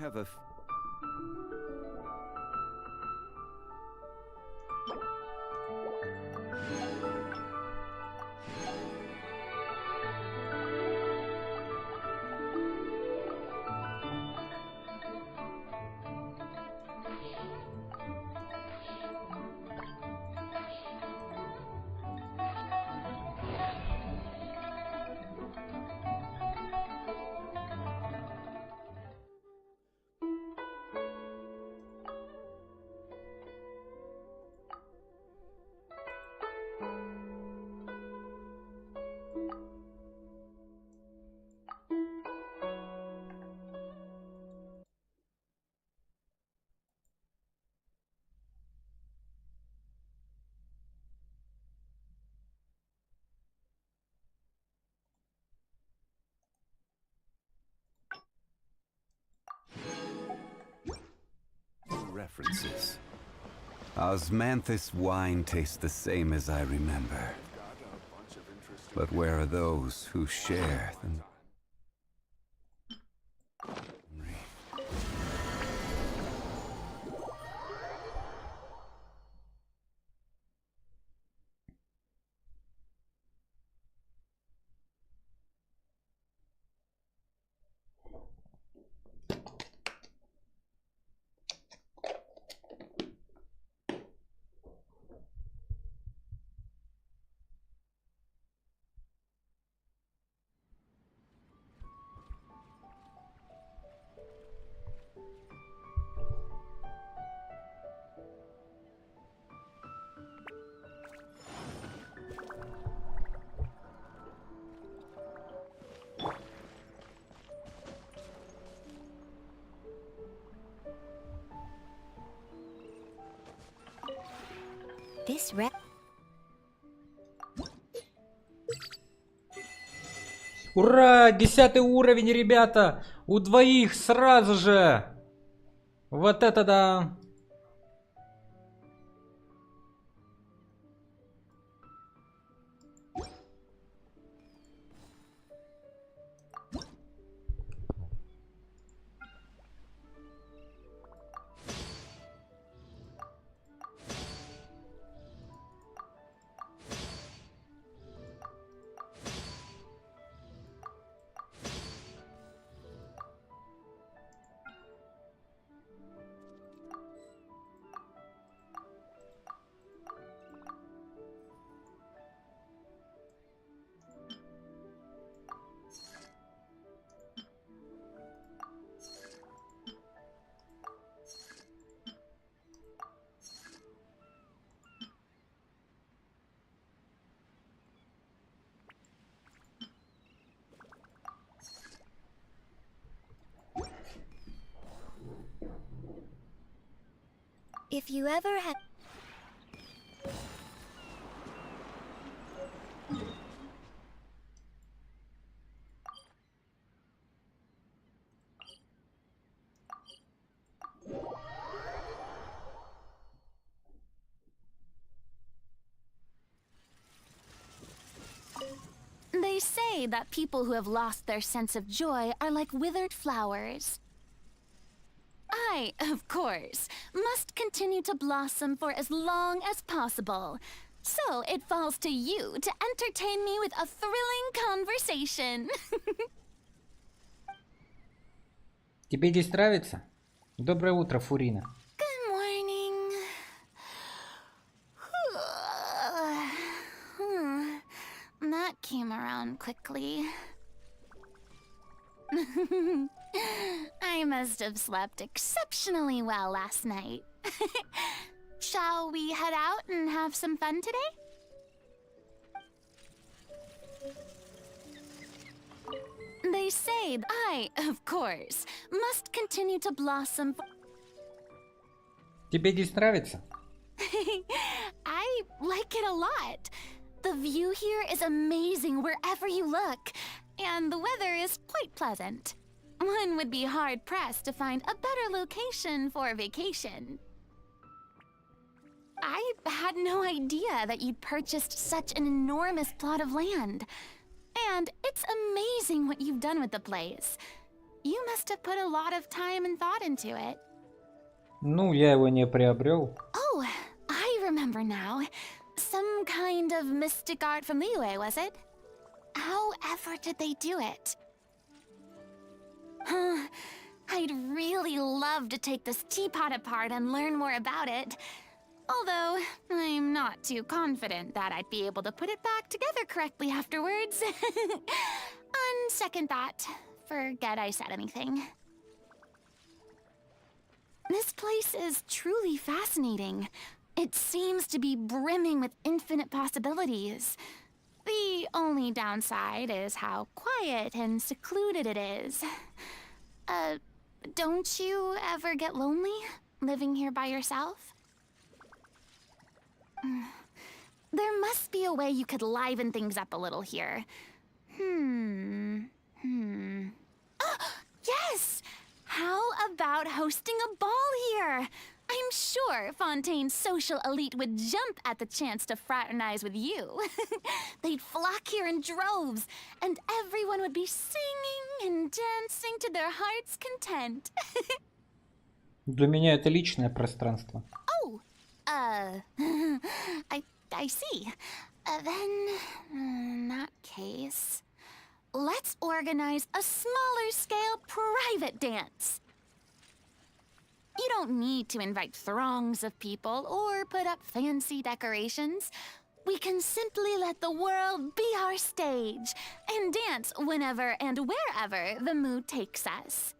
have a... References. Osmanthus wine tastes the same as I remember. But where are those who share the... This rep. Ура! 10-й уровень, ребята! У двоих сразу же! Вот это да! If you ever had... They say that people who have lost their sense of joy are like withered flowers. I, of course, must continue to blossom for as long as possible. So it falls to you to entertain me with a thrilling conversation. Тебе здесь нравится? Доброе утро, Фурина. Good morning. That came around quickly. I must have slept exceptionally well last night. Shall we head out and have some fun today? They say I, of course, must continue to blossom. Тебе здесь нравится? I like it a lot. The view here is amazing wherever you look, and the weather is quite pleasant. One would be hard-pressed to find a better location for a vacation. I had no idea that you'd purchased such an enormous plot of land. And it's amazing what you've done with the place. You must have put a lot of time and thought into it. Ну, я его не приобрел. Oh, I remember now. Some kind of mystic art from Liyue, was it? However did they do it? I'd really love to take this teapot apart and learn more about it. Although, I'm not too confident that I'd be able to put it back together correctly afterwards. On second thought, forget I said anything. This place is truly fascinating. It seems to be brimming with infinite possibilities. The only downside is how quiet and secluded it is. Don't you ever get lonely living here by yourself? There must be a way you could liven things up a little here. Oh, yes! How about hosting a ball here? I'm sure Fontaine's social elite would jump at the chance to fraternize with you. They'd flock here in droves, and everyone would be singing and dancing to their heart's content. Для меня это личное пространство. Oh, I see. Then, in that case, let's organize a smaller scale private dance. You don't need to invite throngs of people or put up fancy decorations. We can simply let the world be our stage and dance whenever and wherever the mood takes us.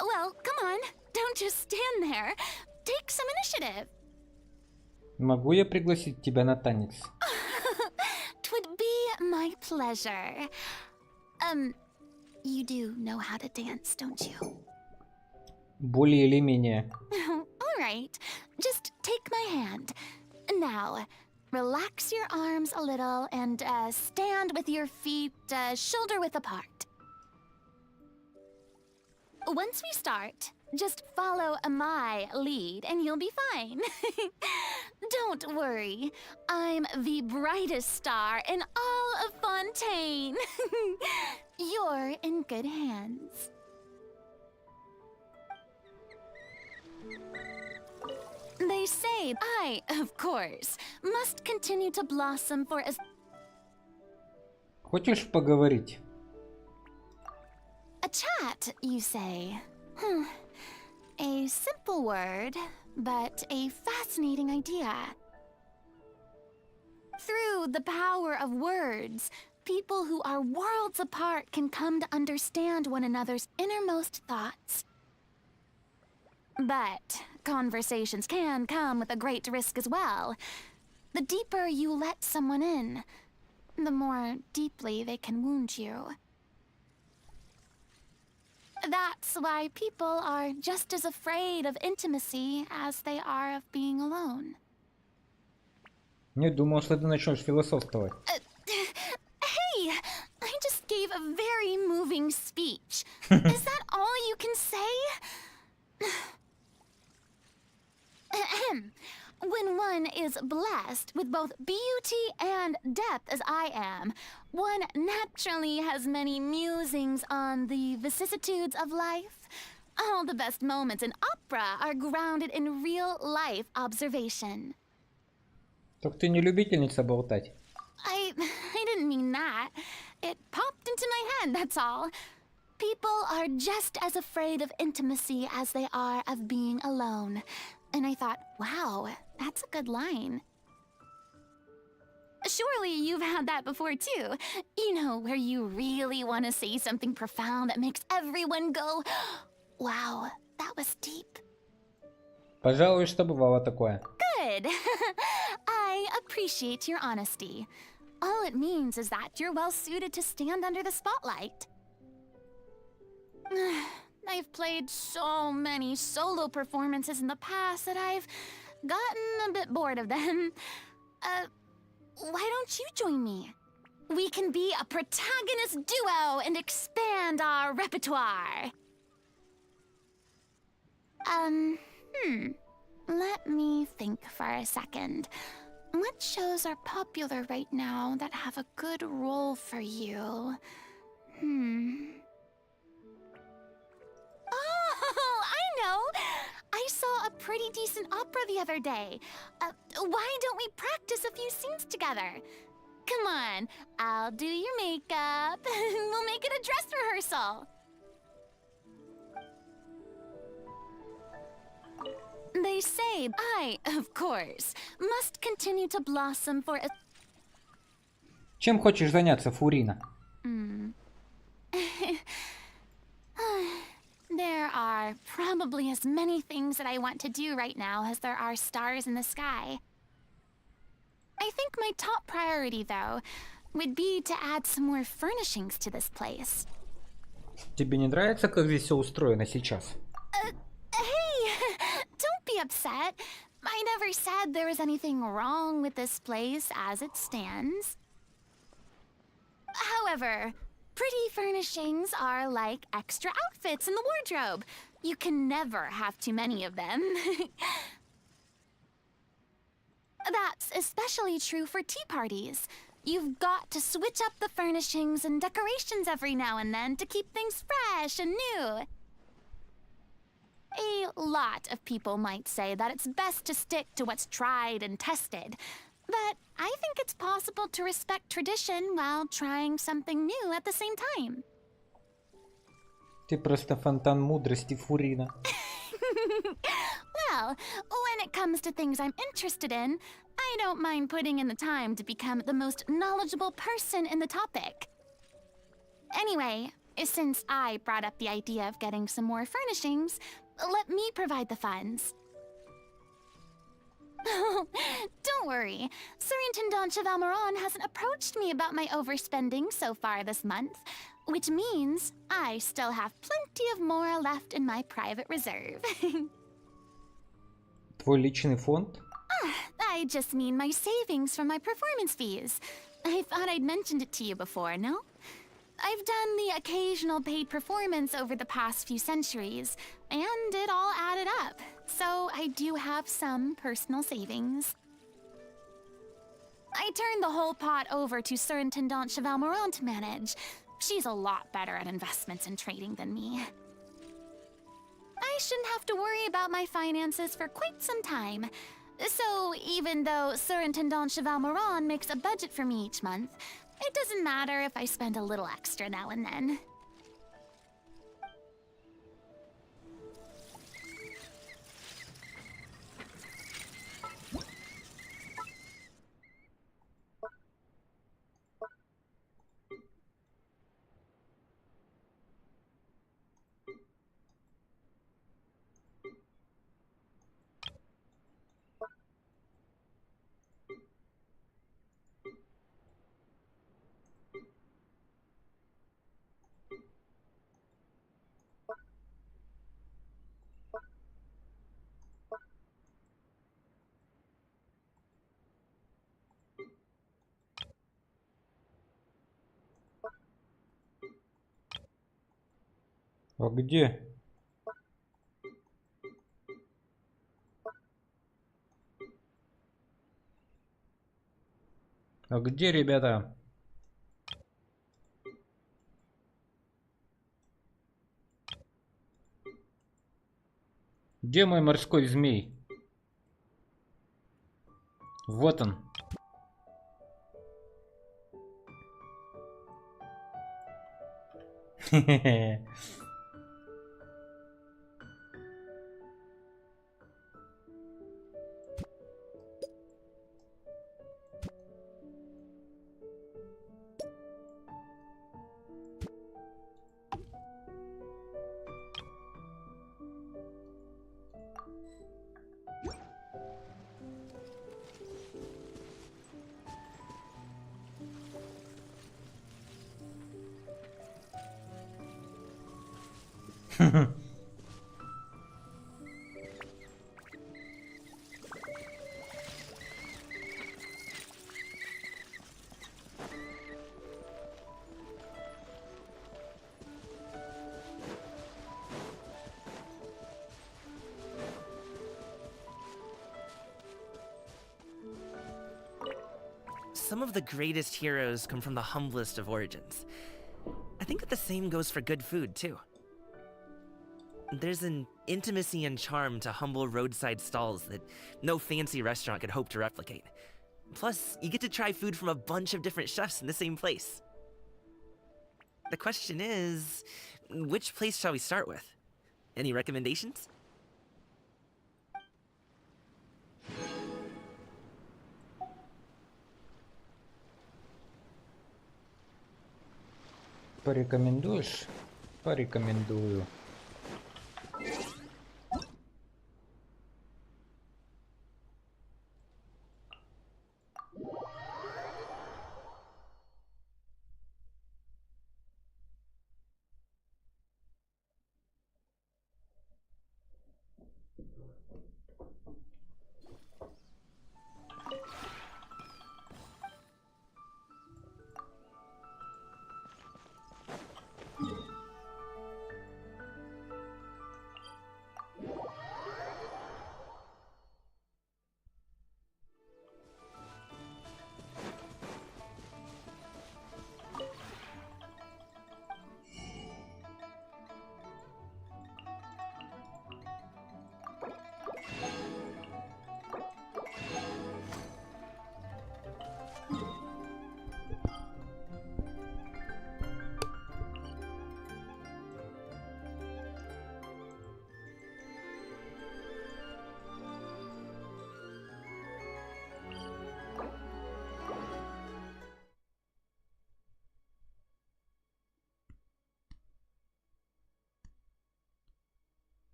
Well, come on, don't just stand there. Take some initiative. Могу я пригласить тебя на танец? Twould be my pleasure. You do know how to dance, don't you? Более или менее. All right, just take my hand. Now, relax your arms a little and stand with your feet shoulder-width apart. Once we start, just follow my lead and you'll be fine. Don't worry, I'm the brightest star in all of Fontaine. You're in good hands. They say I, of course, must continue to blossom for as... Хочешь поговорить? A chat, you say? A simple word, but a fascinating idea. Through the power of words, people who are worlds apart can come to understand one another's innermost thoughts. But conversations can come with a great risk as well. The deeper you let someone in, the more deeply they can wound you. That's why people are just as afraid of intimacy as they are of being alone. Не думал, что ты начнешь философствовать. Hey! I just gave a very moving speech. Is that all you can say? When one is blessed with both beauty and depth as I am, one naturally has many musings on the vicissitudes of life. All the best moments in opera are grounded in real-life observation. Так ты не любительница болтать. I didn't mean that. It popped into my head, that's all. People are just as afraid of intimacy as they are of being alone. And I thought, wow, that's a good line. Surely you've had that before too. You know, where you really want to say something profound that makes everyone go, wow, that was deep. Пожалуй, что бывало такое. Good. I appreciate your honesty. All it means is that you're well suited to stand under the spotlight. I've played so many solo performances in the past that I've gotten a bit bored of them. Why don't you join me? We can be a protagonist duo and expand our repertoire. Let me think for a second. What shows are popular right now that have a good role for you? Oh, I know! I saw a pretty decent opera the other day. Why don't we practice a few scenes together? Come on, I'll do your makeup. We'll make it a dress rehearsal. They say I, of course, must continue to blossom for a... Чем хочешь заняться, Фурина? There are probably as many things that I want to do right now as there are stars in the sky. I think my top priority, though, would be to add some more furnishings to this place. Тебе не нравится, как здесь все устроено сейчас? Hey, don't be upset. I never said there was anything wrong with this place as it stands. However, pretty furnishings are like extra outfits in the wardrobe. You can never have too many of them. That's especially true for tea parties. You've got to switch up the furnishings and decorations every now and then to keep things fresh and new. A lot of people might say that it's best to stick to what's tried and tested. But I think it's possible to respect tradition while trying something new at the same time. Ты просто фонтан мудрости, Фурина. Well, when it comes to things I'm interested in, I don't mind putting in the time to become the most knowledgeable person in the topic. Anyway, since I brought up the idea of getting some more furnishings, let me provide the funds. Don't worry. Surintendant Chevalmeron hasn't approached me about my overspending so far this month, which means I still have plenty of more left in my private reserve. Твой личный фонд? I just mean my savings from my performance fees. I thought I'd mentioned it to you before, no? I've done the occasional paid performance over the past few centuries, and it all added up. So I do have some personal savings. I turned the whole pot over to Surintendant Chevalmeron to manage. She's a lot better at investments and trading than me. I shouldn't have to worry about my finances for quite some time. So even though Surintendant Chevalmeron makes a budget for me each month, it doesn't matter if I spend a little extra now and then. А где? А где, ребята? Где мой морской змей? Вот он. Хе-хе-хе. Some of the greatest heroes come from the humblest of origins. think that the same goes for good food, too. There's an intimacy and charm to humble roadside stalls that no fancy restaurant could hope to replicate. Plus, you get to try food from a bunch of different chefs in the same place. The question is, which place shall we start with? Any recommendations? Порекомендуешь? Порекомендую.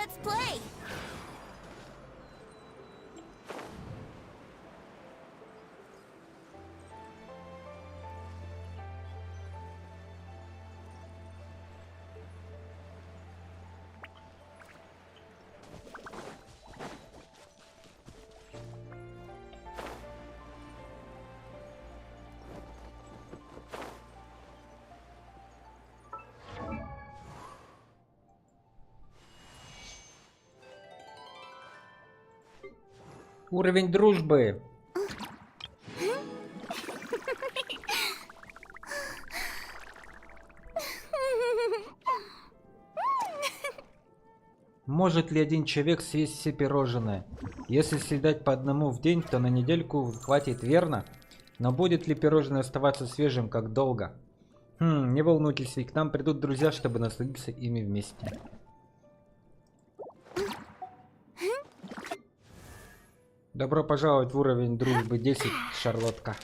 Let's play! Уровень дружбы. Может ли один человек съесть все пирожные? Если съедать по одному в день, то на недельку хватит, верно? Но будет ли пирожное оставаться свежим как долго? Не волнуйтесь, ведь к нам придут друзья, чтобы насладиться ими вместе. Добро пожаловать в уровень дружбы 10, Шарлотка.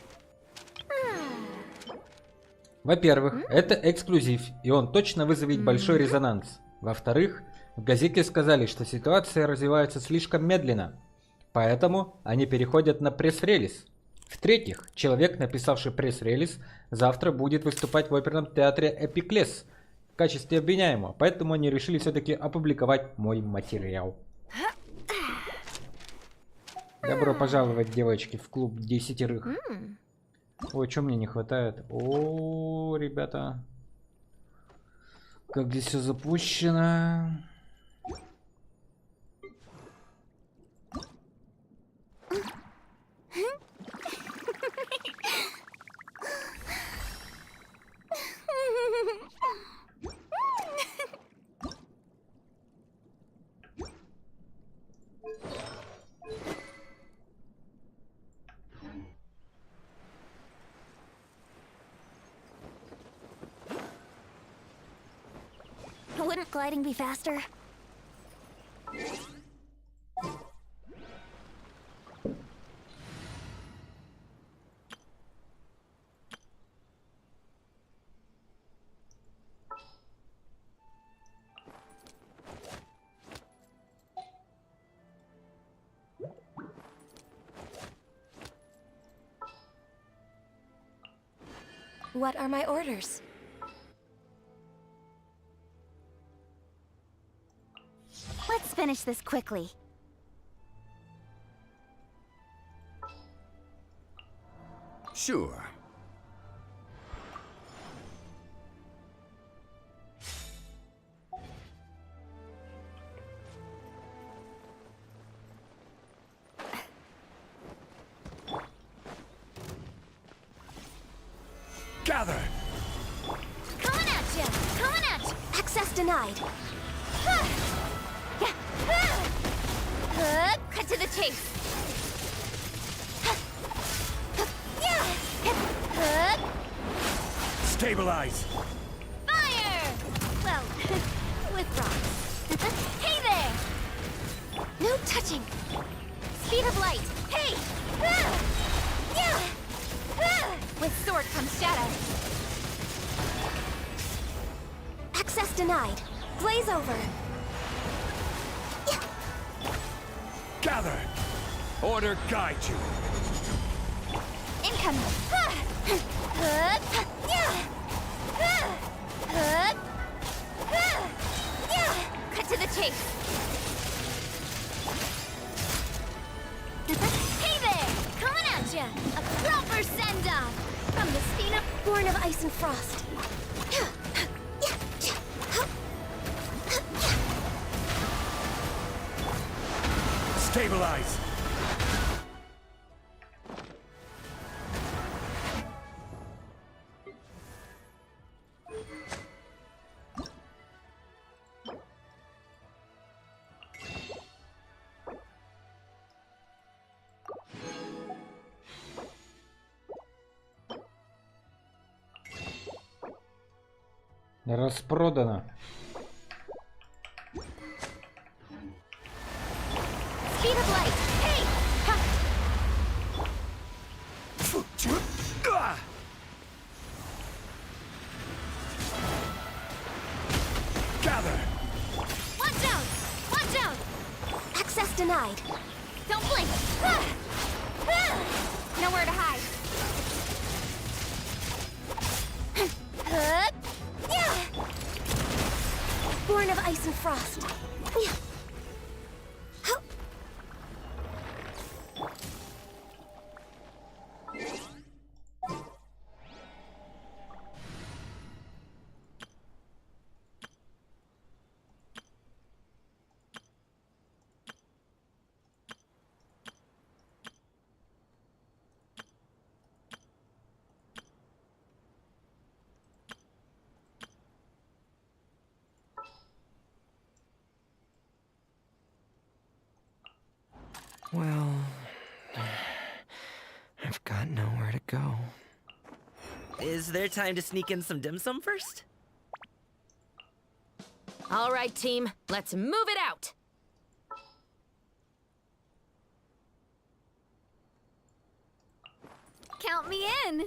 Во-первых, это эксклюзив, и он точно вызовет большой резонанс. Во-вторых, в газете сказали, что ситуация развивается слишком медленно, поэтому они переходят на пресс-релиз. В-третьих, человек, написавший пресс-релиз, завтра будет выступать в оперном театре Эпиклес в качестве обвиняемого, поэтому они решили все-таки опубликовать мой материал. Добро пожаловать, девочки, в клуб 10. Ой, что мне не хватает? О, ребята. Как здесь все запущено. gliding be faster? What are my orders? Let's finish this quickly. Sure. Gather! Coming at ya! Coming at ya! Access denied. Cut to the chase. Stabilize! Fire! Well, with rocks. Hey there! No touching. Speed of light. Hey! With sword comes shadow. Access denied. Blaze over. Gather! Order guide you. Incoming. Cut to the chase. Hey there! Coming at ya! A proper send-off! From the Spina, Born of ice and frost. Stabilize! Распродано. speed of light. Hey! Ha! Gather! Watch out! Watch out! Access denied. Don't blink! Nowhere to hide. Born of ice and frost. Well, I've got nowhere to go. Is there time to sneak in some dim sum first? All right, team. Let's move it out. Count me in.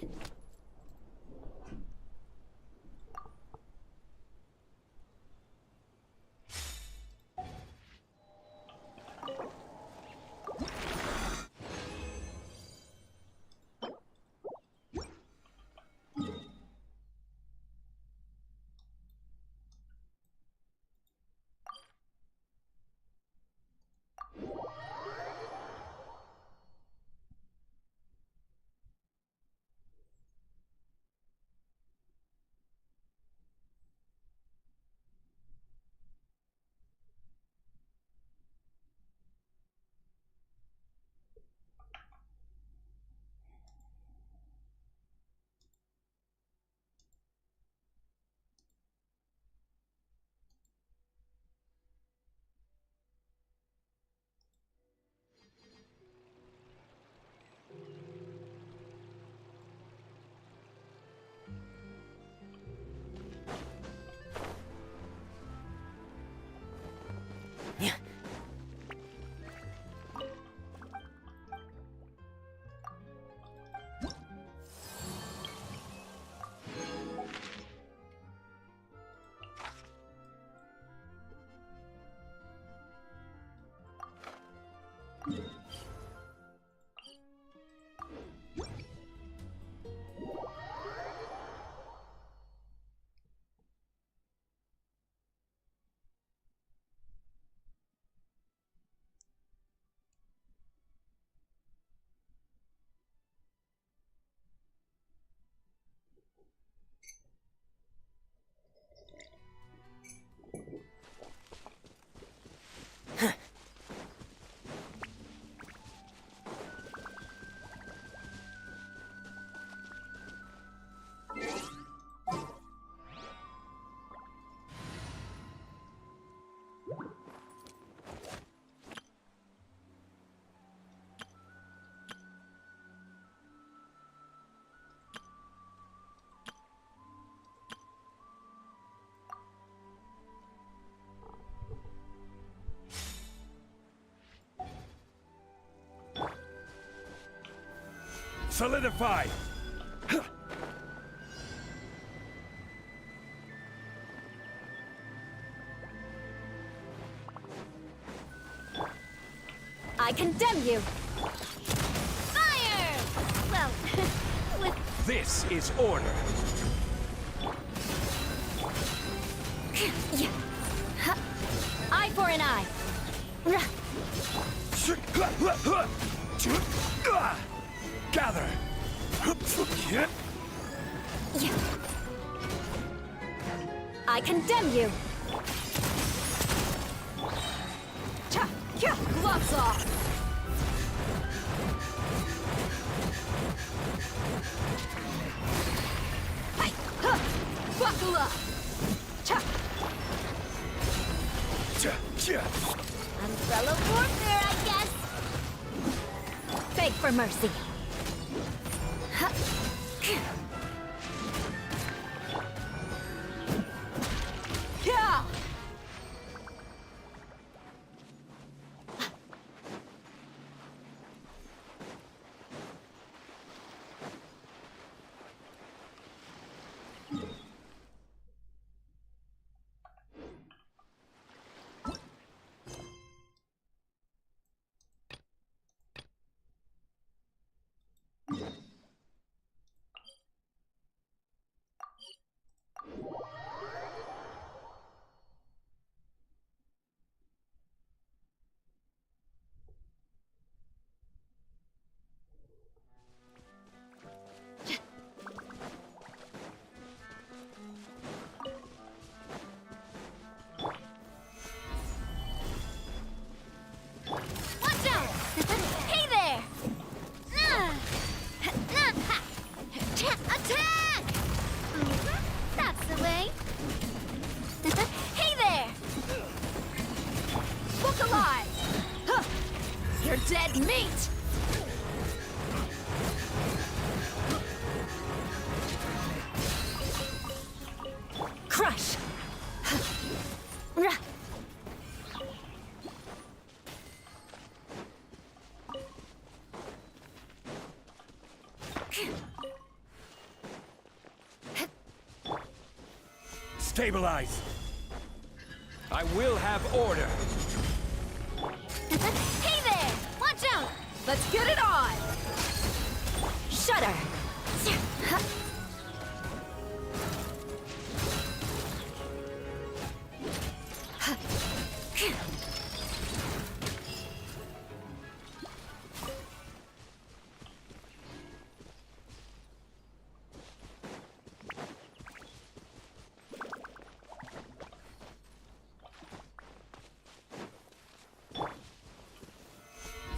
Solidify! I condemn you! Fire! Well, with This is order. Eye for an eye! Gather! I condemn you! Gloves off! Buckle up! umbrella warfare, I guess. Beg for mercy. Dead meat! Crush! Stabilize! I will have order! Hey there! Watch out! Let's get it on! Shudder!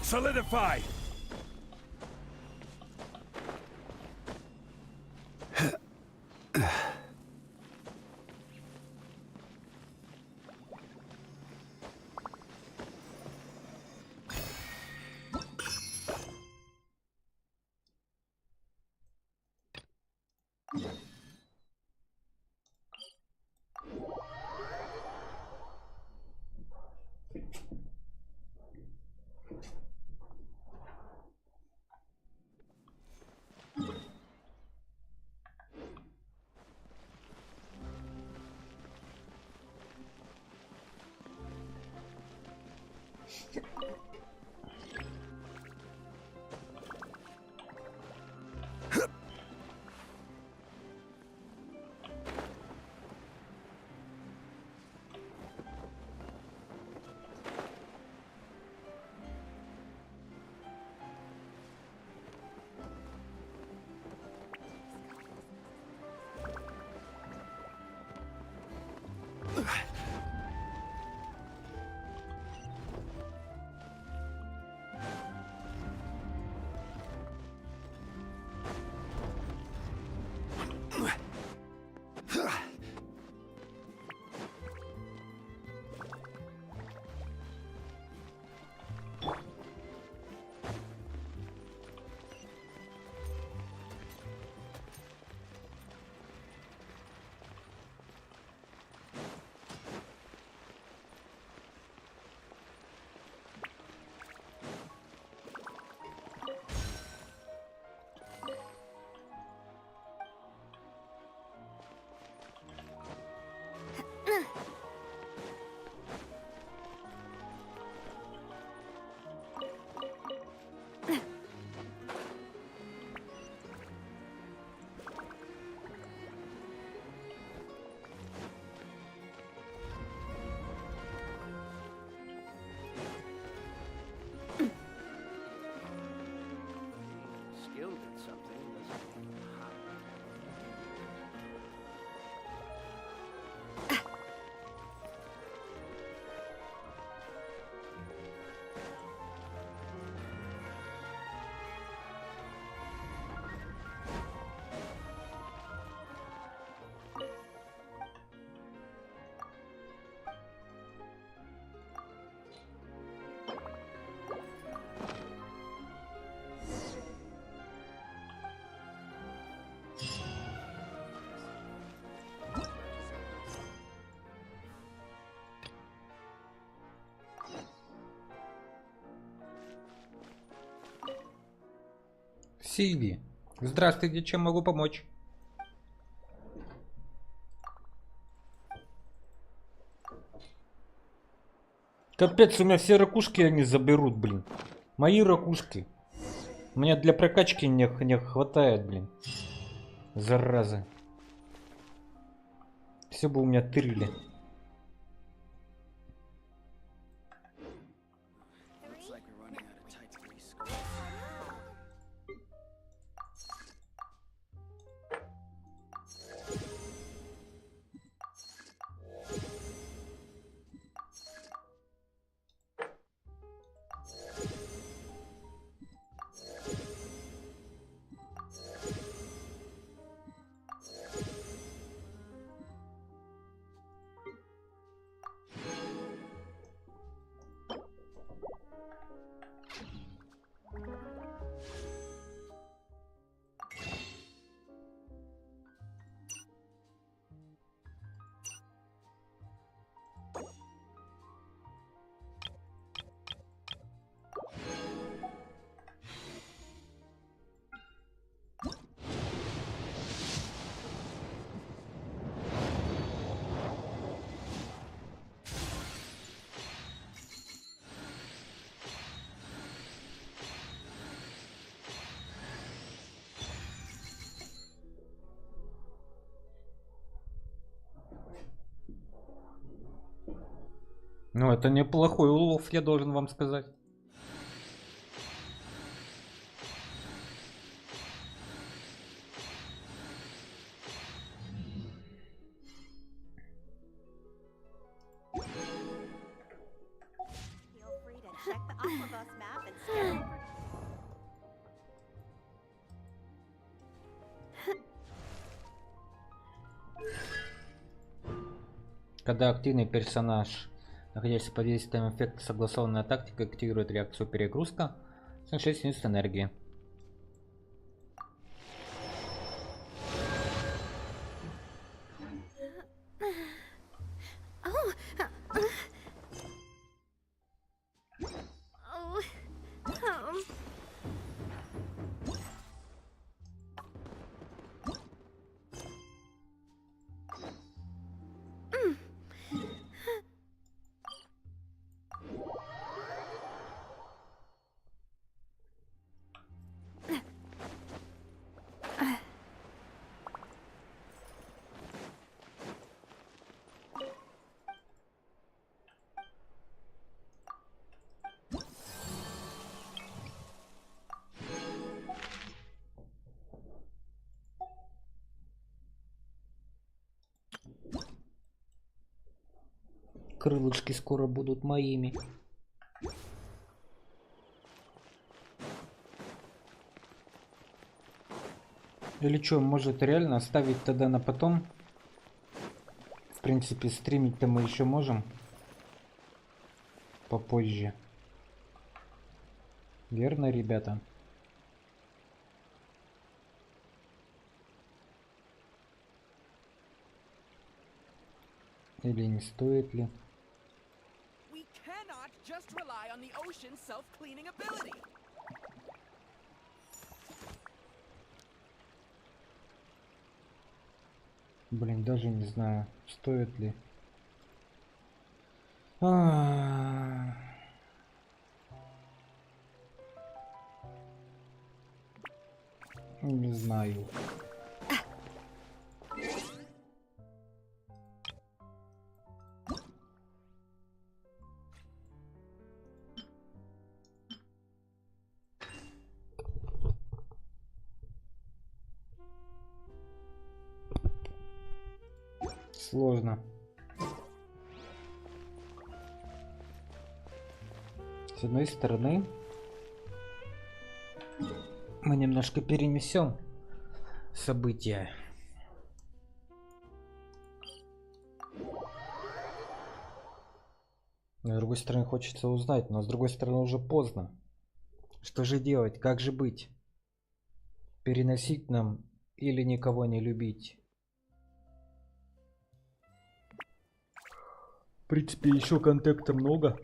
Solidify! Сильви. Здравствуйте, чем могу помочь? Капец, у меня все ракушки они заберут, блин. Мои ракушки. Мне для прокачки не хватает, блин. Зараза. Все бы у меня тырили. Ну, это неплохой улов, я должен вам сказать. Когда активный персонаж, находящийся под действием эффекта согласованная тактика, активирует реакцию перегрузка с 6 единиц энергии. крылышки скоро будут моими. Или что, может реально оставить тогда на потом? В принципе, стримить-то мы еще можем. Попозже. Верно, ребята? Или не стоит ли? We cannot just rely on the ocean's self-cleaning ability. Блин, даже не знаю, стоит ли. Не знаю. Сложно. С одной стороны, мы немножко перенесем события. С другой стороны, хочется узнать, но с другой стороны уже поздно. Что же делать? Как же быть? Переносить нам или никого не любить? В принципе, еще контента много.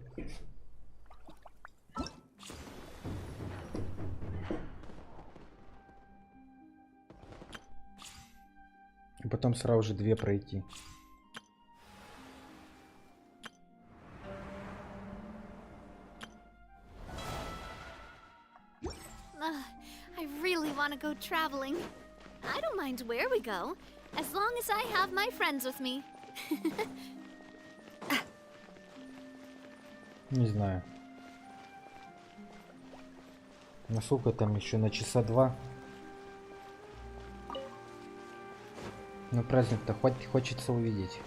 И потом сразу же 2 пройти. I really want to go traveling. I don't mind where we go, as long as I have my friends with me. Не знаю. Насколько там еще на часа 2? Но праздник-то хочется увидеть.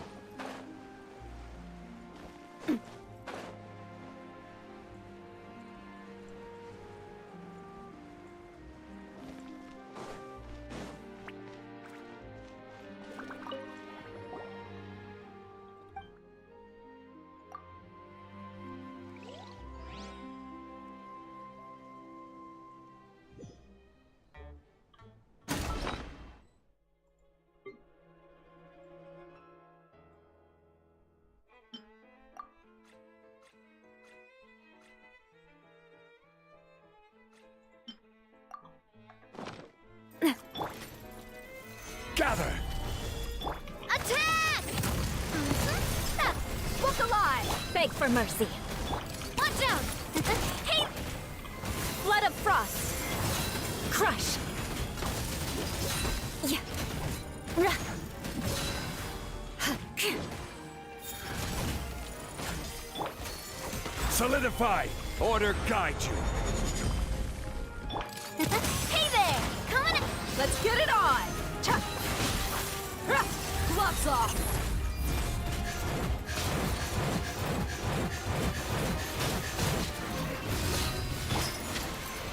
Gather! Attack! Look alive! Beg for mercy. Watch out! Hey! Flood of frost. Crush. Yeah. Solidify! Order guide you! Hey there! Come on! Let's get it on! Gloves off!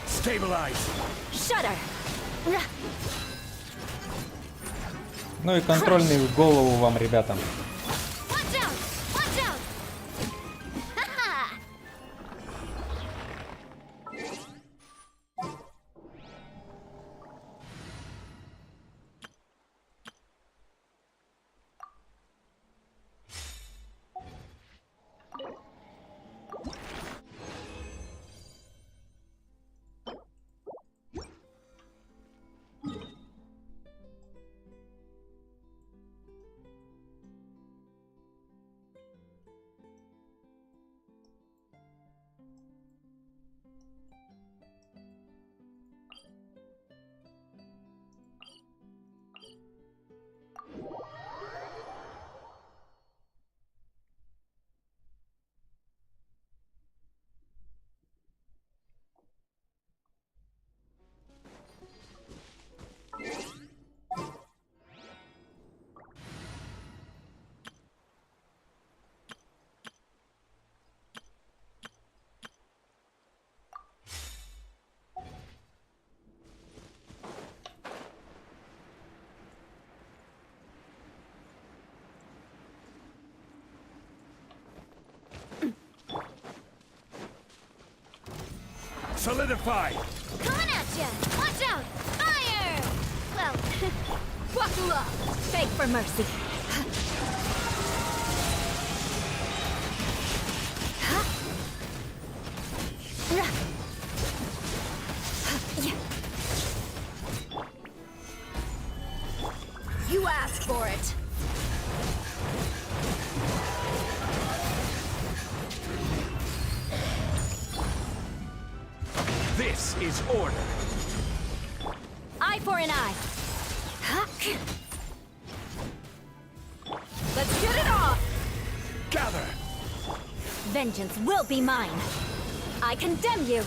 Stabilize! Shudder! Ну и контрольный в голову вам, ребята. Watch out! Watch out! Haha! Solidify! Coming at ya! Watch out! Fire! Well, Wakula! Beg for mercy. You asked for it. This is order. Eye for an eye. Let's get it off! Gather! Vengeance will be mine. I condemn you.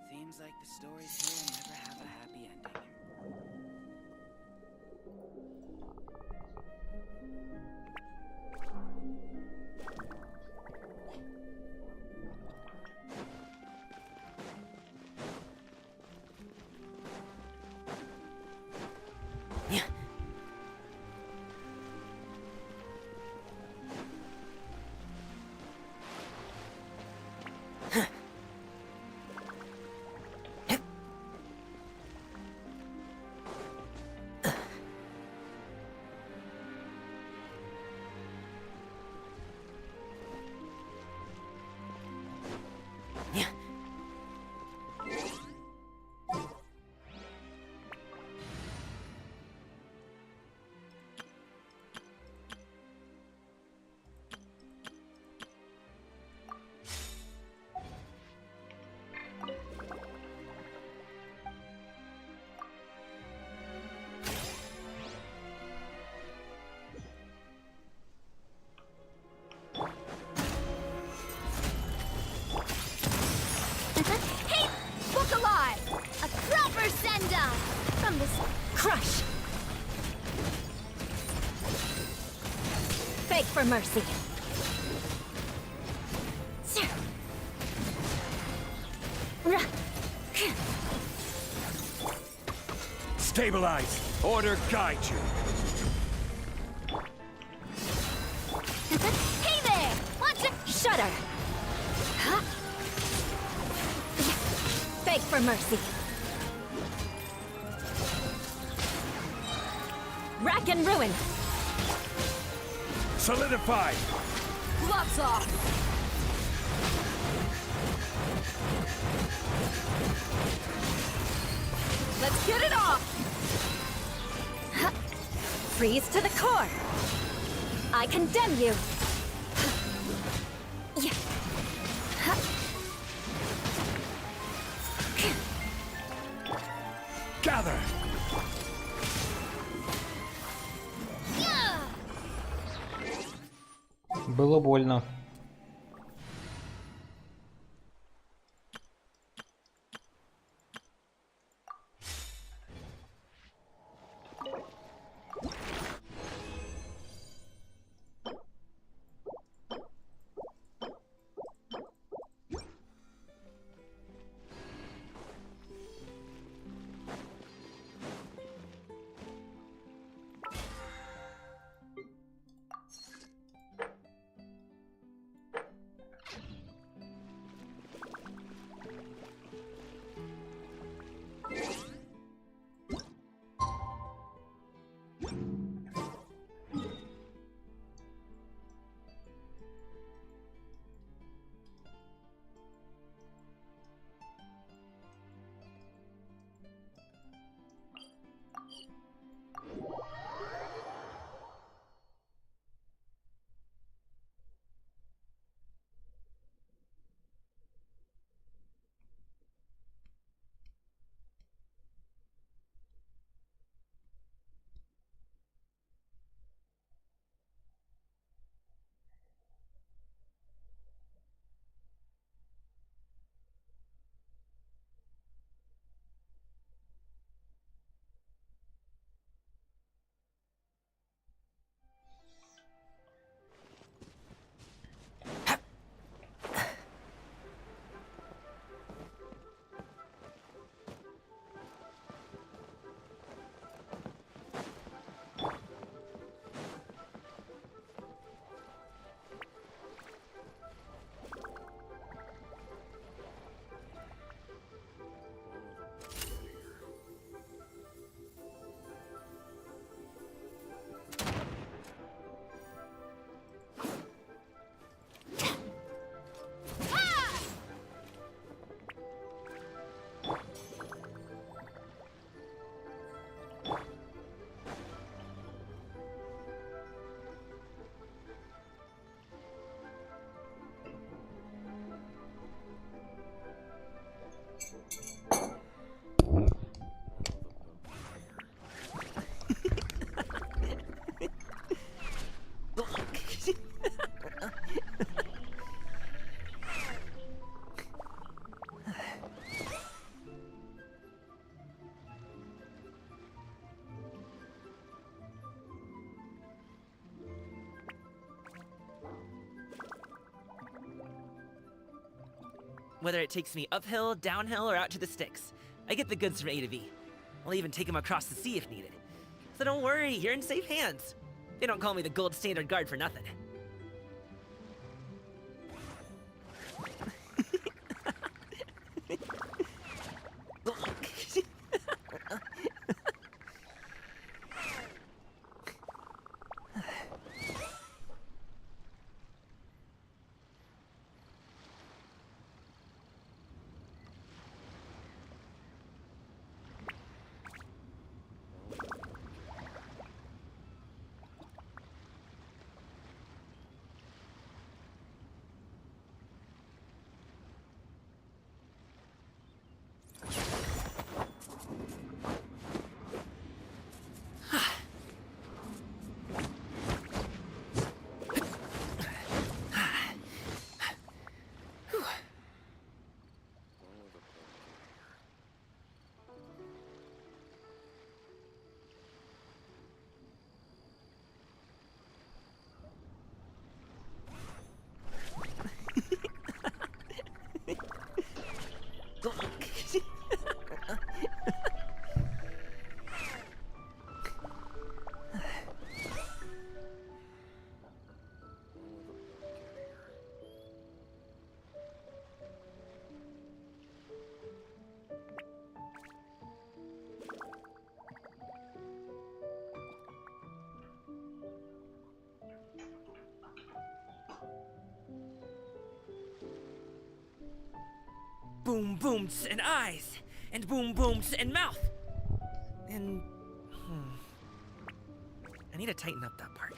Seems like the stories here never have a happy ending. Hey! Book alive! A proper send-down from this crush. Beg for mercy. Stabilize! Order guide you! Hey there! Watch it! Shudder! Huh? Beg for mercy. Rack and ruin. Solidify! Gloves off. Let's get it off. Huh. Freeze to the core. I condemn you. Yeah. Huh. Gather! Было больно. Whether it takes me uphill, downhill, or out to the sticks, I get the goods from A to B. I'll even take them across the sea if needed. So don't worry, you're in safe hands. They don't call me the gold standard guard for nothing. Boom booms and eyes, and boom booms and mouth. And I need to tighten up that part.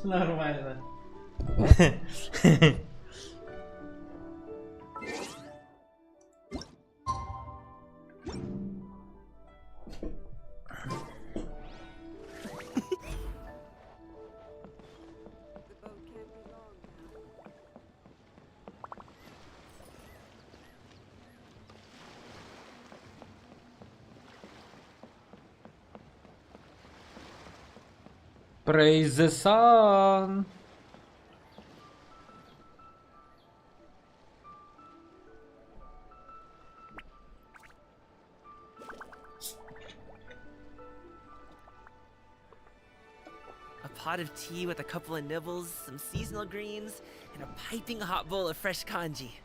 Нормально. Praise the sun. A pot of tea with a couple of nibbles, some seasonal greens, and a piping hot bowl of fresh congee.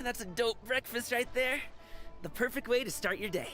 That's a dope breakfast right there. The perfect way to start your day.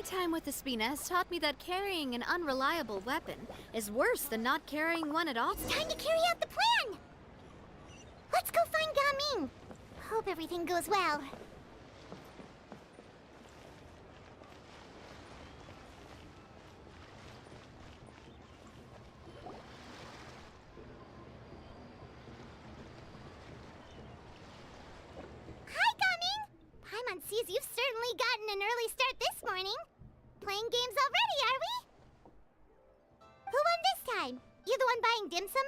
time with Espina has taught me that carrying an unreliable weapon is worse than not carrying one at all. It's time to carry out the plan! Let's go find Gaming! Hope everything goes well. Hi, Gaming! Paimon sees you've certainly gotten an early start this morning. Playing games already, are we? Who won this time? You the one buying dim sum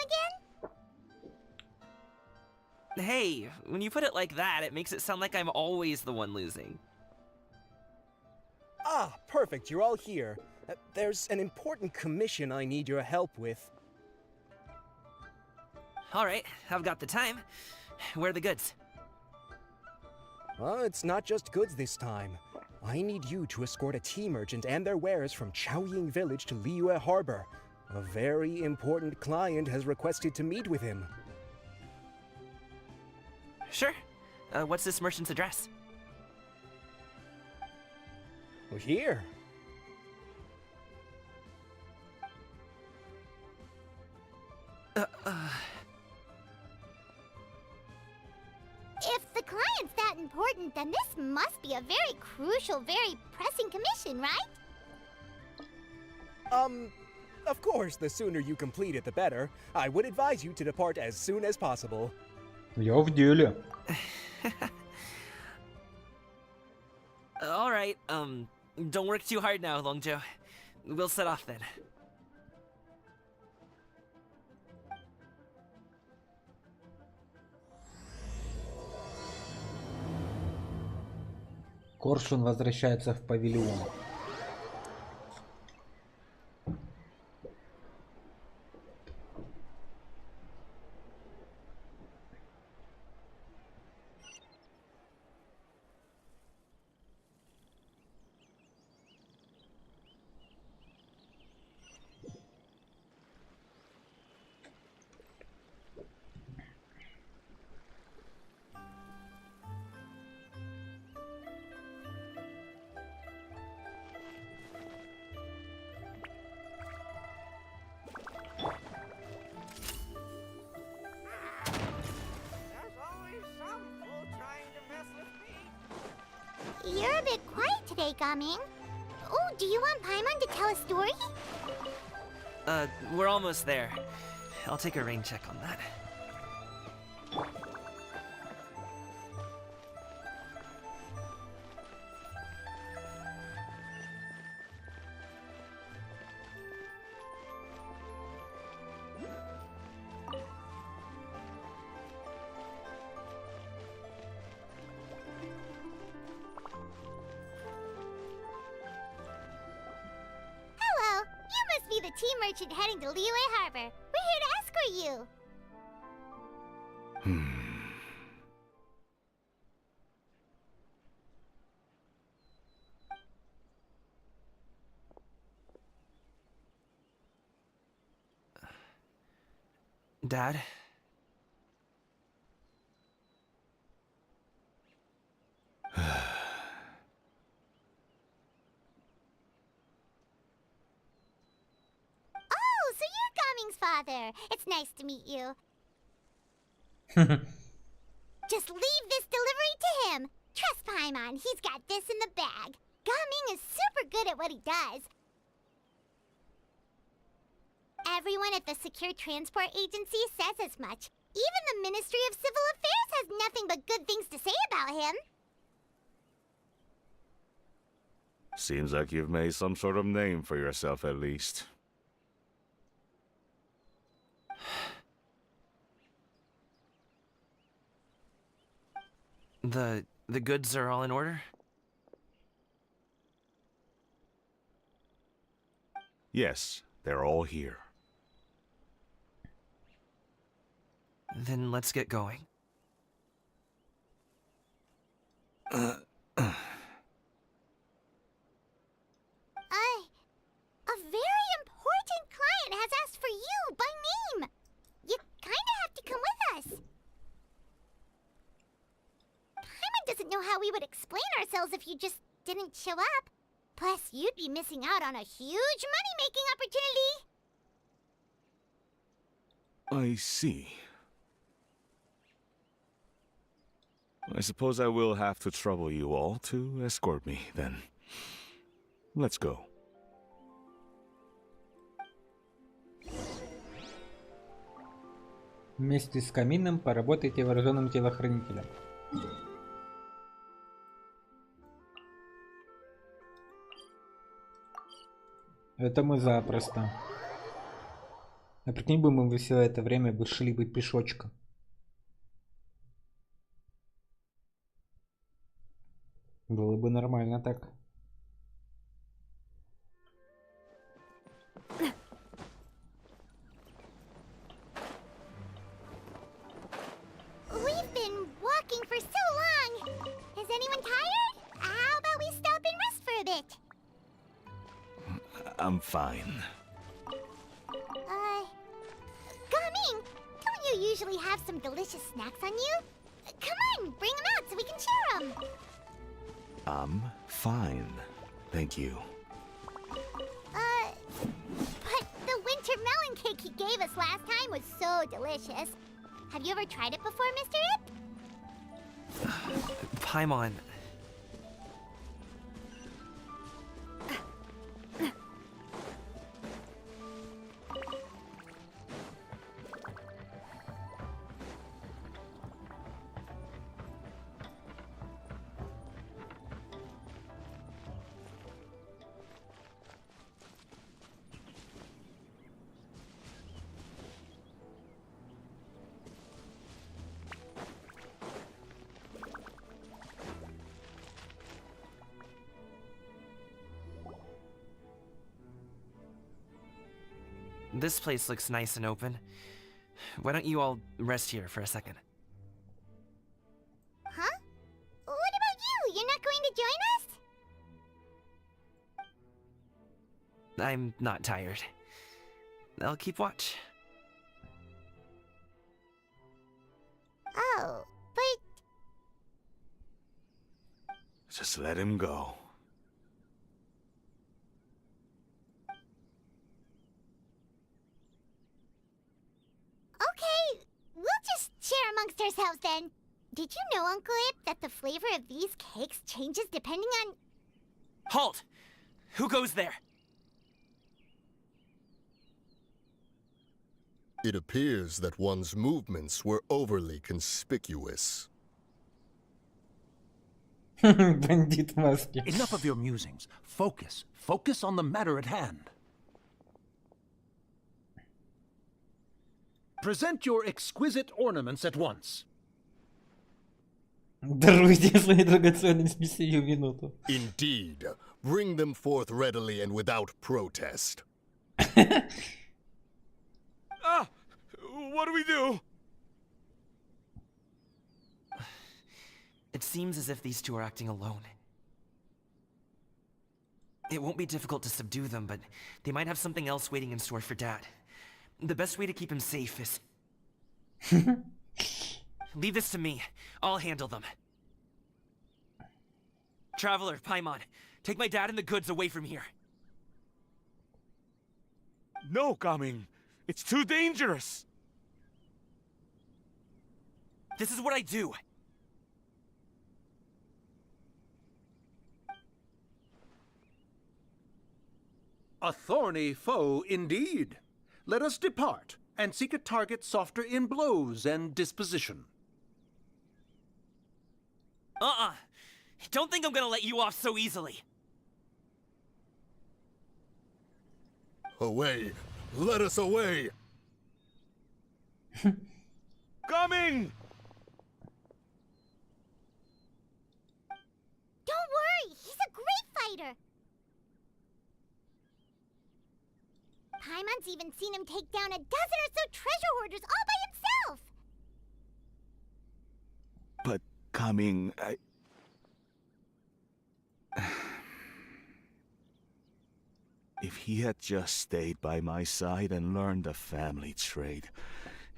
again? Hey, when you put it like that, it makes it sound like I'm always the one losing. Ah, perfect, you're all here. There's an important commission I need your help with. Alright, I've got the time. Where are the goods? Well, it's not just goods this time. I need you to escort a tea merchant and their wares from Chaoying Village to Liyue Harbor. A very important client has requested to meet with him. Sure. What's this merchant's address? Here. If the client's that important, then this must be a very crucial, very pressing commission, right? Of course, the sooner you complete it, the better. I would advise you to depart as soon as possible. Я в деле. Alright, don't work too hard now, Longjo. We'll set off then. Коршун возвращается в павильон. You're a bit quiet today, Gaming. Oh, do you want Paimon to tell a story? We're almost there. I'll take a rain check on that. Hello, you must be the tea merchant heading to Liyue Harbor. We're here to escort you. Dad? Oh, so you're Gaming's father. It's nice to meet you. Just leave this delivery to him. Trust Paimon, he's got this in the bag. Gaming is super good at what he does. Everyone at the Secure Transport Agency says as much. Even the Ministry of Civil Affairs has nothing but good things to say about him. Seems like you've made some sort of name for yourself, at least. The goods are all in order? Yes, they're all here. Then let's get going. A very important client has asked for you by name. You kinda have to come with us. Paimon doesn't know how we would explain ourselves if you just didn't show up. Plus, you'd be missing out on a huge money-making opportunity. I see. I suppose I will have to trouble you all to escort me, then. Let's go. Вместе с камином поработайте вооруженным телохранителем. Это мы запросто. А прикинь бы, мы все это время бы шли бы пешочком. Было бы нормально так. We've been walking for so long. Is anyone tired? How about we stop and rest for a bit? I'm fine. Gaming, don't you usually have some delicious snacks on you? Come on, bring them out so we can share them. I'm fine. Thank you. But the winter melon cake he gave us last time was so delicious. Have you ever tried it before, Mr. Ip? Paimon. This place looks nice and open. Why don't you all rest here for a second? Huh? What about you? You're not going to join us? I'm not tired. I'll keep watch. Oh, but... Just let him go. Okay, we'll just share amongst ourselves then. Did you know, Uncle Ip, that the flavor of these cakes changes depending on... Halt! Who goes there? It appears that one's movements were overly conspicuous. Бандит в маске. Enough of your musings. Focus. Focus on the matter at hand. Present your exquisite ornaments at once. Даруйте свои драгоценности сию минуту. Indeed. Bring them forth readily and without protest. Ah! What do we do? It seems as if these two are acting alone. It won't be difficult to subdue them, but they might have something else waiting in store for Dad. The best way to keep him safe is... Leave this to me. I'll handle them. Traveler, Paimon, take my dad and the goods away from here. No, Gaming. It's too dangerous. This is what I do. A thorny foe indeed. Let us depart and seek a target softer in blows and disposition. Don't think I'm gonna let you off so easily. Away! Let us away! Coming! Don't worry, he's a great fighter. Paimon's even seen him take down a dozen or so treasure hoarders all by himself. But coming, If he had just stayed by my side and learned the family trade,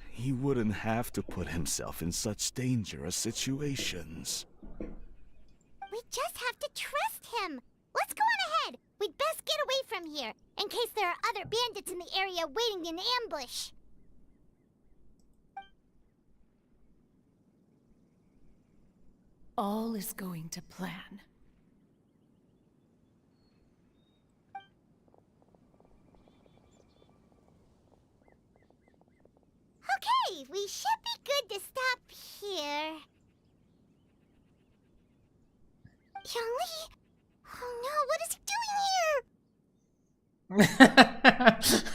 he wouldn't have to put himself in such dangerous situations. We just have to trust him. Let's go on ahead. We'd best get away from here, in case there are other bandits in the area waiting in ambush. All is going to plan. Okay, we should be good to stop here. Yangli? Oh no, what is he doing here?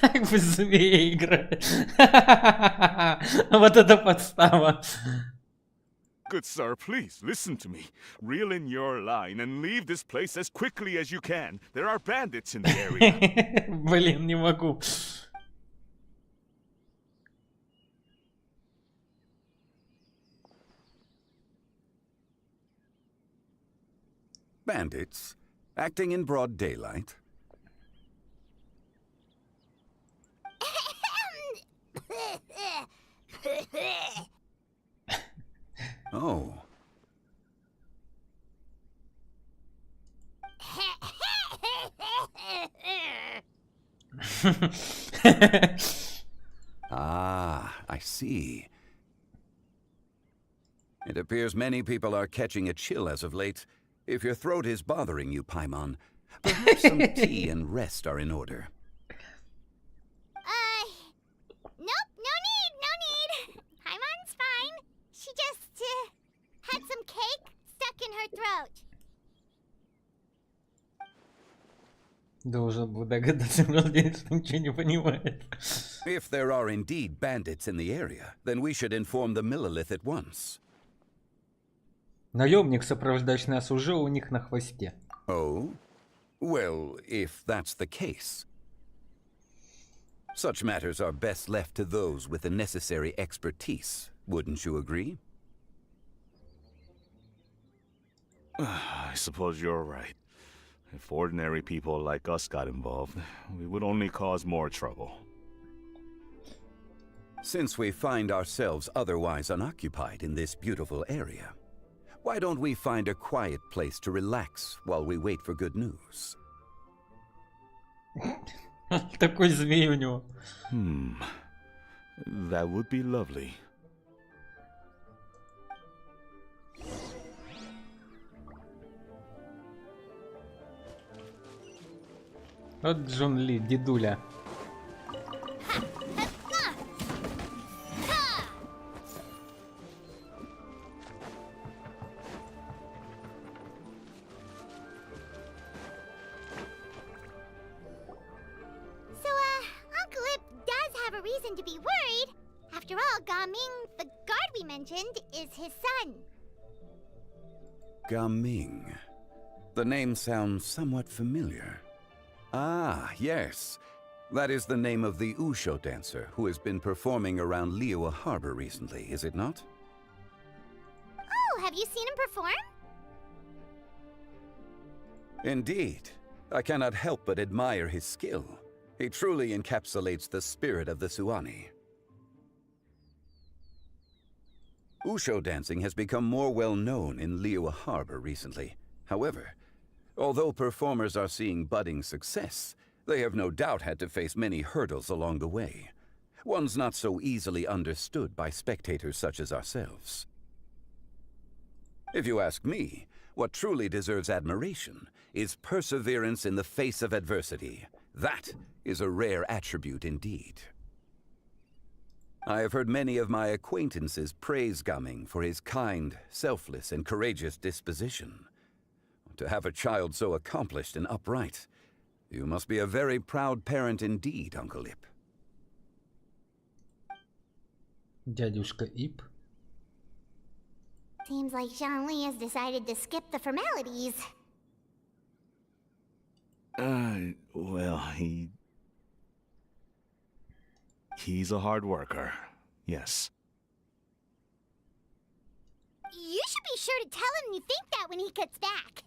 Как вы змеи играют. Вот это подстава. Good sir, please listen to me. Reel in your line and leave this place as quickly as you can. There are bandits in the area. Блин, не могу. Bandits? Acting in broad daylight? Oh. Ah, I see. It appears many people are catching a chill as of late. If your throat is bothering you, Paimon, perhaps some tea and rest are in order. Nope, no need. Paimon's fine. She just, had some cake stuck in her throat. Должен был догадаться, младенец, что ничего не понимает. If there are indeed bandits in the area, then we should inform the Millelith at once. Наемник, сопровождающий нас, уже у них на хвосте. Oh? Well, if that's the case. Such matters are best left to those with the necessary expertise, wouldn't you agree? I suppose you're right. If ordinary people like us got involved, we would only cause more trouble. Since we find ourselves otherwise unoccupied in this beautiful area, why don't we find a quiet place to relax while we wait for good news? Такой змей у него. That would be lovely. Вот Джон Ли, дедуля. Uncle Ip does have a reason to be worried. After all, Gaming, the guard we mentioned, is his son. Gaming. The name sounds somewhat familiar. Ah, yes. That is the name of the Usho dancer who has been performing around Liyue Harbor recently, is it not? Oh, have you seen him perform? Indeed. I cannot help but admire his skill. He truly encapsulates the spirit of the Suani. Usho dancing has become more well known in Liyue Harbor recently. However, although performers are seeing budding success, they have no doubt had to face many hurdles along the way. Ones not so easily understood by spectators such as ourselves. If you ask me, what truly deserves admiration is perseverance in the face of adversity. That is a rare attribute indeed. I have heard many of my acquaintances praise Gaming for his kind, selfless, and courageous disposition. To have a child so accomplished and upright, you must be a very proud parent indeed, Uncle Ip. Дядюшка Ип. Seems like Zhongli has decided to skip the formalities. Well, he's a hard worker, yes. You should be sure to tell him you think that when he gets back.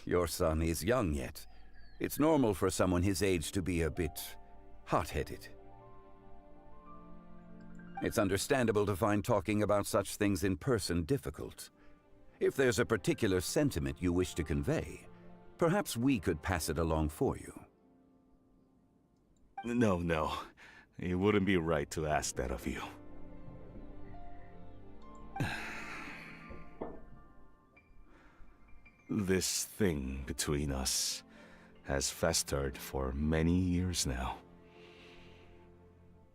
Your son is young yet. It's normal for someone his age to be a bit hot-headed. It's understandable to find talking about such things in person difficult. If there's a particular sentiment you wish to convey, perhaps we could pass it along for you. No. It wouldn't be right to ask that of you. This thing between us has festered for many years now.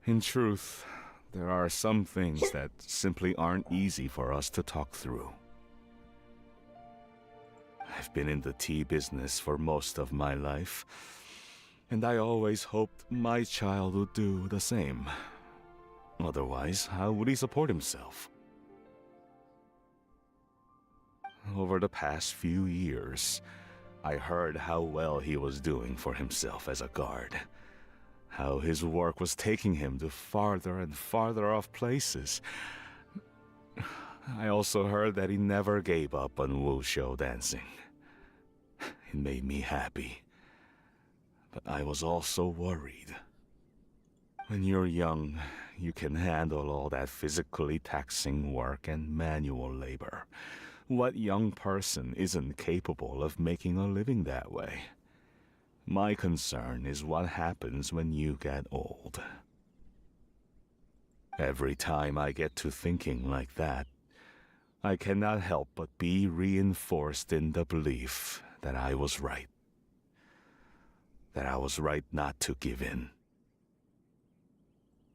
In truth, there are some things that simply aren't easy for us to talk through. I've been in the tea business for most of my life, and I always hoped my child would do the same. Otherwise, how would he support himself? Over the past few years, I heard how well he was doing for himself as a guard. How his work was taking him to farther and farther off places. I also heard that he never gave up on wushou dancing. It made me happy. But I was also worried. When you're young, you can handle all that physically taxing work and manual labor. What young person isn't capable of making a living that way? My concern is what happens when you get old. Every time I get to thinking like that, I cannot help but be reinforced in the belief that I was right. That I was right not to give in.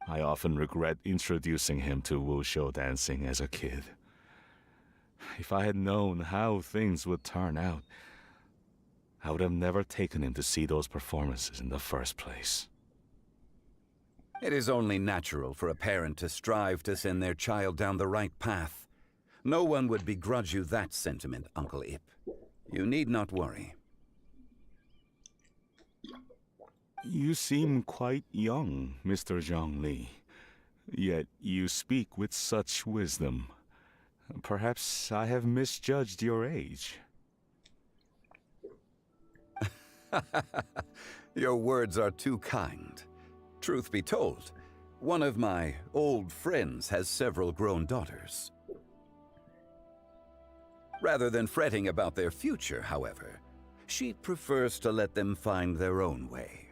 I often regret introducing him to wushou dancing as a kid. If I had known how things would turn out, I would have never taken him to see those performances in the first place. It is only natural for a parent to strive to send their child down the right path. No one would begrudge you that sentiment, Uncle Ip. You need not worry. You seem quite young, Mr. Zhongli. Yet you speak with such wisdom. Perhaps I have misjudged your age. Your words are too kind. Truth be told, one of my old friends has several grown daughters. Rather than fretting about their future, however, she prefers to let them find their own way.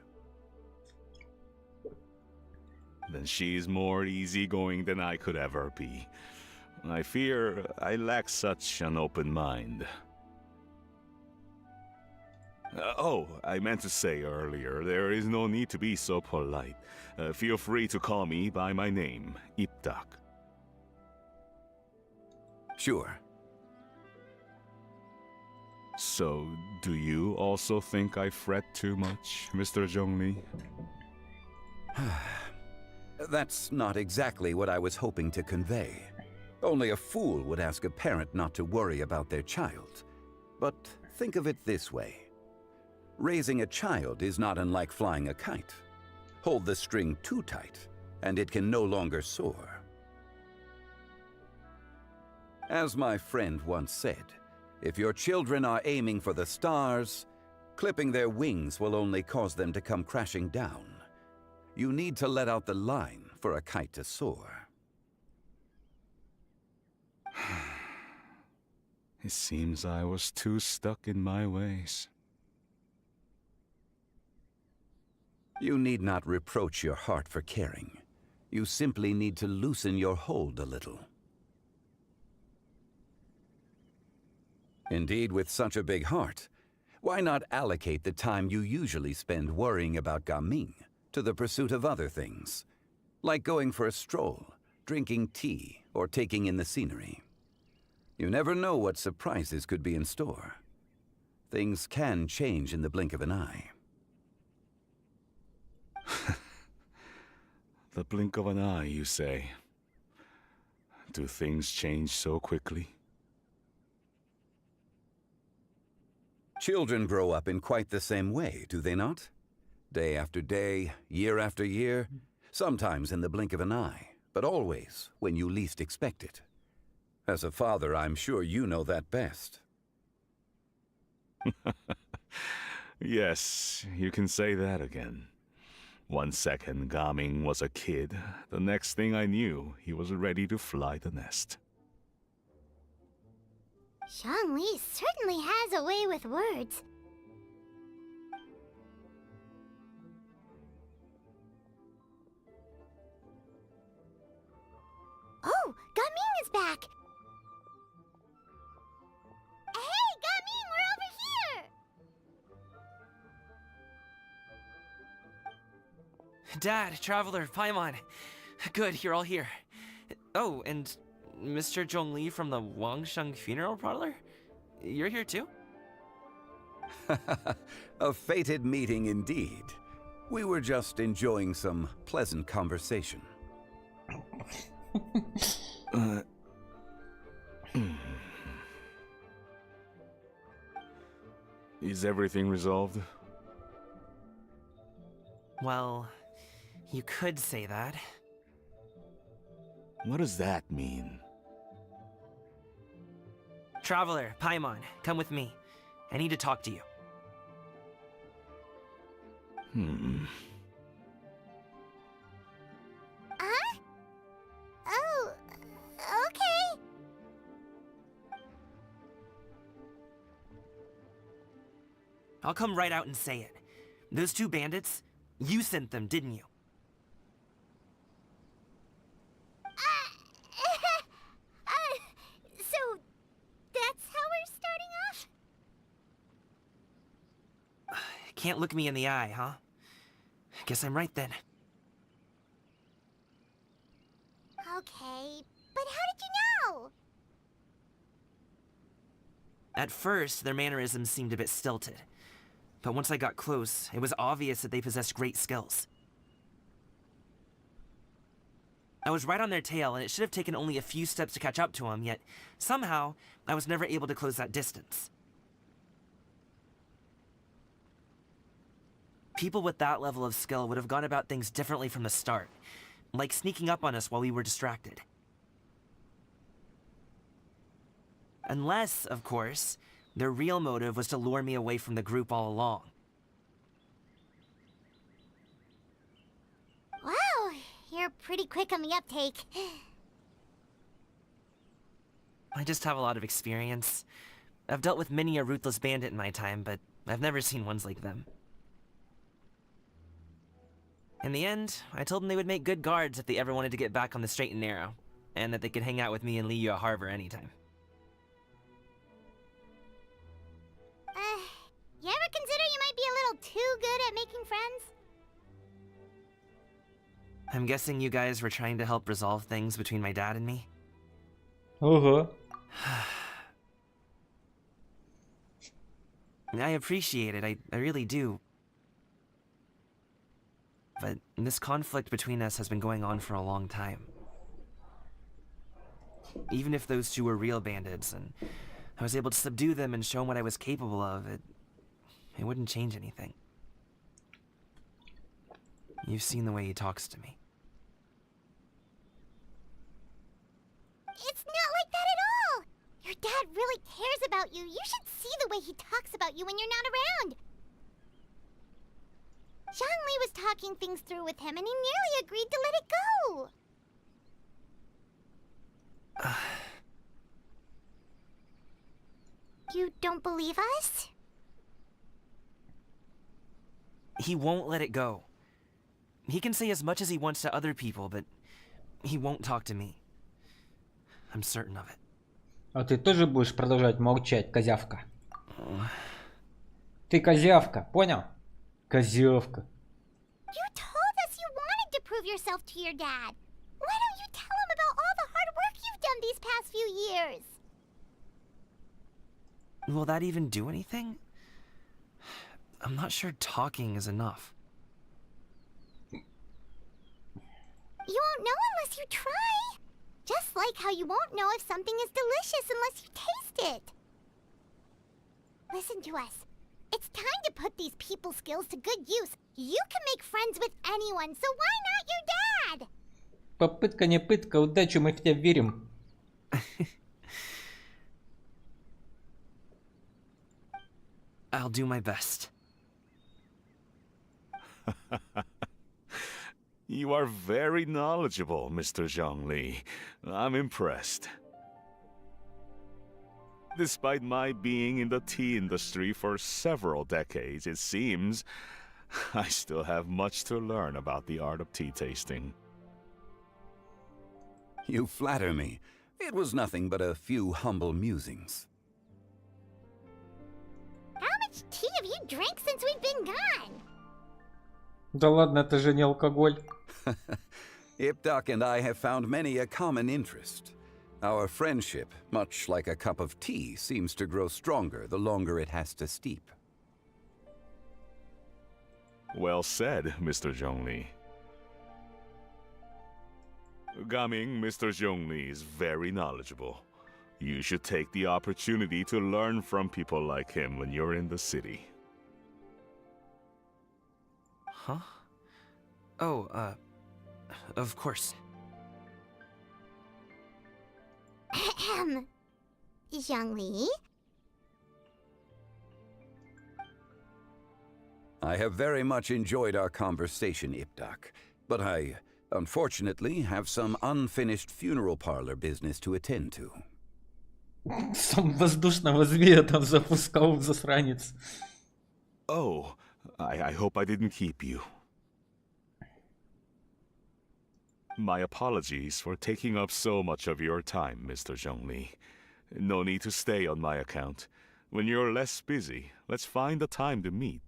Then she's more easygoing than I could ever be. I fear I lack such an open mind. I meant to say earlier, there is no need to be so polite. Feel free to call me by my name, Ipdak. Sure. So, do you also think I fret too much, Mr. Zhongli? That's not exactly what I was hoping to convey. Only a fool would ask a parent not to worry about their child. But think of it this way. Raising a child is not unlike flying a kite. Hold the string too tight, and it can no longer soar. As my friend once said, if your children are aiming for the stars, clipping their wings will only cause them to come crashing down. You need to let out the line for a kite to soar. It seems I was too stuck in my ways. You need not reproach your heart for caring. You simply need to loosen your hold a little. Indeed, with such a big heart, why not allocate the time you usually spend worrying about Gaming to the pursuit of other things, like going for a stroll, drinking tea, or taking in the scenery? You never know what surprises could be in store. Things can change in the blink of an eye. The blink of an eye, you say? Do things change so quickly? Children grow up in quite the same way, do they not? Day after day, year after year, sometimes in the blink of an eye, but always when you least expect it. As a father, I'm sure you know that best. Yes, you can say that again. One second Gaming was a kid, the next thing I knew, he was ready to fly the nest. Zhongli certainly has a way with words. Oh, Gaming is back! Hey, Gaming, we're over here! Dad, Traveler, Paimon. Good, you're all here. Oh, and Mr. Zhongli from the Wangsheng Funeral Parlor? You're here too? A fated meeting indeed. We were just enjoying some pleasant conversation. Is everything resolved? Well, you could say that. What does that mean? Traveler, Paimon, come with me. I need to talk to you. Huh? Oh, okay. I'll come right out and say it. Those two bandits, you sent them, didn't you? So, that's how we're starting off? Can't look me in the eye, huh? Guess I'm right then. Okay, but how did you know? At first, their mannerisms seemed a bit stilted. But once I got close, it was obvious that they possessed great skills. I was right on their tail, and it should have taken only a few steps to catch up to them, yet somehow, I was never able to close that distance. People with that level of skill would have gone about things differently from the start, like sneaking up on us while we were distracted. Unless, of course, their real motive was to lure me away from the group all along. Wow, you're pretty quick on the uptake. I just have a lot of experience. I've dealt with many a ruthless bandit in my time, but I've never seen ones like them. In the end, I told them they would make good guards if they ever wanted to get back on the straight and narrow, and that they could hang out with me in Liyue Harbor anytime. You ever consider you might be a little too good at making friends? I'm guessing you guys were trying to help resolve things between my dad and me? Uh-huh. I appreciate it, I really do. But this conflict between us has been going on for a long time. Even if those two were real bandits, and I was able to subdue them and show them what I was capable of, it wouldn't change anything. You've seen the way he talks to me. It's not like that at all! Your dad really cares about you. You should see the way he talks about you when you're not around. Zhongli was talking things through with him, and he nearly agreed to let it go. You don't believe us? He won't let it go. He can say as much as he wants to other people, but he won't talk to me. I'm certain of it. А ты тоже будешь продолжать молчать, козявка? Ты козявка, понял? Козявка. You told us you wanted to prove yourself to your dad. Why don't you tell him about all the hard work you've done these past few years? Will that even do anything? I'm not sure talking is enough. You won't know unless you try. Just like how you won't know if something is delicious unless you taste it. Listen to us. It's time to put these people skills to good use. You can make friends with anyone, so why not your dad? Попытка не пытка, удачу, мы в тебя верим. I'll do my best. You are very knowledgeable, Mr. Zhongli. I'm impressed. Despite my being in the tea industry for several decades, it seems I still have much to learn about the art of tea tasting. You flatter me. It was nothing but a few humble musings. How much tea have you drank since we've been gone? Да ладно, это же не алкоголь. Ipdak and I have found many a common interest. Our friendship, much like a cup of tea, seems to grow stronger the longer it has to steep. Well said, Mr. Zhongli. Gaming, Mr. Zhongli is very knowledgeable. You should take the opportunity to learn from people like him when you're in the city. Huh? Oh, of course. Ahem. Zhongli? I have very much enjoyed our conversation, Ipdak, but I, unfortunately, have some unfinished funeral parlor business to attend to. Сам воздушного змея там запускал, засранец. Oh, I hope I didn't keep you. My apologies for taking up so much of your time, Mr. Zhongli. No need to stay on my account. When you're less busy, let's find a time to meet.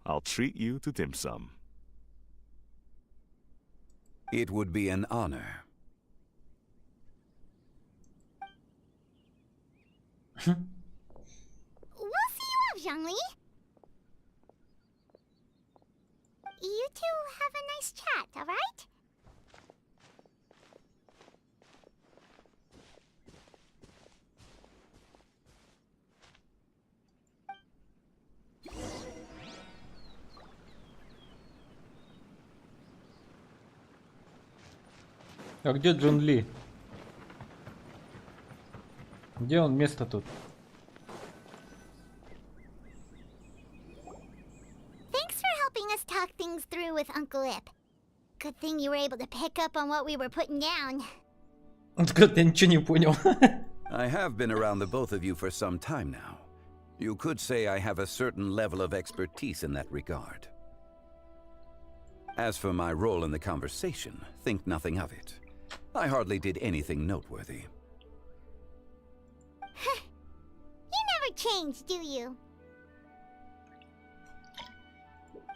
I'll treat you to dim sum. It would be an honor. We'll see you off, Zhongli. You two have a nice chat, alright? А где Джон Ли? Где он место тут? Thanks for helping us talk things through with Uncle Ip. Good thing you were able to pick up on what we were putting down. Я ничего не понял. I have been around the both of you for some time now. You could say I have a certain level of expertise in that regard. As for my role in the conversation, think nothing of it. I hardly did anything noteworthy. You never change, do you?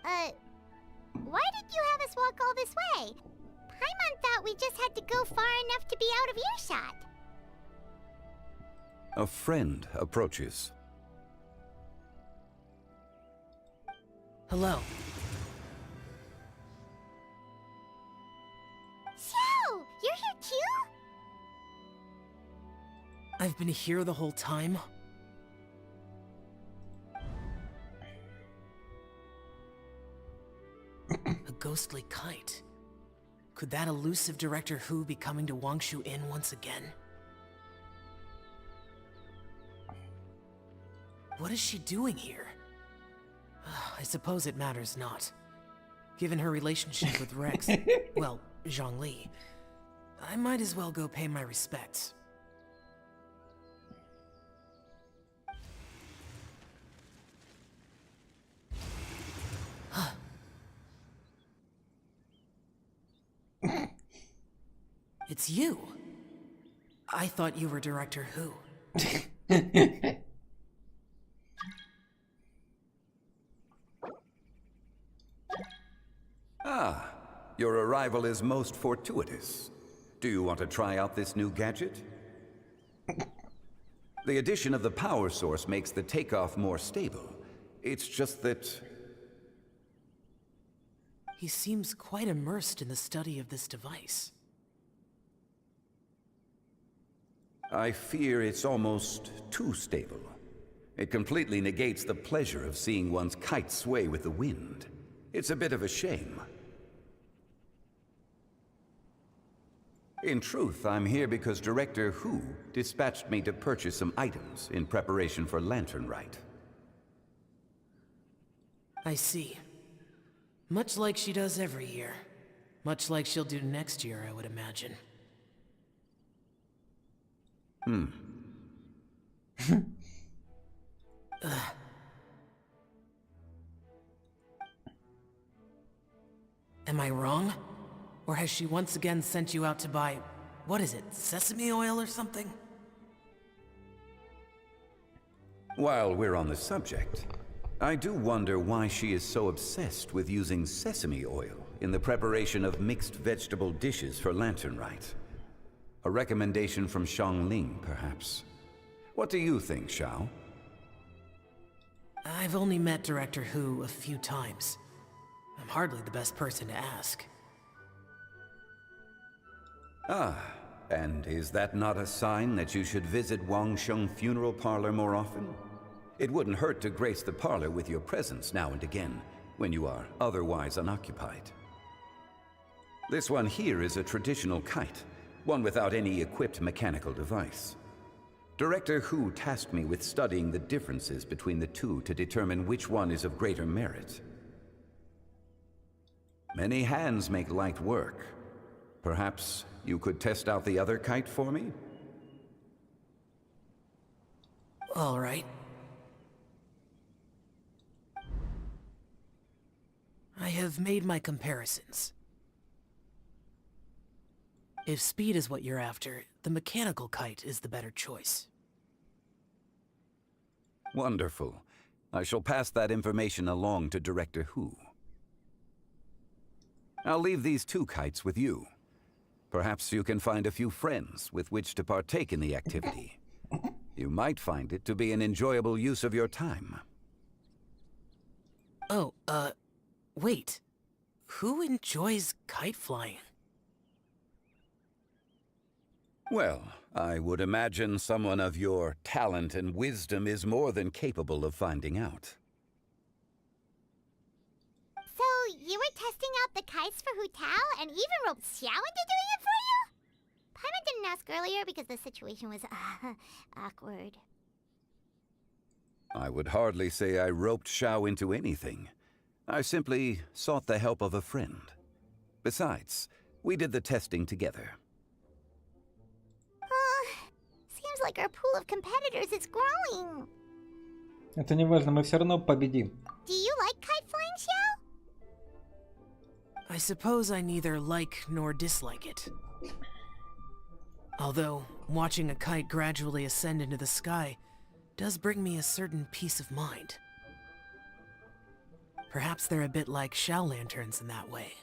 Why did you have us walk all this way? Paimon thought we just had to go far enough to be out of earshot. A friend approaches. Hello. So, you're here too? I've been here the whole time? A ghostly kite. Could that elusive Director Hu be coming to Wangshu Inn once again? What is she doing here? I suppose it matters not. Given her relationship with Rex, well, Zhongli, I might as well go pay my respects. It's you. I thought you were Director Hu. Ah, your arrival is most fortuitous. Do you want to try out this new gadget? The addition of the power source makes the takeoff more stable. It's just that... He seems quite immersed in the study of this device. I fear it's almost too stable. It completely negates the pleasure of seeing one's kite sway with the wind. It's a bit of a shame. In truth, I'm here because Director Hu dispatched me to purchase some items in preparation for Lantern Rite. I see. Much like she does every year. Much like she'll do next year, I would imagine. Am I wrong? Or has she once again sent you out to buy, what is it, sesame oil or something? While we're on the subject, I do wonder why she is so obsessed with using sesame oil in the preparation of mixed vegetable dishes for Lantern Rite. A recommendation from Xiangling, perhaps. What do you think, Xiao? I've only met Director Hu a few times. I'm hardly the best person to ask. Ah, and is that not a sign that you should visit Wangsheng Funeral Parlor more often? It wouldn't hurt to grace the parlor with your presence now and again, when you are otherwise unoccupied. This one here is a traditional kite, one without any equipped mechanical device. Director Hu tasked me with studying the differences between the two to determine which one is of greater merit. Many hands make light work. Perhaps you could test out the other kite for me? All right. I have made my comparisons. If speed is what you're after, the mechanical kite is the better choice. Wonderful. I shall pass that information along to Director Hu. I'll leave these two kites with you. Perhaps you can find a few friends with which to partake in the activity. You might find it to be an enjoyable use of your time. Oh, wait. Who enjoys kite flying? Well, I would imagine someone of your talent and wisdom is more than capable of finding out. So, you were testing out the kites for Hu Tao and even roped Xiao into doing it for you? Paimon didn't ask earlier because the situation was, awkward. I would hardly say I roped Xiao into anything. I simply sought the help of a friend. Besides, we did the testing together. Seems like our pool of competitors is growing. Это не важно, мы все равно победим. Do you like kite flying, Xiao? I suppose I neither like nor dislike it. Although, watching a kite gradually ascend into the sky does bring me a certain peace of mind. Perhaps they're a bit like Xiao lanterns in that way.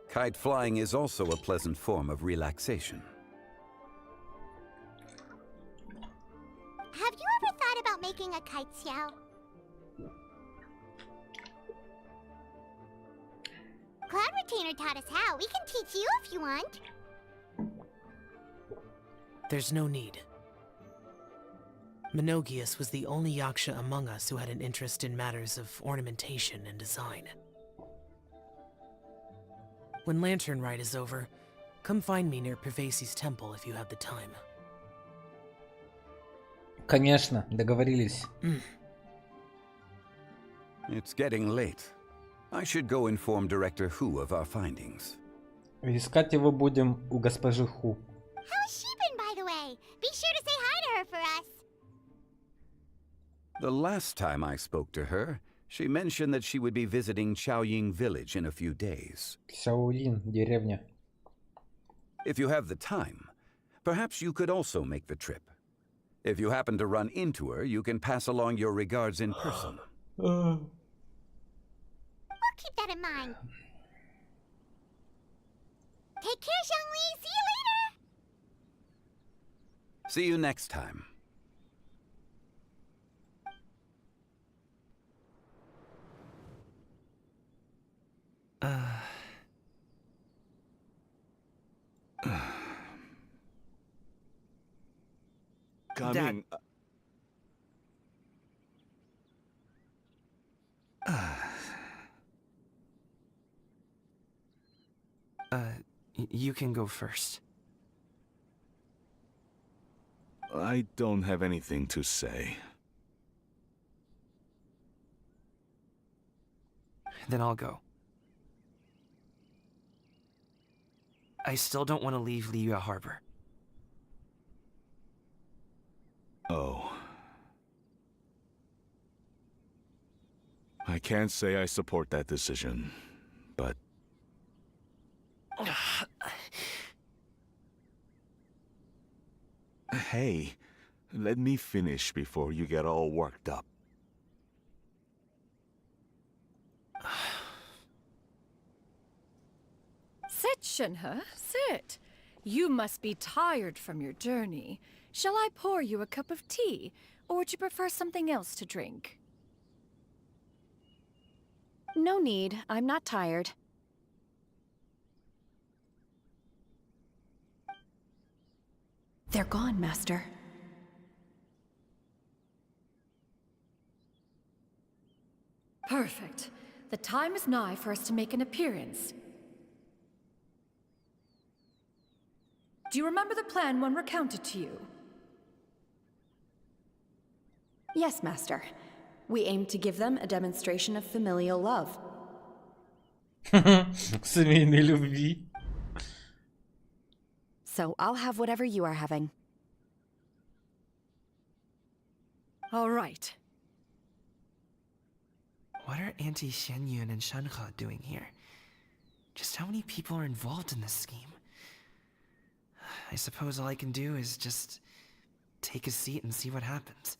Kite flying is also a pleasant form of relaxation. Have you ever thought about making a kite, Xiao? Cloud Retainer taught us how. We can teach you if you want. There's no need. Menogius was the only Yaksha among us who had an interest in matters of ornamentation and design. When Lantern Rite is over, come find me near Pervasi's temple if you have the time. Конечно, договорились. It's getting late. I should go inform Director Hu of our findings. Искать его будем у госпожи Ху. How's she been, by the way? Be sure to say hi to her for us. The last time I spoke to her, she mentioned that she would be visiting Chaoying Village in a few days. Shaolin, деревня. If you have the time, perhaps you could also make the trip. If you happen to run into her, you can pass along your regards in person. We'll keep that in mind. Take care, Xiangli. See you later. See you next time. Coming. You can go first. I don't have anything to say. then I'll go. I still don't want to leave Liyue Harbor. Oh. I can't say I support that decision, but... Hey, let me finish before you get all worked up. Sit, Shenhe, sit. You must be tired from your journey. Shall I pour you a cup of tea, or would you prefer something else to drink? No need. I'm not tired. They're gone, Master. Perfect. The time is nigh for us to make an appearance. Do you remember the plan one recounted to you? Yes, Master. We aim to give them a demonstration of familial love. Семейной любви. So I'll have whatever you are having. All right. What are Auntie Xianyun and Shenhe doing here? Just how many people are involved in this scheme? I suppose all I can do is just take a seat and see what happens.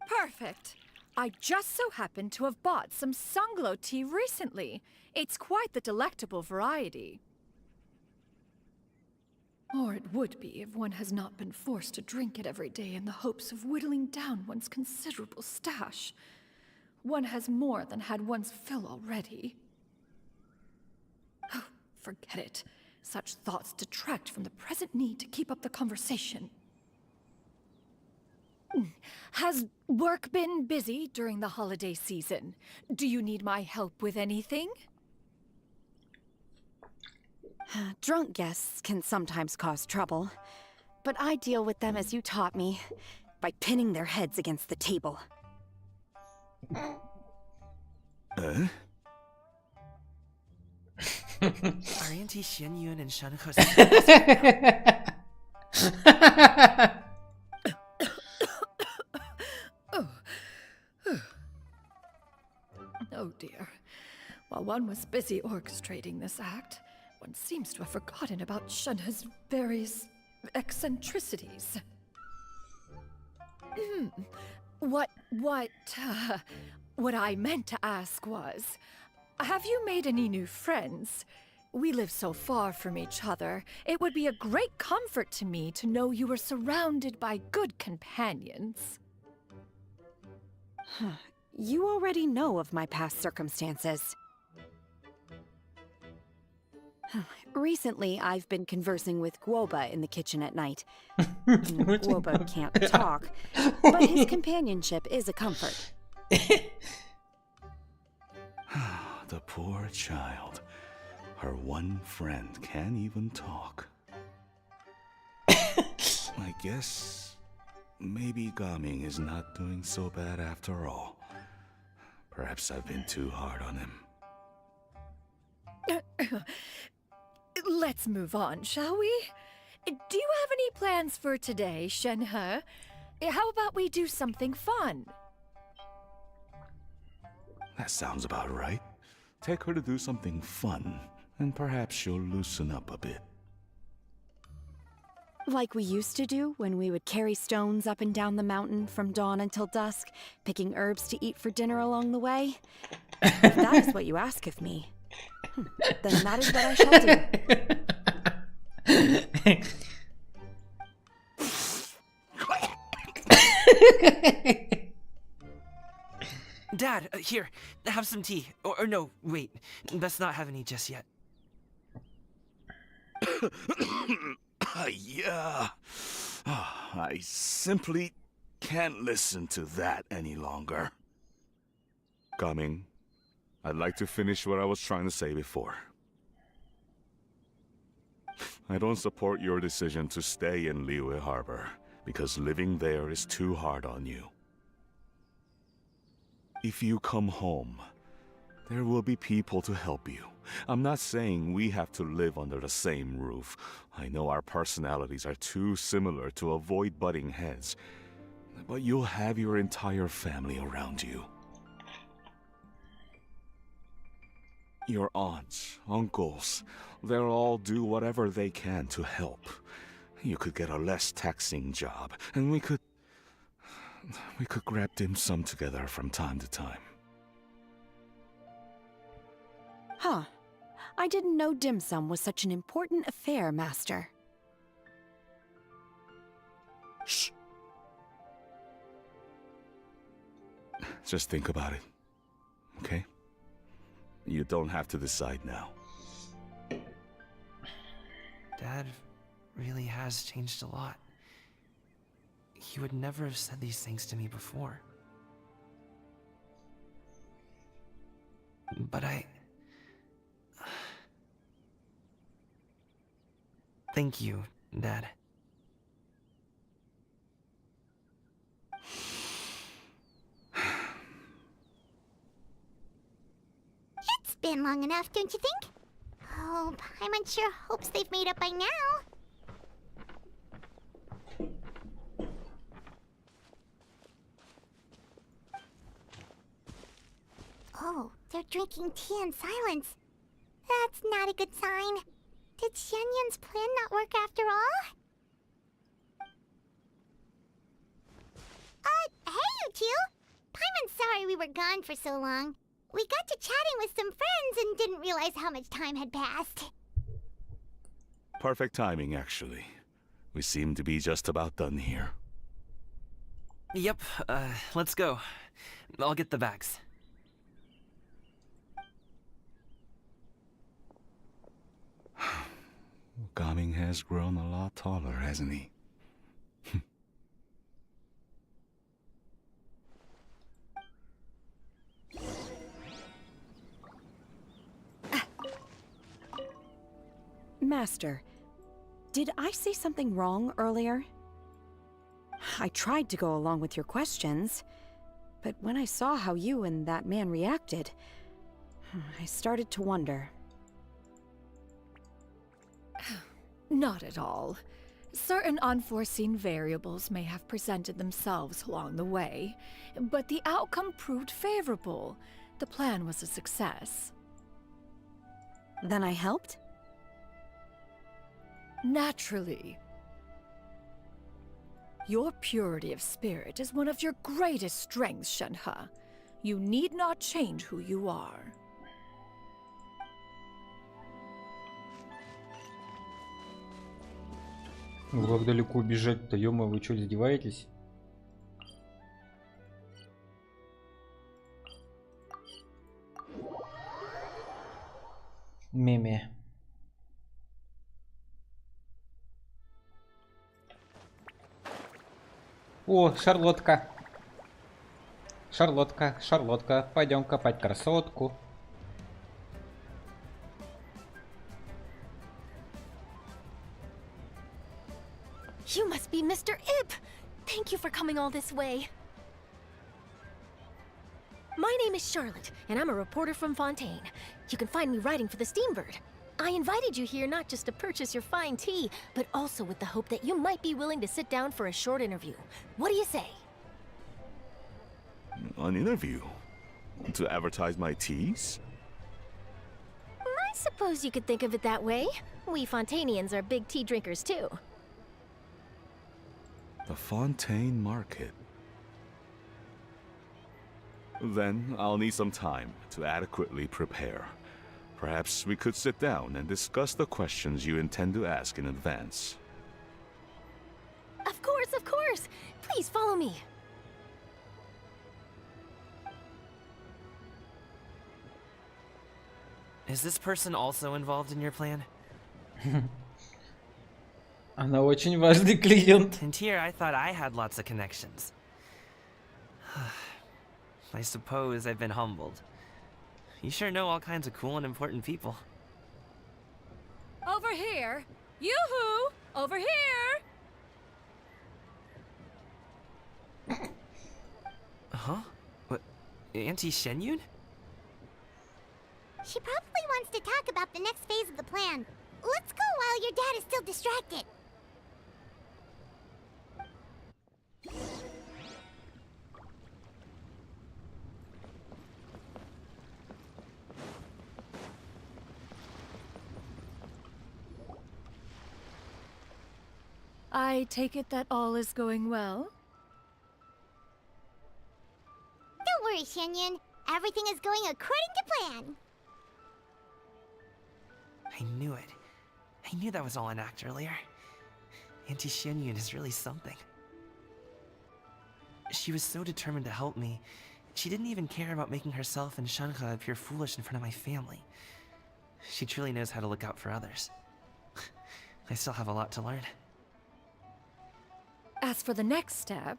Perfect. I just so happen to have bought some Sunglow tea recently. It's quite the delectable variety. Or it would be if one has not been forced to drink it every day in the hopes of whittling down one's considerable stash. One has more than had one's fill already. Oh, forget it. Such thoughts detract from the present need to keep up the conversation. Has work been busy during the holiday season? Do you need my help with anything? Drunk guests can sometimes cause trouble, but I deal with them as you taught me, by pinning their heads against the table. Are Auntie Xianyun and Shenhe Oh dear. While one was busy orchestrating this act, one seems to have forgotten about Shenhe's various eccentricities. What I meant to ask was, have you made any new friends? We live so far from each other, it would be a great comfort to me to know you were surrounded by good companions. You already know of my past circumstances. Recently, I've been conversing with Guoba in the kitchen at night. Guoba can't talk, but his companionship is a comfort. The poor child. Her one friend can't even talk. I guess maybe Gaming is not doing so bad after all. Perhaps I've been too hard on him. Let's move on, shall we? Do you have any plans for today, Shenhe? How about we do something fun? That sounds about right. Take her to do something fun, and perhaps she'll loosen up a bit. Like we used to do when we would carry stones up and down the mountain from dawn until dusk, picking herbs to eat for dinner along the way? If that is what you ask of me, then that is what I shall do. Dad, here, have some tea. Or no, wait, let's not have any just yet. Yeah. I simply can't listen to that any longer. Gaming, I'd like to finish what I was trying to say before. I don't support your decision to stay in Liyue Harbor, because living there is too hard on you. If you come home, there will be people to help you. I'm not saying we have to live under the same roof. I know our personalities are too similar to avoid butting heads. But you'll have your entire family around you. Your aunts, uncles, they'll all do whatever they can to help. You could get a less taxing job, and we could grab dim sum together from time to time. Huh. I didn't know dim sum was such an important affair, Master. Shh. Just think about it, okay? You don't have to decide now. Dad really has changed a lot. He would never have said these things to me before. But thank you, Dad. It's been long enough, don't you think? Oh, Paimon sure hopes they've made up by now. Oh, they're drinking tea in silence. That's not a good sign. Did Xianyun's plan not work after all? Hey you two! Paimon's sorry we were gone for so long. We got to chatting with some friends and didn't realize how much time had passed. Perfect timing, actually. We seem to be just about done here. Yep, let's go. I'll get the bags. Gaming has grown a lot taller, hasn't he? Master, did I say something wrong earlier? I tried to go along with your questions, but when I saw how you and that man reacted, I started to wonder. Not at all. Certain unforeseen variables may have presented themselves along the way, but the outcome proved favorable. The plan was a success. Then I helped? Naturally. Your purity of spirit is one of your greatest strengths, Shenhe. You need not change who you are. Ну как далеко бежать-то, ё-моё, вы что, издеваетесь? Меме. О, Шарлотка. Шарлотка, Шарлотка, пойдем копать красотку. You must be Mr. Ip! Thank you for coming all this way. My name is Charlotte, and I'm a reporter from Fontaine. You can find me writing for the Steambird. I invited you here not just to purchase your fine tea, but also with the hope that you might be willing to sit down for a short interview. What do you say? An interview? To advertise my teas? I suppose you could think of it that way. We Fontainians are big tea drinkers too. The Fontaine Market. Then I'll need some time to adequately prepare. Perhaps we could sit down and discuss the questions you intend to ask in advance. Of course, of course! Please follow me. Is this person also involved in your plan? Она очень важный клиент. And here I thought I had lots of connections. I suppose I've been humbled. You sure know all kinds of cool and important people. Over here! Yoo-hoo! Over here! Huh? What? Auntie Shenyun? She probably wants to talk about the next phase of the plan. Let's go while your dad is still distracted. I take it that all is going well? Don't worry, Shenyun. Everything is going according to plan. I knew it. I knew that was all an act earlier. Auntie Shenyun is really something. She was so determined to help me. She didn't even care about making herself and Shanha appear foolish in front of my family. She truly knows how to look out for others. I still have a lot to learn. As for the next step...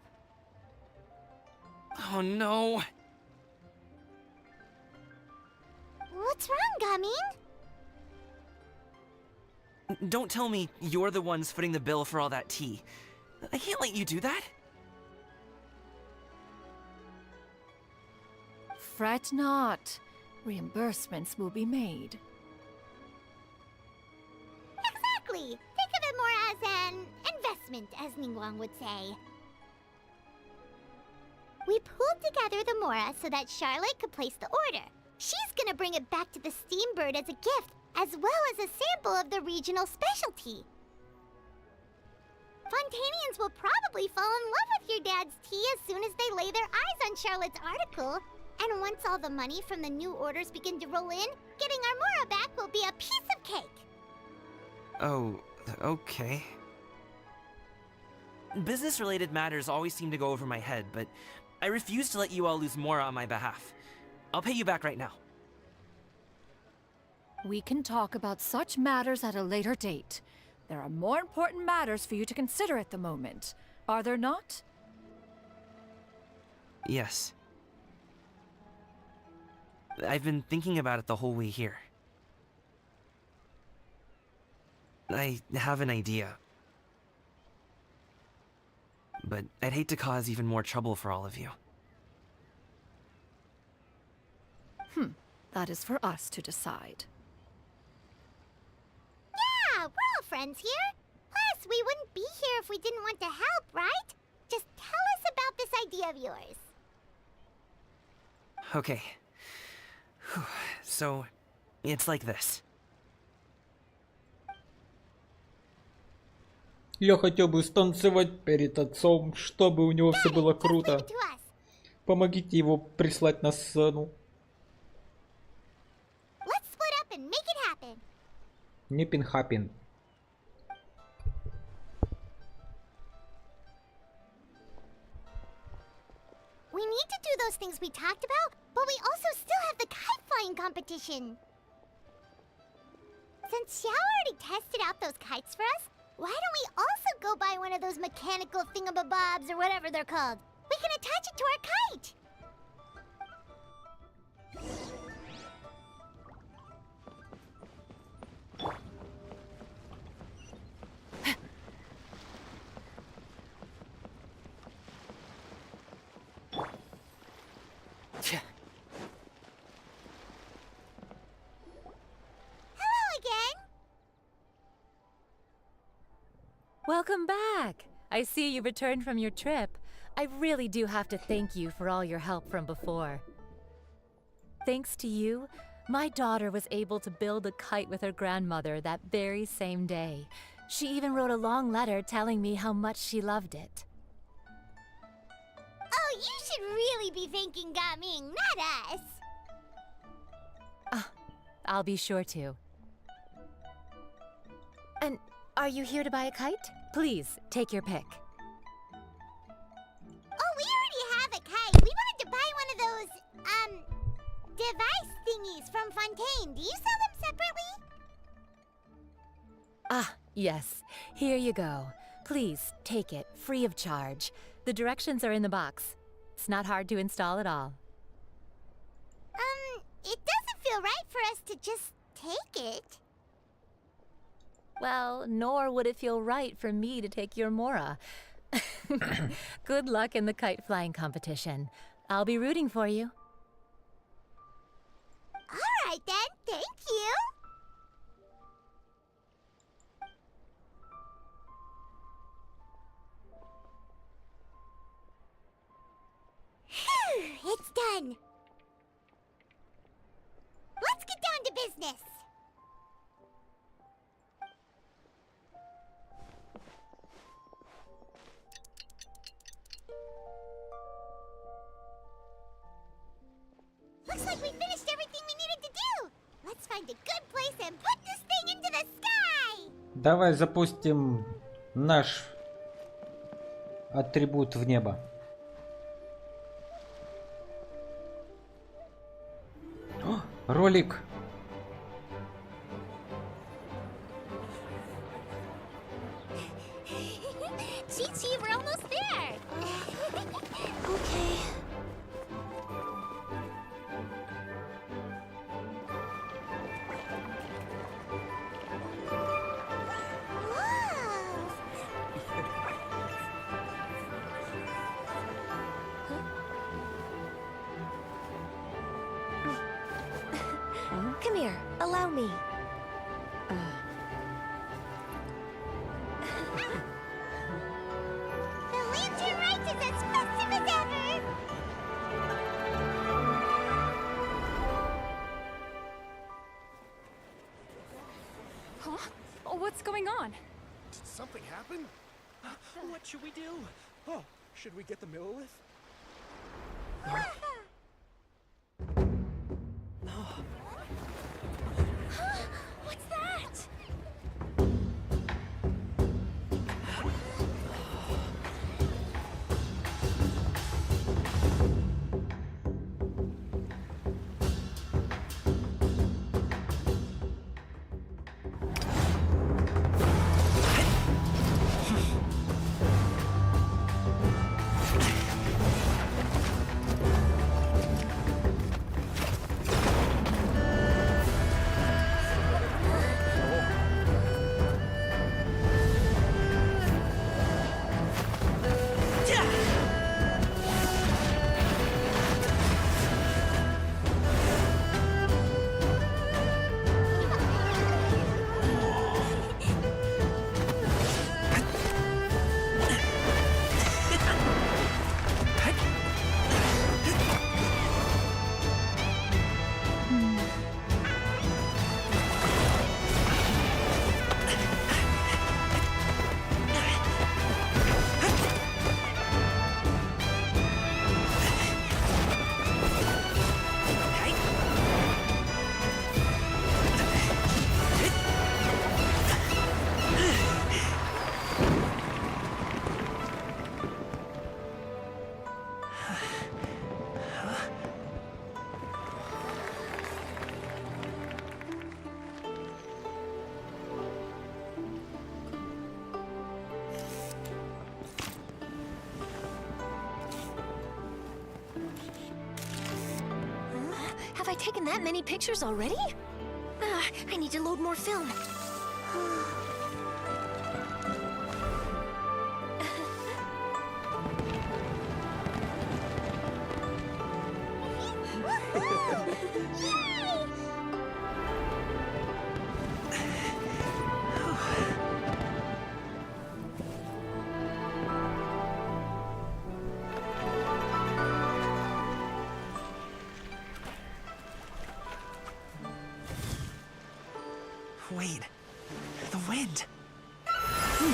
Oh no! What's wrong, Gaming? Don't tell me you're the ones footing the bill for all that tea. I can't let you do that. Fret not. Reimbursements will be made. Exactly! Think of it more as an investment, as Ningguang would say. We pulled together the Mora so that Charlotte could place the order. She's gonna bring it back to the Steambird as a gift, as well as a sample of the regional specialty. Fontanians will probably fall in love with your dad's tea as soon as they lay their eyes on Charlotte's article. And once all the money from the new orders begin to roll in, getting our Mora back will be a piece of cake. Oh, okay. Business-related matters always seem to go over my head, but I refuse to let you all lose Mora on my behalf. I'll pay you back right now. We can talk about such matters at a later date. There are more important matters for you to consider at the moment, are there not? Yes. I've been thinking about it the whole way here. I have an idea. But I'd hate to cause even more trouble for all of you. That is for us to decide. Yeah, we're all friends here. Plus, we wouldn't be here if we didn't want to help, right? Just tell us about this idea of yours. Okay. So, it's like this. Я хотел бы станцевать перед отцом, чтобы у него все было круто. Помогите его прислать на сцену. Let's split up and make it happen. Не пинхапин. We need to do those things we talked about, but we also still have the kite flying competition. Since Xiao already tested out those kites for us, why don't we also go buy one of those mechanical thingamabobs or whatever they're called? We can attach it to our kite! Hello again! Welcome back! I see you returned from your trip. I really do have to thank you for all your help from before. Thanks to you, my daughter was able to build a kite with her grandmother that very same day. She even wrote a long letter telling me how much she loved it. Oh, you should really be thanking Gaming, not us! I'll be sure to. And are you here to buy a kite? Please, take your pick. Oh, we already have a kite. We wanted to buy one of those, device thingies from Fontaine. Do you sell them separately? Ah, yes. Here you go. Please, take it, free of charge. The directions are in the box. It's not hard to install at all. It doesn't feel right for us to just take it. Well, nor would it feel right for me to take your Mora. Good luck in the kite flying competition. I'll be rooting for you. right then, thank you. Phew, it's done. Let's get down to business. Looks like we finished everything we needed to do. Let's find a good place and put this thing into the sky. Давай запустим наш атрибут в небо. О, ролик. Chi-Chi, we're almost there. Okay. Come here, allow me. The lantern rite is as festive as ever. Huh? Oh, what's going on? Did something happen? What should we do? Oh, should we get the Millilith? What's that? Have I taken that many pictures already? I need to load more film. Wait, the wind. Oh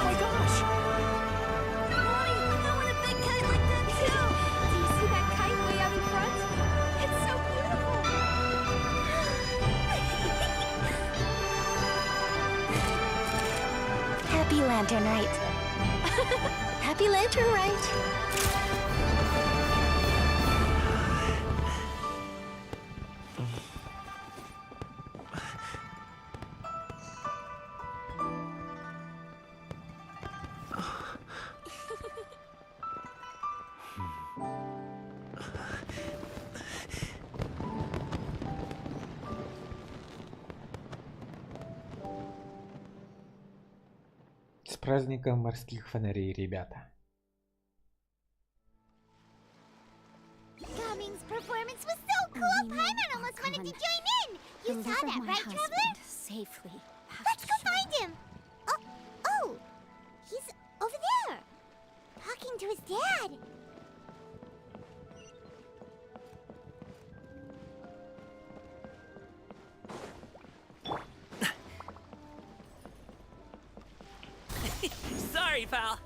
my gosh! Mommy, I want a big kite like that too. Do you see that kite way out in front? It's so beautiful. Happy Lantern Rite. Happy Lantern Rite. С праздником морских фонарей, ребята. Gummy, cool! Paimon almost wanted to join in! You saw that, right, Traveler? Safely. Let's go find him! Oh! He's over there! Talking to his dad! Sorry, pal.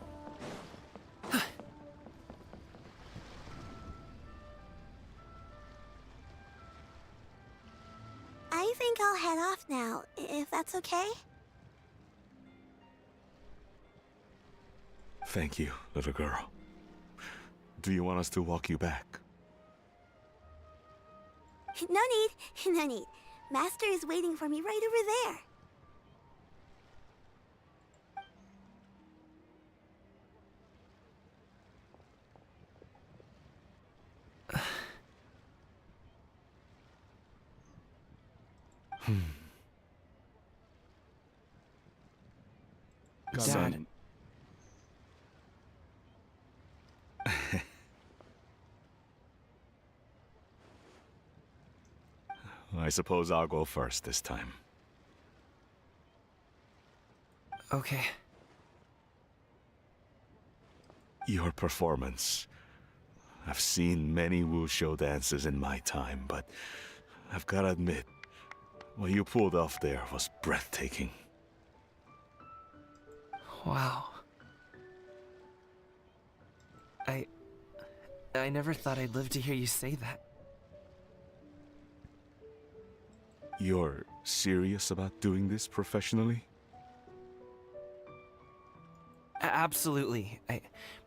I think I'll head off now, if that's okay? Thank you, little girl. Do you want us to walk you back? No need, no need. Master is waiting for me right over there. Dad. I suppose I'll go first this time. Okay. Your performance. I've seen many wushou dances in my time, but I've gotta admit, what you pulled off there was breathtaking. Wow. I never thought I'd live to hear you say that. You're serious about doing this professionally? Absolutely.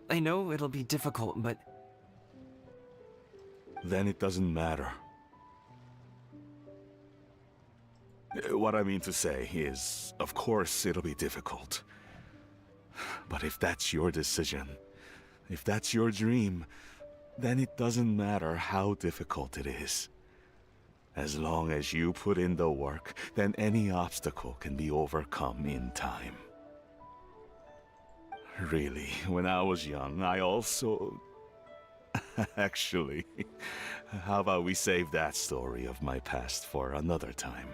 I know it'll be difficult, but... Then it doesn't matter. What I mean to say is, of course it'll be difficult. But if that's your decision, if that's your dream, then it doesn't matter how difficult it is. As long as you put in the work, then any obstacle can be overcome in time. Really, when I was young, I also... Actually, how about we save that story of my past for another time?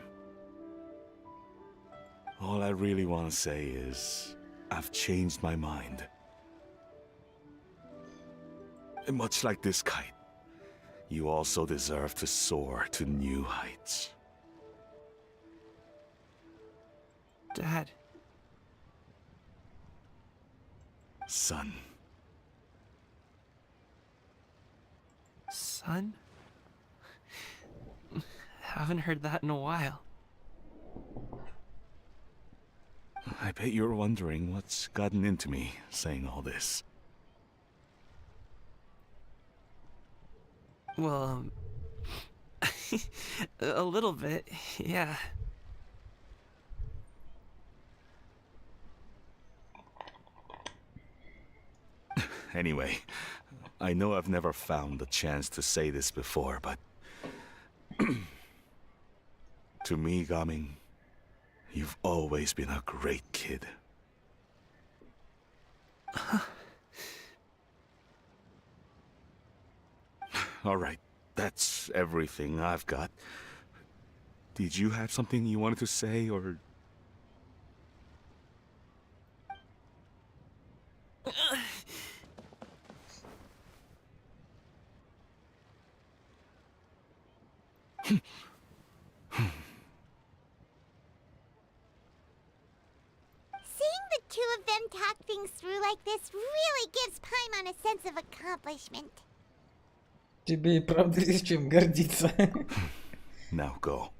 All I really want to say is, I've changed my mind. Much like this kite, you also deserve to soar to new heights. Dad. Son. Son? Haven't heard that in a while. I bet you're wondering what's gotten into me saying all this. Well, a little bit, yeah. Anyway, I know I've never found the chance to say this before, but... to me, Gaming, you've always been a great kid. All right, that's everything I've got. Did you have something you wanted to say, or... Seeing the two of them talk things through like this really gives Paimon a sense of accomplishment. Тебе и правда есть чем гордиться. Now go.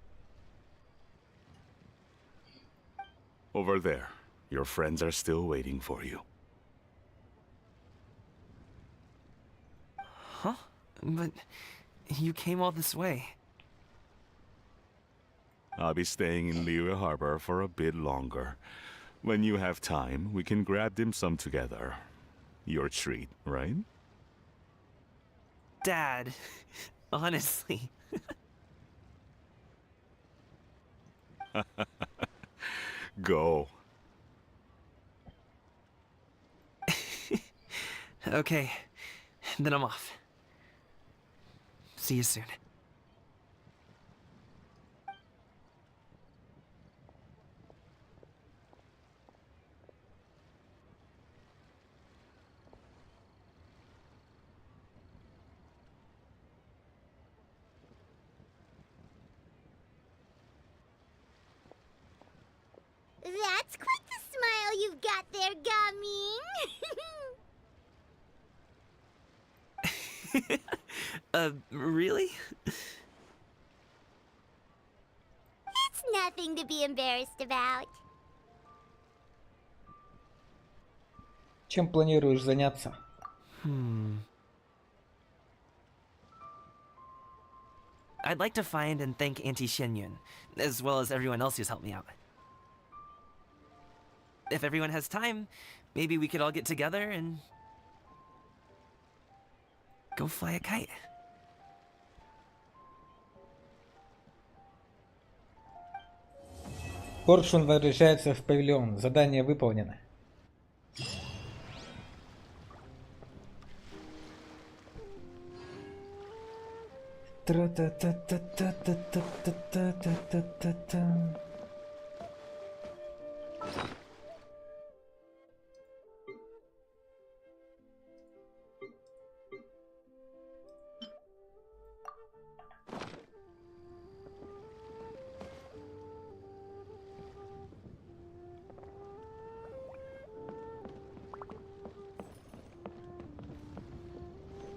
Over there. Your friends are still waiting for you. Huh? But you came all this way. I'll be staying in Liyue Harbor for a bit longer. When you have time, we can grab dim sum together. Your treat, right? Dad, honestly. Go. Okay, then I'm off. See you soon. That's quite the smile you've got there, Gaming. Really? It's nothing to be embarrassed about. Чем планируешь заняться? I'd like to find and thank Auntie Shenyun, as well as everyone else who's helped me out. If everyone has time, maybe we could all get together and go fly a kite. Коршун возвращается в павильон. Задание выполнено. Тра-та-та-та-та-та-та-та-та-та.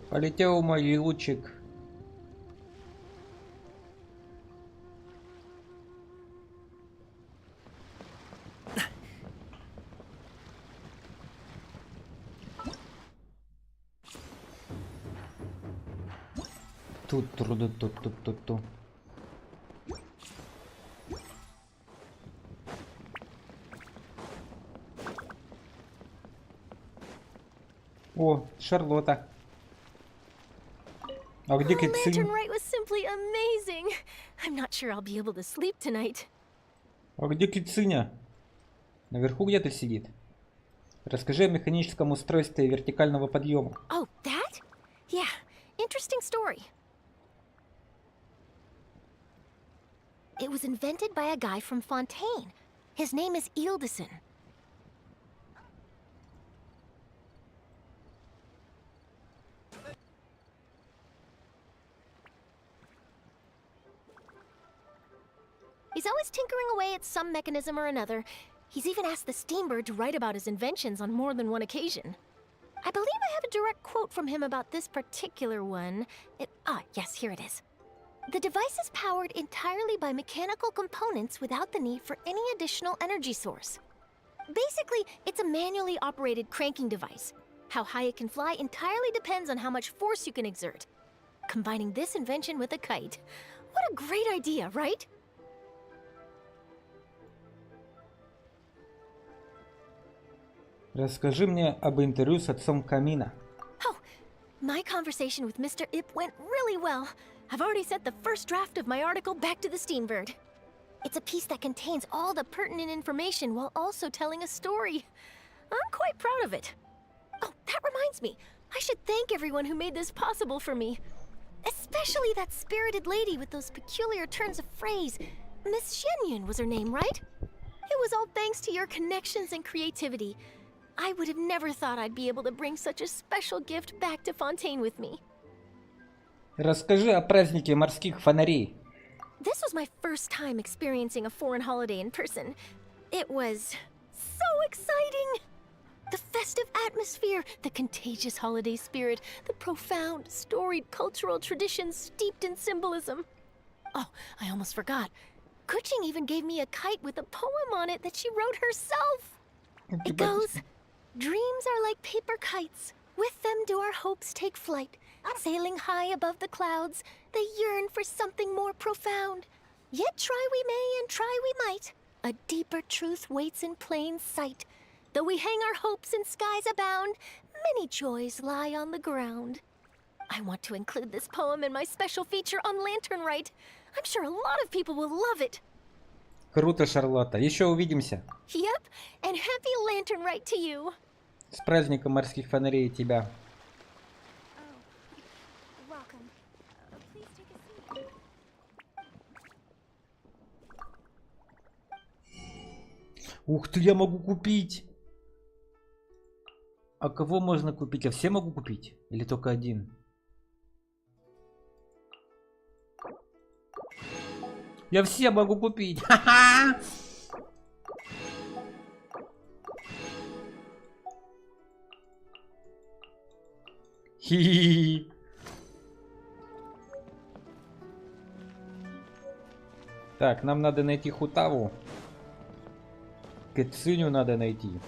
Полетел мой лучик. Тут. О, Шарлотта. А где Китсинь? Lantern Rite was simply amazing. I'm not sure I'll be able to sleep tonight. А где Китсиня? Наверху где-то сидит. Расскажи о механическом устройстве вертикального подъема. Oh, that? Yeah, interesting story. It was invented by a guy from Fontaine. His name is Ildison. He's always tinkering away at some mechanism or another. He's even asked the Steambird to write about his inventions on more than one occasion. I believe I have a direct quote from him about this particular one. Yes, here it is. The device is powered entirely by mechanical components without the need for any additional energy source. Basically, it's a manually operated cranking device. How high it can fly entirely depends on how much force you can exert. Combining this invention with a kite. What a great idea, right? Расскажи мне об интервью с отцом Камина. Oh, my conversation with Mr. Ip went really well. I've already sent the first draft of my article back to the Steambird. It's a piece that contains all the pertinent information while also telling a story. I'm quite proud of it. Oh, that reminds me. I should thank everyone who made this possible for me. Especially that spirited lady with those peculiar turns of phrase. Miss Shenyun was her name, right? It was all thanks to your connections and creativity. I would have never thought I'd be able to bring such a special gift back to Fontaine with me. Расскажи о празднике морских фонарей. This was my first time experiencing a foreign holiday in person. It was so exciting! The festive atmosphere, the contagious holiday spirit, the profound, storied cultural traditions steeped in symbolism. Oh, I almost forgot. Kuching even gave me a kite with a poem on it that she wrote herself. It goes, "Dreams are like paper kites. With them do our hopes take flight. Sailing high above the clouds, they yearn for something more profound. Yet try we may and try we might. A deeper truth waits in plain sight. Though we hang our hopes in skies abound, many joys lie on the ground." I want to include this poem in my special feature on Lantern Rite. I'm sure a lot of people will love it. Круто, Шарлотта. Еще увидимся. Yep, and happy Lantern Rite to you. С праздником морских фонарей тебя. Welcome. Please take a seat. Ух ты, я могу купить. А кого можно купить? Я все могу купить? Или только один? Я все могу купить. Ха-ха! Хи-хи-хи. Так, нам надо найти Хутаву. Кэциню надо найти.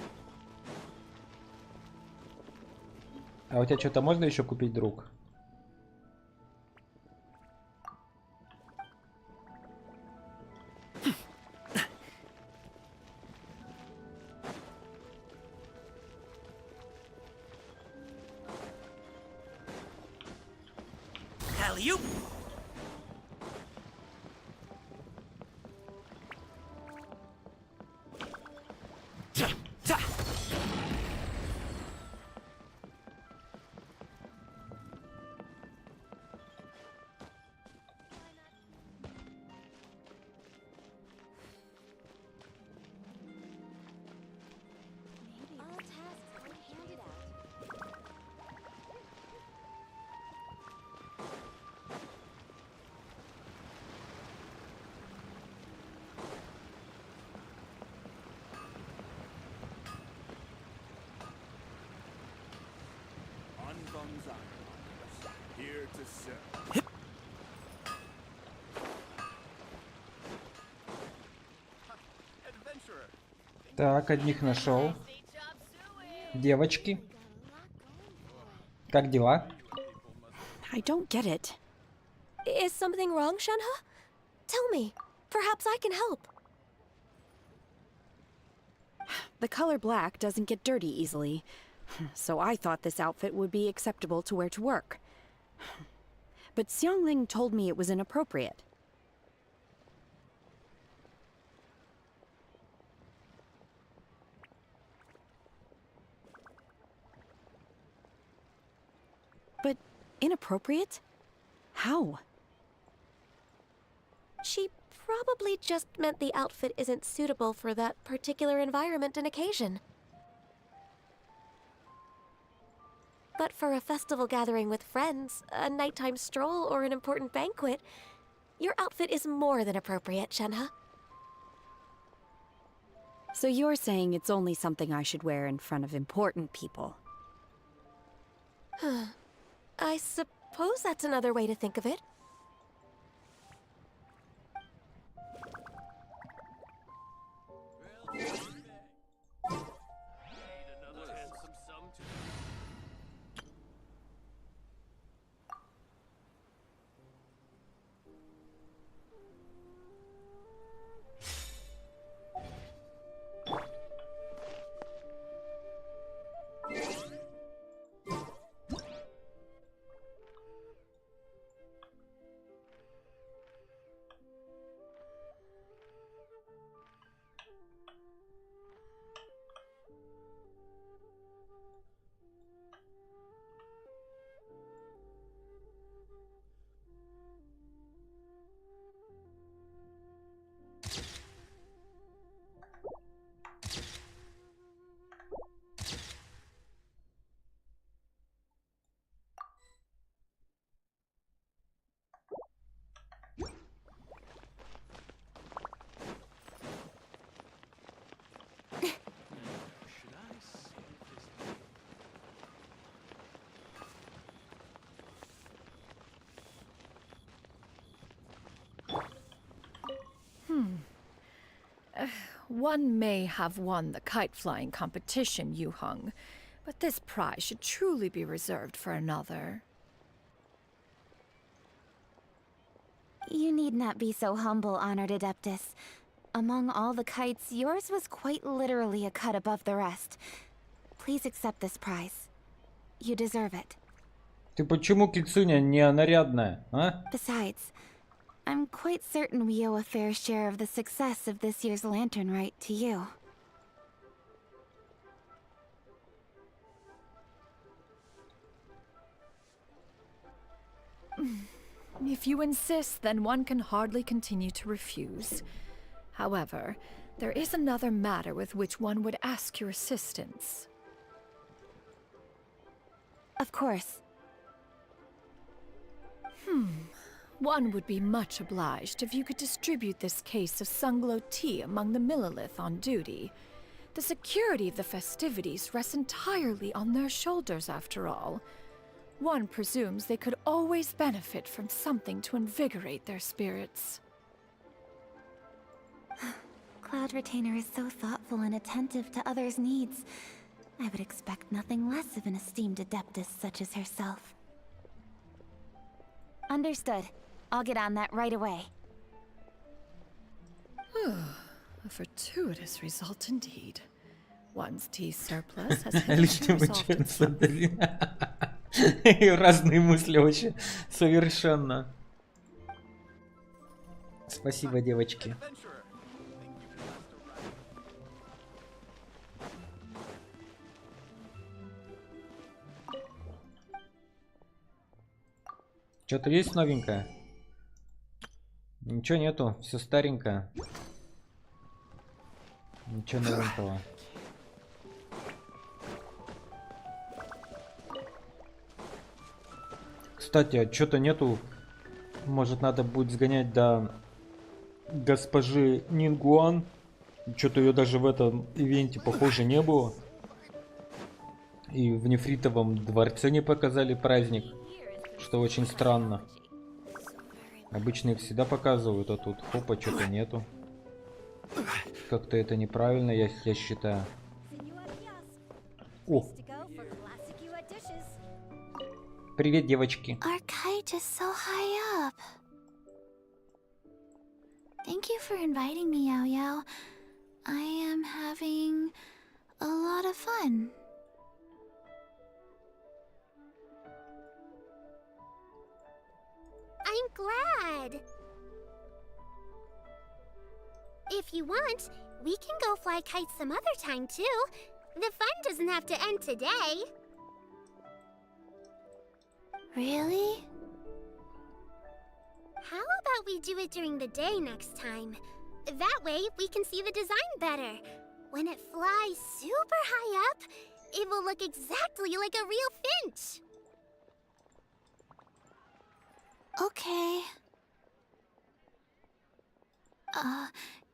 А у тебя что-то можно еще купить, друг? Alley-oop! Here to serve. Так, одних нашел. Девочки. Как дела? I don't get it. Is something wrong, Shenhe? Tell me. Perhaps I can help. The color black doesn't get dirty easily, so I thought this outfit would be acceptable to wear to work. But Xiangling told me it was inappropriate. But inappropriate? How? She probably just meant the outfit isn't suitable for that particular environment and occasion. But for a festival gathering with friends, a nighttime stroll, or an important banquet, your outfit is more than appropriate, Shenhe. So you're saying it's only something I should wear in front of important people? I suppose that's another way to think of it. One may have won the kite-flying competition, Yu Heng, but this prize should truly be reserved for another. You need not be so humble, Honored Adeptus. Among all the kites, yours was quite literally a cut above the rest. Please accept this prize. You deserve it. Ты почему Кицуня не нарядная, а? Besides, I'm quite certain we owe a fair share of the success of this year's lantern rite to you. If you insist, then one can hardly continue to refuse. However, there is another matter with which one would ask your assistance. Of course. One would be much obliged if you could distribute this case of Sunglow tea among the Millilith on duty. The security of the festivities rests entirely on their shoulders, after all. One presumes they could always benefit from something to invigorate their spirits. Cloud Retainer is so thoughtful and attentive to others' needs. I would expect nothing less of an esteemed adeptus such as herself. Understood. I'll get on that right away. A fortuitous result indeed. One's tea surplus has hitherto Лишнего resolved члена itself. смотри. Разные мысли очень. Совершенно. Спасибо, девочки. Что-то есть новенькое? Ничего нету, все старенькое. Ничего новенького. Кстати, а что-то нету. Может, надо будет сгонять до госпожи Нингуан. Что-то ее даже в этом ивенте, похоже, не было. И в нефритовом дворце не показали праздник. Что очень странно. Обычно их всегда показывают, а тут хопа, что-то нету. Как-то это неправильно, я считаю. О! Привет, девочки. Our kite is so high up. Thank you for inviting me, Yao Yao. I am having a lot of fun. I'm glad. If you want, we can go fly kites some other time too. The fun doesn't have to end today. Really? How about we do it during the day next time? That way we can see the design better. When it flies super high up, it will look exactly like a real finch. Okay.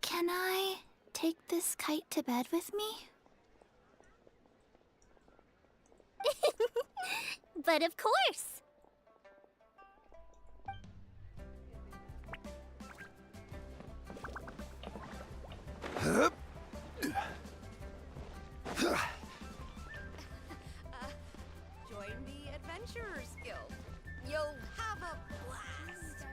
Can I take this kite to bed with me? But of course. Join the Adventurers Guild. You'll have a blast.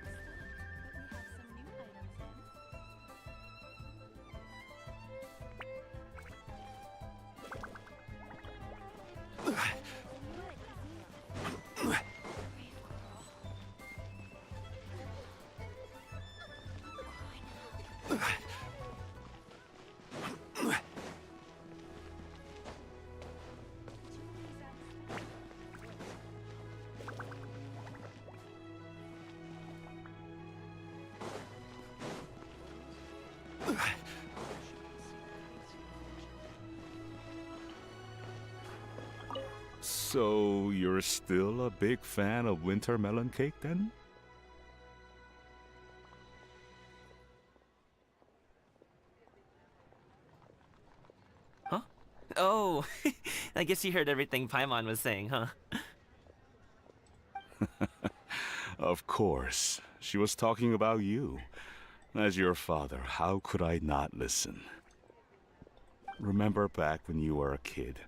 So, you're still a big fan of winter melon cake then? Huh? Oh, I guess you heard everything Paimon was saying, huh? Of course. She was talking about you. As your father, how could I not listen? Remember back when you were a kid,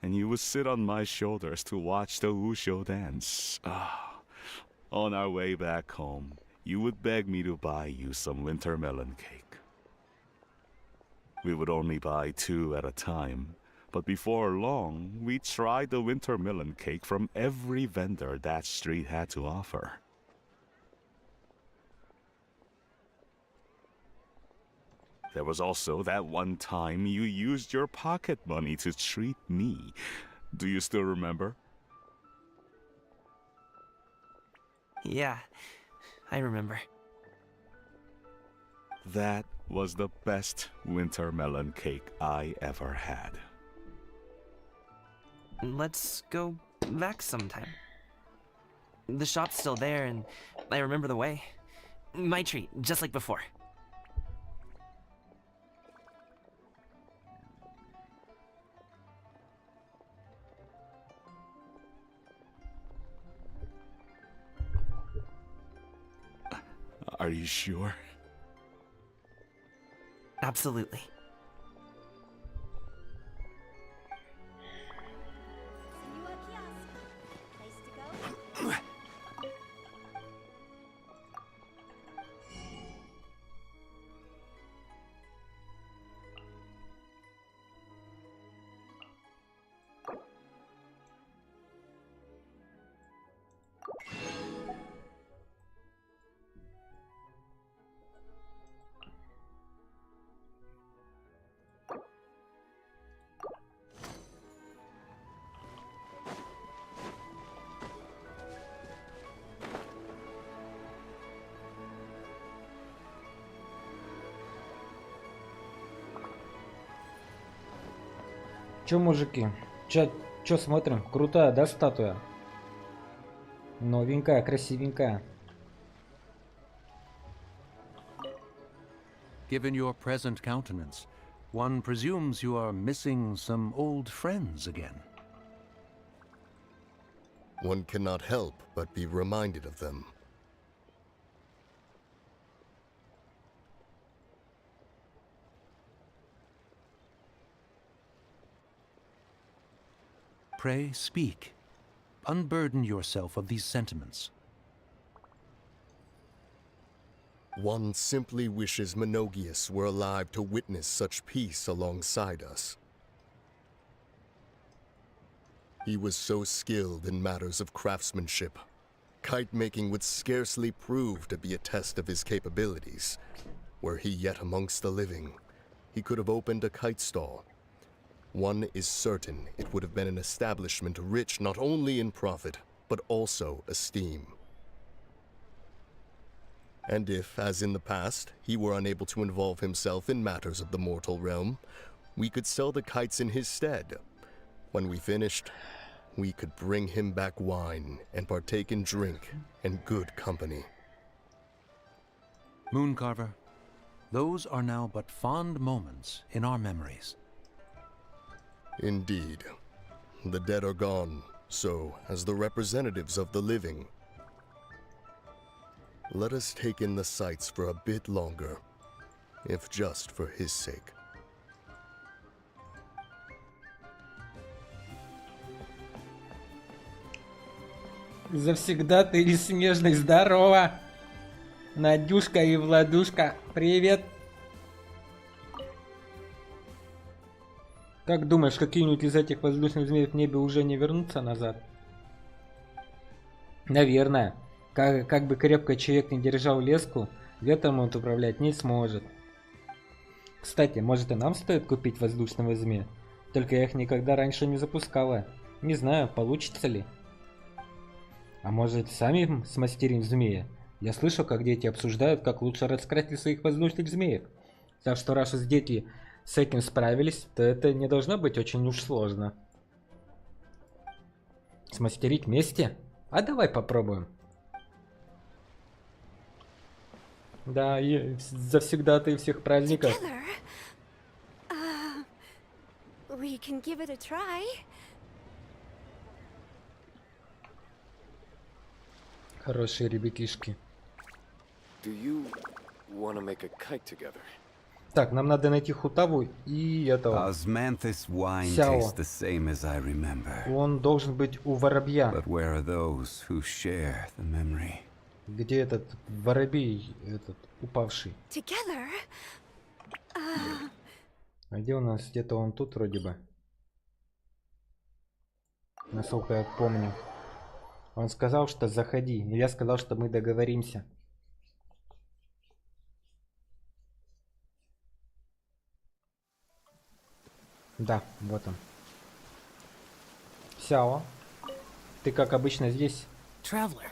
and you would sit on my shoulders to watch the Wushu dance. On our way back home, you would beg me to buy you some winter melon cake. We would only buy 2 at a time, but before long, we tried the winter melon cake from every vendor that street had to offer. There was also that one time you used your pocket money to treat me. Do you still remember? Yeah, I remember. That was the best winter melon cake I ever had. Let's go back sometime. The shop's still there, and I remember the way. My treat, just like before. Are you sure? Absolutely. Чё, мужики? Чё смотрим? Крутая, да, статуя? Новенькая, красивенькая. Given your present countenance, one presumes you are missing some old friends again. One cannot help but be reminded of them. Pray speak. Unburden yourself of these sentiments. One simply wishes Menogius were alive to witness such peace alongside us. He was so skilled in matters of craftsmanship. Kite making would scarcely prove to be a test of his capabilities. Were he yet amongst the living, he could have opened a kite stall. One is certain it would have been an establishment rich not only in profit, but also esteem. And if, as in the past, he were unable to involve himself in matters of the mortal realm, we could sell the kites in his stead. When we finished, we could bring him back wine and partake in drink and good company. Mooncarver, those are now but fond moments in our memories. Indeed. The dead are gone, so, as the representatives of the living, let us take in the sights for a bit longer, if just for his sake. Завсегдатый снежный, здорово! Надюшка и Владушка, привет! Как думаешь, какие-нибудь из этих воздушных змей в небе уже не вернутся назад? Наверное. Как бы крепко человек не держал леску, ветром он управлять не сможет. Кстати, может и нам стоит купить воздушного змея? Только я их никогда раньше не запускала. Не знаю, получится ли. А может сами смастерим змея? Я слышал, как дети обсуждают, как лучше раскрасить своих воздушных змеек. Так что раз уж дети с этим справились, то это не должно быть очень уж сложно. Смастерить вместе? А давай попробуем. Да, и завсегдатые всех праздников. We can give it a try. Хорошие ребятишки. Do you want to make a kite together? Так, нам надо найти Хутаву и этого. Osmanthus wine Сяо. tastes the same as I remember. Он должен быть у воробья. But where are those who share the memory? Где этот воробей, этот упавший? Together. А где у нас? Где-то он тут вроде бы. Насколько я помню. Он сказал, что заходи. И я сказал, что мы договоримся. Да, вот он. Сяо, ты как обычно здесь. Traveler.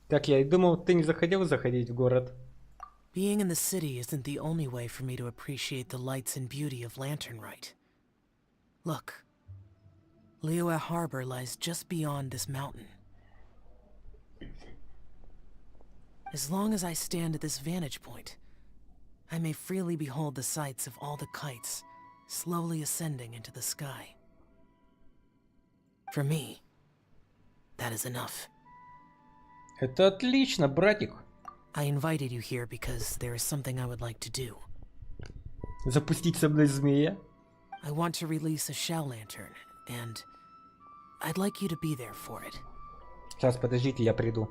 Как я и думал, ты не захотел заходить в город. Being in the city isn't the only way for me to appreciate the lights and beauty of Lanternrite. Look. Liyue Harbor lies just beyond this mountain. As long as I stand at this vantage point, I may freely behold the sights of all the kites slowly ascending into the sky. For me, that is enough. Это отлично, братик. I invited you here because there is something I would like to do. Запустить со мной змея? I want to release a shell lantern, and I'd like you to be there for it. Сейчас, подождите, я приду.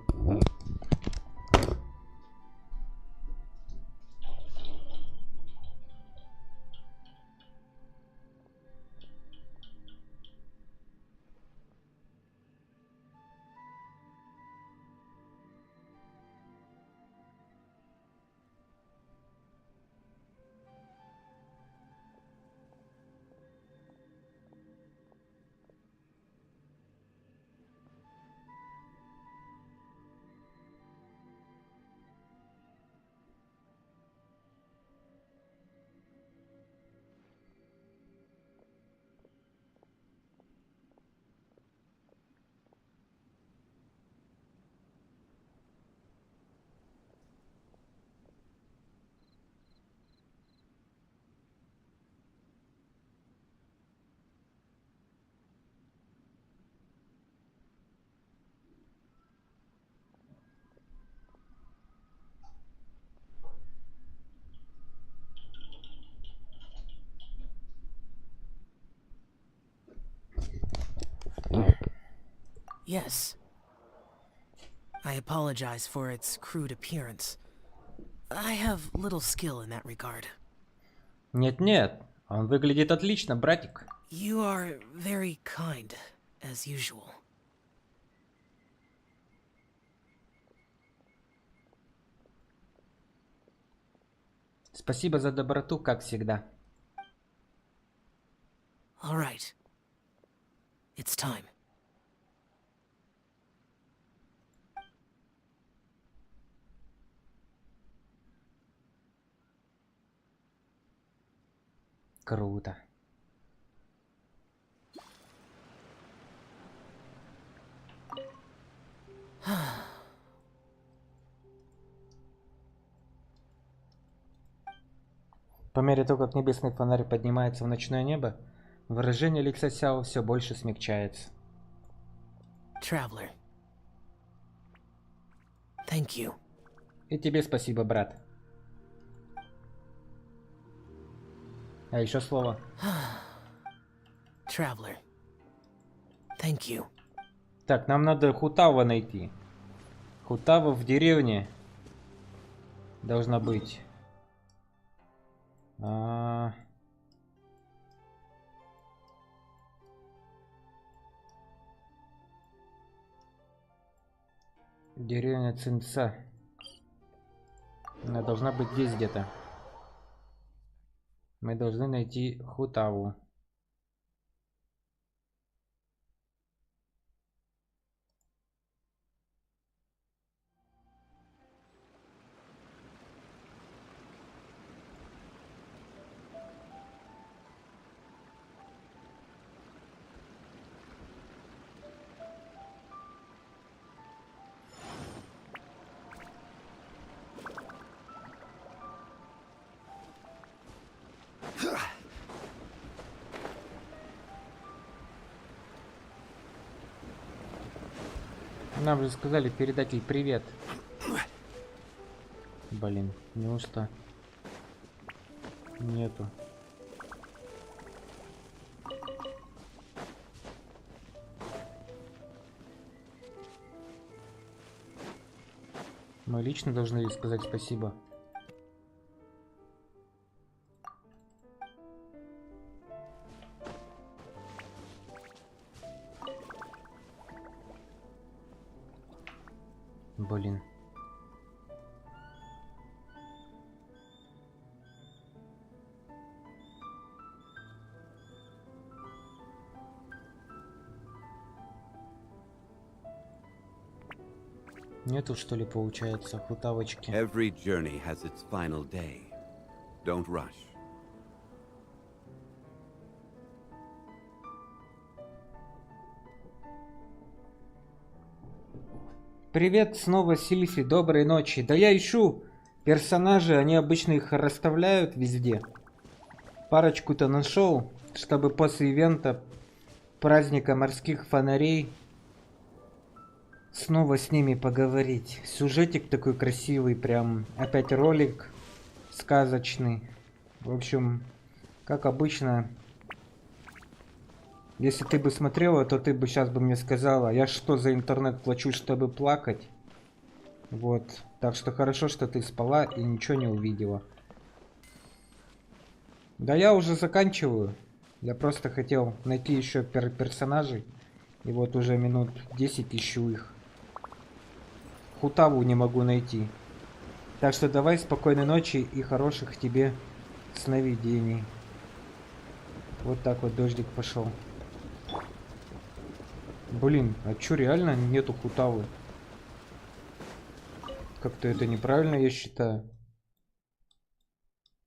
Yes. I apologize for its crude appearance. I have little skill in that regard. Нет-нет, он выглядит отлично, братик. You are very kind, as usual. Спасибо за доброту, как всегда. All right. It's time. Круто. По мере того, как небесный фонарь поднимается в ночное небо, выражение лица Сяо все больше смягчается. Traveler. Thank you. И тебе спасибо, брат. А еще слово. Traveler. Thank you. Так, нам надо Хутава найти. Хутава в деревне должна быть. Деревня Цинца. Она должна быть здесь где-то. Мы должны найти Хутаву. Нам же сказали передать ей привет. Блин, неужто нету? Мы лично должны ей сказать спасибо. Блин. Нету, что ли, получается, Хутавочки? Every journey has its final day. Don't rush. Привет снова, Сильфи, доброй ночи. Да я ищу персонажи, они обычно их расставляют везде. Парочку-то нашел, чтобы после ивента праздника морских фонарей снова с ними поговорить. Сюжетик такой красивый, прям опять ролик сказочный. В общем, как обычно, если ты бы смотрела, то ты бы сейчас бы мне сказала, я что за интернет плачу, чтобы плакать? Вот. Так что хорошо, что ты спала и ничего не увидела. Да я уже заканчиваю. Я просто хотел найти еще персонажей. И вот уже минут 10 ищу их. Хутаву не могу найти. Так что давай спокойной ночи и хороших тебе сновидений. Вот так вот дождик пошел. Блин, а чё реально нету Хутавы? Как-то это неправильно, я считаю.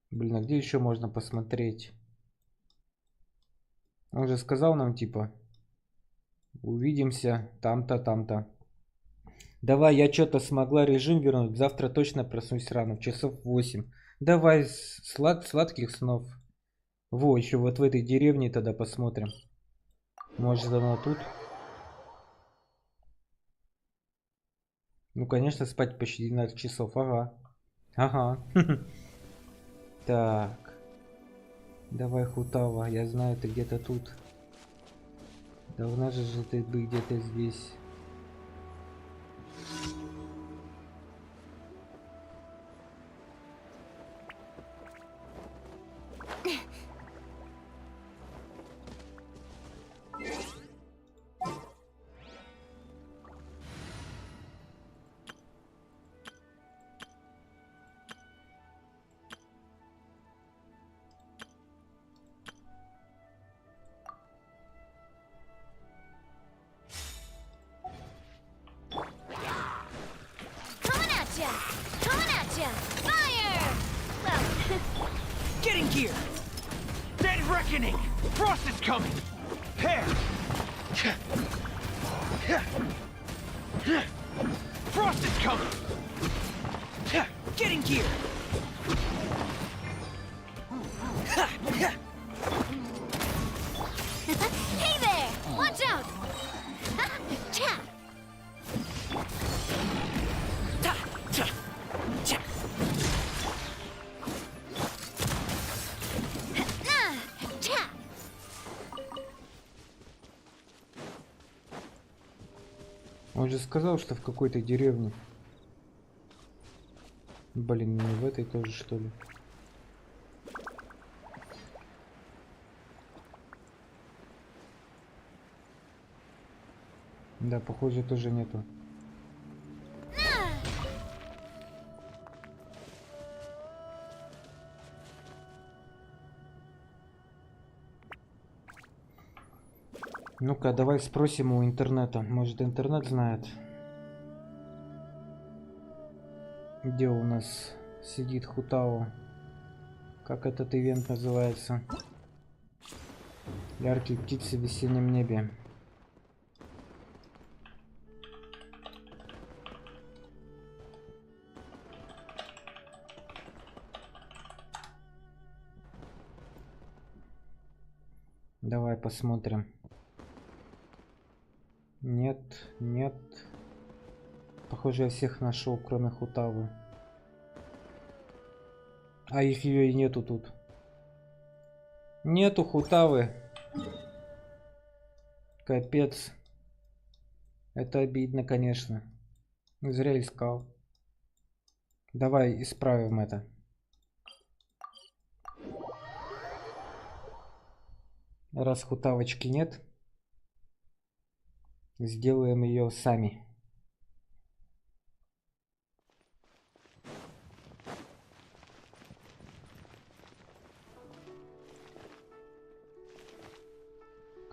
Блин, а где еще можно посмотреть? Он же сказал нам типа, увидимся там-то, там-то. Давай, я что-то смогла режим вернуть. Завтра точно проснусь рано, в часов 8. Давай, сладких снов. Во, еще вот в этой деревне тогда посмотрим. Может, она тут? Ну, конечно, спать почти 12 часов. Ага. Ага. Так. Давай, Хутава, я знаю, ты где-то тут. Должна же ты быть где-то здесь. Getting gear! Dead reckoning! Frost is coming! Hair! Frost is coming! Getting gear! Hey there! Watch out! Он же сказал, что в какой-то деревне. Блин, не в этой тоже, что ли? Да, похоже, тоже нету. Ну-ка, давай спросим у интернета. Может, интернет знает, где у нас сидит Хутао. Как этот ивент называется? Яркие птицы в весеннем небе. Давай посмотрим. Нет, нет. Похоже, я всех нашел, кроме Хутавы. А их ее и нету тут. Нету Хутавы. Капец. Это обидно, конечно. Зря искал. Давай исправим это. Раз Хутавочки нет, сделаем ее сами.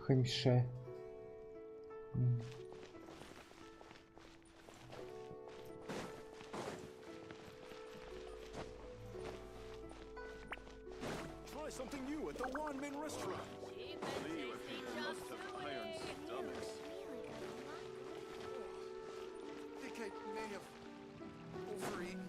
Хэмше. Try something new at the Wanmin restaurant. I think I may have overeaten.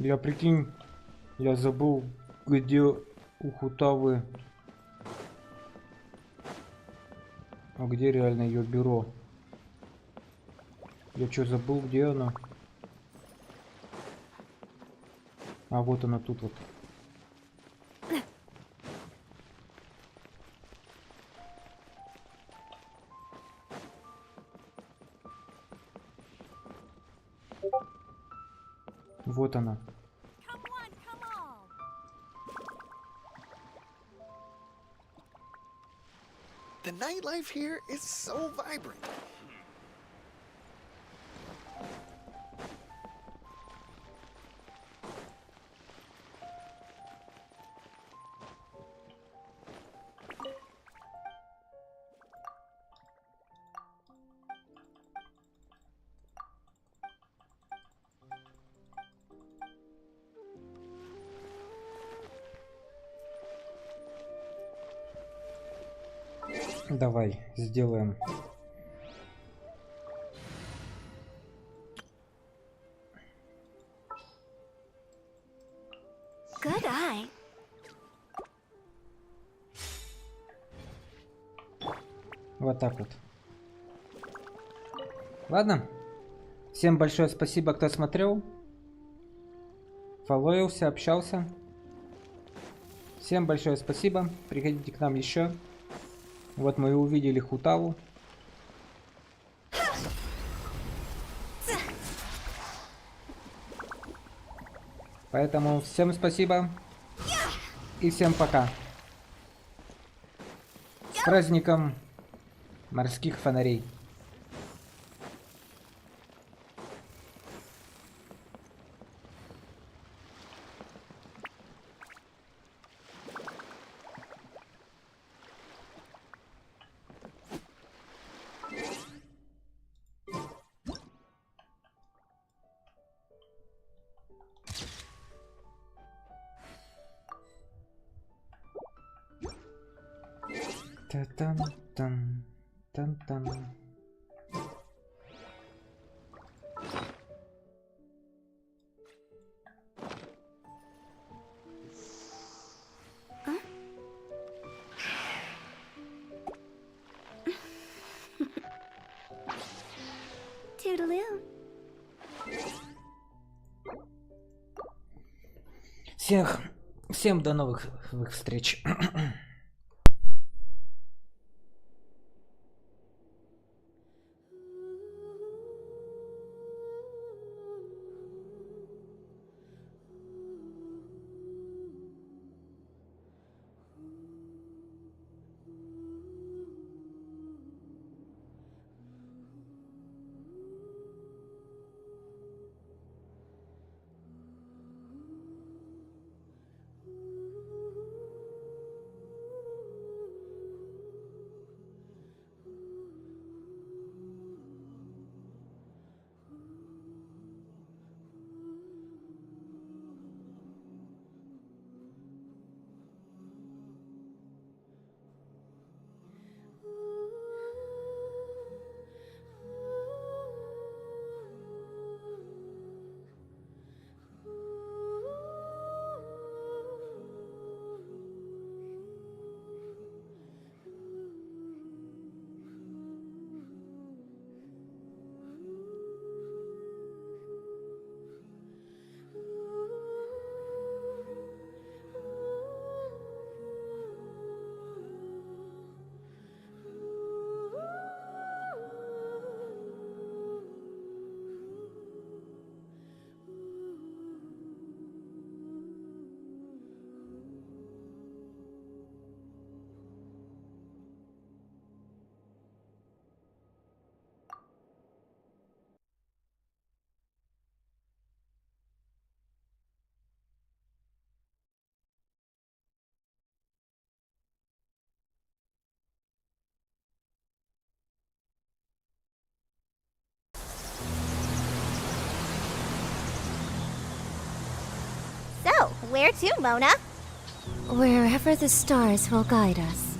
Я прикинь, я забыл, где у Хутавы. А где реально ее бюро? Я что, забыл, где она? А вот она тут вот. Вот она. The nightlife here is so vibrant. Давай, сделаем. Good eye. Вот так вот. Ладно. Всем большое спасибо, кто смотрел. Фолловился, общался. Всем большое спасибо. Приходите к нам еще. Вот мы и увидели Хутаву. Поэтому всем спасибо. И всем пока. С праздником морских фонарей. Та-там-там, там-там. Toodaloo. Всем до новых встреч. So, where to, Mona? Wherever the stars will guide us.